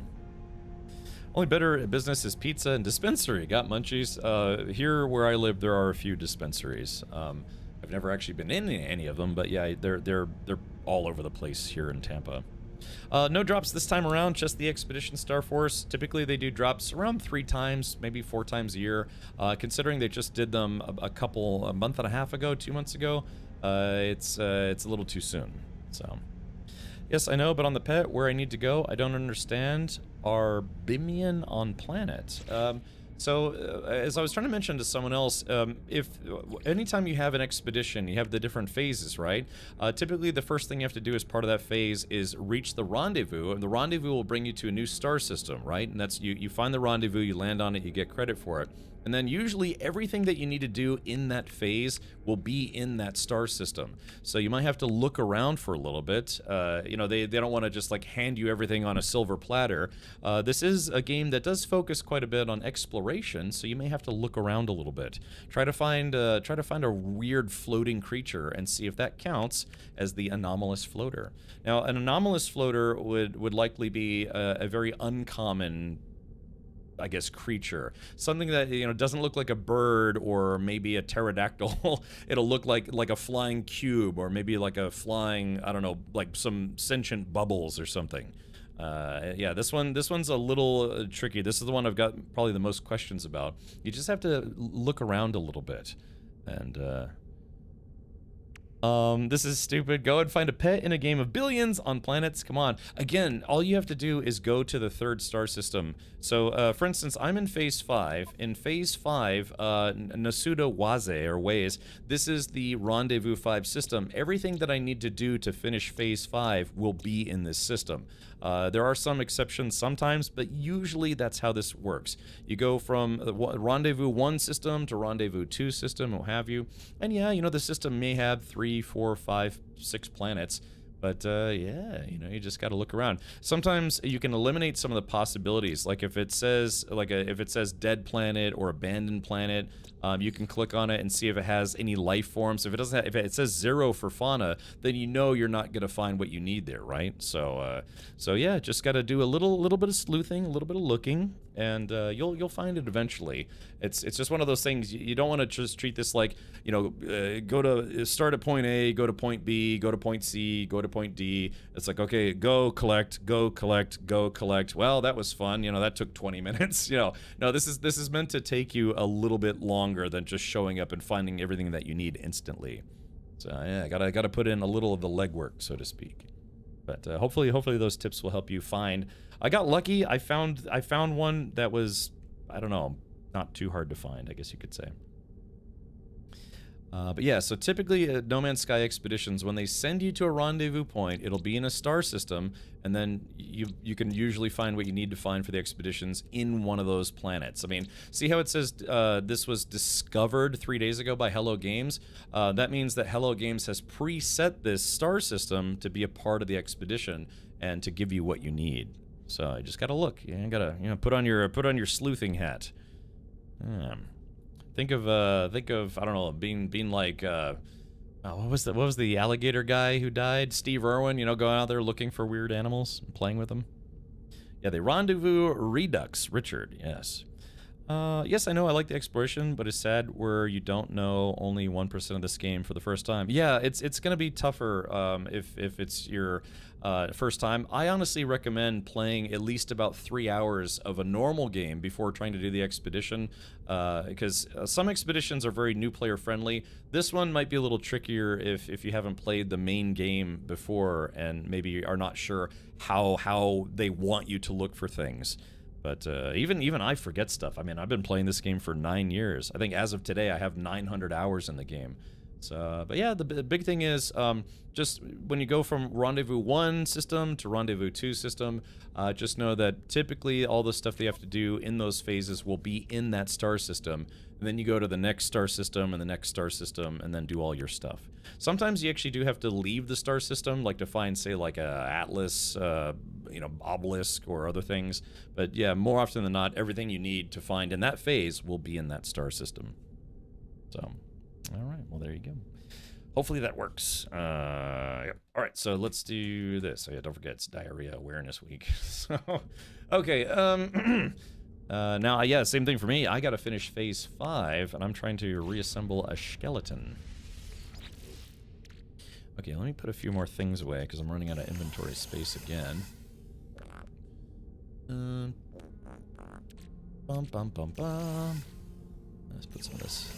Only better business is pizza and dispensary. Got munchies. Here where I live, there are a few dispensaries. I've never actually been in any of them, but yeah, they're all over the place here in Tampa. No drops this time around, just the Expedition Star Force. Typically they do drops around 3 times, maybe 4 times a year. Considering they just did them a month and a half ago, 2 months ago, it's a little too soon. So, yes, I know, but on the pet, where I need to go, I don't understand. Are Bimian on planet? As I was trying to mention to someone else, if anytime you have an expedition, you have the different phases, right? Typically, the first thing you have to do as part of that phase is reach the rendezvous, and the rendezvous will bring you to a new star system, right? And that's you find the rendezvous, you land on it, you get credit for it. And then usually everything that you need to do in that phase will be in that star system. So you might have to look around for a little bit. You know, they don't want to just like hand you everything on a silver platter. This is a game that does focus quite a bit on exploration, so you may have to look around a little bit. Try to find a weird floating creature and see if that counts as the anomalous floater. Now, an anomalous floater would likely be a very uncommon, I guess, creature. Something that, you know, doesn't look like a bird or maybe a pterodactyl. It'll look like a flying cube, or maybe like a flying, I don't know, like some sentient bubbles or something. Yeah, this one's a little tricky. This is the one I've got probably the most questions about. You just have to look around a little bit. And this is stupid. Go and find a pet in a game of billions on planets. Come on. Again, all you have to do is go to the 3rd star system. So, for instance, I'm in Phase 5. In Phase 5, Nasuda Waze, or Waze, this is the Rendezvous 5 system. Everything that I need to do to finish Phase 5 will be in this system. There are some exceptions sometimes, but usually that's how this works. You go from the Rendezvous 1 system to Rendezvous 2 system, what have you. And yeah, you know, the system may have 3, 4, 5, 6 planets. But yeah, you know, you just got to look around. Sometimes you can eliminate some of the possibilities. Like if it says dead planet or abandoned planet, you can click on it and see if it has any life forms. If it doesn't, if it says 0 for fauna, then you know you're not gonna find what you need there, right? So yeah, just got to do a little bit of sleuthing, a little bit of looking, and you'll find it eventually. It's just one of those things. You don't want to just treat this like, you know, start at point A, go to point B, go to point C, go to point D. It's like, okay, go collect, go collect, go collect. Well, that was fun. You know, that took 20 minutes. You know, no, this is meant to take you a little bit longer than just showing up and finding everything that you need instantly. So yeah, gotta put in a little of the legwork, so to speak. But hopefully those tips will help you find. I got lucky. I found one that was, I don't know, not too hard to find, I guess you could say. But yeah, so typically at No Man's Sky expeditions, when they send you to a rendezvous point, it'll be in a star system, and then you can usually find what you need to find for the expeditions in one of those planets. I mean, see how it says this was discovered 3 days ago by Hello Games? That means that Hello Games has preset this star system to be a part of the expedition and to give you what you need. So you just gotta look. You gotta, you know, put on your sleuthing hat. Think of I don't know, being like what was the alligator guy who died? Steve Irwin, you know, going out there looking for weird animals and playing with them. Yeah, the Rendezvous Redux, Richard, yes. Yes, I know I like the exploration, but it's sad where you don't know only 1% of this game for the first time. Yeah, it's gonna be tougher if it's your first time. I honestly recommend playing at least about 3 hours of a normal game before trying to do the expedition, because some expeditions are very new player friendly. This one might be a little trickier if you haven't played the main game before and maybe are not sure how they want you to look for things. But even I forget stuff. I mean, I've been playing this game for 9 years. I think as of today, I have 900 hours in the game. So, but yeah, the big thing is just when you go from Rendezvous 1 system to Rendezvous 2 system, just know that typically all the stuff that you have to do in those phases will be in that star system. And then you go to the next star system and the next star system and then do all your stuff. Sometimes you actually do have to leave the star system, like to find, say, like a Atlas, you know, obelisk or other things. But yeah, more often than not, everything you need to find in that phase will be in that star system. So, all right, well, there you go. Hopefully that works. Yep. All right, so let's do this. Oh yeah, don't forget, it's Diarrhea Awareness Week. So, okay, now, yeah, same thing for me. I gotta finish Phase 5, and I'm trying to reassemble a skeleton. Okay, let me put a few more things away because I'm running out of inventory space again. Bum, bum, bum, bum. Let's put some of this.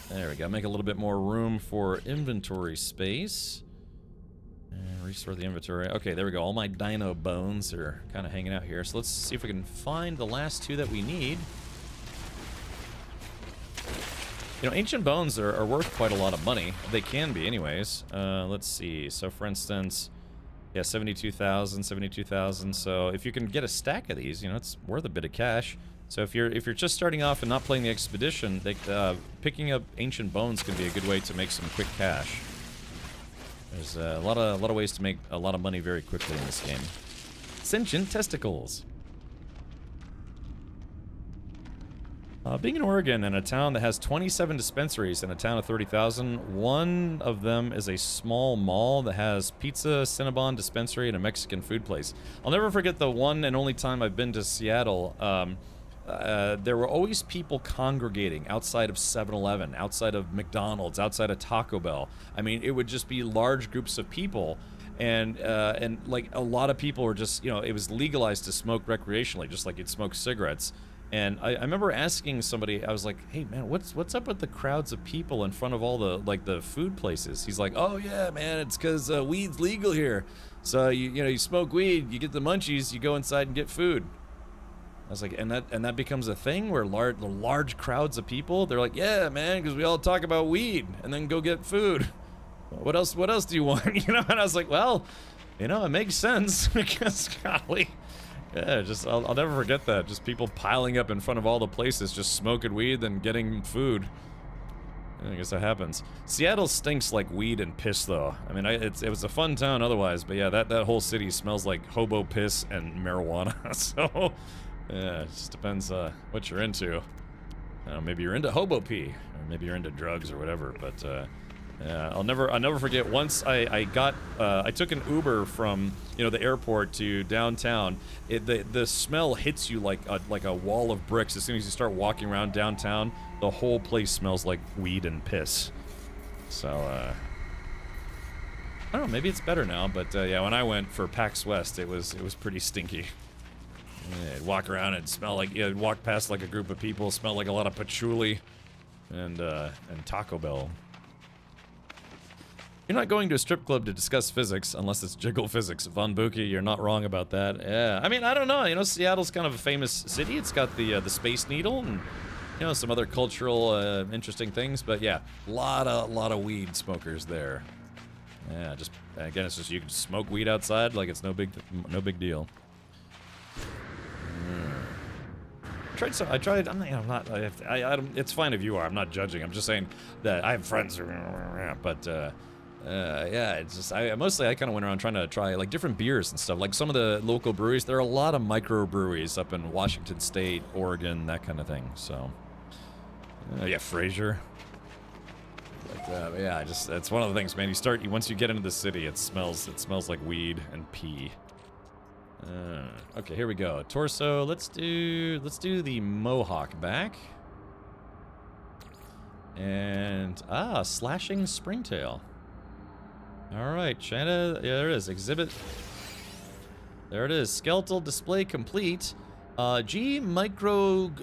There we go. Make a little bit more room for inventory space. And restore the inventory. Okay, there we go. All my dino bones are kind of hanging out here. So let's see if we can find the last two that we need. You know, ancient bones are worth quite a lot of money. They can be anyways. Let's see. So for instance, yeah, 72,000, 72,000. So if you can get a stack of these, you know, it's worth a bit of cash. So if you're just starting off and not playing the expedition, picking up ancient bones can be a good way to make some quick cash. There's a lot of ways to make a lot of money very quickly in this game. Sentient testicles. Being in Oregon in a town that has 27 dispensaries in a town of 30,000, one of them is a small mall that has pizza, Cinnabon dispensary, and a Mexican food place. I'll never forget the one and only time I've been to Seattle. There were always people congregating outside of 7-Eleven, outside of McDonald's, outside of Taco Bell. I mean, it would just be large groups of people, and like a lot of people were just, you know, it was legalized to smoke recreationally, just like you'd smoke cigarettes. And I remember asking somebody, I was like, hey man, what's up with the crowds of people in front of all the food places? He's like, oh yeah man, it's because weed's legal here. So you smoke weed, you get the munchies, you go inside and get food. I was like, and that becomes a thing where the large crowds of people, they're like, yeah man, because we all talk about weed and then go get food. What else do you want? You know? And I was like, well, you know, it makes sense because golly. Yeah, just I'll never forget that. Just people piling up in front of all the places, just smoking weed, then getting food. I guess that happens. Seattle stinks like weed and piss, though. I mean, it was a fun town otherwise, but yeah, that whole city smells like hobo piss and marijuana. So, yeah, it just depends what you're into. Maybe you're into hobo pee, or maybe you're into drugs or whatever. But yeah, I'll never forget. Once I took an Uber from the airport to downtown. The smell hits you like a wall of bricks as soon as you start walking around downtown. The whole place smells like weed and piss. So I don't know. Maybe it's better now. But yeah, when I went for PAX West, it was pretty stinky. Yeah, I'd walk around and smell like I'd walk past like a group of people, smell like a lot of patchouli and Taco Bell. You're not going to a strip club to discuss physics, unless it's jiggle physics. Von Buki, you're not wrong about that. Yeah, I mean, I don't know. Seattle's kind of a famous city. It's got the Space Needle and some other cultural interesting things. But yeah, lot of weed smokers there. Yeah, just again, it's just you can smoke weed outside like it's no big deal. I tried. I'm not. It's fine if you are. I'm not judging. I'm just saying that I have friends, but. Yeah, it's just I kind of went around trying to try like different beers and stuff. Like some of the local breweries, there are a lot of micro breweries up in Washington State, Oregon, that kind of thing. So yeah, Fraser. But yeah, it's one of the things, man. Once you get into the city, it smells like weed and pee. Okay, here we go. Torso. Let's do the Mohawk back. And slashing springtail. All right, China. Yeah, there it is. Exhibit. There it is. Skeletal display complete. G. Microcuno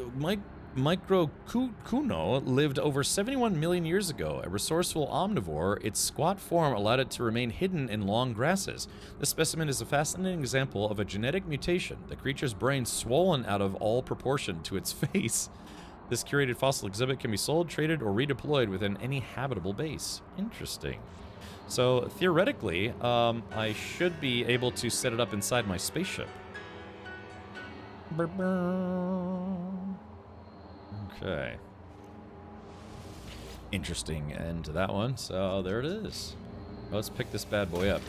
lived over 71 million years ago. A resourceful omnivore, its squat form allowed it to remain hidden in long grasses. This specimen is a fascinating example of a genetic mutation. The creature's brain swollen out of all proportion to its face. This curated fossil exhibit can be sold, traded, or redeployed within any habitable base. Interesting. So, theoretically, I should be able to set it up inside my spaceship. Okay. Interesting end to that one. So, there it is. Let's pick this bad boy up.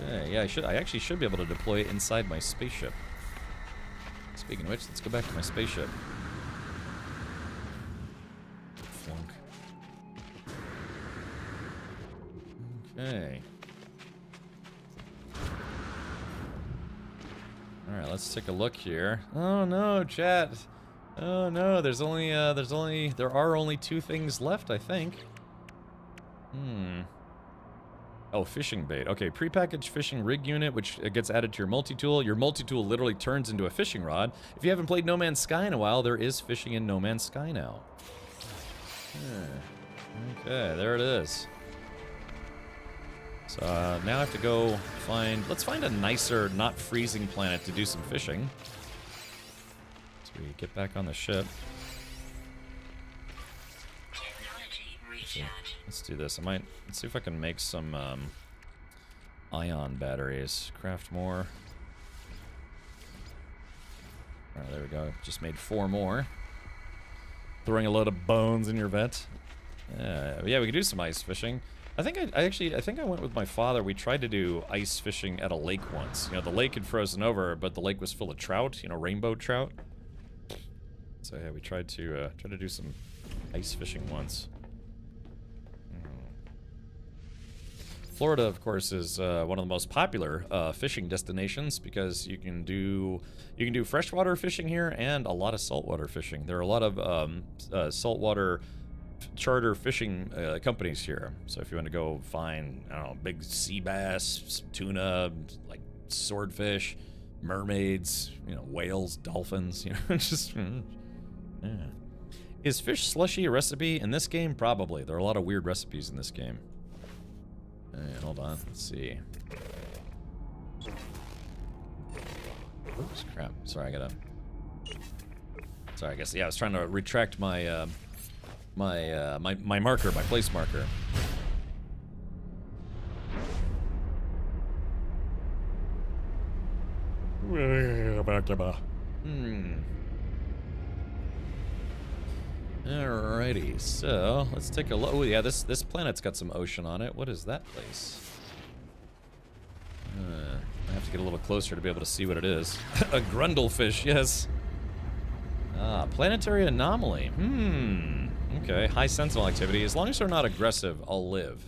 Okay, yeah, I actually should be able to deploy it inside my spaceship. Speaking of which, let's go back to my spaceship. Flunk. Okay. All right, let's take a look here. Oh no, chat. Oh no, there are only two things left, I think. Oh, fishing bait. Okay, prepackaged fishing rig unit, which gets added to your multi-tool. Your multi-tool literally turns into a fishing rod. If you haven't played No Man's Sky in a while, there is fishing in No Man's Sky now. Okay, there it is. So now I have to go find... Let's find a nicer, not freezing planet to do some fishing. So we get back on the ship. Let's do this. Let's see if I can make some ion batteries. Craft more. Alright, there we go. Just made 4 more. Throwing a load of bones in your vet. Yeah, we could do some ice fishing. I think I went with my father. We tried to do ice fishing at a lake once. You know, the lake had frozen over, but the lake was full of trout. You know, rainbow trout. So yeah, we tried to do some ice fishing once. Florida, of course, is one of the most popular fishing destinations because you can do freshwater fishing here and a lot of saltwater fishing. There are a lot of saltwater charter fishing companies here. So if you want to go find, I don't know, big sea bass, tuna, like swordfish, mermaids, you know, whales, dolphins, you know, just yeah. Is fish slushy a recipe in this game? Probably. There are a lot of weird recipes in this game. Hold on, let's see. Oops, crap. Sorry, I guess, yeah, I was trying to retract my, my marker, my place marker. Alrighty, so let's take a look. Oh yeah, this planet's got some ocean on it. What is that place? I have to get a little closer to be able to see what it is. A grundlefish, yes. Ah, planetary anomaly. Okay, high sentinel activity. As long as they're not aggressive, I'll live.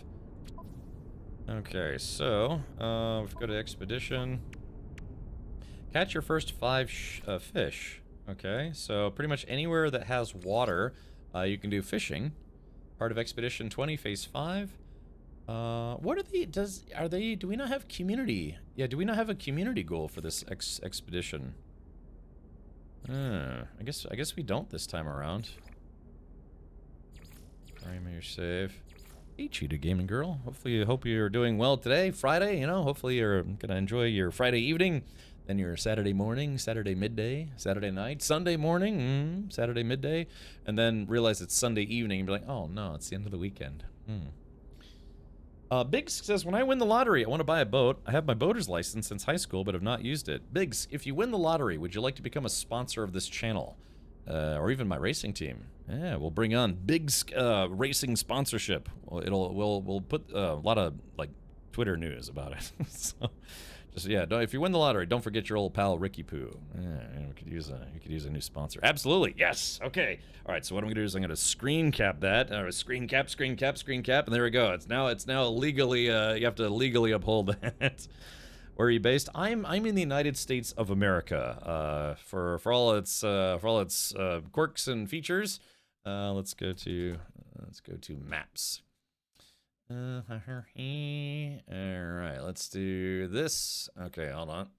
Okay, so we've got an expedition. Catch your first 5 fish. Okay, so pretty much anywhere that has water, you can do fishing. Part of Expedition 20, Phase 5. What are the, do we not have community? Yeah, do we not have a community goal for this expedition? I guess we don't this time around. Frame your save. Hey, Cheetah Gaming Girl. Hope you're doing well today, Friday, you know, hopefully you're gonna enjoy your Friday evening. Then your Saturday morning, Saturday midday, Saturday night, Sunday morning, Saturday midday, and then realize it's Sunday evening and be like, oh no, it's the end of the weekend. Biggs says, when I win the lottery, I want to buy a boat. I have my boater's license since high school, but have not used it. Biggs, if you win the lottery, would you like to become a sponsor of this channel? Or even my racing team? Yeah, we'll bring on Biggs racing sponsorship. We'll put a lot of, like, Twitter news about it. So... Just, yeah, if you win the lottery, don't forget your old pal Ricky Poo. Yeah, we could use a new sponsor. Absolutely, yes. Okay. All right. So what I'm gonna do is I'm gonna screen cap that. Screen cap, and there we go. It's now legally. You have to legally uphold that. Where are you based? I'm in the United States of America. For all its quirks and features. Let's go to maps. Alright, let's do this. Okay, hold on.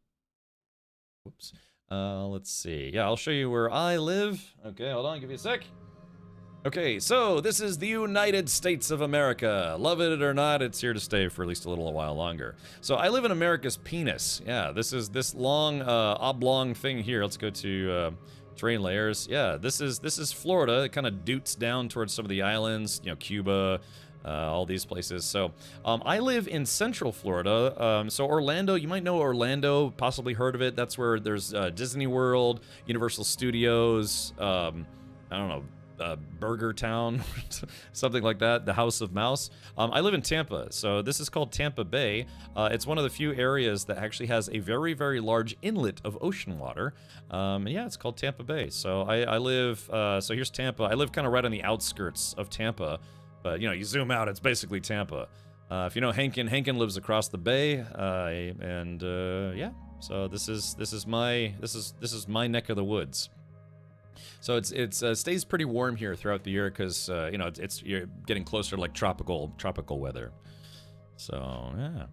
Whoops. Let's see. Yeah, I'll show you where I live. Okay, hold on, give me a sec. Okay, so this is the United States of America. Love it or not, it's here to stay for at least a little while longer. So I live in America's penis. Yeah, this is this long oblong thing here. Let's go to terrain layers. Yeah, this is Florida. It kind of doots down towards some of the islands, you know, Cuba, all these places. So I live in Central Florida. So Orlando, you might know Orlando, possibly heard of it. That's where there's Disney World, Universal Studios, I don't know, Burger Town, something like that, the House of Mouse. I live in Tampa, so this is called Tampa Bay. It's one of the few areas that actually has a very, very large inlet of ocean water. And yeah, it's called Tampa Bay. So I live, so here's Tampa. I live kind of right on the outskirts of Tampa. But, you know, you zoom out, it's basically Tampa. If you know Henkin lives across the bay, yeah. So this is my neck of the woods. So it's stays pretty warm here throughout the year because you know you're getting closer to like tropical weather. So yeah,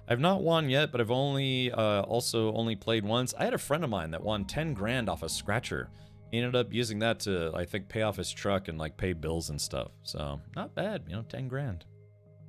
I've not won yet, but I've also only played once. I had a friend of mine that won 10 grand off a scratcher. He ended up using that to, I think, pay off his truck and like pay bills and stuff. So not bad, you know, 10 grand.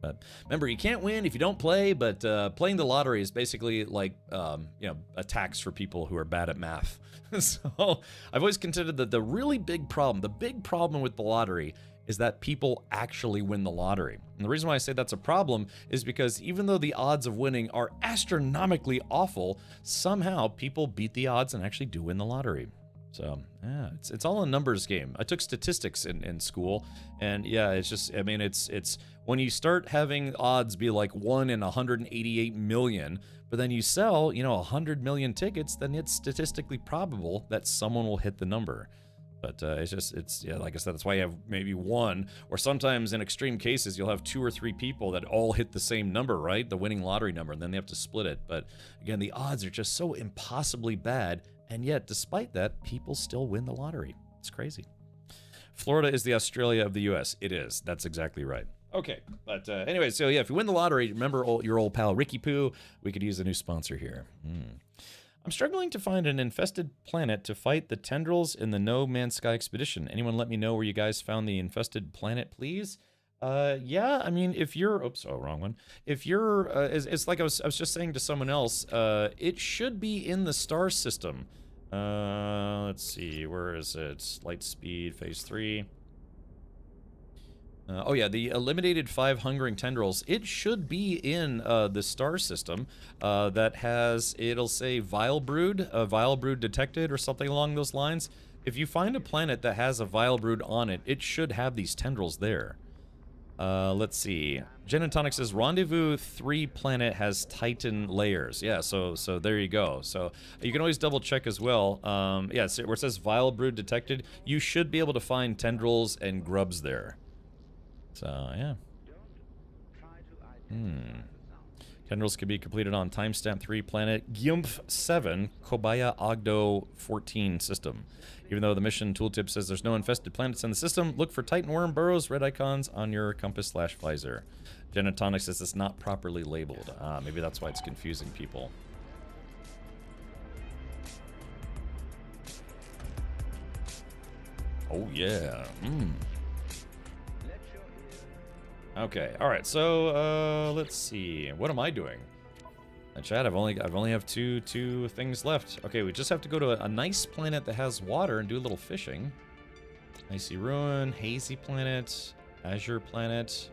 But remember, you can't win if you don't play. But playing the lottery is basically like you know, a tax for people who are bad at math. So I've always considered that the big problem with the lottery is that people actually win the lottery. And the reason why I say that's a problem is because even though the odds of winning are astronomically awful, somehow people beat the odds and actually do win the lottery. So yeah, it's all a numbers game. I took statistics in school, and yeah, it's just, I mean, it's when you start having odds be like 1 in 188 million, but then you sell, you know, 100 million tickets, then it's statistically probable that someone will hit the number. But it's yeah, like I said, that's why you have maybe one, or sometimes in extreme cases, you'll have 2 or 3 people that all hit the same number, right? The winning lottery number, and then they have to split it. But again, the odds are just so impossibly bad, and yet, despite that, people still win the lottery. It's crazy. Florida is the Australia of the U.S. It is. That's exactly right. Okay, but anyway, so yeah, if you win the lottery, remember your old pal Ricky Poo. We could use a new sponsor here. I'm struggling to find an infested planet to fight the tendrils in the No Man's Sky Expedition. Anyone let me know where you guys found the infested planet, please? Yeah, I mean, if you're... Oops, oh, wrong one. If you're... it's like I was just saying to someone else, it should be in the star system. Let's see, where is it? Light speed, phase 3. Oh yeah, the eliminated 5 hungering tendrils. It should be in the star system that has, it'll say vile brood detected or something along those lines. If you find a planet that has a vile brood on it, it should have these tendrils there. Let's see. Genetonic says Rendezvous 3 planet has Titan layers. Yeah, so there you go. So you can always double check as well. Yeah, so where it says vile brood detected, you should be able to find tendrils and grubs there. So, yeah. Tendrils can be completed on timestamp 3 planet Gyumph 7 Kobaya Ogdo 14 system. Even though the mission tooltip says there's no infested planets in the system, look for Titan worm burrows, red icons on your compass/visor. Genetonic says it's not properly labeled. Maybe that's why it's confusing people. Oh yeah. Okay, all right. So let's see. What am I doing? Chat, I've only have two things left. Okay, we just have to go to a nice planet that has water and do a little fishing. Icy Ruin, Hazy Planet, Azure Planet,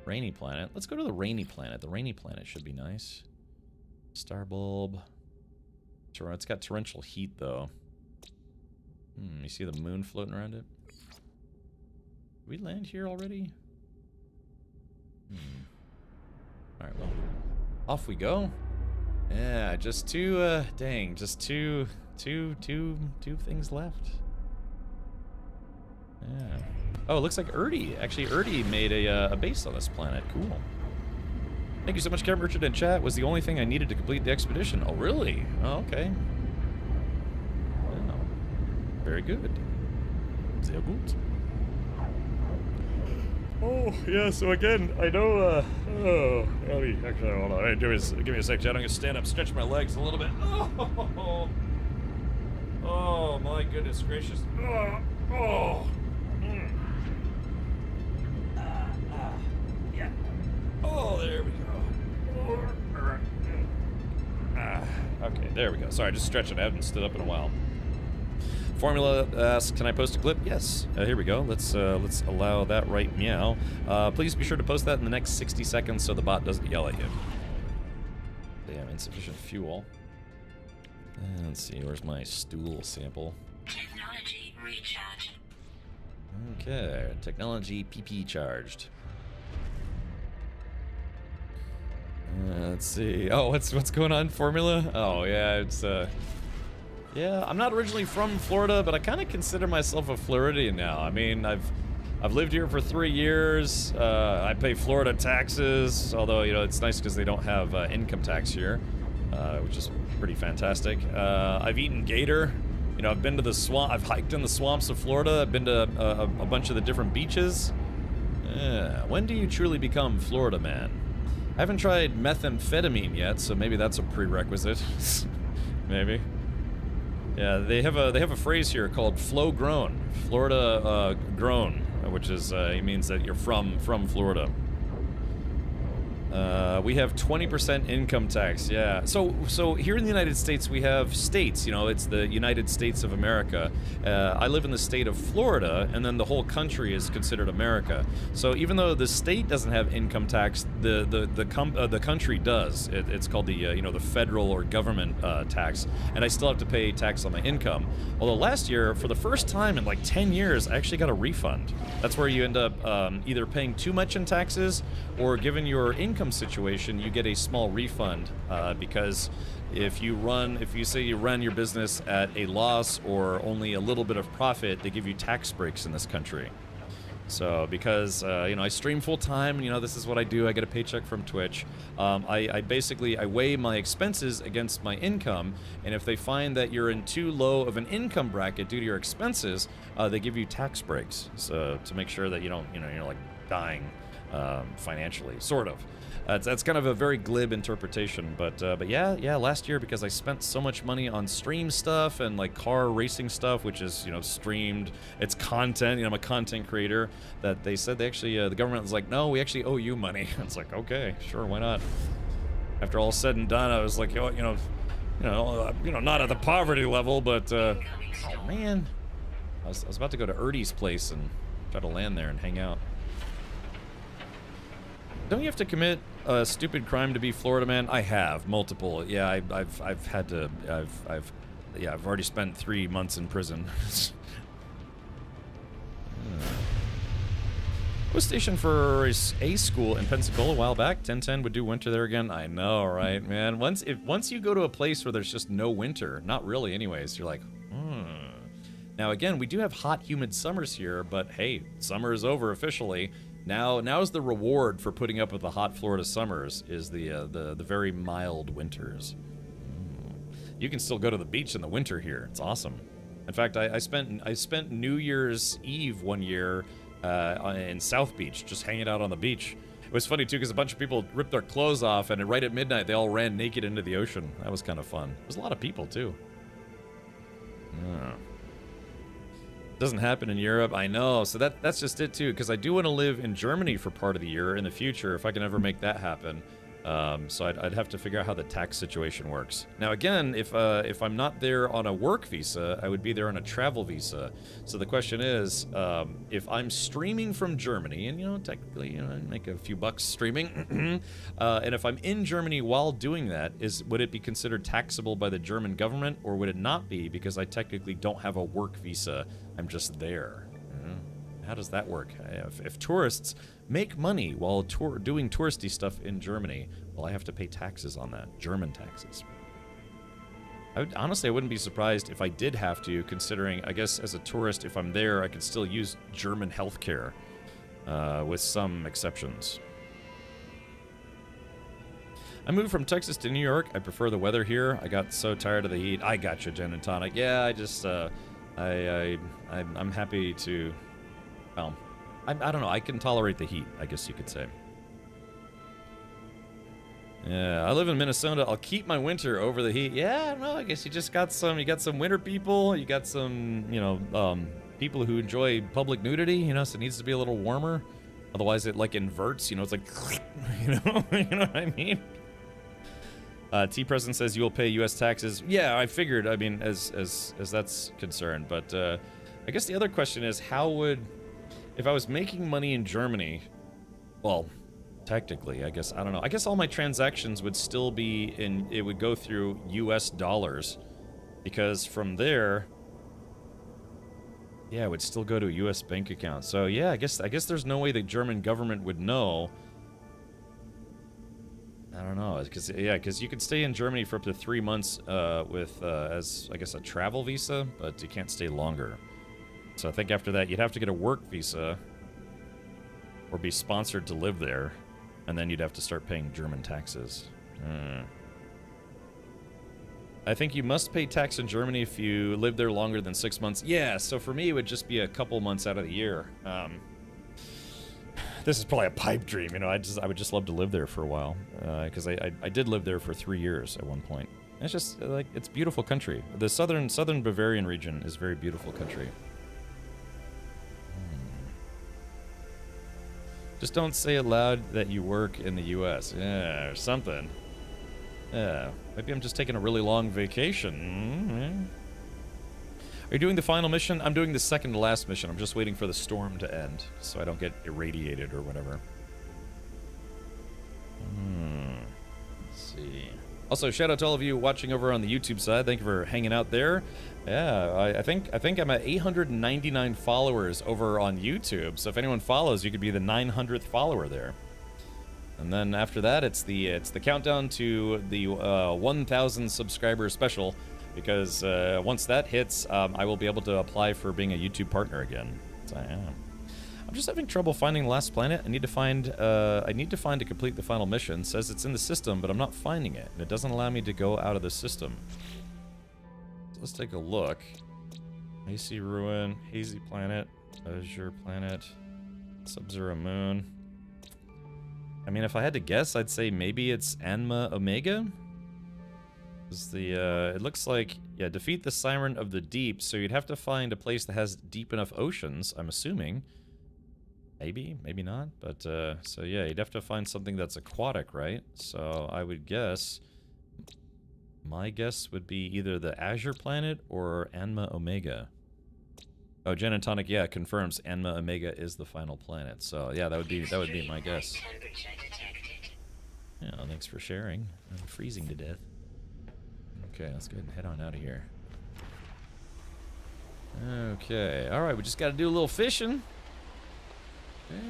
Rainy Planet. Let's go to the Rainy Planet. The Rainy Planet should be nice. Starbulb. It's got torrential heat though. You see the moon floating around it? Did we land here already? All right, well, off we go. Yeah, just two things left. Yeah. Oh, it looks like Erdy. Actually, Erdy made a base on this planet. Cool. Thank you so much, Kevin Richard in chat. Was the only thing I needed to complete the expedition. Oh, really? Oh, okay. Oh, very good. Sehr gut. Oh, yeah, so again, I know, actually, hold on. Give me a sec, Chad. I'm gonna stand up, stretch my legs a little bit. Oh my goodness gracious. Yeah. Oh, there we go. Okay, there we go. Sorry, just stretching. I haven't stood up in a while. Formula asks, can I post a clip? Yes. Here we go. Let's allow that right meow. Please be sure to post that in the next 60 seconds so the bot doesn't yell at you. Damn, insufficient fuel. Let's see, where's my stool sample? Technology recharge. Okay, technology PP charged. Let's see. Oh, what's going on, Formula? Oh yeah, it's yeah, I'm not originally from Florida, but I kind of consider myself a Floridian now. I mean, I've lived here for 3 years. I pay Florida taxes, although, you know, it's nice because they don't have income tax here, which is pretty fantastic. I've eaten gator You know, I've been to the swamp. I've hiked in the swamps of Florida. I've been to a bunch of the different beaches. When do you truly become Florida man? I haven't tried methamphetamine yet, so maybe that's a prerequisite. Maybe. Yeah, they have a phrase here called flow grown, Florida grown, which is it means that you're from Florida. We have 20% income tax. Yeah. So here in the United States, we have states. You know, it's the United States of America. I live in the state of Florida, and then the whole country is considered America. So even though the state doesn't have income tax, the country does. It's called the you know, the federal or government tax, and I still have to pay tax on my income. Although last year, for the first time in like 10 years, I actually got a refund. That's where you end up either paying too much in taxes, or given your income situation, you get a small refund because if you say you run your business at a loss or only a little bit of profit, they give you tax breaks in this country. So because you know, I stream full time, you know, this is what I do. I get a paycheck from Twitch. I basically weigh my expenses against my income, and if they find that you're in too low of an income bracket due to your expenses, they give you tax breaks. So to make sure that you don't, you know, you're like dying financially, sort of. That's kind of a very glib interpretation, but yeah, last year, because I spent so much money on stream stuff and like car racing stuff, which is, you know, streamed, it's content, you know, I'm a content creator, that they said they actually, the government was like, no, we actually owe you money. It's like, okay, sure, why not? After all said and done, I was like, you know, not at the poverty level, but, oh man, I was about to go to Ertie's place and try to land there and hang out. Don't you have to commit a stupid crime to be Florida man? I have multiple. Yeah, I've had to. I've already spent 3 months in prison. I was stationed for a school in Pensacola a while back. 1010 would do winter there again. I know, right, man? Once you go to a place where there's just no winter, not really, anyways, you're like, Now again, we do have hot, humid summers here, but hey, summer is over officially. Now is the reward for putting up with the hot Florida summers is the very mild winters. You can still go to the beach in the winter here. It's awesome. In fact, I spent New Year's Eve one year in South Beach, just hanging out on the beach. It was funny too because a bunch of people ripped their clothes off, and right at midnight they all ran naked into the ocean. That was kind of fun. There was a lot of people too. Doesn't happen in Europe, I know. So that's just it too, because I do want to live in Germany for part of the year in the future if I can ever make that happen. So I'd have to figure out how the tax situation works. Now again, if I'm not there on a work visa, I would be there on a travel visa. So the question is, if I'm streaming from Germany, and you know, technically, you know, I make a few bucks streaming, and if I'm in Germany while doing that, would it be considered taxable by the German government, or would it not be because I technically don't have a work visa? I'm just there. How does that work? If tourists make money while doing touristy stuff in Germany, well, I have to pay taxes on that. German taxes. Honestly, I wouldn't be surprised if I did have to, considering, I guess, as a tourist, if I'm there, I could still use German healthcare, with some exceptions. I moved from Texas to New York. I prefer the weather here. I got so tired of the heat. I got you, Gin and Tonic. Yeah, I just, I'm happy to... Well, I don't know. I can tolerate the heat, I guess you could say. Yeah, I live in Minnesota. I'll keep my winter over the heat. Yeah, I don't know. I guess you got some winter people. You got some, you know, people who enjoy public nudity, you know, so it needs to be a little warmer. Otherwise, it, like, inverts, you know, it's like, you know what I mean? T-President says you will pay U.S. taxes. Yeah, I figured, I mean, as that's concerned. But I guess the other question is, how would... If I was making money in Germany, well, technically, I guess, I don't know. I guess all my transactions would still be it would go through US dollars, because from there, yeah, it would still go to a US bank account. So yeah, I guess there's no way the German government would know. I don't know, because you could stay in Germany for up to 3 months with, as, I guess, a travel visa, but you can't stay longer. So I think after that, you'd have to get a work visa or be sponsored to live there, and then you'd have to start paying German taxes. I think you must pay tax in Germany if you live there longer than 6 months. Yeah, so for me, it would just be a couple months out of the year. This is probably a pipe dream, you know. I would just love to live there for a while, because I did live there for 3 years at one point. It's just like it's beautiful country. The southern Bavarian region is very beautiful country. Just don't say it loud that you work in the U.S. Yeah, or something. Yeah, maybe I'm just taking a really long vacation. Are you doing the final mission? I'm doing the second to last mission. I'm just waiting for the storm to end, so I don't get irradiated or whatever. Let's see. Also, shout out to all of you watching over on the YouTube side. Thank you for hanging out there. Yeah, I think I'm at 899 followers over on YouTube. So if anyone follows, you could be the 900th follower there. And then after that, it's the countdown to the 1,000 subscriber special, because once that hits, I will be able to apply for being a YouTube partner again. So I am. I'm just having trouble finding the last planet. I need to find to complete the final mission. It says it's in the system, but I'm not finding it, and it doesn't allow me to go out of the system. So let's take a look. Icy Ruin, Hazy Planet, Azure Planet, Sub-Zero Moon. I mean, if I had to guess, I'd say maybe it's Anma Omega. It looks like, yeah, defeat the Siren of the Deep, so you'd have to find a place that has deep enough oceans, I'm assuming. Maybe, maybe not, but, so yeah, you'd have to find something that's aquatic, right? So I would guess, my guess would be either the Azure Planet or Anma Omega. Oh, Jen and Tonic, yeah, confirms Anma Omega is the final planet. So yeah, that would be my guess. Yeah, thanks for sharing. I'm freezing to death. Okay, let's go ahead and head on out of here. Okay, all right, we just got to do a little fishing.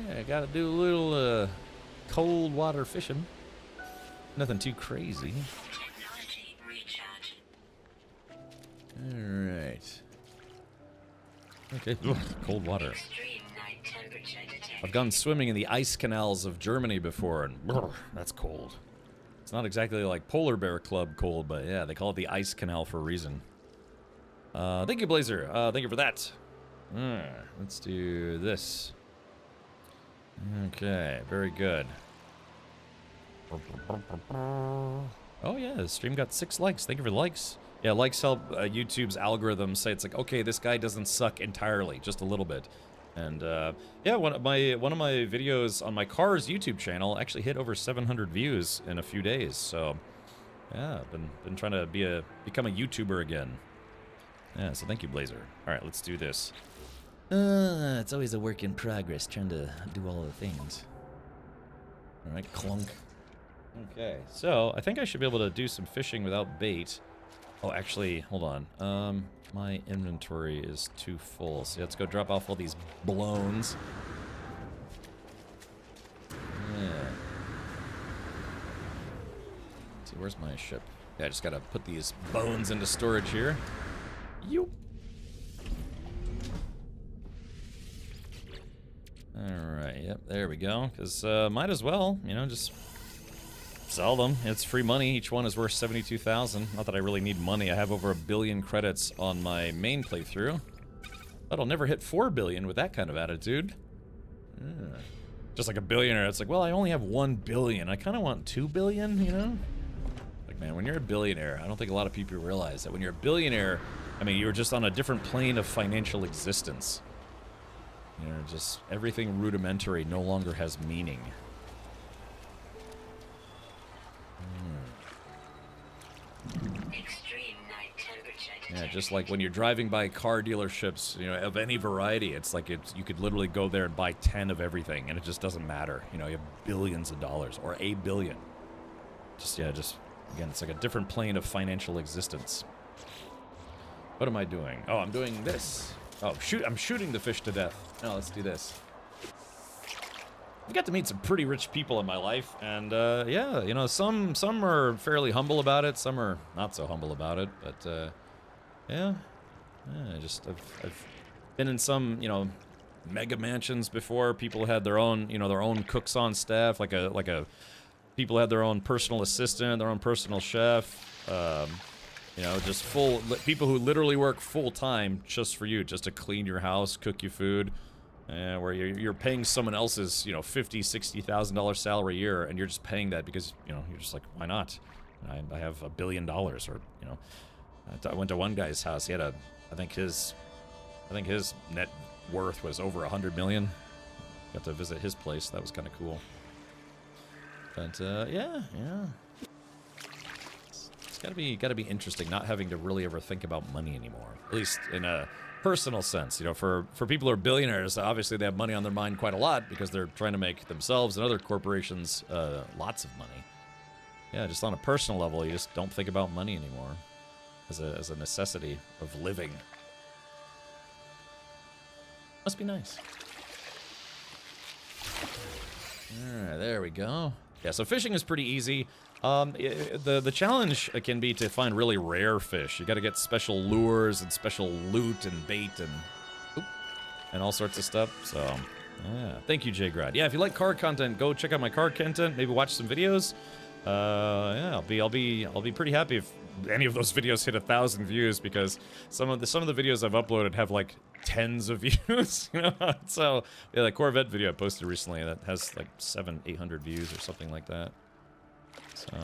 Yeah, got to do a little cold water fishing. Nothing too crazy. All right. Okay, ugh, cold water. I've gone swimming in the ice canals of Germany before, and brr, that's cold. It's not exactly like Polar Bear Club cold, but yeah, they call it the ice canal for a reason. Thank you, Blazer. Thank you for that. Let's do this. Okay, very good. Oh yeah, the stream got 6 likes. Thank you for the likes. Yeah, likes help YouTube's algorithm say it's like, okay, this guy doesn't suck entirely, just a little bit. And yeah, one of my videos on my car's YouTube channel actually hit over 700 views in a few days. So yeah, I've been trying to become a YouTuber again. Yeah, so thank you, Blazer. All right, let's do this. It's always a work in progress, trying to do all the things. All right, clunk. Okay, so I think I should be able to do some fishing without bait. Oh, actually, hold on. My inventory is too full, so let's go drop off all these blowns. Yeah. Let's see, where's my ship? Yeah, I just gotta put these bones into storage here. Yoop. Alright, yep, there we go. Because might as well, you know, just sell them. It's free money. Each one is worth 72,000. Not that I really need money. I have over 1 billion credits on my main playthrough. But I'll never hit 4 billion with that kind of attitude. Yeah. Just like a billionaire. It's like, well, I only have 1 billion. I kind of want 2 billion, you know? Like, man, when you're a billionaire, I don't think a lot of people realize that when you're a billionaire, I mean, you're just on a different plane of financial existence. You know, just everything rudimentary no longer has meaning. Yeah, just like when you're driving by car dealerships, you know, of any variety, it's like you could literally go there and buy 10 of everything, and it just doesn't matter. You know, you have billions of dollars, or $1 billion. Again, it's like a different plane of financial existence. What am I doing? Oh, I'm doing this. Oh, I'm shooting the fish to death. No, let's do this. I've got to meet some pretty rich people in my life, and yeah, you know, some are fairly humble about it, some are not so humble about it, but yeah, I've been in some, you know, mega mansions before. People had their own, you know, their own cooks on staff, people had their own personal assistant, their own personal chef. You know, just people who literally work full time just for you, just to clean your house, cook you food, where you're paying someone else's, you know, $50,000, $60,000 salary a year, and you're just paying that because, you know, you're just like, why not? I have $1 billion, or, you know, I went to one guy's house. He had I think his net worth was over 100 million. Got to visit his place. That was kind of cool. But yeah. It's gotta be interesting not having to really ever think about money anymore. At least in a personal sense. You know, for people who are billionaires, obviously they have money on their mind quite a lot because they're trying to make themselves and other corporations lots of money. Yeah, just on a personal level, you just don't think about money anymore as a necessity of living. Must be nice. Alright, there we go. Yeah, so fishing is pretty easy. The challenge can be to find really rare fish. You gotta get special lures and special loot and bait and all sorts of stuff. So, yeah. Thank you, J-Grad. Yeah, if you like card content, go check out my card content. Maybe watch some videos. Yeah, I'll be pretty happy if any of those videos hit 1,000 views, because some of the videos I've uploaded have like tens of views. You know? So yeah, the Corvette video I posted recently that has like 700-800 views or something like that. So,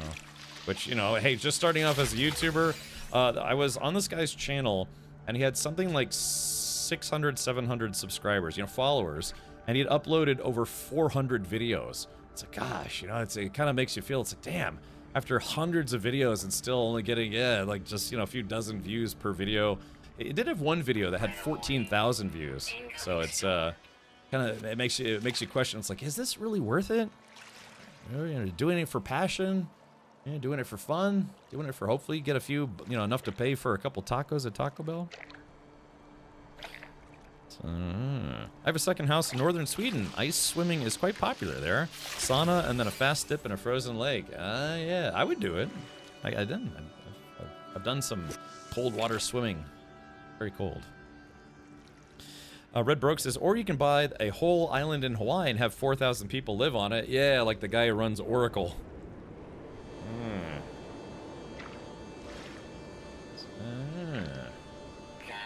which, you know, hey, just starting off as a YouTuber, I was on this guy's channel and he had something like 600-700 subscribers, you know, followers, and he had uploaded over 400 videos. It's like, gosh, you know, it kind of makes you feel, it's like, damn, after hundreds of videos and still only getting, yeah, like just, you know, a few dozen views per video. It did have one video that had 14,000 views. So it's kind of, it makes you question. It's like, is this really worth it? You know, doing it for passion, you know, doing it for fun, doing it for hopefully get a few, you know, enough to pay for a couple tacos at Taco Bell. So, I have a second house in northern Sweden. Ice swimming is quite popular there. Sauna and then a fast dip in a frozen lake. Yeah, I would do it. I've done some cold water swimming. Very cold. Red Broke says, or you can buy a whole island in Hawaii and have 4,000 people live on it. Yeah, like the guy who runs Oracle.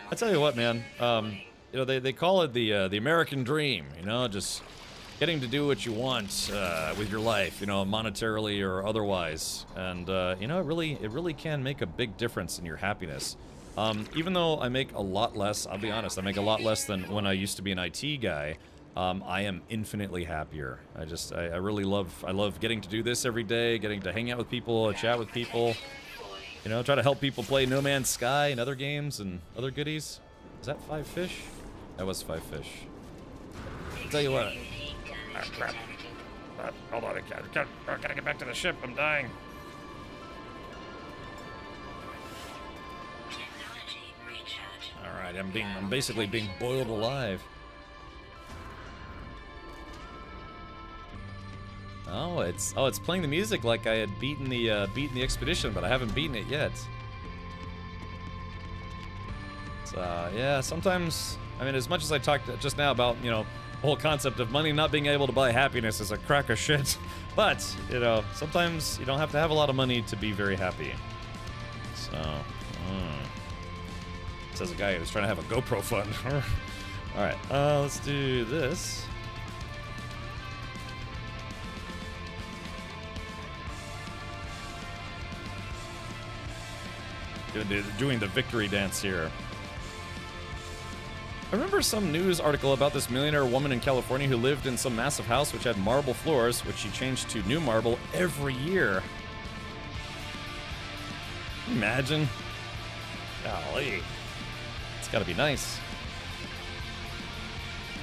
I tell you what, man. You know, they call it the American dream. You know, just getting to do what you want with your life. You know, monetarily or otherwise. And you know, it really can make a big difference in your happiness. Even though I make a lot less, I'll be honest, I make a lot less than when I used to be an IT guy. I am infinitely happier. I really love getting to do this every day, getting to hang out with people, chat with people. You know, try to help people play No Man's Sky and other games and other goodies. Is that 5 fish? That was 5 fish. I'll tell you what. Ah, crap. Hold on, I gotta get back to the ship. I'm dying. Alright, I'm basically being boiled alive. Oh, it's playing the music like I had beaten the expedition, but I haven't beaten it yet. So yeah, sometimes, I mean, as much as I talked just now about, you know, the whole concept of money not being able to buy happiness is a crock of shit, but, you know, sometimes you don't have to have a lot of money to be very happy. So, says a guy who's trying to have a GoPro fund. Alright, let's do this. Doing the victory dance here. I remember some news article about this millionaire woman in California who lived in some massive house which had marble floors, which she changed to new marble every year. Imagine. Golly. It's gotta be nice.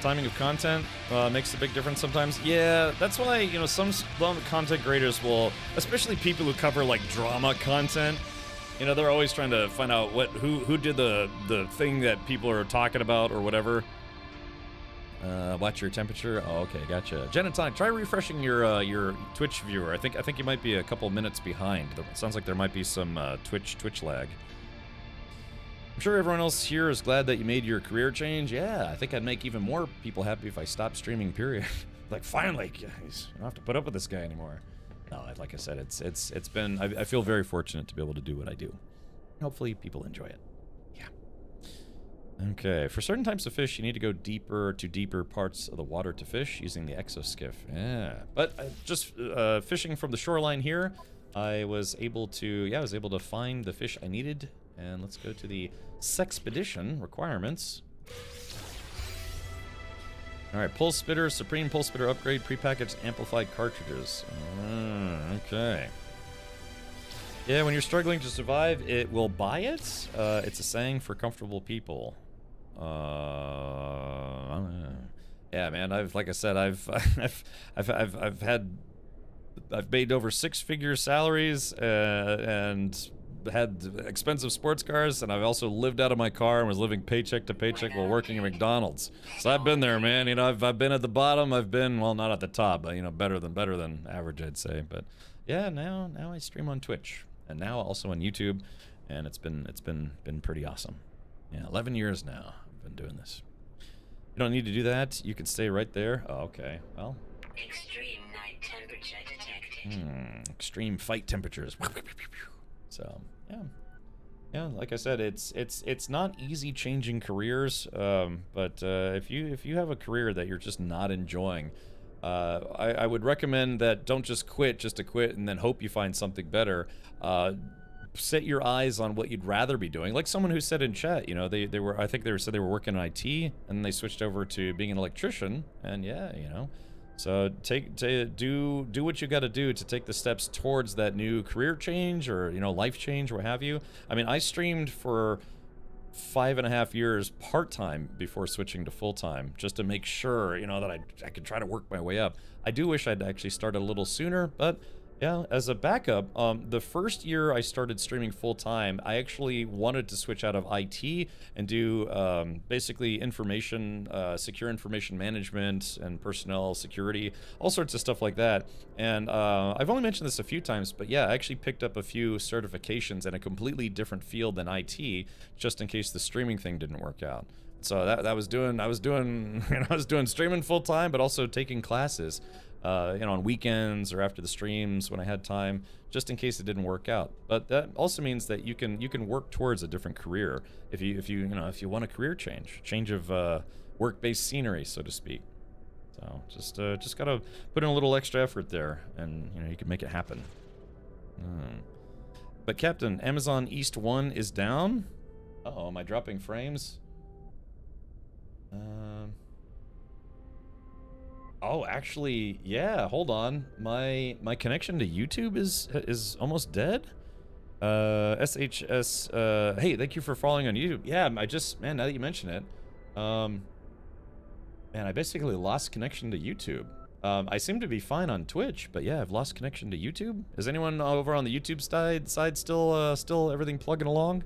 Timing of content makes a big difference sometimes. Yeah, that's why, you know, some content creators will, especially people who cover like drama content, you know, they're always trying to find out who did the thing that people are talking about or whatever. Watch your temperature. Oh, okay, gotcha. Genetonic, try refreshing your Twitch viewer. I think you might be a couple minutes behind. It sounds like there might be some Twitch lag. I'm sure everyone else here is glad that you made your career change. Yeah, I think I'd make even more people happy if I stopped streaming, period. Like, finally, guys, I don't have to put up with this guy anymore. No, like I said, it's been, I feel very fortunate to be able to do what I do. hopefully people enjoy it. Yeah. Okay, for certain types of fish, you need to go deeper parts of the water to fish using the exoskiff. Yeah, but just fishing from the shoreline here, I was able to find the fish I needed. And let's go to the Sexpedition requirements. All right, Pulse Spitter, Supreme Pulse Spitter upgrade, prepackaged amplified cartridges. Okay. Yeah, when you're struggling to survive, it will buy it. It's a saying for comfortable people. Yeah, man. I've made over 6-figure salaries and had expensive sports cars, and I've also lived out of my car and was living paycheck to paycheck while working at McDonald's. So I've been there, man. You know, I've been at the bottom. I've been, well, not at the top, but you know, better than average, I'd say. But yeah, now I stream on Twitch and now also on YouTube, and it's been pretty awesome. Yeah, 11 years now I've been doing this. You don't need to do that. You can stay right there. Oh, okay. Well. Extreme night temperature detected. Extreme fight temperatures. So yeah, like I said, it's not easy changing careers, but if you have a career that you're just not enjoying, I would recommend that don't just quit just to quit and then hope you find something better. Set your eyes on what you'd rather be doing. Like someone who said in chat, you know, they said they were working in IT and they switched over to being an electrician, and yeah, you know. So do what you got to do to take the steps towards that new career change or, you know, life change or what have you. I mean, I streamed for 5.5 years part-time before switching to full-time just to make sure, you know, that I could try to work my way up. I do wish I'd actually started a little sooner, but yeah, as a backup, the first year I started streaming full-time, I actually wanted to switch out of IT and do basically secure information management and personnel security, all sorts of stuff like that. And I've only mentioned this a few times, but yeah, I actually picked up a few certifications in a completely different field than IT, just in case the streaming thing didn't work out. So I was doing streaming full-time, but also taking classes. You know, on weekends or after the streams when I had time, just in case it didn't work out. But that also means that you can work towards a different career if you want a career change of work-based scenery, so to speak. So just gotta put in a little extra effort there, and you know you can make it happen. But Captain, Amazon East 1 is down. Uh-oh, am I dropping frames? Oh, actually, yeah, hold on. My connection to YouTube is almost dead. SHS, hey, thank you for following on YouTube. Yeah, man, now that you mention it, man, I basically lost connection to YouTube. I seem to be fine on Twitch, but yeah, I've lost connection to YouTube. Is anyone over on the YouTube side still everything plugging along?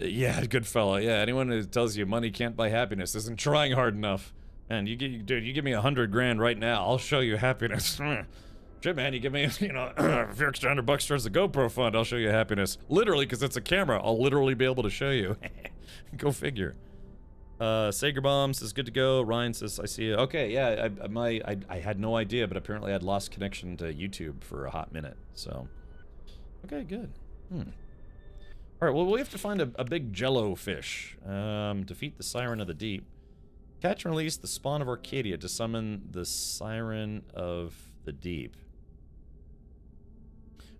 Yeah, good fella. Yeah, anyone who tells you money can't buy happiness isn't trying hard enough. And you give me 100 grand right now, I'll show you happiness. Shit, man, you give me, you know, a few extra $100 towards the GoPro fund, I'll show you happiness. Literally, because it's a camera, I'll literally be able to show you. Go figure. Sager Bomb says good to go. Ryan says I see you. Okay, yeah, I had no idea, but apparently I'd lost connection to YouTube for a hot minute. So, okay, good. All right, well, we have to find a big jello fish. Defeat the Siren of the Deep. Catch and release the spawn of Arcadia to summon the Siren of the Deep.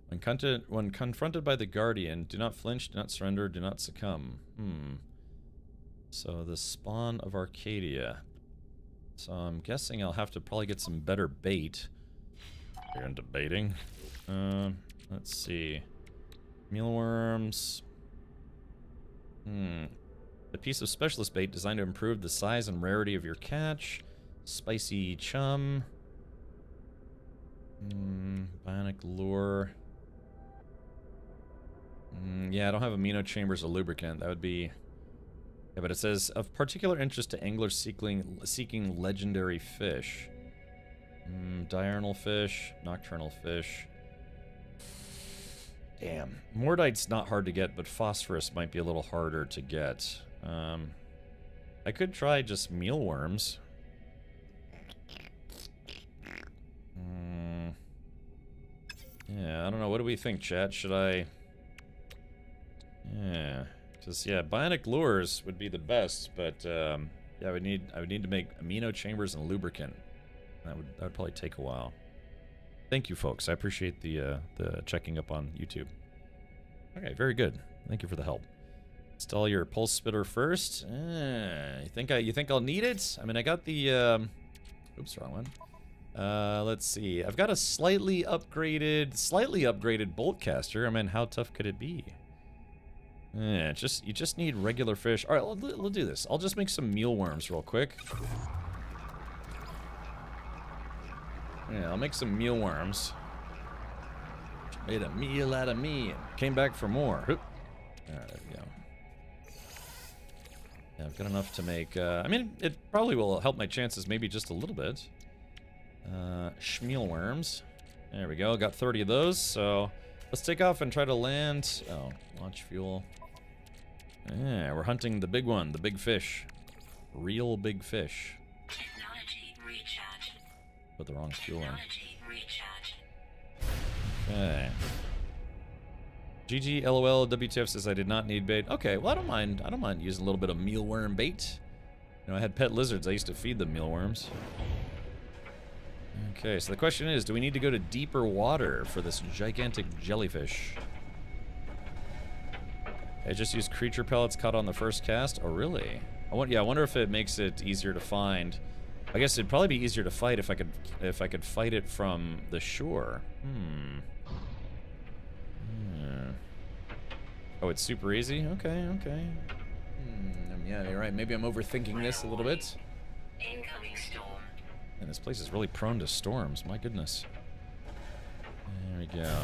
When confronted by the Guardian, do not flinch, do not surrender, do not succumb. So the spawn of Arcadia. So I'm guessing I'll have to probably get some better bait. You're into baiting. Let's see. Mealworms. A piece of specialist bait designed to improve the size and rarity of your catch. Spicy chum. Bionic lure. Yeah, I don't have amino chambers or lubricant. That would be... Yeah, but it says, of particular interest to anglers seeking legendary fish. Diurnal fish, nocturnal fish. Damn. Mordite's not hard to get, but phosphorus might be a little harder to get. I could try just mealworms. Yeah, I don't know. What do we think, chat? Should I Yeah, just yeah, bionic lures would be the best, but yeah, I would need to make amino chambers and lubricant. That would probably take a while. Thank you, folks. I appreciate the checking up on YouTube. Okay, very good. Thank you for the help. Install your pulse spitter first. You think I'll need it? I mean, I got the oops, wrong one. Let's see. I've got a slightly upgraded bolt caster. I mean, how tough could it be? Yeah, you just need regular fish. All right, we'll do this. I'll just make some mealworms real quick. Yeah, I'll make some mealworms. Made a meal out of me. Came back for more. Oop. All right, there we go. Yeah, I've got enough to make. I mean, it probably will help my chances, maybe just a little bit. Schmealworms. There we go. Got 30 of those. So let's take off and try to land. Oh, launch fuel. Yeah, we're hunting the big one, the big fish. Real big fish. Technology recharge. Put the wrong fuel in. Technology recharge. Okay. GG LOL WTF says I did not need bait. Okay, well I don't mind using a little bit of mealworm bait. You know, I had pet lizards. I used to feed them mealworms. Okay, so the question is, do we need to go to deeper water for this gigantic jellyfish? I just used creature pellets caught on the first cast. Oh, really? I wonder if it makes it easier to find. I guess it'd probably be easier to fight if I could fight it from the shore. Oh, it's super easy? Okay. Yeah, you're right. Maybe I'm overthinking this a little bit. Incoming storm. And this place is really prone to storms. My goodness. There we go.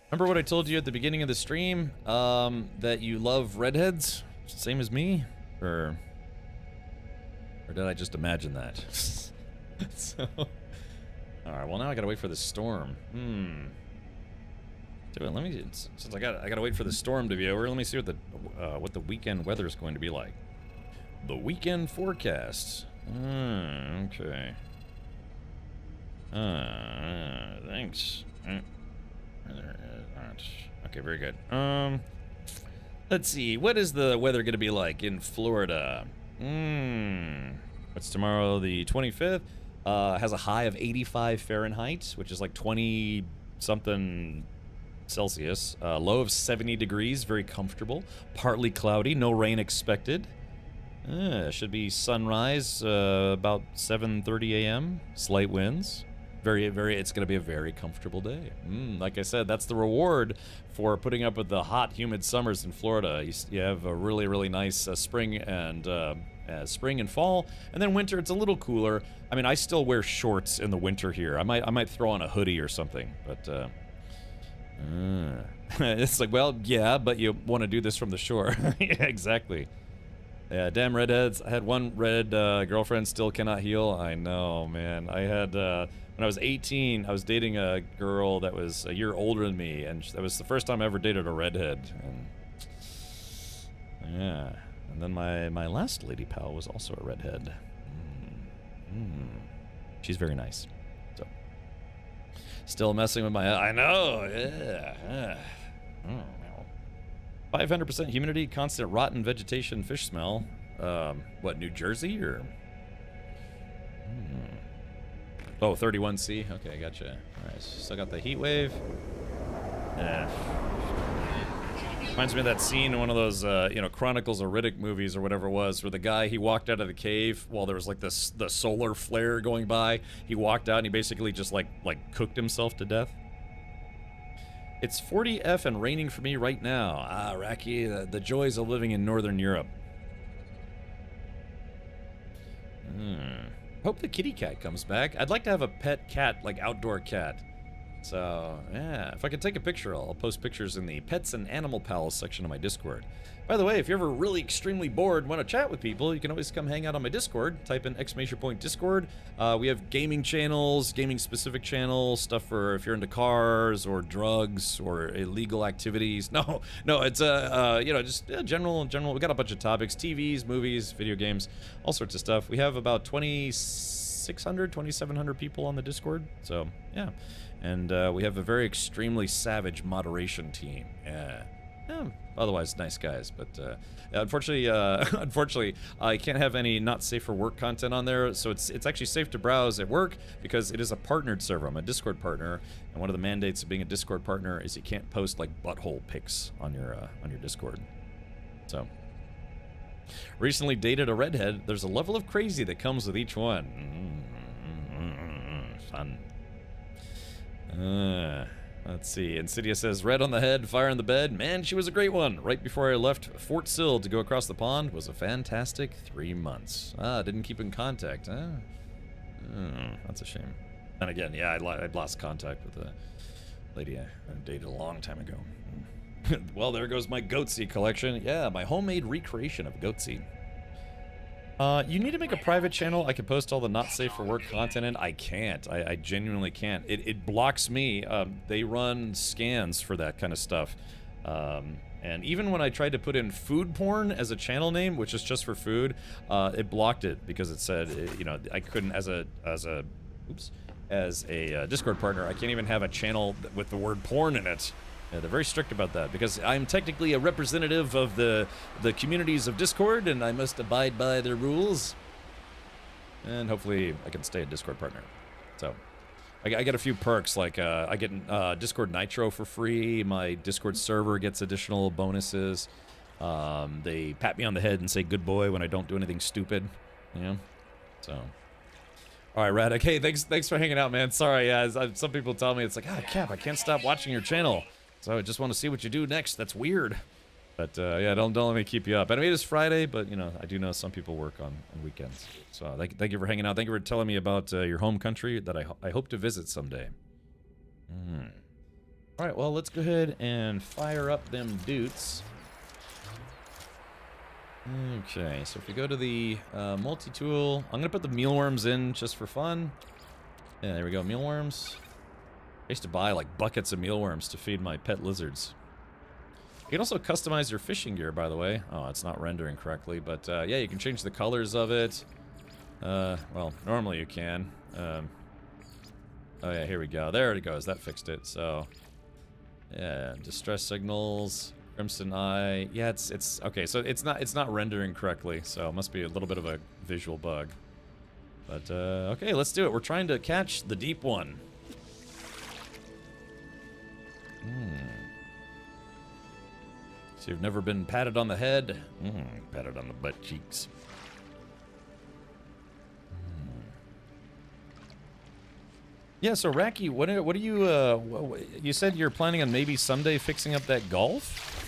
Remember what I told you at the beginning of the stream? That you love redheads? Same as me? Or did I just imagine that? So... Alright, well now I gotta wait for the storm. Let me, since I gotta wait for the storm to be over, let me see what the weekend weather is going to be like. The weekend forecast. Okay. Thanks. Okay, very good. Let's see. What is the weather going to be like in Florida? What's tomorrow? The 25th. Has a high of 85 Fahrenheit, which is like 20-something Celsius. Low of 70 degrees, very comfortable. Partly cloudy, no rain expected. Should be sunrise about 7:30 a.m. Slight winds. It's going to be a very comfortable day. Like I said, that's the reward for putting up with the hot, humid summers in Florida. You have a really, really nice spring and fall, and then winter. It's a little cooler. I mean, I still wear shorts in the winter here. I might throw on a hoodie or something, but it's like, well, yeah, but you want to do this from the shore. Yeah, exactly. Yeah, damn redheads. I had one red girlfriend, still cannot heal. I know, man. I had, when I was 18, I was dating a girl that was a year older than me, and that was the first time I ever dated a redhead. And yeah. And then my last lady pal was also a redhead. She's very nice. So, still messing with my... I know, yeah. 500% humidity, constant rotten vegetation, fish smell. What, New Jersey or? Oh, 31C. Okay, gotcha. All right, still got the heat wave. Reminds me of that scene in one of those, Chronicles of Riddick movies or whatever it was, where the guy, he walked out of the cave while there was like the solar flare going by. He walked out and he basically just like cooked himself to death. It's 40F and raining for me right now. Ah, Raki, the joys of living in Northern Europe. Hope the kitty cat comes back. I'd like to have a pet cat, like outdoor cat. So, yeah, if I could take a picture, I'll post pictures in the Pets and Animal Pals section of my Discord. By the way, if you're ever really extremely bored and want to chat with people, you can always come hang out on my Discord. Type in !Discord. We have gaming channels, gaming-specific channels, stuff for if you're into cars or drugs or illegal activities. No, it's just general. We got a bunch of topics: TVs, movies, video games, all sorts of stuff. We have about 26 2,700 people on the Discord. So, yeah. And we have a very extremely savage moderation team. Yeah. Otherwise, nice guys. But unfortunately, I can't have any not safe for work content on there. So it's actually safe to browse at work because it is a partnered server. I'm a Discord partner, and one of the mandates of being a Discord partner is you can't post like butthole pics on your Discord. So, recently dated a redhead. There's a level of crazy that comes with each one. Fun. Let's see. Insidious says, red on the head, fire in the bed. Man, she was a great one. Right before I left Fort Sill to go across the pond was a fantastic 3 months. Didn't keep in contact. That's a shame. And again, yeah, I'd lost contact with the lady I dated a long time ago. Well, there goes my Goatsy collection. Yeah, my homemade recreation of Goatsy. You need to make a private channel I can post all the not safe for work content in. I can't. I genuinely can't. It blocks me. They run scans for that kind of stuff. And even when I tried to put in food porn as a channel name, which is just for food, it blocked it because it said, you know, I couldn't as a Discord partner, I can't even have a channel with the word porn in it. Yeah, they're very strict about that because I'm technically a representative of the communities of Discord, and I must abide by their rules. And hopefully I can stay a Discord partner. So I get a few perks, like I get Discord Nitro for free. My Discord server gets additional bonuses. They pat me on the head and say good boy when I don't do anything stupid. You know? So. All right, Radek. Hey, thanks for hanging out, man. Sorry, some people tell me it's like, Cap, I can't stop watching your channel. So I just want to see what you do next. That's weird. But yeah, don't let me keep you up. I mean, it is Friday, but you know, I do know some people work on weekends. So thank you for hanging out. Thank you for telling me about your home country that I hope to visit someday. All right, well, let's go ahead and fire up them doots. Okay, so if you go to the multi-tool, I'm gonna put the mealworms in just for fun. Yeah, there we go, mealworms. I used to buy like buckets of mealworms to feed my pet lizards. You can also customize your fishing gear, by the way. Oh, it's not rendering correctly, but yeah, you can change the colors of it. Well, normally you can. Oh yeah, here we go. There it goes. That fixed it. So yeah, distress signals, crimson eye. Yeah, it's okay. So it's not rendering correctly. So it must be a little bit of a visual bug. But okay, let's do it. We're trying to catch the deep one. So you've never been patted on the head? Patted on the butt cheeks. Yeah, so Racky, what are you, you said you're planning on maybe someday fixing up that Gulf?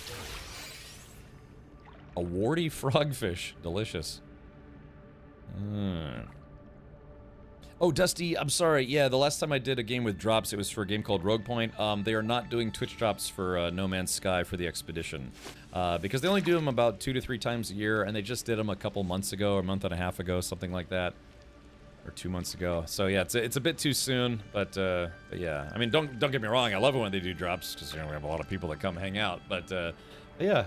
A warty frogfish. Delicious. Oh, Dusty, I'm sorry. Yeah, the last time I did a game with drops, it was for a game called Rogue Point. They are not doing Twitch drops for No Man's Sky for the Expedition. Because they only do them about 2 to 3 times a year, and they just did them a couple months ago, or a month and a half ago, something like that. Or 2 months ago. So yeah, it's a bit too soon, but yeah. I mean, don't get me wrong, I love it when they do drops, because you know, we have a lot of people that come hang out. But yeah,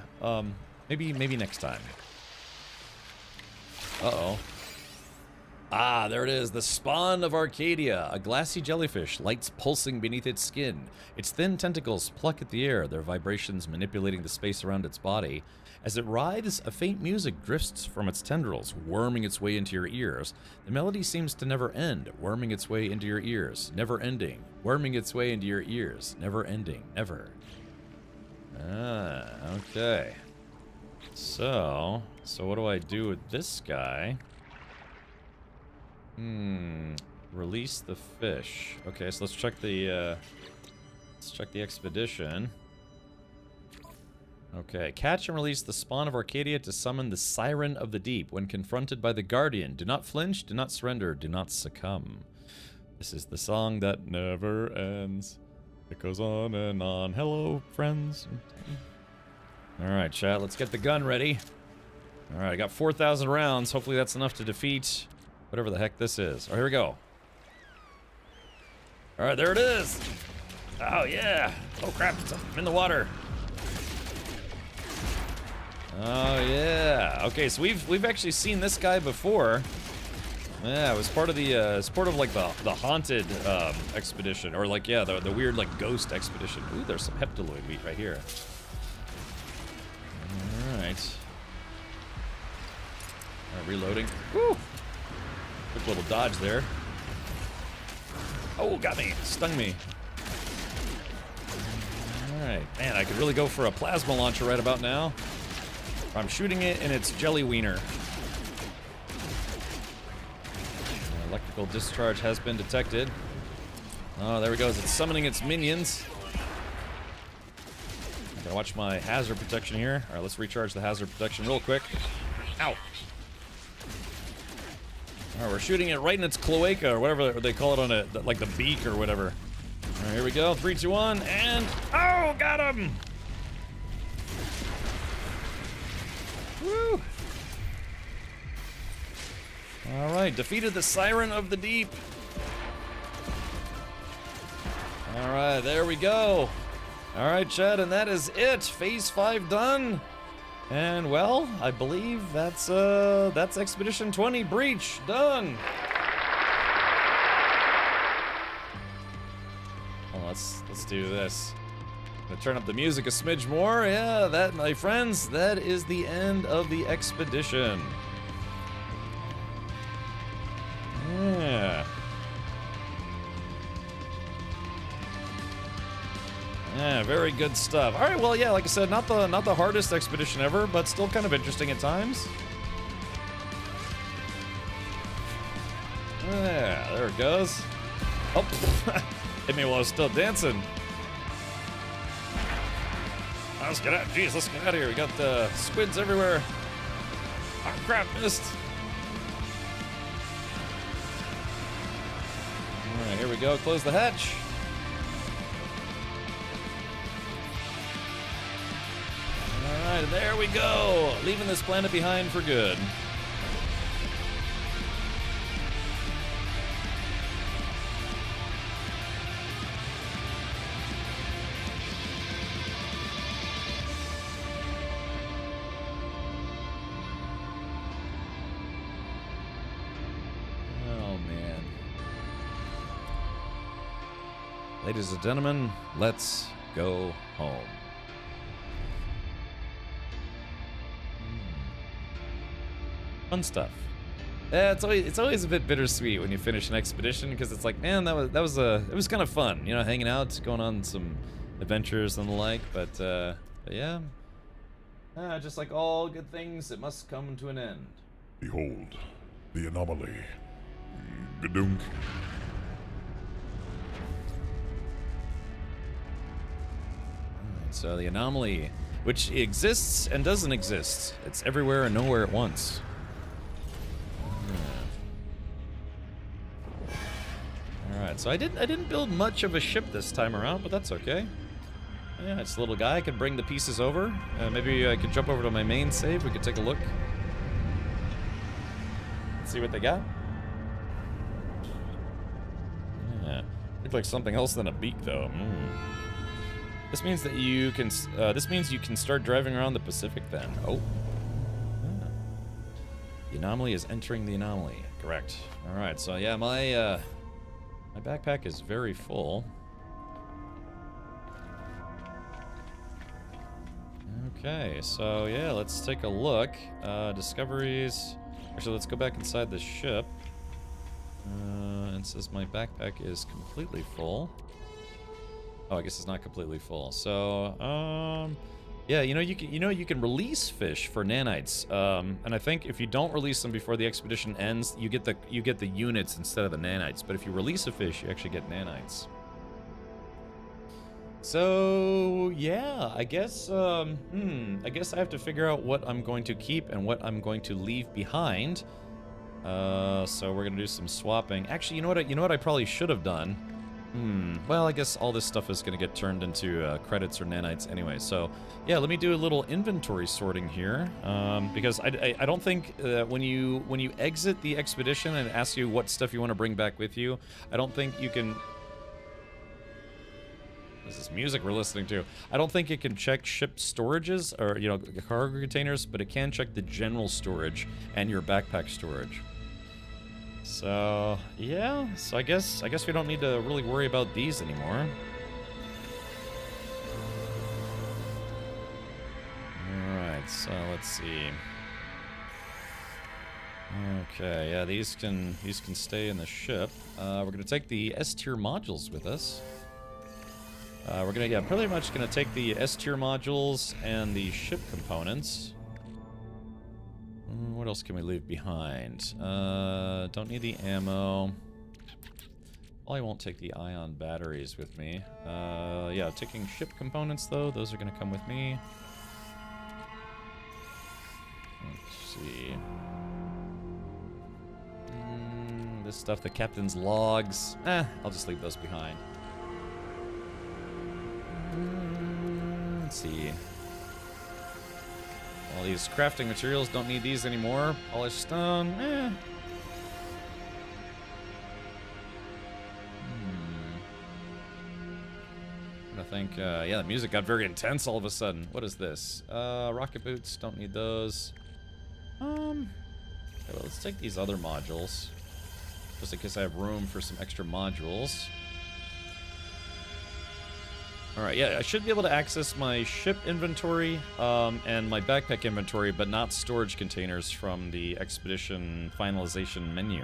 maybe next time. Uh-oh. Ah, there it is, the spawn of Arcadia, a glassy jellyfish, lights pulsing beneath its skin. Its thin tentacles pluck at the air, their vibrations manipulating the space around its body. As it writhes, a faint music drifts from its tendrils, worming its way into your ears. The melody seems to never end, worming its way into your ears, never ending, worming its way into your ears, never ending, never. Ah, okay. So what do I do with this guy? Release the fish. Okay, so let's check the expedition. Okay, catch and release the spawn of Arcadia to summon the Siren of the Deep. When confronted by the Guardian, do not flinch, do not surrender, do not succumb. This is the song that never ends. It goes on and on. Hello, friends. Alright, chat, let's get the gun ready. Alright, I got 4,000 rounds. Hopefully that's enough to defeat whatever the heck this is. Oh, here we go. Alright, there it is. Oh, yeah. Oh, crap. I'm in the water. Oh, yeah. Okay, so we've actually seen this guy before. Yeah, it was part of the, it's part of like the haunted expedition, or like, yeah, the weird like ghost expedition. Ooh, there's some heptaloid wheat right here. All right. Reloading. Woo! Quick little dodge there. Oh, got me. Stung me. Alright. Man, I could really go for a plasma launcher right about now. I'm shooting it and it's jelly wiener. Electrical discharge has been detected. Oh, there we go. It's summoning its minions. I gotta watch my hazard protection here. Alright, let's recharge the hazard protection real quick. Ow! Alright, we're shooting it right in its cloaca, or whatever they call it on a, like the beak or whatever. Alright, here we go. 3, 2, 1, and... Oh, got him! Woo! Alright, defeated the Siren of the Deep. Alright, there we go. Alright, Chad, and that is it. Phase 5 done. And, well, I believe that's Expedition 20 Breach done. Well, let's do this. I'm gonna turn up the music a smidge more. Yeah, that, my friends, that is the end of the expedition. Yeah. Yeah, very good stuff. All right, well, yeah, like I said, not the hardest expedition ever, but still kind of interesting at times. Yeah, there it goes. Oh, hit me while I was still dancing. Let's get out. Jeez, let's get out of here. We got the squids everywhere. Oh, crap, missed. All right, here we go. Close the hatch. All right, there we go. Leaving this planet behind for good. Ladies and gentlemen, let's go home. Fun stuff. Yeah, it's always a bit bittersweet when you finish an expedition, because it's like, man, it was kind of fun, you know, hanging out, going on some adventures and the like. But yeah, just like all good things, it must come to an end. Behold, the anomaly. Gadunk. So the anomaly, which exists and doesn't exist. It's everywhere and nowhere at once. Alright, so I didn't build much of a ship this time around, but that's okay. Yeah, it's a little guy. I could bring the pieces over. Maybe I could jump over to my main save. We could take a look. See what they got. Yeah, looks like something else than a beak, though. This means that you can. This means you can start driving around the Pacific then. Oh. The anomaly is entering the anomaly. Correct. All right. So yeah, my backpack is very full. Okay. So yeah, let's take a look. Discoveries. Actually, let's go back inside the ship. It says my backpack is completely full. Oh, I guess it's not completely full. So, yeah, you can release fish for nanites. And I think if you don't release them before the expedition ends, you get the units instead of the nanites. But if you release a fish, you actually get nanites. So, yeah, I guess I have to figure out what I'm going to keep and what I'm going to leave behind. So we're gonna do some swapping. Actually, you know what I probably should have done. Well, I guess all this stuff is going to get turned into credits or nanites anyway. So, yeah, let me do a little inventory sorting here, because I don't think when you exit the expedition and ask you what stuff you want to bring back with you, I don't think you can. This is music we're listening to. I don't think it can check ship storages or cargo containers, but it can check the general storage and your backpack storage. So yeah, so I guess we don't need to really worry about these anymore. Alright, so let's see. Okay, yeah, these can stay in the ship. We're gonna take the S-tier modules with us. We're gonna, yeah, pretty much gonna take the S-tier modules and the ship components. What else can we leave behind? Don't need the ammo. Well, I won't take the ion batteries with me. Yeah, taking ship components though, those are gonna come with me. Let's see. This stuff, the captain's logs. I'll just leave those behind. Let's see. All these crafting materials, don't need these anymore. Polished stone, I think, yeah, the music got very intense all of a sudden. What is this? Rocket boots, don't need those. Okay, well, let's take these other modules. Just in case I have room for some extra modules. Alright, yeah, I should be able to access my ship inventory and my backpack inventory, but not storage containers from the Expedition finalization menu.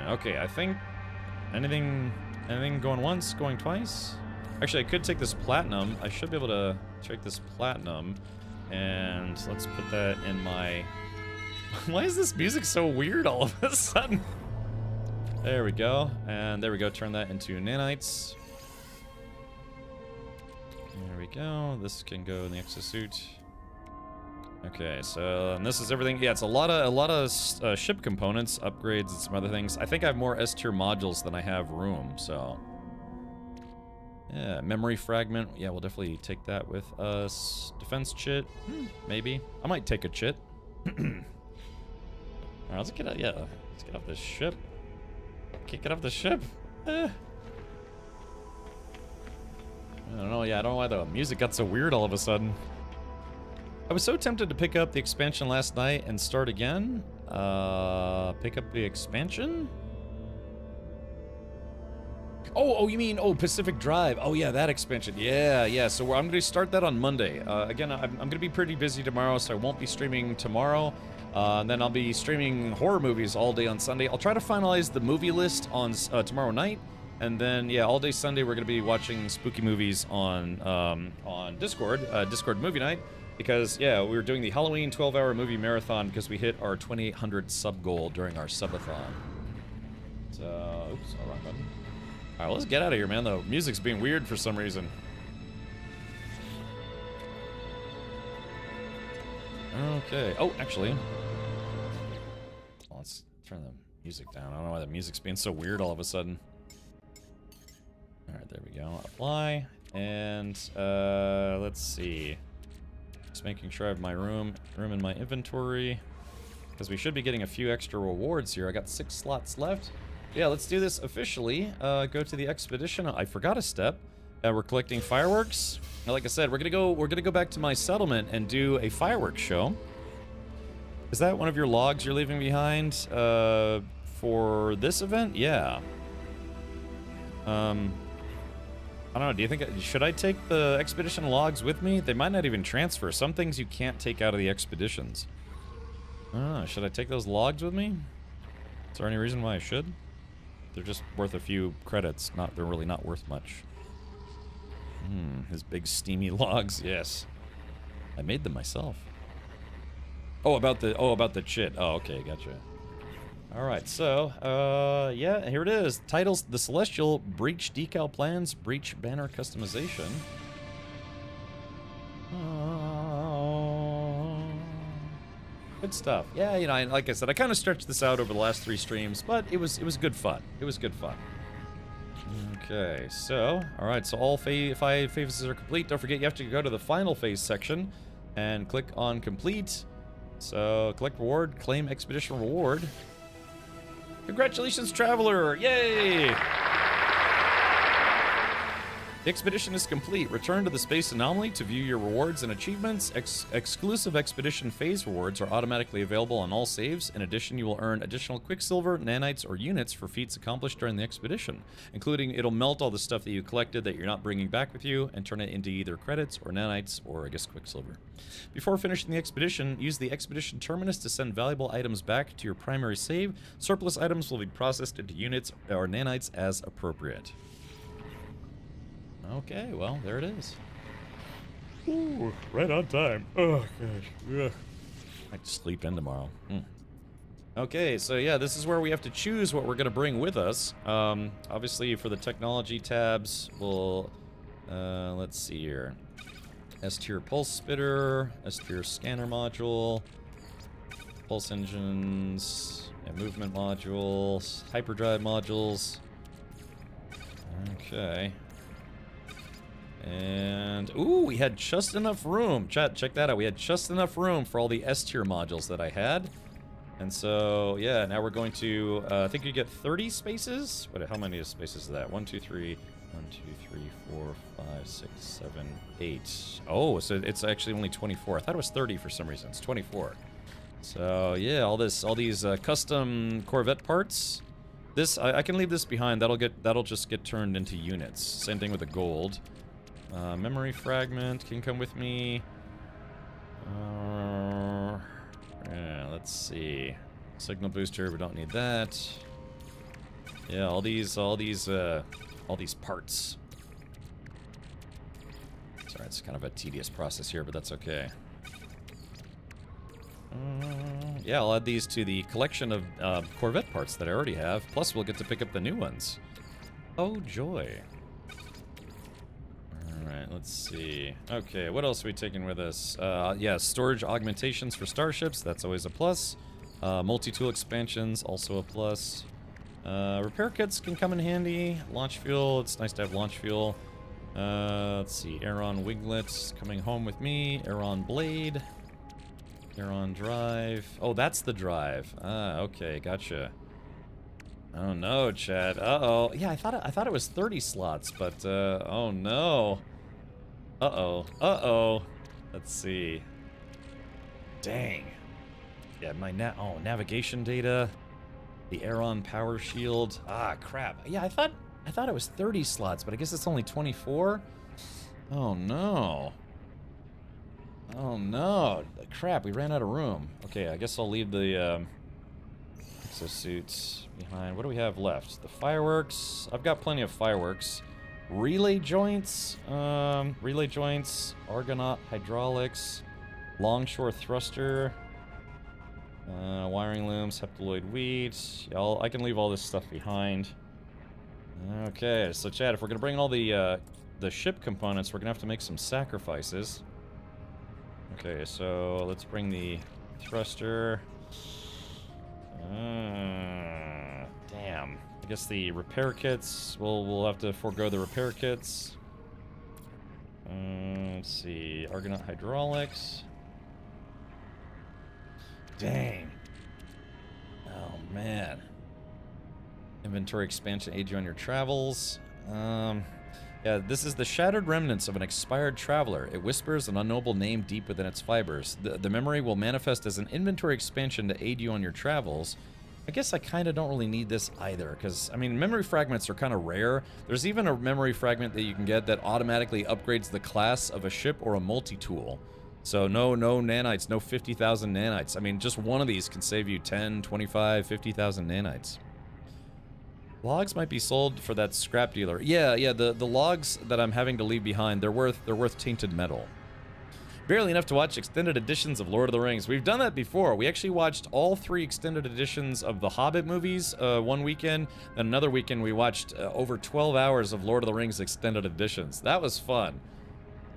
Okay, I think anything going once, going twice? Actually, I could take this platinum. I should be able to take this platinum, and let's put that in my... Why is this music so weird all of a sudden? There we go, and there we go, turn that into nanites. There we go, this can go in the exosuit. Okay, so, and this is everything. Yeah, it's a lot of ship components, upgrades, and some other things. I think I have more S-tier modules than I have room, so. Yeah, memory fragment, yeah, we'll definitely take that with us. Defense chit, maybe. I might take a chit. Alright, let's get out, yeah, let's get off this ship. Can't get off the ship? I don't know, yeah, I don't know why the music got so weird all of a sudden. I was so tempted to pick up the expansion last night and start again. Pick up the expansion? Oh, you mean, Pacific Drive. Oh, yeah, that expansion. Yeah, so I'm going to start that on Monday. Again, I'm going to be pretty busy tomorrow, so I won't be streaming tomorrow. And then I'll be streaming horror movies all day on Sunday. I'll try to finalize the movie list on tomorrow night. And then, yeah, all day Sunday we're going to be watching spooky movies on Discord, Discord Movie Night. Because, yeah, we were doing the Halloween 12-hour movie marathon because we hit our 2,800 sub goal during our subathon. So, oops, wrong button. Alright, let's get out of here, man. The music's being weird for some reason. Okay. Oh, actually. Let's turn the music down. I don't know why the music's being so weird all of a sudden. Alright, there we go. Apply. And, let's see. Just making sure I have my room in my inventory. Because we should be getting a few extra rewards here. I got 6 slots left. Yeah, let's do this officially. Go to the expedition. I forgot a step. We're collecting fireworks. Now, like I said, we're gonna go back to my settlement and do a fireworks show. Is that one of your logs you're leaving behind for this event? Yeah. I don't know, do you think, should I take the expedition logs with me? They might not even transfer. Some things you can't take out of the expeditions. Should I take those logs with me? Is there any reason why I should? They're just worth a few credits. They're really not worth much. His big steamy logs, yes. I made them myself. Oh, about the chit. Oh, okay, gotcha. Alright, so, yeah, here it is. Titles, The Celestial, Breach Decal Plans, Breach Banner Customization. Good stuff. Yeah, you know, like I said, I kind of stretched this out over the last 3 streams, but it was good fun. It was good fun. Okay, so, alright, so all 5 phases are complete. Don't forget, you have to go to the final phase section and click on complete. So, collect reward, claim expedition reward. Congratulations, Traveler! Yay! The expedition is complete. Return to the space anomaly to view your rewards and achievements. Exclusive expedition phase rewards are automatically available on all saves. In addition, you will earn additional quicksilver, nanites, or units for feats accomplished during the expedition, including it'll melt all the stuff that you collected that you're not bringing back with you and turn it into either credits or nanites or, I guess, quicksilver. Before finishing the expedition, use the expedition terminus to send valuable items back to your primary save. Surplus items will be processed into units or nanites as appropriate. Okay, well, there it is. Ooh, right on time. Oh, gosh. Ugh. I have to sleep in tomorrow. Okay, so yeah, this is where we have to choose what we're going to bring with us. Obviously, for the technology tabs, we'll... let's see here. S-tier pulse spitter, S-tier scanner module, pulse engines, and movement modules, hyperdrive modules. Okay. And, ooh, we had just enough room. Chat, check that out. We had just enough room for all the S-tier modules that I had. And so, yeah, now we're going to, I think you get 30 spaces? What? How many spaces is that? 1, 2, 3, 1, 2, 3, 4, 5, 6, 7, 8. Oh, so it's actually only 24. I thought it was 30 for some reason. It's 24. So, yeah, all these custom Corvette parts. This, I can leave this behind. That'll just get turned into units. Same thing with the gold. Memory fragment can come with me. Yeah, let's see. Signal booster, we don't need that. Yeah, all these parts. Sorry, it's kind of a tedious process here, but that's okay. Yeah, I'll add these to the collection of Corvette parts that I already have. Plus, we'll get to pick up the new ones. Oh, joy. Alright, let's see. Okay, what else are we taking with us? Yeah, storage augmentations for starships, that's always a plus. Multi-tool expansions, also a plus. Repair kits can come in handy. Launch fuel, it's nice to have launch fuel. Let's see, Aeron Winglet coming home with me. Aeron Blade. Aeron Drive. Oh, that's the drive. Ah, okay, gotcha. Oh no, Chad. Uh-oh. Yeah, I thought it was 30 slots, but oh no. Uh-oh. Uh-oh. Let's see. Dang. Yeah, my navigation data. The Aeron power shield. Ah, crap. Yeah, I thought it was 30 slots, but I guess it's only 24. Oh no. Oh no. Crap, we ran out of room. Okay, I guess I'll leave the exosuits behind. What do we have left? The fireworks. I've got plenty of fireworks. Relay joints. Argonaut hydraulics. Longshore thruster. Wiring looms. Heptaloid wheat. Yeah, I can leave all this stuff behind. Okay, so Chad, if we're gonna bring all the ship components, we're gonna have to make some sacrifices. Okay, so let's bring the thruster. Damn. I guess the repair kits, we'll have to forego the repair kits. Let's see, Argonaut hydraulics. Dang. Oh man. Inventory expansion aid you on your travels. Yeah, this is the shattered remnants of an expired traveler. It whispers an unknowable name deep within its fibers. The memory will manifest as an inventory expansion to aid you on your travels. I guess I kind of don't really need this either, because, I mean, memory fragments are kind of rare. There's even a memory fragment that you can get that automatically upgrades the class of a ship or a multi-tool. So no nanites, no 50,000 nanites. I mean, just one of these can save you 10, 25, 50,000 nanites. Logs might be sold for that scrap dealer. Yeah, the logs that I'm having to leave behind, they're worth tainted metal. Barely enough to watch extended editions of Lord of the Rings. We've done that before. We actually watched all 3 extended editions of the Hobbit movies one weekend. And another weekend we watched over 12 hours of Lord of the Rings extended editions. That was fun.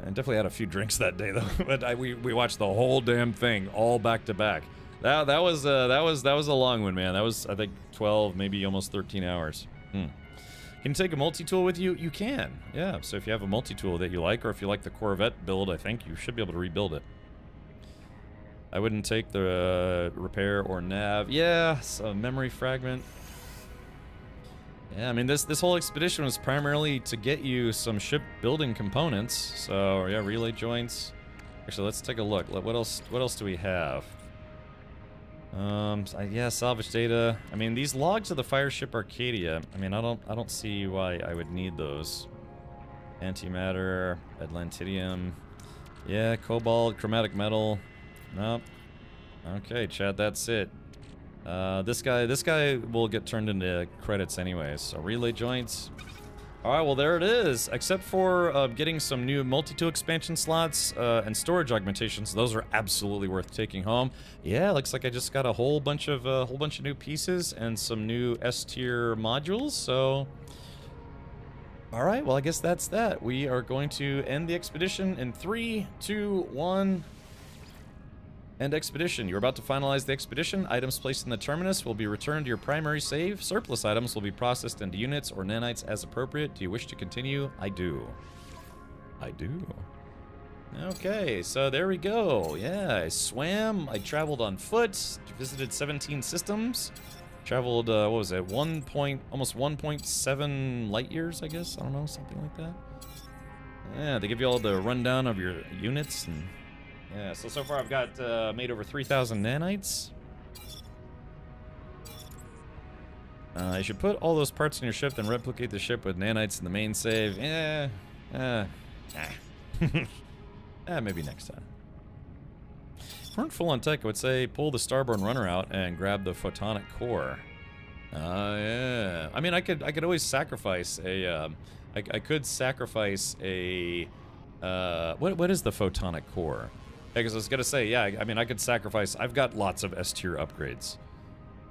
I definitely had a few drinks that day though. But we watched the whole damn thing all back to back. That was a long one, man. That was, I think, 12, maybe almost 13 hours. Can you take a multi-tool with you? You can, yeah. So if you have a multi-tool that you like, or if you like the Corvette build, I think you should be able to rebuild it. I wouldn't take the repair or nav. Yeah, so memory fragment. Yeah, I mean, this whole expedition was primarily to get you some shipbuilding components. So, yeah, relay joints. Actually, let's take a look. What else do we have? Yeah, salvage data. I mean, these logs of the fire ship Arcadia. I mean, I don't see why I would need those. Antimatter, Atlantidium. Yeah, cobalt, chromatic metal. Nope. Okay, Chad, that's it. This guy will get turned into credits anyways. So relay joints. All right, well there it is. Except for getting some new multi-tool expansion slots and storage augmentations, those are absolutely worth taking home. Yeah, looks like I just got a whole bunch of new pieces and some new S tier modules. So, all right, well I guess that's that. We are going to end the expedition in 3, 2, 1. End expedition. You're about to finalize the expedition. Items placed in the terminus will be returned to your primary save. Surplus items will be processed into units or nanites as appropriate. Do you wish to continue? I do. I do. Okay, so there we go. Yeah, I swam. I traveled on foot. Visited 17 systems. Traveled, what was it? Almost 1.7 light years, I guess. I don't know, something like that. Yeah, they give you all the rundown of your units and. Yeah, so far I've got made over 3,000 nanites. You should put all those parts in your ship, then replicate the ship with nanites in the main save. Maybe next time. If we weren't full on tech, I would say pull the starboard runner out and grab the photonic core. Yeah. I mean, I could always sacrifice a. I could sacrifice a. What is the photonic core? Because I was gonna say, yeah, I mean, I could sacrifice. I've got lots of S tier upgrades.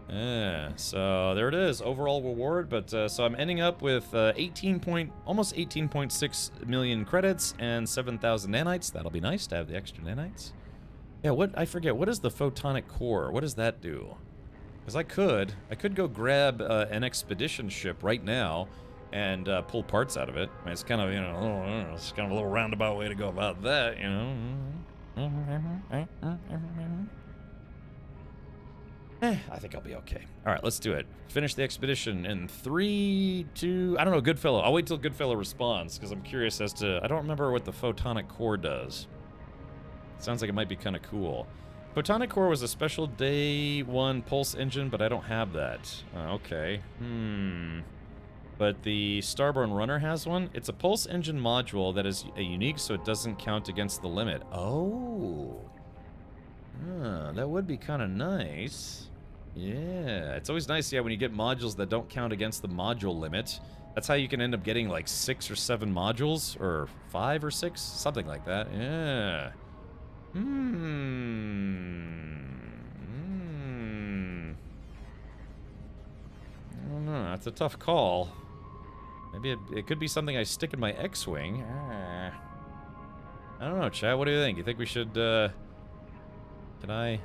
Yeah, so there it is, overall reward. But so I'm ending up with almost 18.6 million credits and 7,000 nanites. That'll be nice to have the extra nanites. Yeah, I forget. What is the photonic core? What does that do? Because I could go grab an expedition ship right now and pull parts out of it. I mean, it's kind of it's kind of a little roundabout way to go about that, you know. I think I'll be okay. All right, let's do it. Finish the expedition in 3, 2... I don't know, Goodfellow. I'll wait till Goodfellow responds, because I'm curious as to... I don't remember what the photonic core does. Sounds like it might be kind of cool. Photonic core was a special day 1 pulse engine, but I don't have that. Okay. But the Starborn Runner has one. It's a pulse engine module that is unique, so it doesn't count against the limit. Oh. That would be kind of nice. Yeah. It's always nice, yeah, when you get modules that don't count against the module limit. That's how you can end up getting like 6 or 7 modules, or 5 or 6, something like that. Yeah. I don't know. That's a tough call. Maybe it could be something I stick in my X-Wing. I don't know, chat. What do you think? You think we should, can I...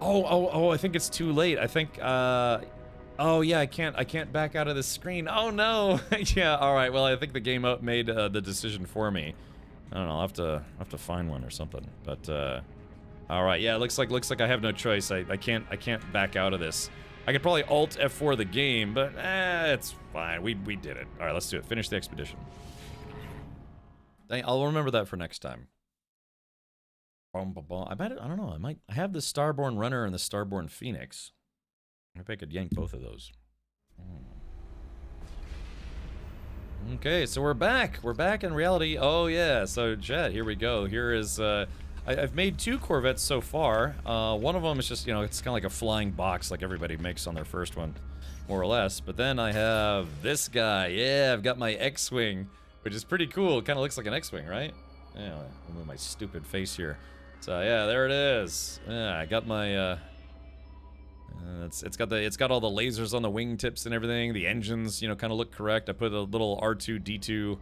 Oh, I think it's too late. I think, oh, yeah, I can't back out of the screen. Oh, no. Yeah, all right. Well, I think the game made the decision for me. I don't know. I'll have to find one or something. But, all right. Yeah, it looks like I have no choice. I can't back out of this. I could probably Alt F4 the game, but it's fine. We did it. All right, let's do it. Finish the expedition. I'll remember that for next time. I don't know. I have the Starborn Runner and the Starborn Phoenix. Maybe I could yank both of those. Okay, so we're back. We're back in reality. Oh yeah. So Jet, here we go. Here is I've made 2 Corvettes so far. One of them is just, it's kind of like a flying box like everybody makes on their first one, more or less. But then I have this guy. Yeah, I've got my X-Wing, which is pretty cool. It kind of looks like an X-Wing, right? Yeah, I'll move my stupid face here. So yeah, there it is. Yeah, I got my it's got all the lasers on the wingtips and everything. The engines, kind of look correct. I put a little R2D2, I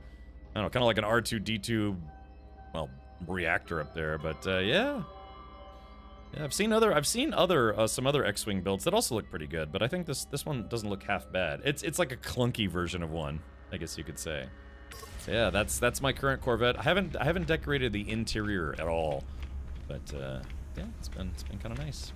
don't know, kind of like an R2D2, well, reactor up there. But yeah, I've seen some other X-Wing builds that also look pretty good. But I think this one doesn't look half bad. It's like a clunky version of one, I guess you could say. So yeah, that's my current Corvette. I haven't decorated the interior at all, but yeah, it's been kind of nice.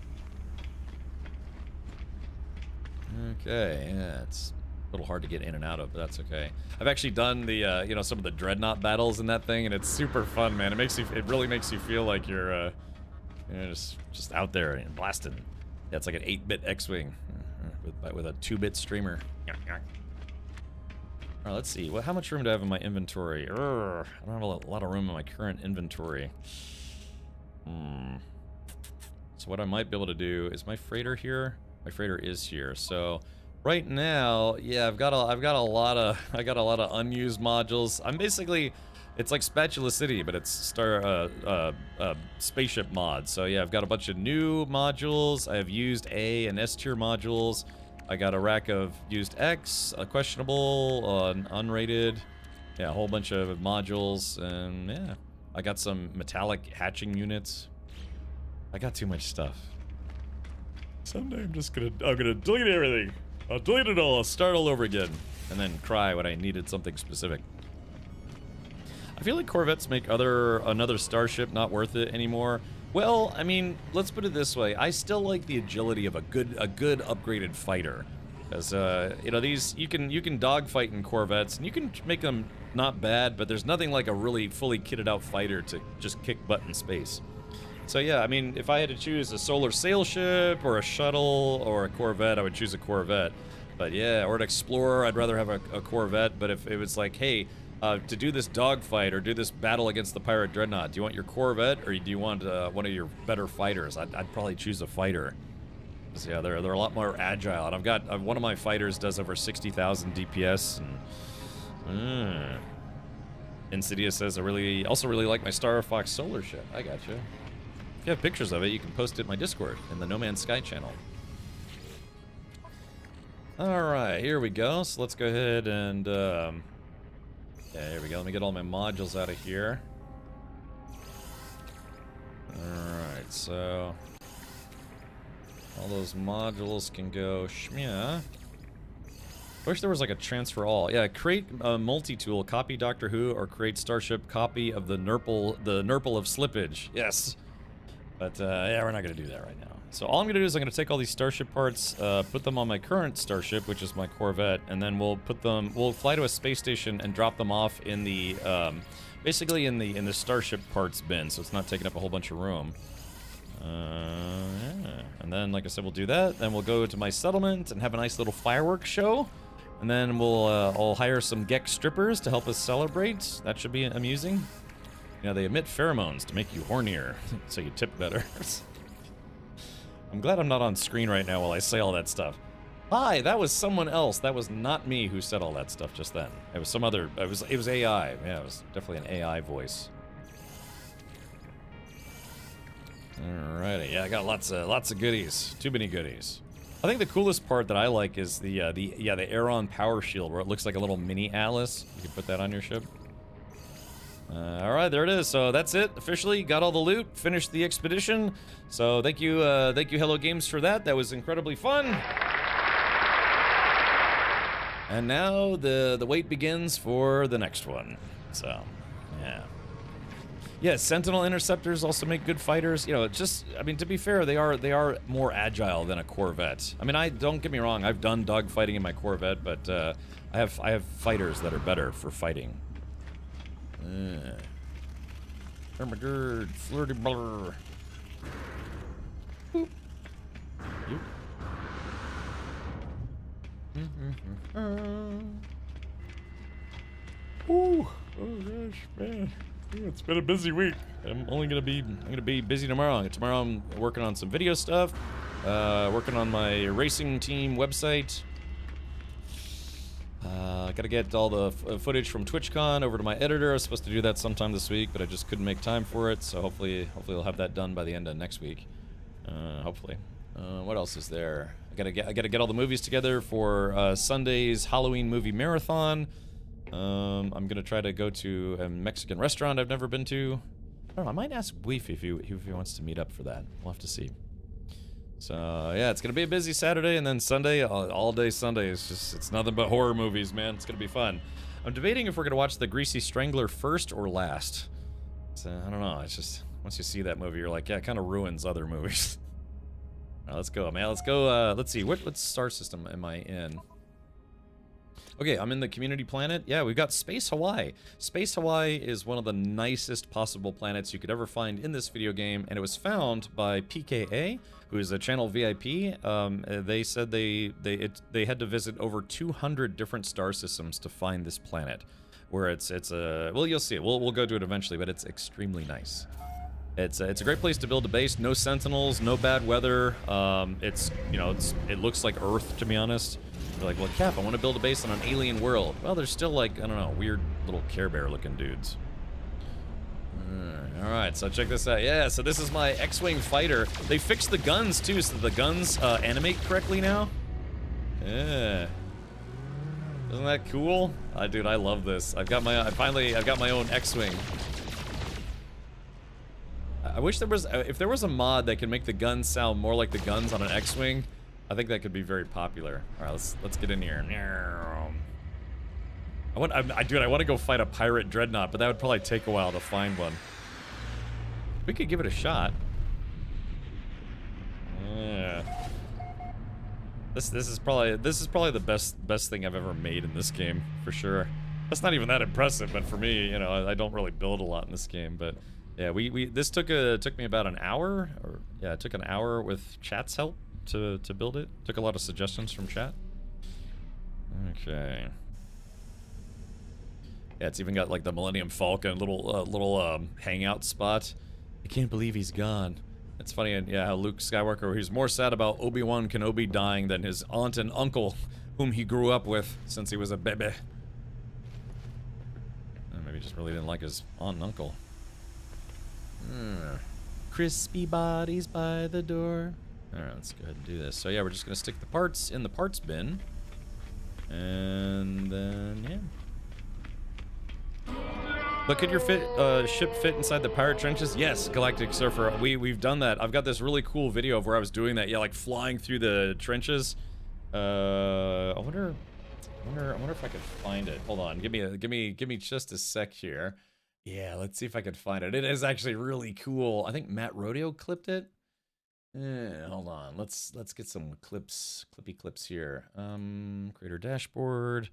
Okay, yeah, it's a little hard to get in and out of, but that's okay. I've actually done the, you know, some of the dreadnought battles in that thing, and it's super fun, man. It really makes you feel like you're, you know, just out there and blasting. Yeah, it's like an 8-bit X-wing with a 2-bit streamer. All right, let's see. How much room do I have in my inventory? I don't have a lot of room in my current inventory. So what I might be able to do is my freighter here. My freighter is here. So right now, yeah, I've got a lot of unused modules. I'm basically, it's like Spatula City, but it's spaceship mods. So yeah, I've got a bunch of new modules. I have used A and S tier modules. I got a rack of used X, questionable, unrated. Yeah, a whole bunch of modules, and yeah, I got some metallic hatching units. I got too much stuff. Someday I'm gonna delete everything. I'll delete it all, I'll start all over again, and then cry when I needed something specific. I feel like Corvettes make another starship not worth it anymore. Well, I mean, let's put it this way. I still like the agility of a good upgraded fighter. Because, you know, you can dogfight in Corvettes, and you can make them not bad, but there's nothing like a really fully kitted out fighter to just kick butt in space. So yeah, I mean, if I had to choose a solar sail ship, or a shuttle, or a Corvette, I would choose a Corvette. But yeah, or an Explorer, I'd rather have a Corvette, but if it was like, hey, to do this dogfight or do this battle against the pirate dreadnought, do you want your Corvette or do you want one of your better fighters? I'd probably choose a fighter. Cause yeah, they're a lot more agile, and I've got one of my fighters does over 60,000 DPS. And Insidious says I also really like my Star Fox solar ship. I gotcha. If you have pictures of it, you can post it in my Discord in the No Man's Sky channel. All right, here we go. So let's go ahead and. Yeah, here we go. Let me get all my modules out of here. Alright, so all those modules can go shmya. I wish there was like a transfer all. Yeah, create a multi-tool, copy Doctor Who, or create Starship, copy of the Nurple of Slippage. Yes. But yeah, we're not gonna do that right now. So all I'm gonna do is I'm gonna take all these Starship parts, put them on my current Starship, which is my Corvette, and then we'll fly to a space station and drop them off in the, basically in the Starship parts bin, so it's not taking up a whole bunch of room. Yeah. And then, like I said, we'll do that. Then we'll go to my settlement and have a nice little fireworks show. And then I'll hire some Gek strippers to help us celebrate. That should be amusing. You know, they emit pheromones to make you hornier, so you tip better. I'm glad I'm not on screen right now while I say all that stuff. Hi, that was someone else. That was not me who said all that stuff just then. It was some other. It was AI. Yeah, it was definitely an AI voice. Alrighty, yeah, I got lots of goodies. Too many goodies. I think the coolest part that I like is the Aeron power shield, where it looks like a little mini Atlas. You can put that on your ship. All right, there it is. So that's it. Officially got all the loot, finished the expedition. So thank you Hello Games for that. That was incredibly fun. And now the wait begins for the next one. So, yeah. Yeah, Sentinel interceptors also make good fighters. You know, I mean, to be fair, they are more agile than a Corvette. I mean, don't get me wrong. I've done dogfighting in my Corvette, but I have fighters that are better for fighting. Ermagerd, flirty blur. Boop. Ooh, oh gosh, man. It's been a busy week. I'm gonna be busy tomorrow. Tomorrow I'm working on some video stuff, working on my racing team website. Gotta get all the footage from TwitchCon over to my editor. I was supposed to do that sometime this week, but I just couldn't make time for it. So hopefully I'll have that done by the end of next week. Hopefully. What else is there? I gotta get all the movies together for Sunday's Halloween movie marathon. I'm gonna try to go to a Mexican restaurant I've never been to. I don't know. I might ask Weef if he wants to meet up for that. We'll have to see. So yeah, it's gonna be a busy Saturday, and then Sunday, all day Sunday is it's nothing but horror movies, man. It's gonna be fun. I'm debating if we're gonna watch The Greasy Strangler first or last. So I don't know. It's just once you see that movie, you're like, yeah, it kind of ruins other movies. right, let's go, man. Let's go. Let's see. What star system am I in? Okay, I'm in the community planet. Yeah, we've got Space Hawaii. Space Hawaii is one of the nicest possible planets you could ever find in this video game, and it was found by PKA, who is a channel VIP. They said they had to visit over 200 different star systems to find this planet, where it's a well, you'll see it. We'll go to it eventually, but it's extremely nice. It's a great place to build a base. No sentinels, no bad weather. It looks like Earth, to be honest. They're like, well, Cap, I want to build a base on an alien world. Well, there's still, like, I don't know, weird little Care Bear looking dudes. Alright, so check this out. Yeah, so this is my X-Wing fighter. They fixed the guns, too, so the guns animate correctly now. Yeah. Isn't that cool? Dude, I love this. I've got my own X-Wing. I wish there was, if there was a mod that could make the guns sound more like the guns on an X-Wing, I think that could be very popular. All right, let's get in here. I want to go fight a pirate dreadnought, but that would probably take a while to find one. We could give it a shot. Yeah. This is probably the best thing I've ever made in this game for sure. That's not even that impressive, but for me, you know, I don't really build a lot in this game, but yeah, this took me about an hour, or yeah, it took an hour with chat's help to build it. Took a lot of suggestions from chat. Okay. Yeah, it's even got like the Millennium Falcon little hangout spot. I can't believe he's gone. It's funny, and yeah, how Luke Skywalker, he's more sad about Obi-Wan Kenobi dying than his aunt and uncle, whom he grew up with since he was a baby. Maybe he just really didn't like his aunt and uncle. Crispy bodies by the door. Alright, let's go ahead and do this. So yeah, we're just gonna stick the parts in the parts bin. And then, yeah. But could your ship fit inside the pirate trenches? Yes, Galactic Surfer. We've done that. I've got this really cool video of where I was doing that. Yeah, like flying through the trenches. I wonder if I could find it. Hold on. Give me just a sec here. Yeah, let's see if I can find it. It is actually really cool. I think Matt Rodeo clipped it. Hold on. Let's get some clippy clips here. Creator dashboard.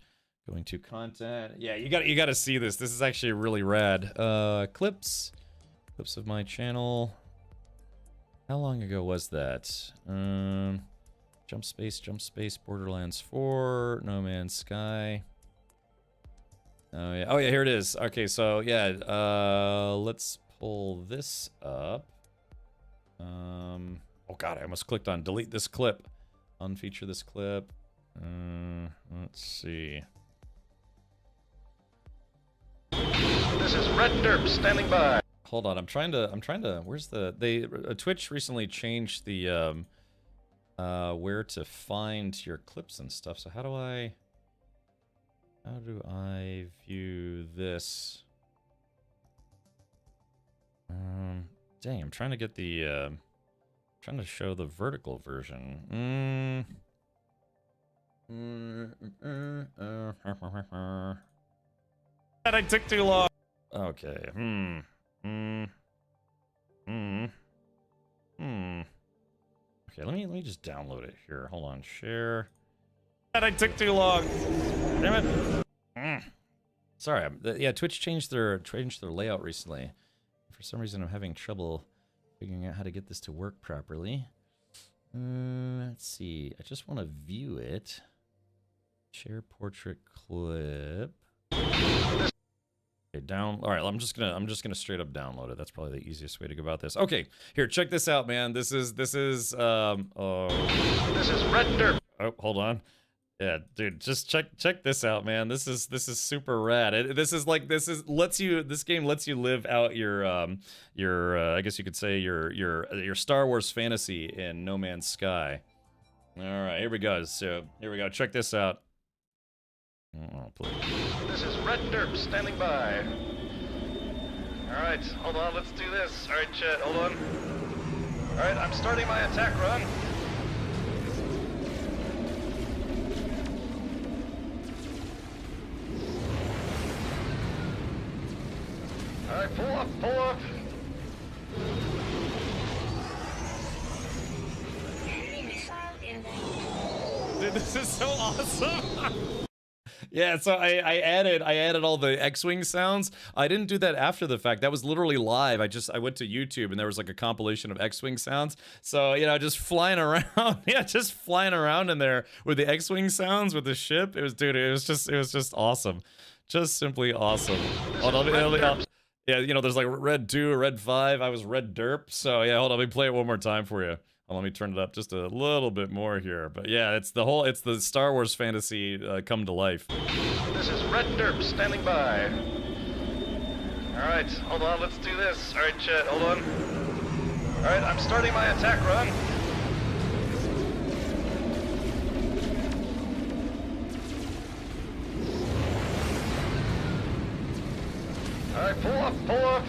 Going to content. Yeah, you got to see this. This is actually really rad. Clips of my channel. How long ago was that? Jump Space, Borderlands 4, No Man's Sky. Oh yeah, here it is. Okay, so yeah, let's pull this up. Oh god, I almost clicked on delete this clip. Unfeature this clip. Let's see. This is Red Derp standing by. Hold on, I'm trying to. Where's the? Twitch recently changed the where to find your clips and stuff. So how do I view this? Dang, I'm trying to get the trying to show the vertical version. That took too long. Okay. Okay, let me just download it here. Hold on, share. That took too long. Damn it. Sorry. Yeah, Twitch changed their layout recently. For some reason, I'm having trouble figuring out how to get this to work properly. Let's see. I just want to view it. Share portrait clip. Okay, all right, I'm just gonna straight up download it. That's probably the easiest way to go about this. Okay, here, check this out, man. This is This is Red Derp. Oh, hold on. Yeah, dude, just check this out, man. This is super rad. This game lets you live out your I guess you could say your Star Wars fantasy in No Man's Sky. All right, here we go. So here we go. Check this out. Oh, please. This is Red Derp standing by. Alright, hold on, let's do this. Alright, chat, hold on. Alright, I'm starting my attack run. Alright, pull up, pull up. Dude, this is so awesome. Yeah, so I added all the X-Wing sounds. I didn't do that after the fact. That was literally live. I went to YouTube and there was like a compilation of X-Wing sounds. So, you know, just flying around. Yeah, just flying around in there with the X-Wing sounds with the ship. It was just awesome. Just simply awesome. Yeah, you know, there's like Red 2, Red 5. I was Red Derp. So, yeah, hold on, let me play it one more time for you. Let me turn it up just a little bit more here. But yeah, it's the Star Wars fantasy come to life. This is Red Derp standing by. Alright, hold on, let's do this. Alright, chat, hold on. Alright, I'm starting my attack run. Alright, pull up, pull up.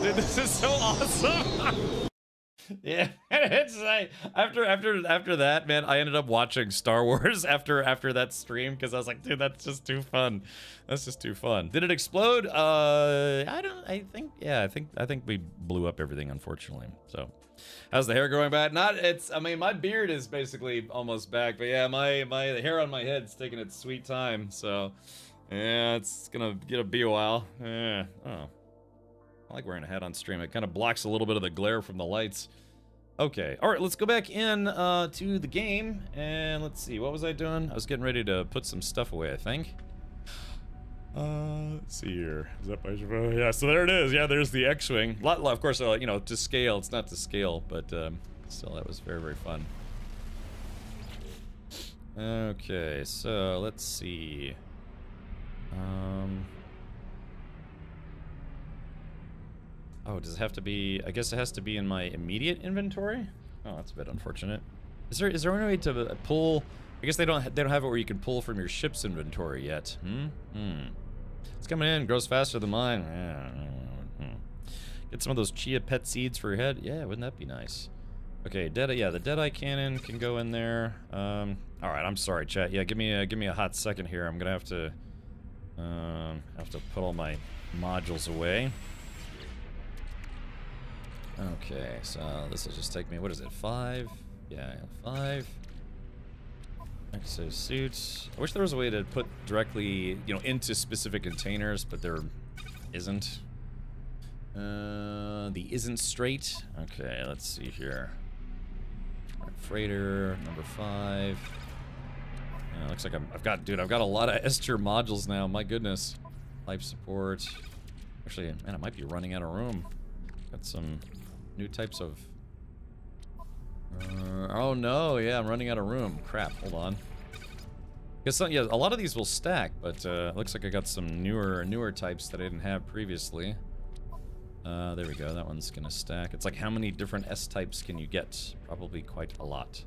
Dude, this is so awesome. Yeah, it's like after that, man, I ended up watching Star Wars after that stream because I was like, dude, that's just too fun. That's just too fun. Did it explode? I think we blew up everything, unfortunately. So, how's the hair growing back? I mean, my beard is basically almost back, but yeah, the hair on my head's taking its sweet time. So, yeah, it's gonna be a while. Yeah. Oh. I like wearing a hat on stream. It kind of blocks a little bit of the glare from the lights. Okay. All right, let's go back in to the game. And let's see. What was I doing? I was getting ready to put some stuff away, I think. Let's see here. Is that by yeah, so there it is. Yeah, there's the X-Wing. Of course, you know, to scale. It's not to scale, but still, that was very, very fun. Okay, so let's see. Oh, does it have to be? I guess it has to be in my immediate inventory. Oh, that's a bit unfortunate. Is there any way to pull? I guess they don't have it where you can pull from your ship's inventory yet. It's coming in, grows faster than mine. Get some of those chia pet seeds for your head. Yeah, wouldn't that be nice? Okay, the Deadeye cannon can go in there. All right, I'm sorry, chat. Yeah, give me a hot second here. I'm gonna have to put all my modules away. Okay, so this will just take me, what is it, 5? Yeah, 5. Exosuit. I wish there was a way to put directly, you know, into specific containers, but there isn't. The isn't straight. Okay, let's see here. All right, freighter, number 5. Yeah, looks like I've got a lot of S tier modules now, my goodness. Life support. Actually, man, I might be running out of room. Got some new types of... oh no, yeah, I'm running out of room. Crap, hold on. Guess yeah, a lot of these will stack, but looks like I got some newer types that I didn't have previously. There we go, that one's gonna stack. It's like, how many different S types can you get? Probably quite a lot.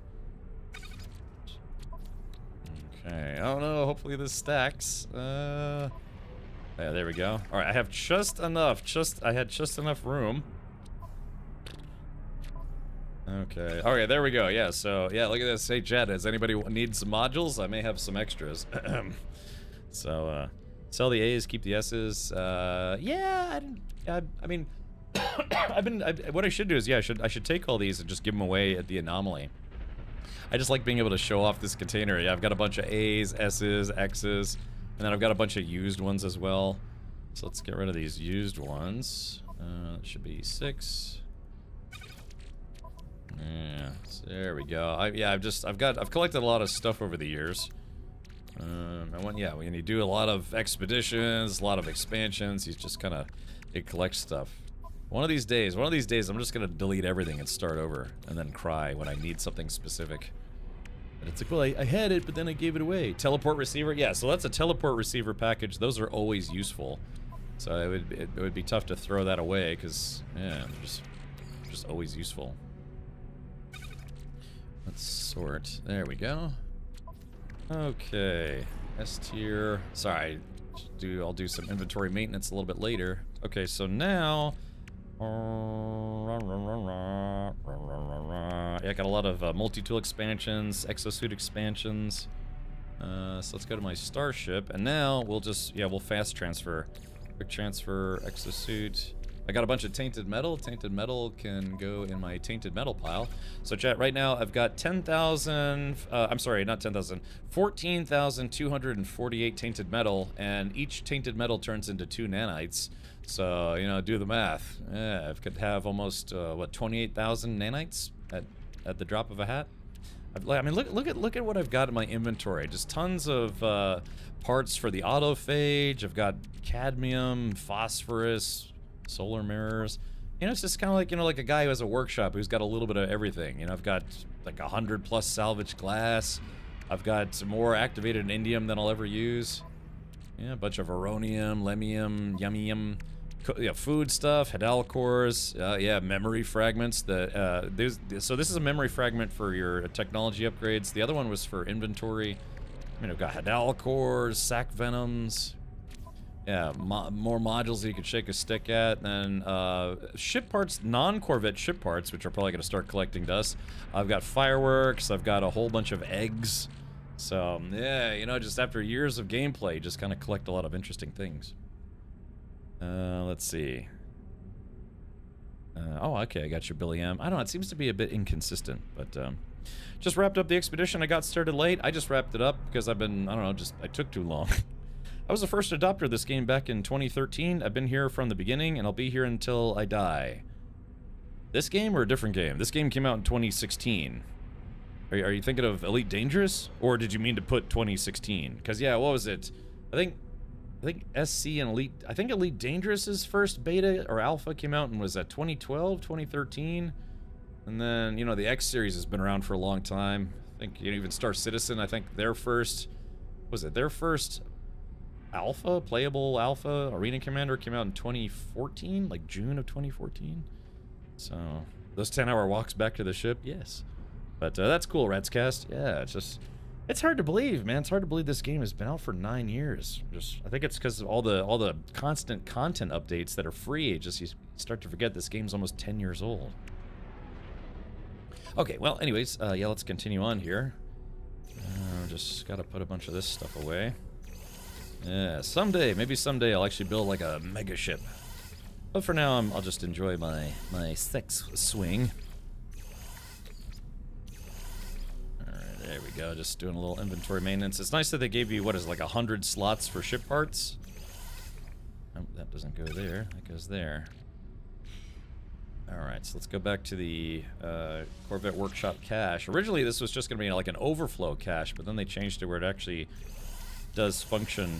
Okay, I don't know, hopefully this stacks. Yeah, there we go. Alright, I have just enough, I had just enough room. Okay. Okay, there we go. Yeah, so, yeah, look at this. Hey, chat, does anybody need some modules? I may have some extras. So, sell the A's, keep the S's. Yeah, I mean, what I should do is, yeah, I should take all these and just give them away at the anomaly. I just like being able to show off this container. Yeah, I've got a bunch of A's, S's, X's, and then I've got a bunch of used ones as well. So let's get rid of these used ones. It should be 6. Yeah, so there we go. I've collected a lot of stuff over the years. When you do a lot of expeditions, a lot of expansions, you just kind of collect stuff. One of these days, I'm just gonna delete everything and start over, and then cry when I need something specific. And it's like, well, I had it, but then I gave it away. Teleport receiver, yeah. So that's a teleport receiver package. Those are always useful. So it would be tough to throw that away, because yeah, they're just always useful. Let's sort. There we go. Okay. S tier. Sorry. I'll do some inventory maintenance a little bit later. Okay, so now... yeah, I got a lot of multi-tool expansions, exosuit expansions. So let's go to my starship, and now we'll just... yeah, we'll fast transfer. Quick transfer, exosuit. I got a bunch of tainted metal. Tainted metal can go in my tainted metal pile. So chat, right now I've got 10,000, I'm sorry, not 10,000, 14,248 tainted metal, and each tainted metal turns into 2 nanites. So, you know, do the math. Yeah, I could have almost, what, 28,000 nanites at the drop of a hat? I mean, look at what I've got in my inventory. Just tons of parts for the autophage. I've got cadmium, phosphorus, solar mirrors. You know, it's just kind of like, you know, like a guy who has a workshop who's got a little bit of everything. You know, I've got like 100+ salvage glass. I've got some more activated indium than I'll ever use. Yeah, a bunch of aronium, lemium, yummium. Yeah, food stuff, Hadal cores, yeah, memory fragments. So this is a memory fragment for your technology upgrades. The other one was for inventory. I mean, I've got Hadal cores, sac venoms. Yeah, more modules that you can shake a stick at. And then ship parts, non-Corvette ship parts, which are probably going to start collecting dust. I've got fireworks. I've got a whole bunch of eggs. So yeah, you know, just after years of gameplay, just kind of collect a lot of interesting things. Let's see. Oh, okay, I got your Billy M. I don't know, it seems to be a bit inconsistent, but, just wrapped up the expedition. I got started late. I just wrapped it up because I've been, I don't know, I took too long. I was the first adopter of this game back in 2013. I've been here from the beginning, and I'll be here until I die. This game or a different game? This game came out in 2016. Are you thinking of Elite Dangerous? Or did you mean to put 2016? Because, yeah, what was it? I think SC and Elite, I think Elite Dangerous's first beta or alpha came out and was at 2012, 2013. And then, you know, the X series has been around for a long time. I think, you know, even Star Citizen, I think their first, was it their first alpha, playable alpha, Arena Commander came out in 2014, like June of 2014. So, those 10-hour walks back to the ship, yes. But that's cool, Ratscast. Yeah, it's just... It's hard to believe, man. It's hard to believe this game has been out for 9 years. I think it's because of all the constant content updates that are free. Just you start to forget this game's almost 10 years old. Okay, well, anyways, yeah, let's continue on here. Just gotta put a bunch of this stuff away. Yeah, maybe someday I'll actually build like a mega ship. But for now, I'll just enjoy my sex swing. There we go, just doing a little inventory maintenance. It's nice that they gave you, what is it, like 100 slots for ship parts? Oh, that doesn't go there, that goes there. Alright, so let's go back to the Corvette Workshop cache. Originally this was just going to be like an overflow cache, but then they changed it where it actually does function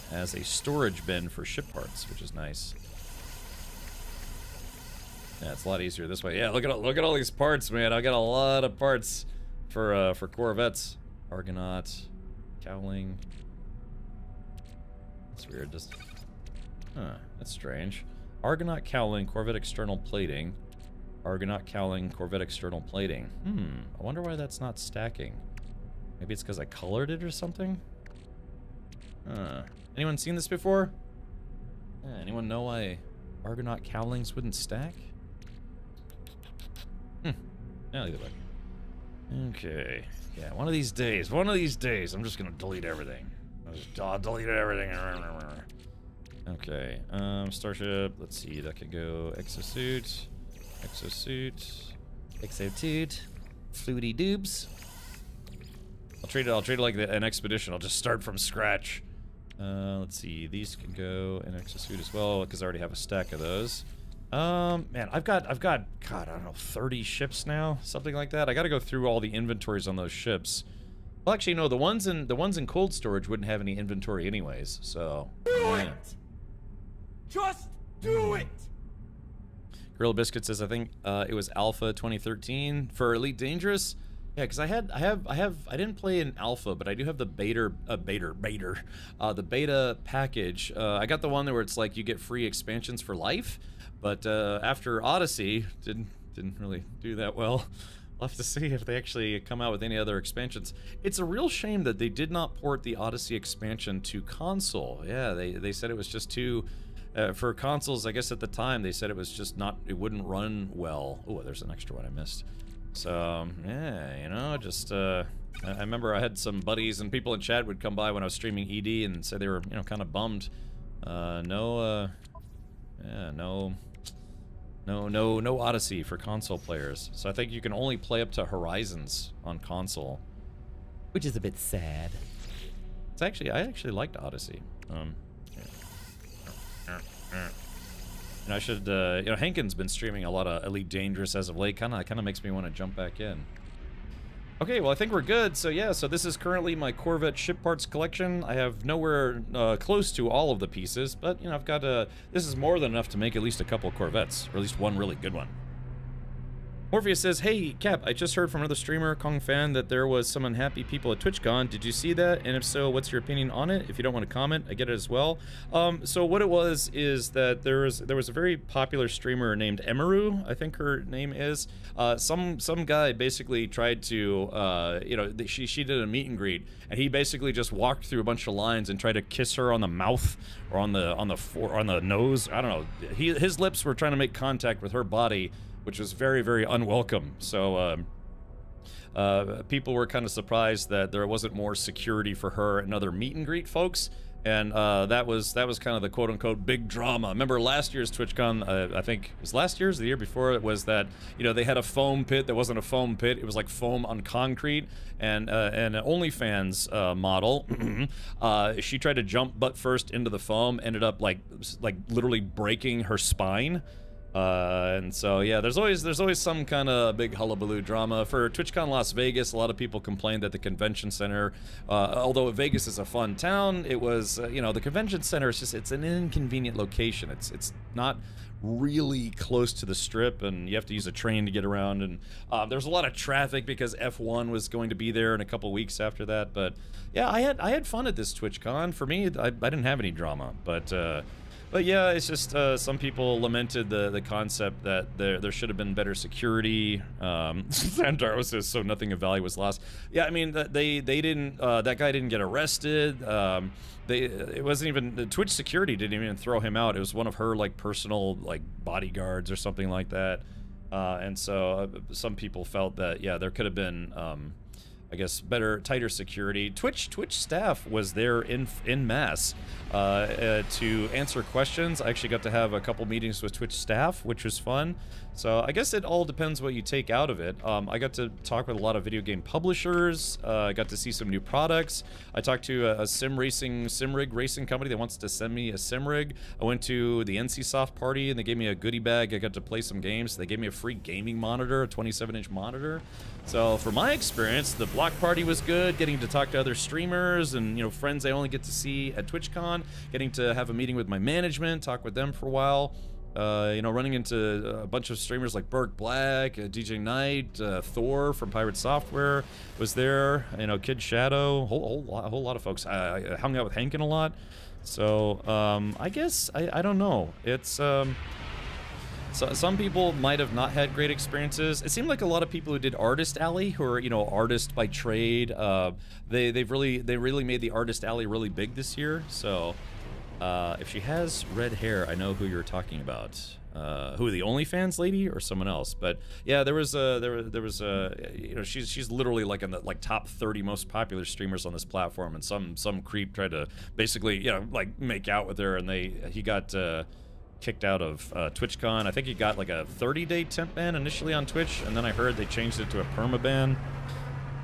as a storage bin for ship parts, which is nice. Yeah, it's a lot easier this way. Yeah, look at all these parts, man. I got a lot of parts for Corvettes. Argonaut, cowling. That's weird. That's strange. Argonaut cowling, Corvette external plating. Argonaut cowling, Corvette external plating. I wonder why that's not stacking. Maybe it's because I colored it or something? Anyone seen this before? Anyone know why Argonaut cowlings wouldn't stack? Yeah, either way. Okay. Yeah, one of these days, I'm just gonna delete everything. I'll delete everything. Okay, Starship, let's see, that could go exosuit, fluty doobs. I'll treat it like an expedition. I'll just start from scratch. Let's see, these can go in exosuit as well, because I already have a stack of those. Man, I've got, God, I don't know, 30 ships now, something like that. I gotta go through all the inventories on those ships. Well, actually, no, the ones in cold storage wouldn't have any inventory anyways, so. Do it! Just do it! Gorilla Biscuit says, I think it was Alpha 2013 for Elite Dangerous. Yeah, because I didn't play in Alpha, but I do have the beta package. I got the one where it's like you get free expansions for life, but after Odyssey, didn't really do that well. We'll have to see if they actually come out with any other expansions. It's a real shame that they did not port the Odyssey expansion to console. Yeah, they said it was just too... for consoles, I guess at the time, they said it was just not... It wouldn't run well. Oh, there's an extra one I missed. So, yeah, you know, just... I remember I had some buddies and people in chat would come by when I was streaming ED and say they were, you know, kind of bummed. No no Odyssey for console players. So I think you can only play up to Horizons on console, which is a bit sad. It's actually, I actually liked Odyssey. And I should, you know, Hankins been streaming a lot of Elite Dangerous as of late. Kind of makes me want to jump back in. Okay, well, I think we're good. So yeah, so this is currently my Corvette ship parts collection. I have nowhere close to all of the pieces, but you know, I've got this is more than enough to make at least a couple Corvettes, or at least one really good one. Morpheus says, hey, Cap, I just heard from another streamer, Kong Fan, that there was some unhappy people at TwitchCon. Did you see that? And if so, what's your opinion on it? If you don't want to comment, I get it as well. So what it was is that there was a very popular streamer named Emaru, I think her name is. Some guy basically tried to, you know, she did a meet and greet, and he basically just walked through a bunch of lines and tried to kiss her on the mouth or on the nose. I don't know. His lips were trying to make contact with her body, which was very, very unwelcome. So people were kind of surprised that there wasn't more security for her and other meet and greet folks, and that was kind of the quote-unquote big drama. Remember last year's TwitchCon, I think it was last year's, the year before, it was that, you know, they had a foam pit that wasn't a foam pit, it was like foam on concrete, and an OnlyFans model, she tried to jump butt first into the foam, ended up like literally breaking her spine. And so yeah, there's always some kind of big hullabaloo drama. For TwitchCon Las Vegas, a lot of people complained that the convention center, although Vegas is a fun town, it was you know, the convention center is just, it's an inconvenient location. It's not really close to the strip, and you have to use a train to get around, and there's a lot of traffic because F1 was going to be there in a couple weeks after that. But yeah, I had fun at this TwitchCon. For me, I didn't have any drama, but yeah, it's just some people lamented the concept that there should have been better security. Sandaro says, so nothing of value was lost. Yeah, I mean, they didn't, that guy didn't get arrested. It wasn't even, the Twitch security didn't even throw him out. It was one of her like personal like bodyguards or something like that. And so some people felt that, yeah, there could have been, I guess, tighter security. Twitch staff was there in mass to answer questions. I actually got to have a couple meetings with Twitch staff, which was fun. So I guess it all depends what you take out of it. I got to talk with a lot of video game publishers. I got to see some new products. I talked to a sim rig racing company that wants to send me a sim rig. I went to the NCSoft party and they gave me a goodie bag. I got to play some games. They gave me a free gaming monitor, a 27-inch monitor. So for my experience, the block party was good, getting to talk to other streamers and, you know, friends I only get to see at TwitchCon, getting to have a meeting with my management, talk with them for a while. You know, running into a bunch of streamers like Burke Black, DJ Knight, Thor from Pirate Software was there, you know, Kid Shadow, a whole lot of folks. I hung out with Hankin a lot. So I guess, I don't know. It's so some people might have not had great experiences. It seemed like a lot of people who did Artist Alley, who are, you know, artists by trade, they really made the Artist Alley really big this year. So if she has red hair, I know who you're talking about. Who, the OnlyFans lady or someone else? But yeah, there was you know, she's literally like in the top 30 most popular streamers on this platform, and some creep tried to basically, you know, like make out with her, and he got kicked out of TwitchCon. I think he got like a 30-day temp ban initially on Twitch, and then I heard they changed it to a perma ban.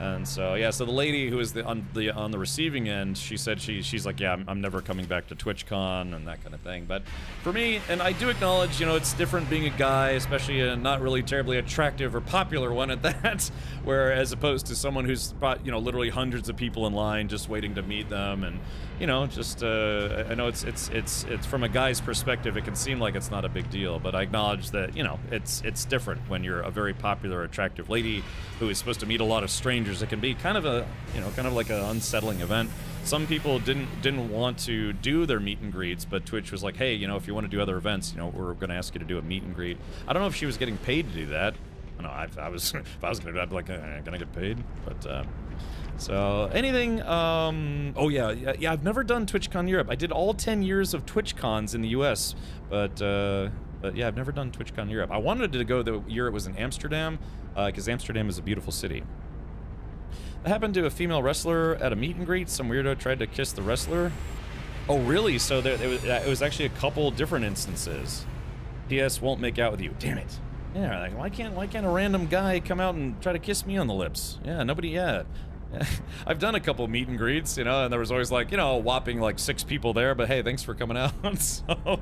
And so yeah, so the lady who was on the receiving end, she said she's like, yeah, I'm never coming back to TwitchCon and that kind of thing. But for me, and I do acknowledge, you know, it's different being a guy, especially a not really terribly attractive or popular one at that, where as opposed to someone who's brought, you know, literally hundreds of people in line just waiting to meet them, and you know, just I know it's from a guy's perspective, it can seem like it's not a big deal, but I acknowledge that, you know, it's different when you're a very popular, attractive lady who is supposed to meet a lot of strangers. It can be kind of a, you know, kind of like an unsettling event. Some people didn't want to do their meet and greets, but Twitch was like, hey, you know, if you want to do other events, you know, we're going to ask you to do a meet and greet. I don't know if she was getting paid to do that. I know if I was going to do that, I'd be like, can I get paid? But so anything, oh yeah, I've never done TwitchCon Europe. I did all 10 years of TwitchCons in the US, but yeah, I've never done TwitchCon Europe. I wanted to go the year it was in Amsterdam, because Amsterdam is a beautiful city. That happened to a female wrestler at a meet and greet. Some weirdo tried to kiss the wrestler. Oh, really? So it was actually a couple different instances. P.S. Won't make out with you. Damn it. Yeah, like, why can't a random guy come out and try to kiss me on the lips? Yeah, nobody yet. I've done a couple meet and greets, you know, and there was always like, you know, a whopping like 6 people there, but hey, thanks for coming out. So,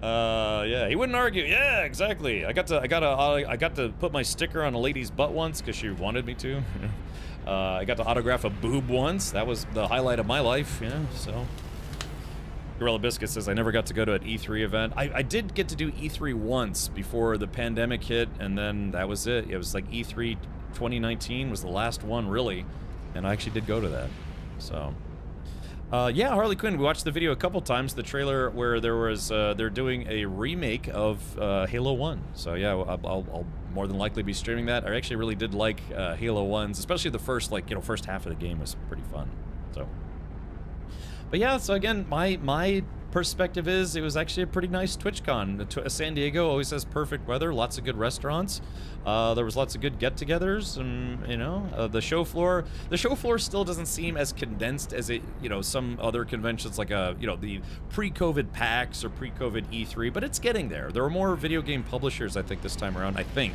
yeah, he wouldn't argue. Yeah, exactly. I got to put my sticker on a lady's butt once because she wanted me to. I got to autograph a boob once. That was the highlight of my life, yeah, so. Gorilla Biscuit says, I never got to go to an E3 event. I did get to do E3 once before the pandemic hit, and then that was it. It was like E3 2019 was the last one, really, and I actually did go to that. So, yeah, Harley Quinn, we watched the video a couple times, the trailer where there was, they're doing a remake of Halo 1. So, yeah, I'll more than likely be streaming that. I actually really did like Halo 1's, especially the first, like, you know, first half of the game was pretty fun, so. But yeah, so again, my perspective is it was actually a pretty nice TwitchCon. San Diego always has perfect weather, lots of good restaurants. There was lots of good get-togethers, and you know, the show floor still doesn't seem as condensed as it, you know, some other conventions like you know, the pre-COVID PAX or pre-COVID E3, but it's getting there. There were more video game publishers, I think, this time around. I think,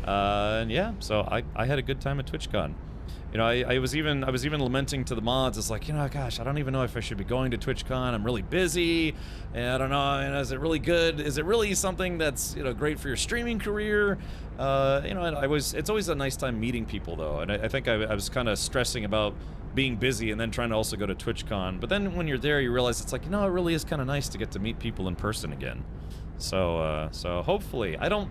and yeah, so I had a good time at TwitchCon. You know, I was even lamenting to the mods. It's like, you know, gosh, I don't even know if I should be going to TwitchCon. I'm really busy, and I don't know. You know, is it really good? Is it really something that's, you know, great for your streaming career? You know, and it's always a nice time meeting people though, and I think I was kind of stressing about being busy and then trying to also go to TwitchCon. But then when you're there, you realize it's like, you know, it really is kind of nice to get to meet people in person again. So, so hopefully, I don't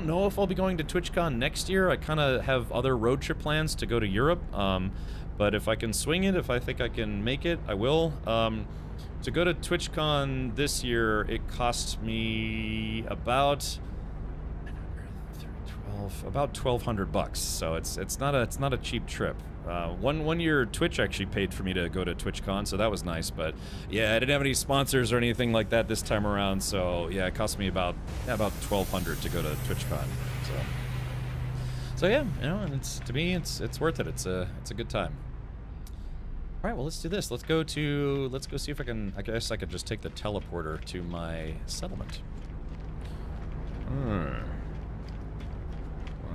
know if I'll be going to TwitchCon next year. I kind of have other road trip plans to go to Europe. But if I can swing it, if I think I can make it, I will. To go to TwitchCon this year, it cost me about $1,200. So it's not a cheap trip. One year Twitch actually paid for me to go to TwitchCon, so that was nice, but yeah, I didn't have any sponsors or anything like that this time around, so yeah, it cost me about $1,200 to go to TwitchCon. So yeah, you know, and to me it's worth it. It's a good time. All right, well, let's do this. Let's go see if I guess I could just take the teleporter to my settlement.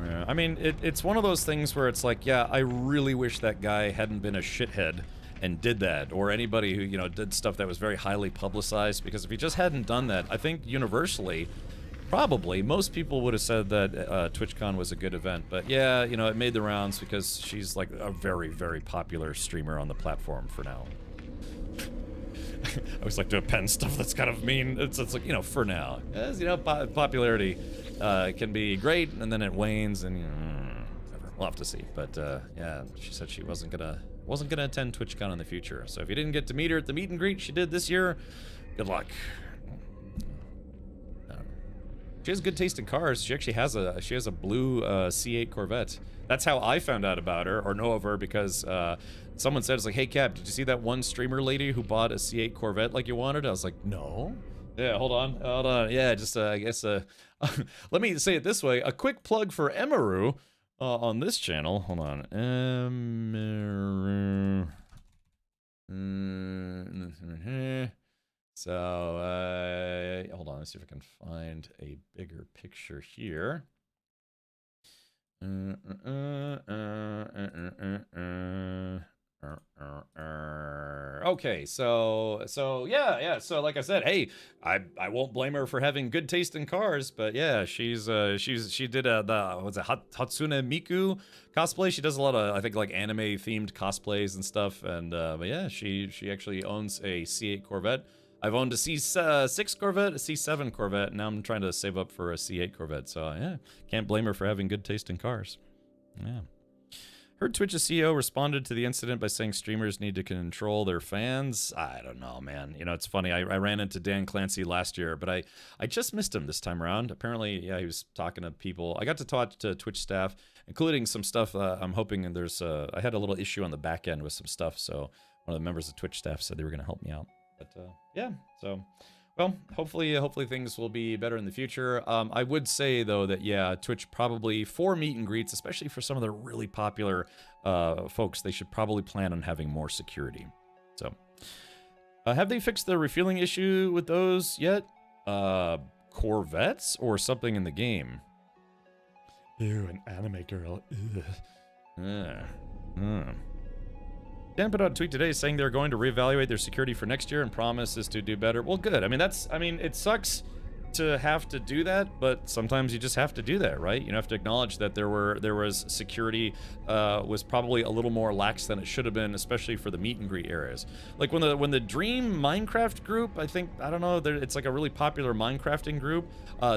Yeah, I mean, it's one of those things where it's like, yeah, I really wish that guy hadn't been a shithead and did that, or anybody who, you know, did stuff that was very highly publicized, because if he just hadn't done that, I think universally, probably, most people would have said that TwitchCon was a good event. But yeah, you know, it made the rounds because she's like a very, very popular streamer on the platform for now. I always like to append stuff that's kind of mean. It's like, you know, for now. As you know, popularity can be great, and then it wanes, and you know, we'll have to see. But yeah, she said she wasn't gonna attend TwitchCon in the future. So if you didn't get to meet her at the meet and greet she did this year, good luck. She has good taste in cars. She actually has a blue C8 Corvette. That's how I found out about her, or know of her, because someone said, it's like, hey Cap, did you see that one streamer lady who bought a C8 Corvette like you wanted? I was like, no. Yeah, hold on. Yeah, just I guess let me say it this way. A quick plug for Emaru on this channel. Hold on. Emaru. So, hold on, let's see if I can find a bigger picture here. Okay, so yeah, so like I said, hey, I won't blame her for having good taste in cars, but yeah, she did what's it, Hatsune Miku cosplay. She does a lot of, I think, like anime themed cosplays and stuff, and but yeah, she actually owns a C8 Corvette. I've owned a C6 Corvette, a C7 Corvette, and now I'm trying to save up for a C8 Corvette. So yeah, can't blame her for having good taste in cars. Yeah. Heard Twitch's CEO responded to the incident by saying streamers need to control their fans. I don't know, man. You know, it's funny. I ran into Dan Clancy last year, but I just missed him this time around. Apparently, yeah, he was talking to people. I got to talk to Twitch staff, including some stuff. I'm hoping, and I had a little issue on the back end with some stuff, so one of the members of Twitch staff said they were going to help me out. But yeah, so, well, hopefully things will be better in the future. I would say, though, that, yeah, Twitch probably, for meet and greets, especially for some of the really popular folks, they should probably plan on having more security. So, have they fixed the refueling issue with those yet? Corvettes or something in the game? Ew, an anime girl. Dan put out a tweet today saying they're going to reevaluate their security for next year and promises to do better. Well, good. I mean, it sucks to have to do that, but sometimes you just have to do that, right? You have to acknowledge that there was security was probably a little more lax than it should have been, especially for the meet and greet areas. Like when the Dream Minecraft group, I don't know, it's like a really popular Minecrafting group.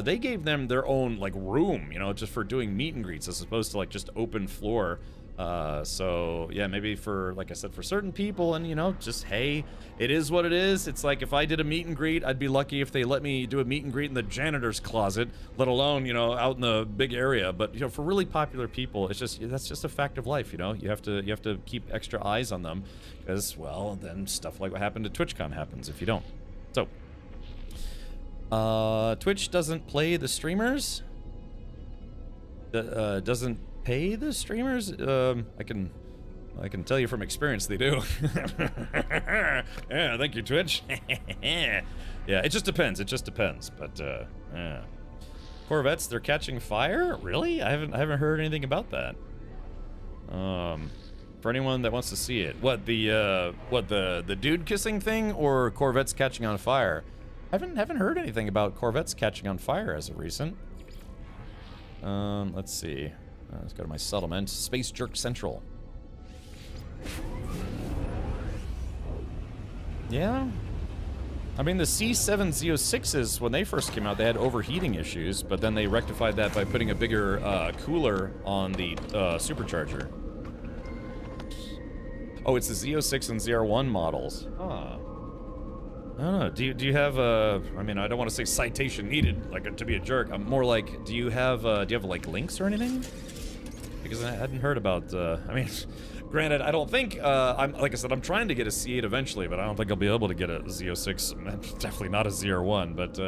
They gave them their own like room, just for doing meet and greets as opposed to like just open floor. So yeah, maybe for, like I said, for certain people, and just, hey, it is what it is. It's like if I did a meet and greet, I'd be lucky if they let me do a meet and greet in the janitor's closet, let alone, out in the big area. But, for really popular people, that's just a fact of life, You have to keep extra eyes on them because, well, then stuff like what happened at TwitchCon happens if you don't. So, Twitch doesn't play the streamers. Doesn't pay the streamers. I can tell you from experience they do. Yeah, thank you, Twitch. Yeah, it just depends. But yeah. Corvettes, they're catching fire? Really? I haven't heard anything about that. For anyone that wants to see it, the dude kissing thing or Corvettes catching on fire? Haven't heard anything about Corvettes catching on fire as of recent. Let's see. Let's go to my settlement. Space Jerk Central. Yeah. I mean, the C7 Z06s, when they first came out, they had overheating issues, but then they rectified that by putting a bigger cooler on the supercharger. Oh, it's the Z06 and ZR1 models. Huh. I don't know. Do you have a? I mean, I don't want to say citation needed, like to be a jerk. I'm more like, do you have like links or anything? Because I hadn't heard about. I mean, granted, I don't think. Like I said, I'm trying to get a C8 eventually, but I don't think I'll be able to get a Z06. Definitely not a ZR1. But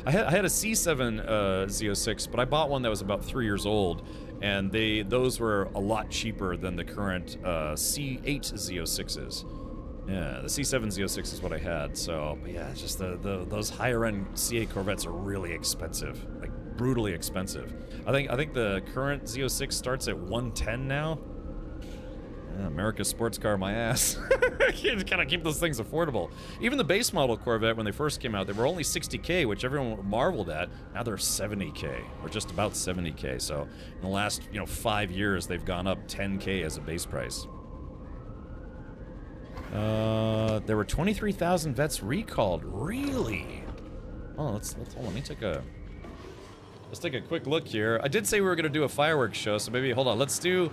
I had a C7 Z06, but I bought one that was about 3 years old, and those were a lot cheaper than the current C8 Z06s. Yeah, the C7 Z06 is what I had, so, but yeah, it's just those higher-end C8 Corvettes are really expensive, like, brutally expensive. I think the current Z06 starts at 110 now. Yeah, America's sports car, my ass. You just gotta keep those things affordable. Even the base model Corvette, when they first came out, they were only 60K, which everyone marveled at. Now they're 70K, or just about 70K, so in the last, 5 years, they've gone up 10K as a base price. There were 23,000 vets recalled. Really? Oh, let's hold on. Let's take a quick look here. I did say we were gonna do a fireworks show, so maybe hold on. Let's do.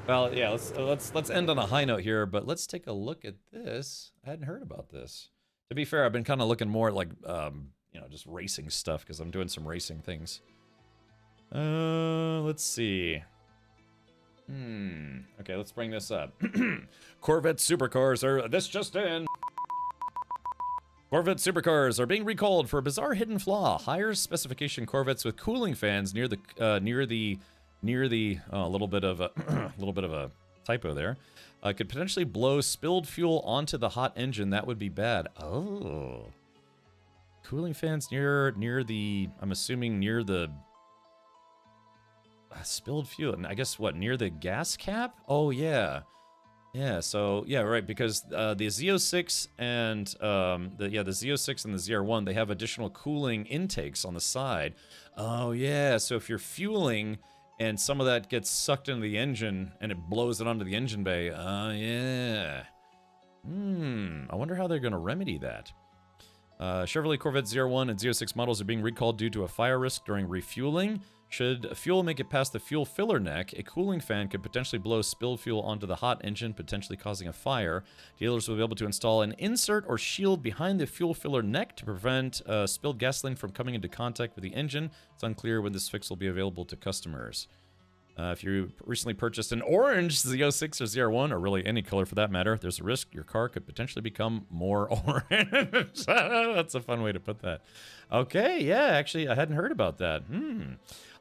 Well, yeah. Let's end on a high note here, but let's take a look at this. I hadn't heard about this. To be fair, I've been kind of looking more at like just racing stuff because I'm doing some racing things. Let's see. Okay, let's bring this up. Corvette supercars are... This just in. Corvette supercars are being recalled for a bizarre hidden flaw. Higher specification Corvettes with cooling fans near the a little bit of a typo there. Could potentially blow spilled fuel onto the hot engine. That would be bad. Oh. Cooling fans near the... I'm assuming near the... spilled fuel, and I guess what, near the gas cap? Oh yeah, so yeah, right, because the Z06 and the Z06 and the ZR1, they have additional cooling intakes on the side. Oh yeah, so if you're fueling and some of that gets sucked into the engine and it blows it onto the engine bay, yeah. I wonder how they're gonna remedy that. Chevrolet Corvette ZR1 and Z06 models are being recalled due to a fire risk during refueling. Should fuel make it past the fuel filler neck, a cooling fan could potentially blow spilled fuel onto the hot engine, potentially causing a fire. Dealers will be able to install an insert or shield behind the fuel filler neck to prevent spilled gasoline from coming into contact with the engine. It's unclear when this fix will be available to customers. If you recently purchased an orange Z06 or ZR1, or really any color for that matter, there's a risk your car could potentially become more orange. That's a fun way to put that. Okay, yeah, actually, I hadn't heard about that.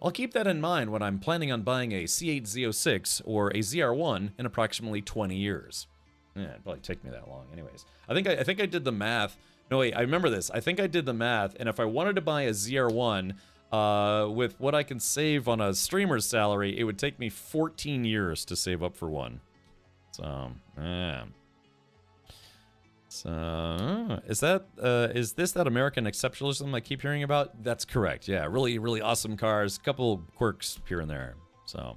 I'll keep that in mind when I'm planning on buying a C8 Z06 or a ZR1 in approximately 20 years. Yeah, it'd probably take me that long. Anyways, I think I did the math No, wait, I remember this. I think I did the math, and if I wanted to buy a ZR1 with what I can save on a streamer's salary, it would take me 14 years to save up for one. So, yeah. So, is this that American exceptionalism I keep hearing about? That's correct. Yeah, really, really awesome cars. Couple quirks here and there. So,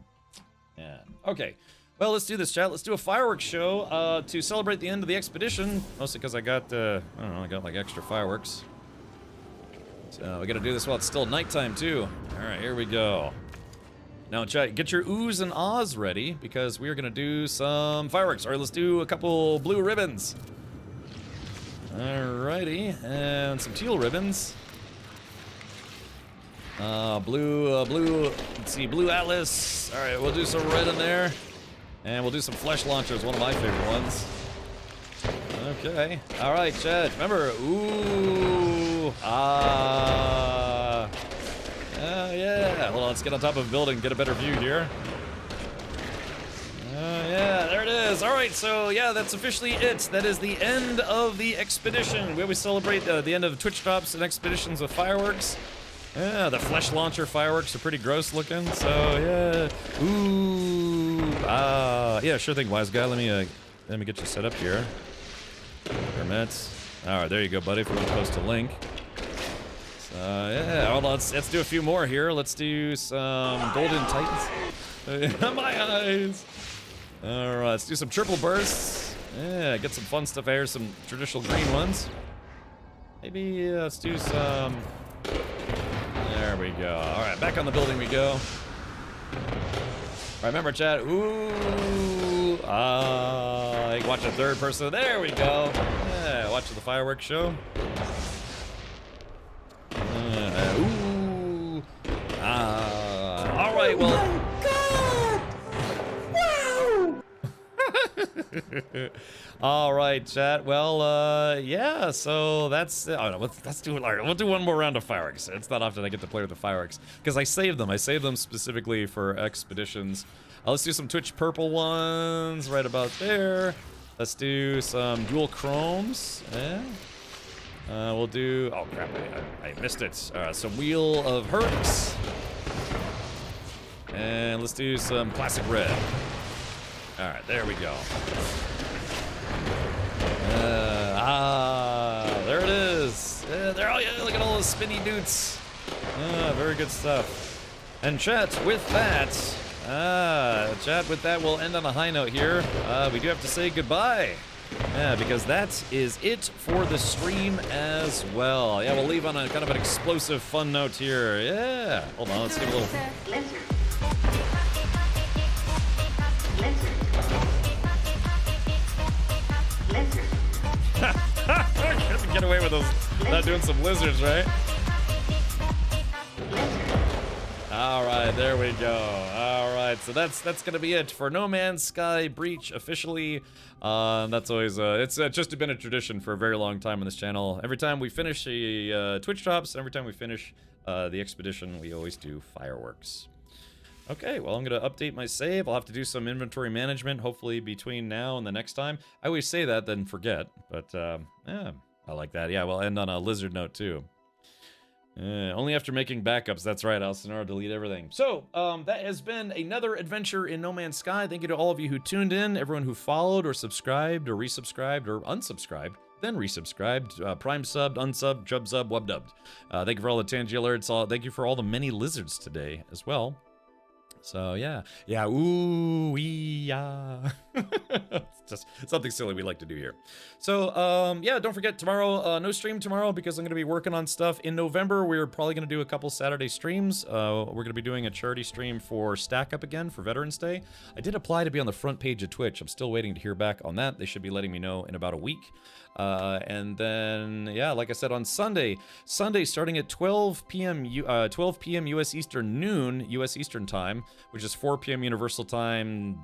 yeah. Okay. Well, let's do this, chat. Let's do a fireworks show to celebrate the end of the expedition. Mostly because I got, I don't know, I got like extra fireworks. So we gotta do this while it's still nighttime too. All right, here we go. Now, chat, get your oohs and ahs ready because we are gonna do some fireworks. All right, let's do a couple blue ribbons. Alrighty, and some teal ribbons. Blue, let's see, blue atlas. All right, we'll do some red in there. And we'll do some flesh launchers, one of my favorite ones. Okay. All right, Chad. Remember, ooh, ah. Yeah. Hold on, let's get on top of a building, get a better view here. Yeah, there it is. All right, so yeah, that's officially it. That is the end of the expedition. We always celebrate the end of Twitch drops and expeditions with fireworks. Yeah, the flesh launcher fireworks are pretty gross looking, so yeah. Ooh, yeah, sure thing, wise guy. Let me get you set up here. Permits. All right, there you go, buddy. If you want to post a link. So yeah, hold on. Let's do a few more here. Let's do some golden titans. My eyes. All right, let's do some triple bursts. Yeah, get some fun stuff here. Some traditional green ones. Maybe let's do some. There we go. All right, back on the building we go. All right, remember, chat. Ooh, you can watch a third person. There we go. Yeah, watch the fireworks show. Ooh. All right, well. All right, chat. Well, yeah. So that's. Oh no, let's do it. All right, we'll do one more round of fireworks. It's not often I get to play with the fireworks because I saved them. I saved them specifically for expeditions. Let's do some Twitch purple ones right about there. Let's do some dual chromes. Yeah. We'll do. Oh crap! I missed it. Some wheel of Hercs. And let's do some classic red. All right, there we go. There it is. Yeah, look at all those spinny dudes. Very good stuff. And chat, with that, we'll end on a high note here. We do have to say goodbye. Yeah, because that is it for the stream as well. Yeah, we'll leave on a kind of an explosive fun note here. Yeah. Hold on, let's give a little. Get away with those, not doing some lizards, right? All right, there we go. All right, so that's gonna be it for No Man's Sky Breach officially. That's always it's just been a tradition for a very long time on this channel. Every time we finish a Twitch drops, every time we finish the expedition, we always do fireworks. Okay, well, I'm going to update my save. I'll have to do some inventory management, hopefully between now and the next time. I always say that, then forget. But, yeah, I like that. Yeah, we'll end on a lizard note, too. Only after making backups. That's right, I'll delete everything. So, that has been another adventure in No Man's Sky. Thank you to all of you who tuned in, everyone who followed or subscribed or resubscribed or unsubscribed. Then resubscribed, prime subbed, unsubbed, chub subbed, wub dubbed. Thank you for all the Tangy alerts. Thank you for all the many lizards today as well. So yeah, ooh, yeah. It's just something silly we like to do here. So yeah, don't forget tomorrow, no stream tomorrow because I'm going to be working on stuff. In November, we're probably going to do a couple Saturday streams. We're going to be doing a charity stream for Stack Up again for Veterans Day. I did apply to be on the front page of Twitch. I'm still waiting to hear back on that. They should be letting me know in about a week. And then, yeah, like I said, on Sunday starting at 12 p.m. U.S. Eastern noon, U.S. Eastern time, which is 4 p.m. Universal time,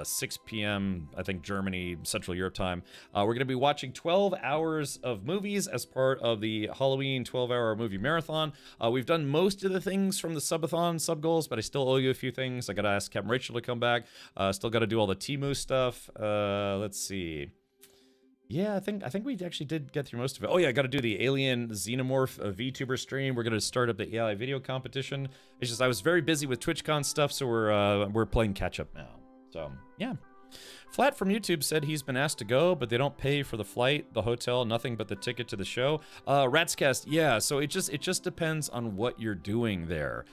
6 p.m., I think, Germany, Central Europe time. We're going to be watching 12 hours of movies as part of the Halloween 12-hour movie marathon. We've done most of the things from the subathon sub-goals, but I still owe you a few things. I got to ask Captain Rachel to come back. Still got to do all the Temu stuff. Let's see. Yeah, I think we actually did get through most of it. Oh yeah, I got to do the Alien Xenomorph VTuber stream. We're gonna start up the AI video competition. It's just I was very busy with TwitchCon stuff, so we're playing catch up now. So yeah. Flat from YouTube said he's been asked to go, but they don't pay for the flight, the hotel, nothing but the ticket to the show. Ratscast, yeah. So it just depends on what you're doing there.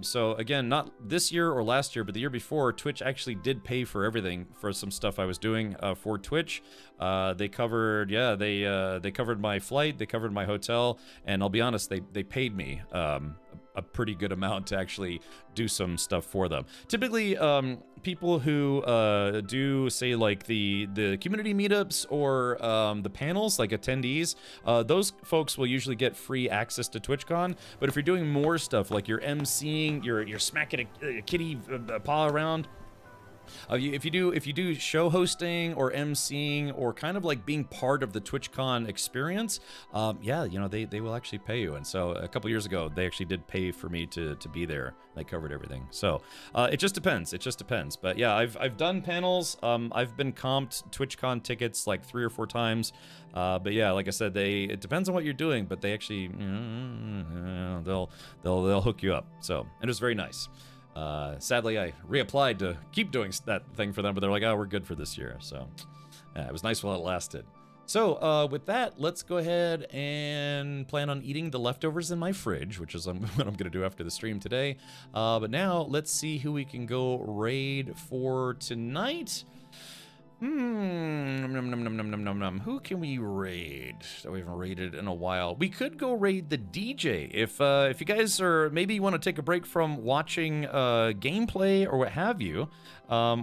So again, not this year or last year, but the year before, Twitch actually did pay for everything for some stuff I was doing for Twitch. They covered, yeah, they covered my flight, they covered my hotel, and I'll be honest, they paid me a pretty good amount to actually do some stuff for them. Typically, people who do, say, like the community meetups or the panels, like attendees, those folks will usually get free access to TwitchCon. But if you're doing more stuff, like you're emceeing, you're smacking a kitty paw around, if you do show hosting or emceeing or kind of like being part of the TwitchCon experience, yeah, you know, they will actually pay you. And so a couple years ago, they actually did pay for me to be there. They covered everything. So it just depends. It just depends. But yeah, I've done panels. I've been comped TwitchCon tickets like 3 or 4 times. But yeah, like I said, it depends on what you're doing, but they actually they'll hook you up. So, and it was very nice. Sadly, I reapplied to keep doing that thing for them, but they're like, oh, we're good for this year. So yeah, it was nice while it lasted. So with that, let's go ahead and plan on eating the leftovers in my fridge, which is what I'm going to do after the stream today. But now let's see who we can go raid for tonight. Who can we raid that we haven't raided in a while? We could go raid the DJ. If you guys are, maybe you want to take a break from watching gameplay or what have you,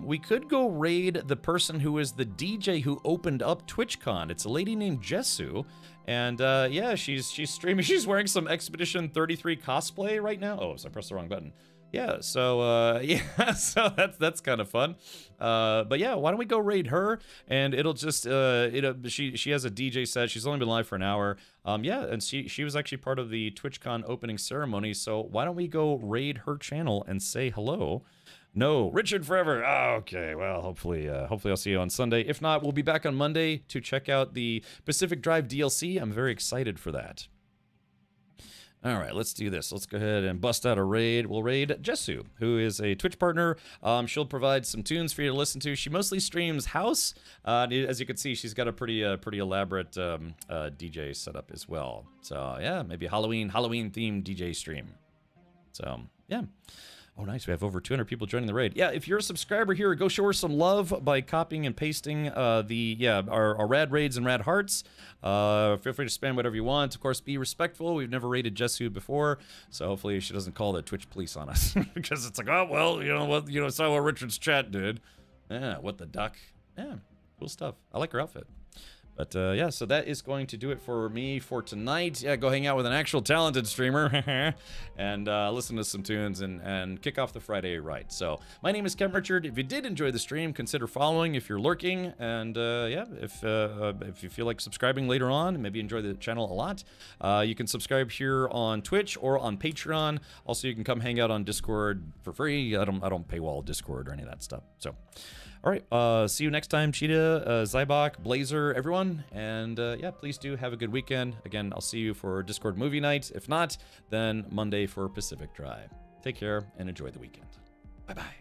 we could go raid the person who is the DJ who opened up TwitchCon. It's a lady named Jessu. And yeah, she's streaming. She's wearing some Expedition 33 cosplay right now. Oh, so I pressed the wrong button. Yeah, so yeah, so that's kind of fun. But yeah, why don't we go raid her? And it'll just she has a DJ set. She's only been live for an hour. Yeah, and she was actually part of the TwitchCon opening ceremony. So why don't we go raid her channel and say hello? No, Richard forever. Oh, okay, well, hopefully I'll see you on Sunday. If not, we'll be back on Monday to check out the Pacific Drive DLC. I'm very excited for that. All right, let's do this. Let's go ahead and bust out a raid. We'll raid Jessu, who is a Twitch partner. She'll provide some tunes for you to listen to. She mostly streams house. As you can see, she's got a pretty elaborate DJ setup as well. So yeah, maybe a Halloween themed DJ stream. So yeah. Oh, nice. We have over 200 people joining the raid. Yeah, if you're a subscriber here, go show her some love by copying and pasting our rad raids and rad hearts. Feel free to spam whatever you want. Of course, be respectful. We've never raided Jessu before, so hopefully she doesn't call the Twitch police on us because it's like, oh well, you know what, saw what Richard's chat did. Yeah, what the duck? Yeah, cool stuff. I like her outfit. But yeah, so that is going to do it for me for tonight. Yeah, go hang out with an actual talented streamer and listen to some tunes and kick off the Friday right. So my name is Kevin Richard. If you did enjoy the stream, consider following if you're lurking. And yeah, if you feel like subscribing later on, maybe enjoy the channel a lot, you can subscribe here on Twitch or on Patreon. Also, you can come hang out on Discord for free. I don't paywall Discord or any of that stuff. So. All right, see you next time, Cheetah, Zybok, Blazer, everyone. And yeah, please do have a good weekend. Again, I'll see you for Discord movie night. If not, then Monday for Pacific Drive. Take care and enjoy the weekend. Bye-bye.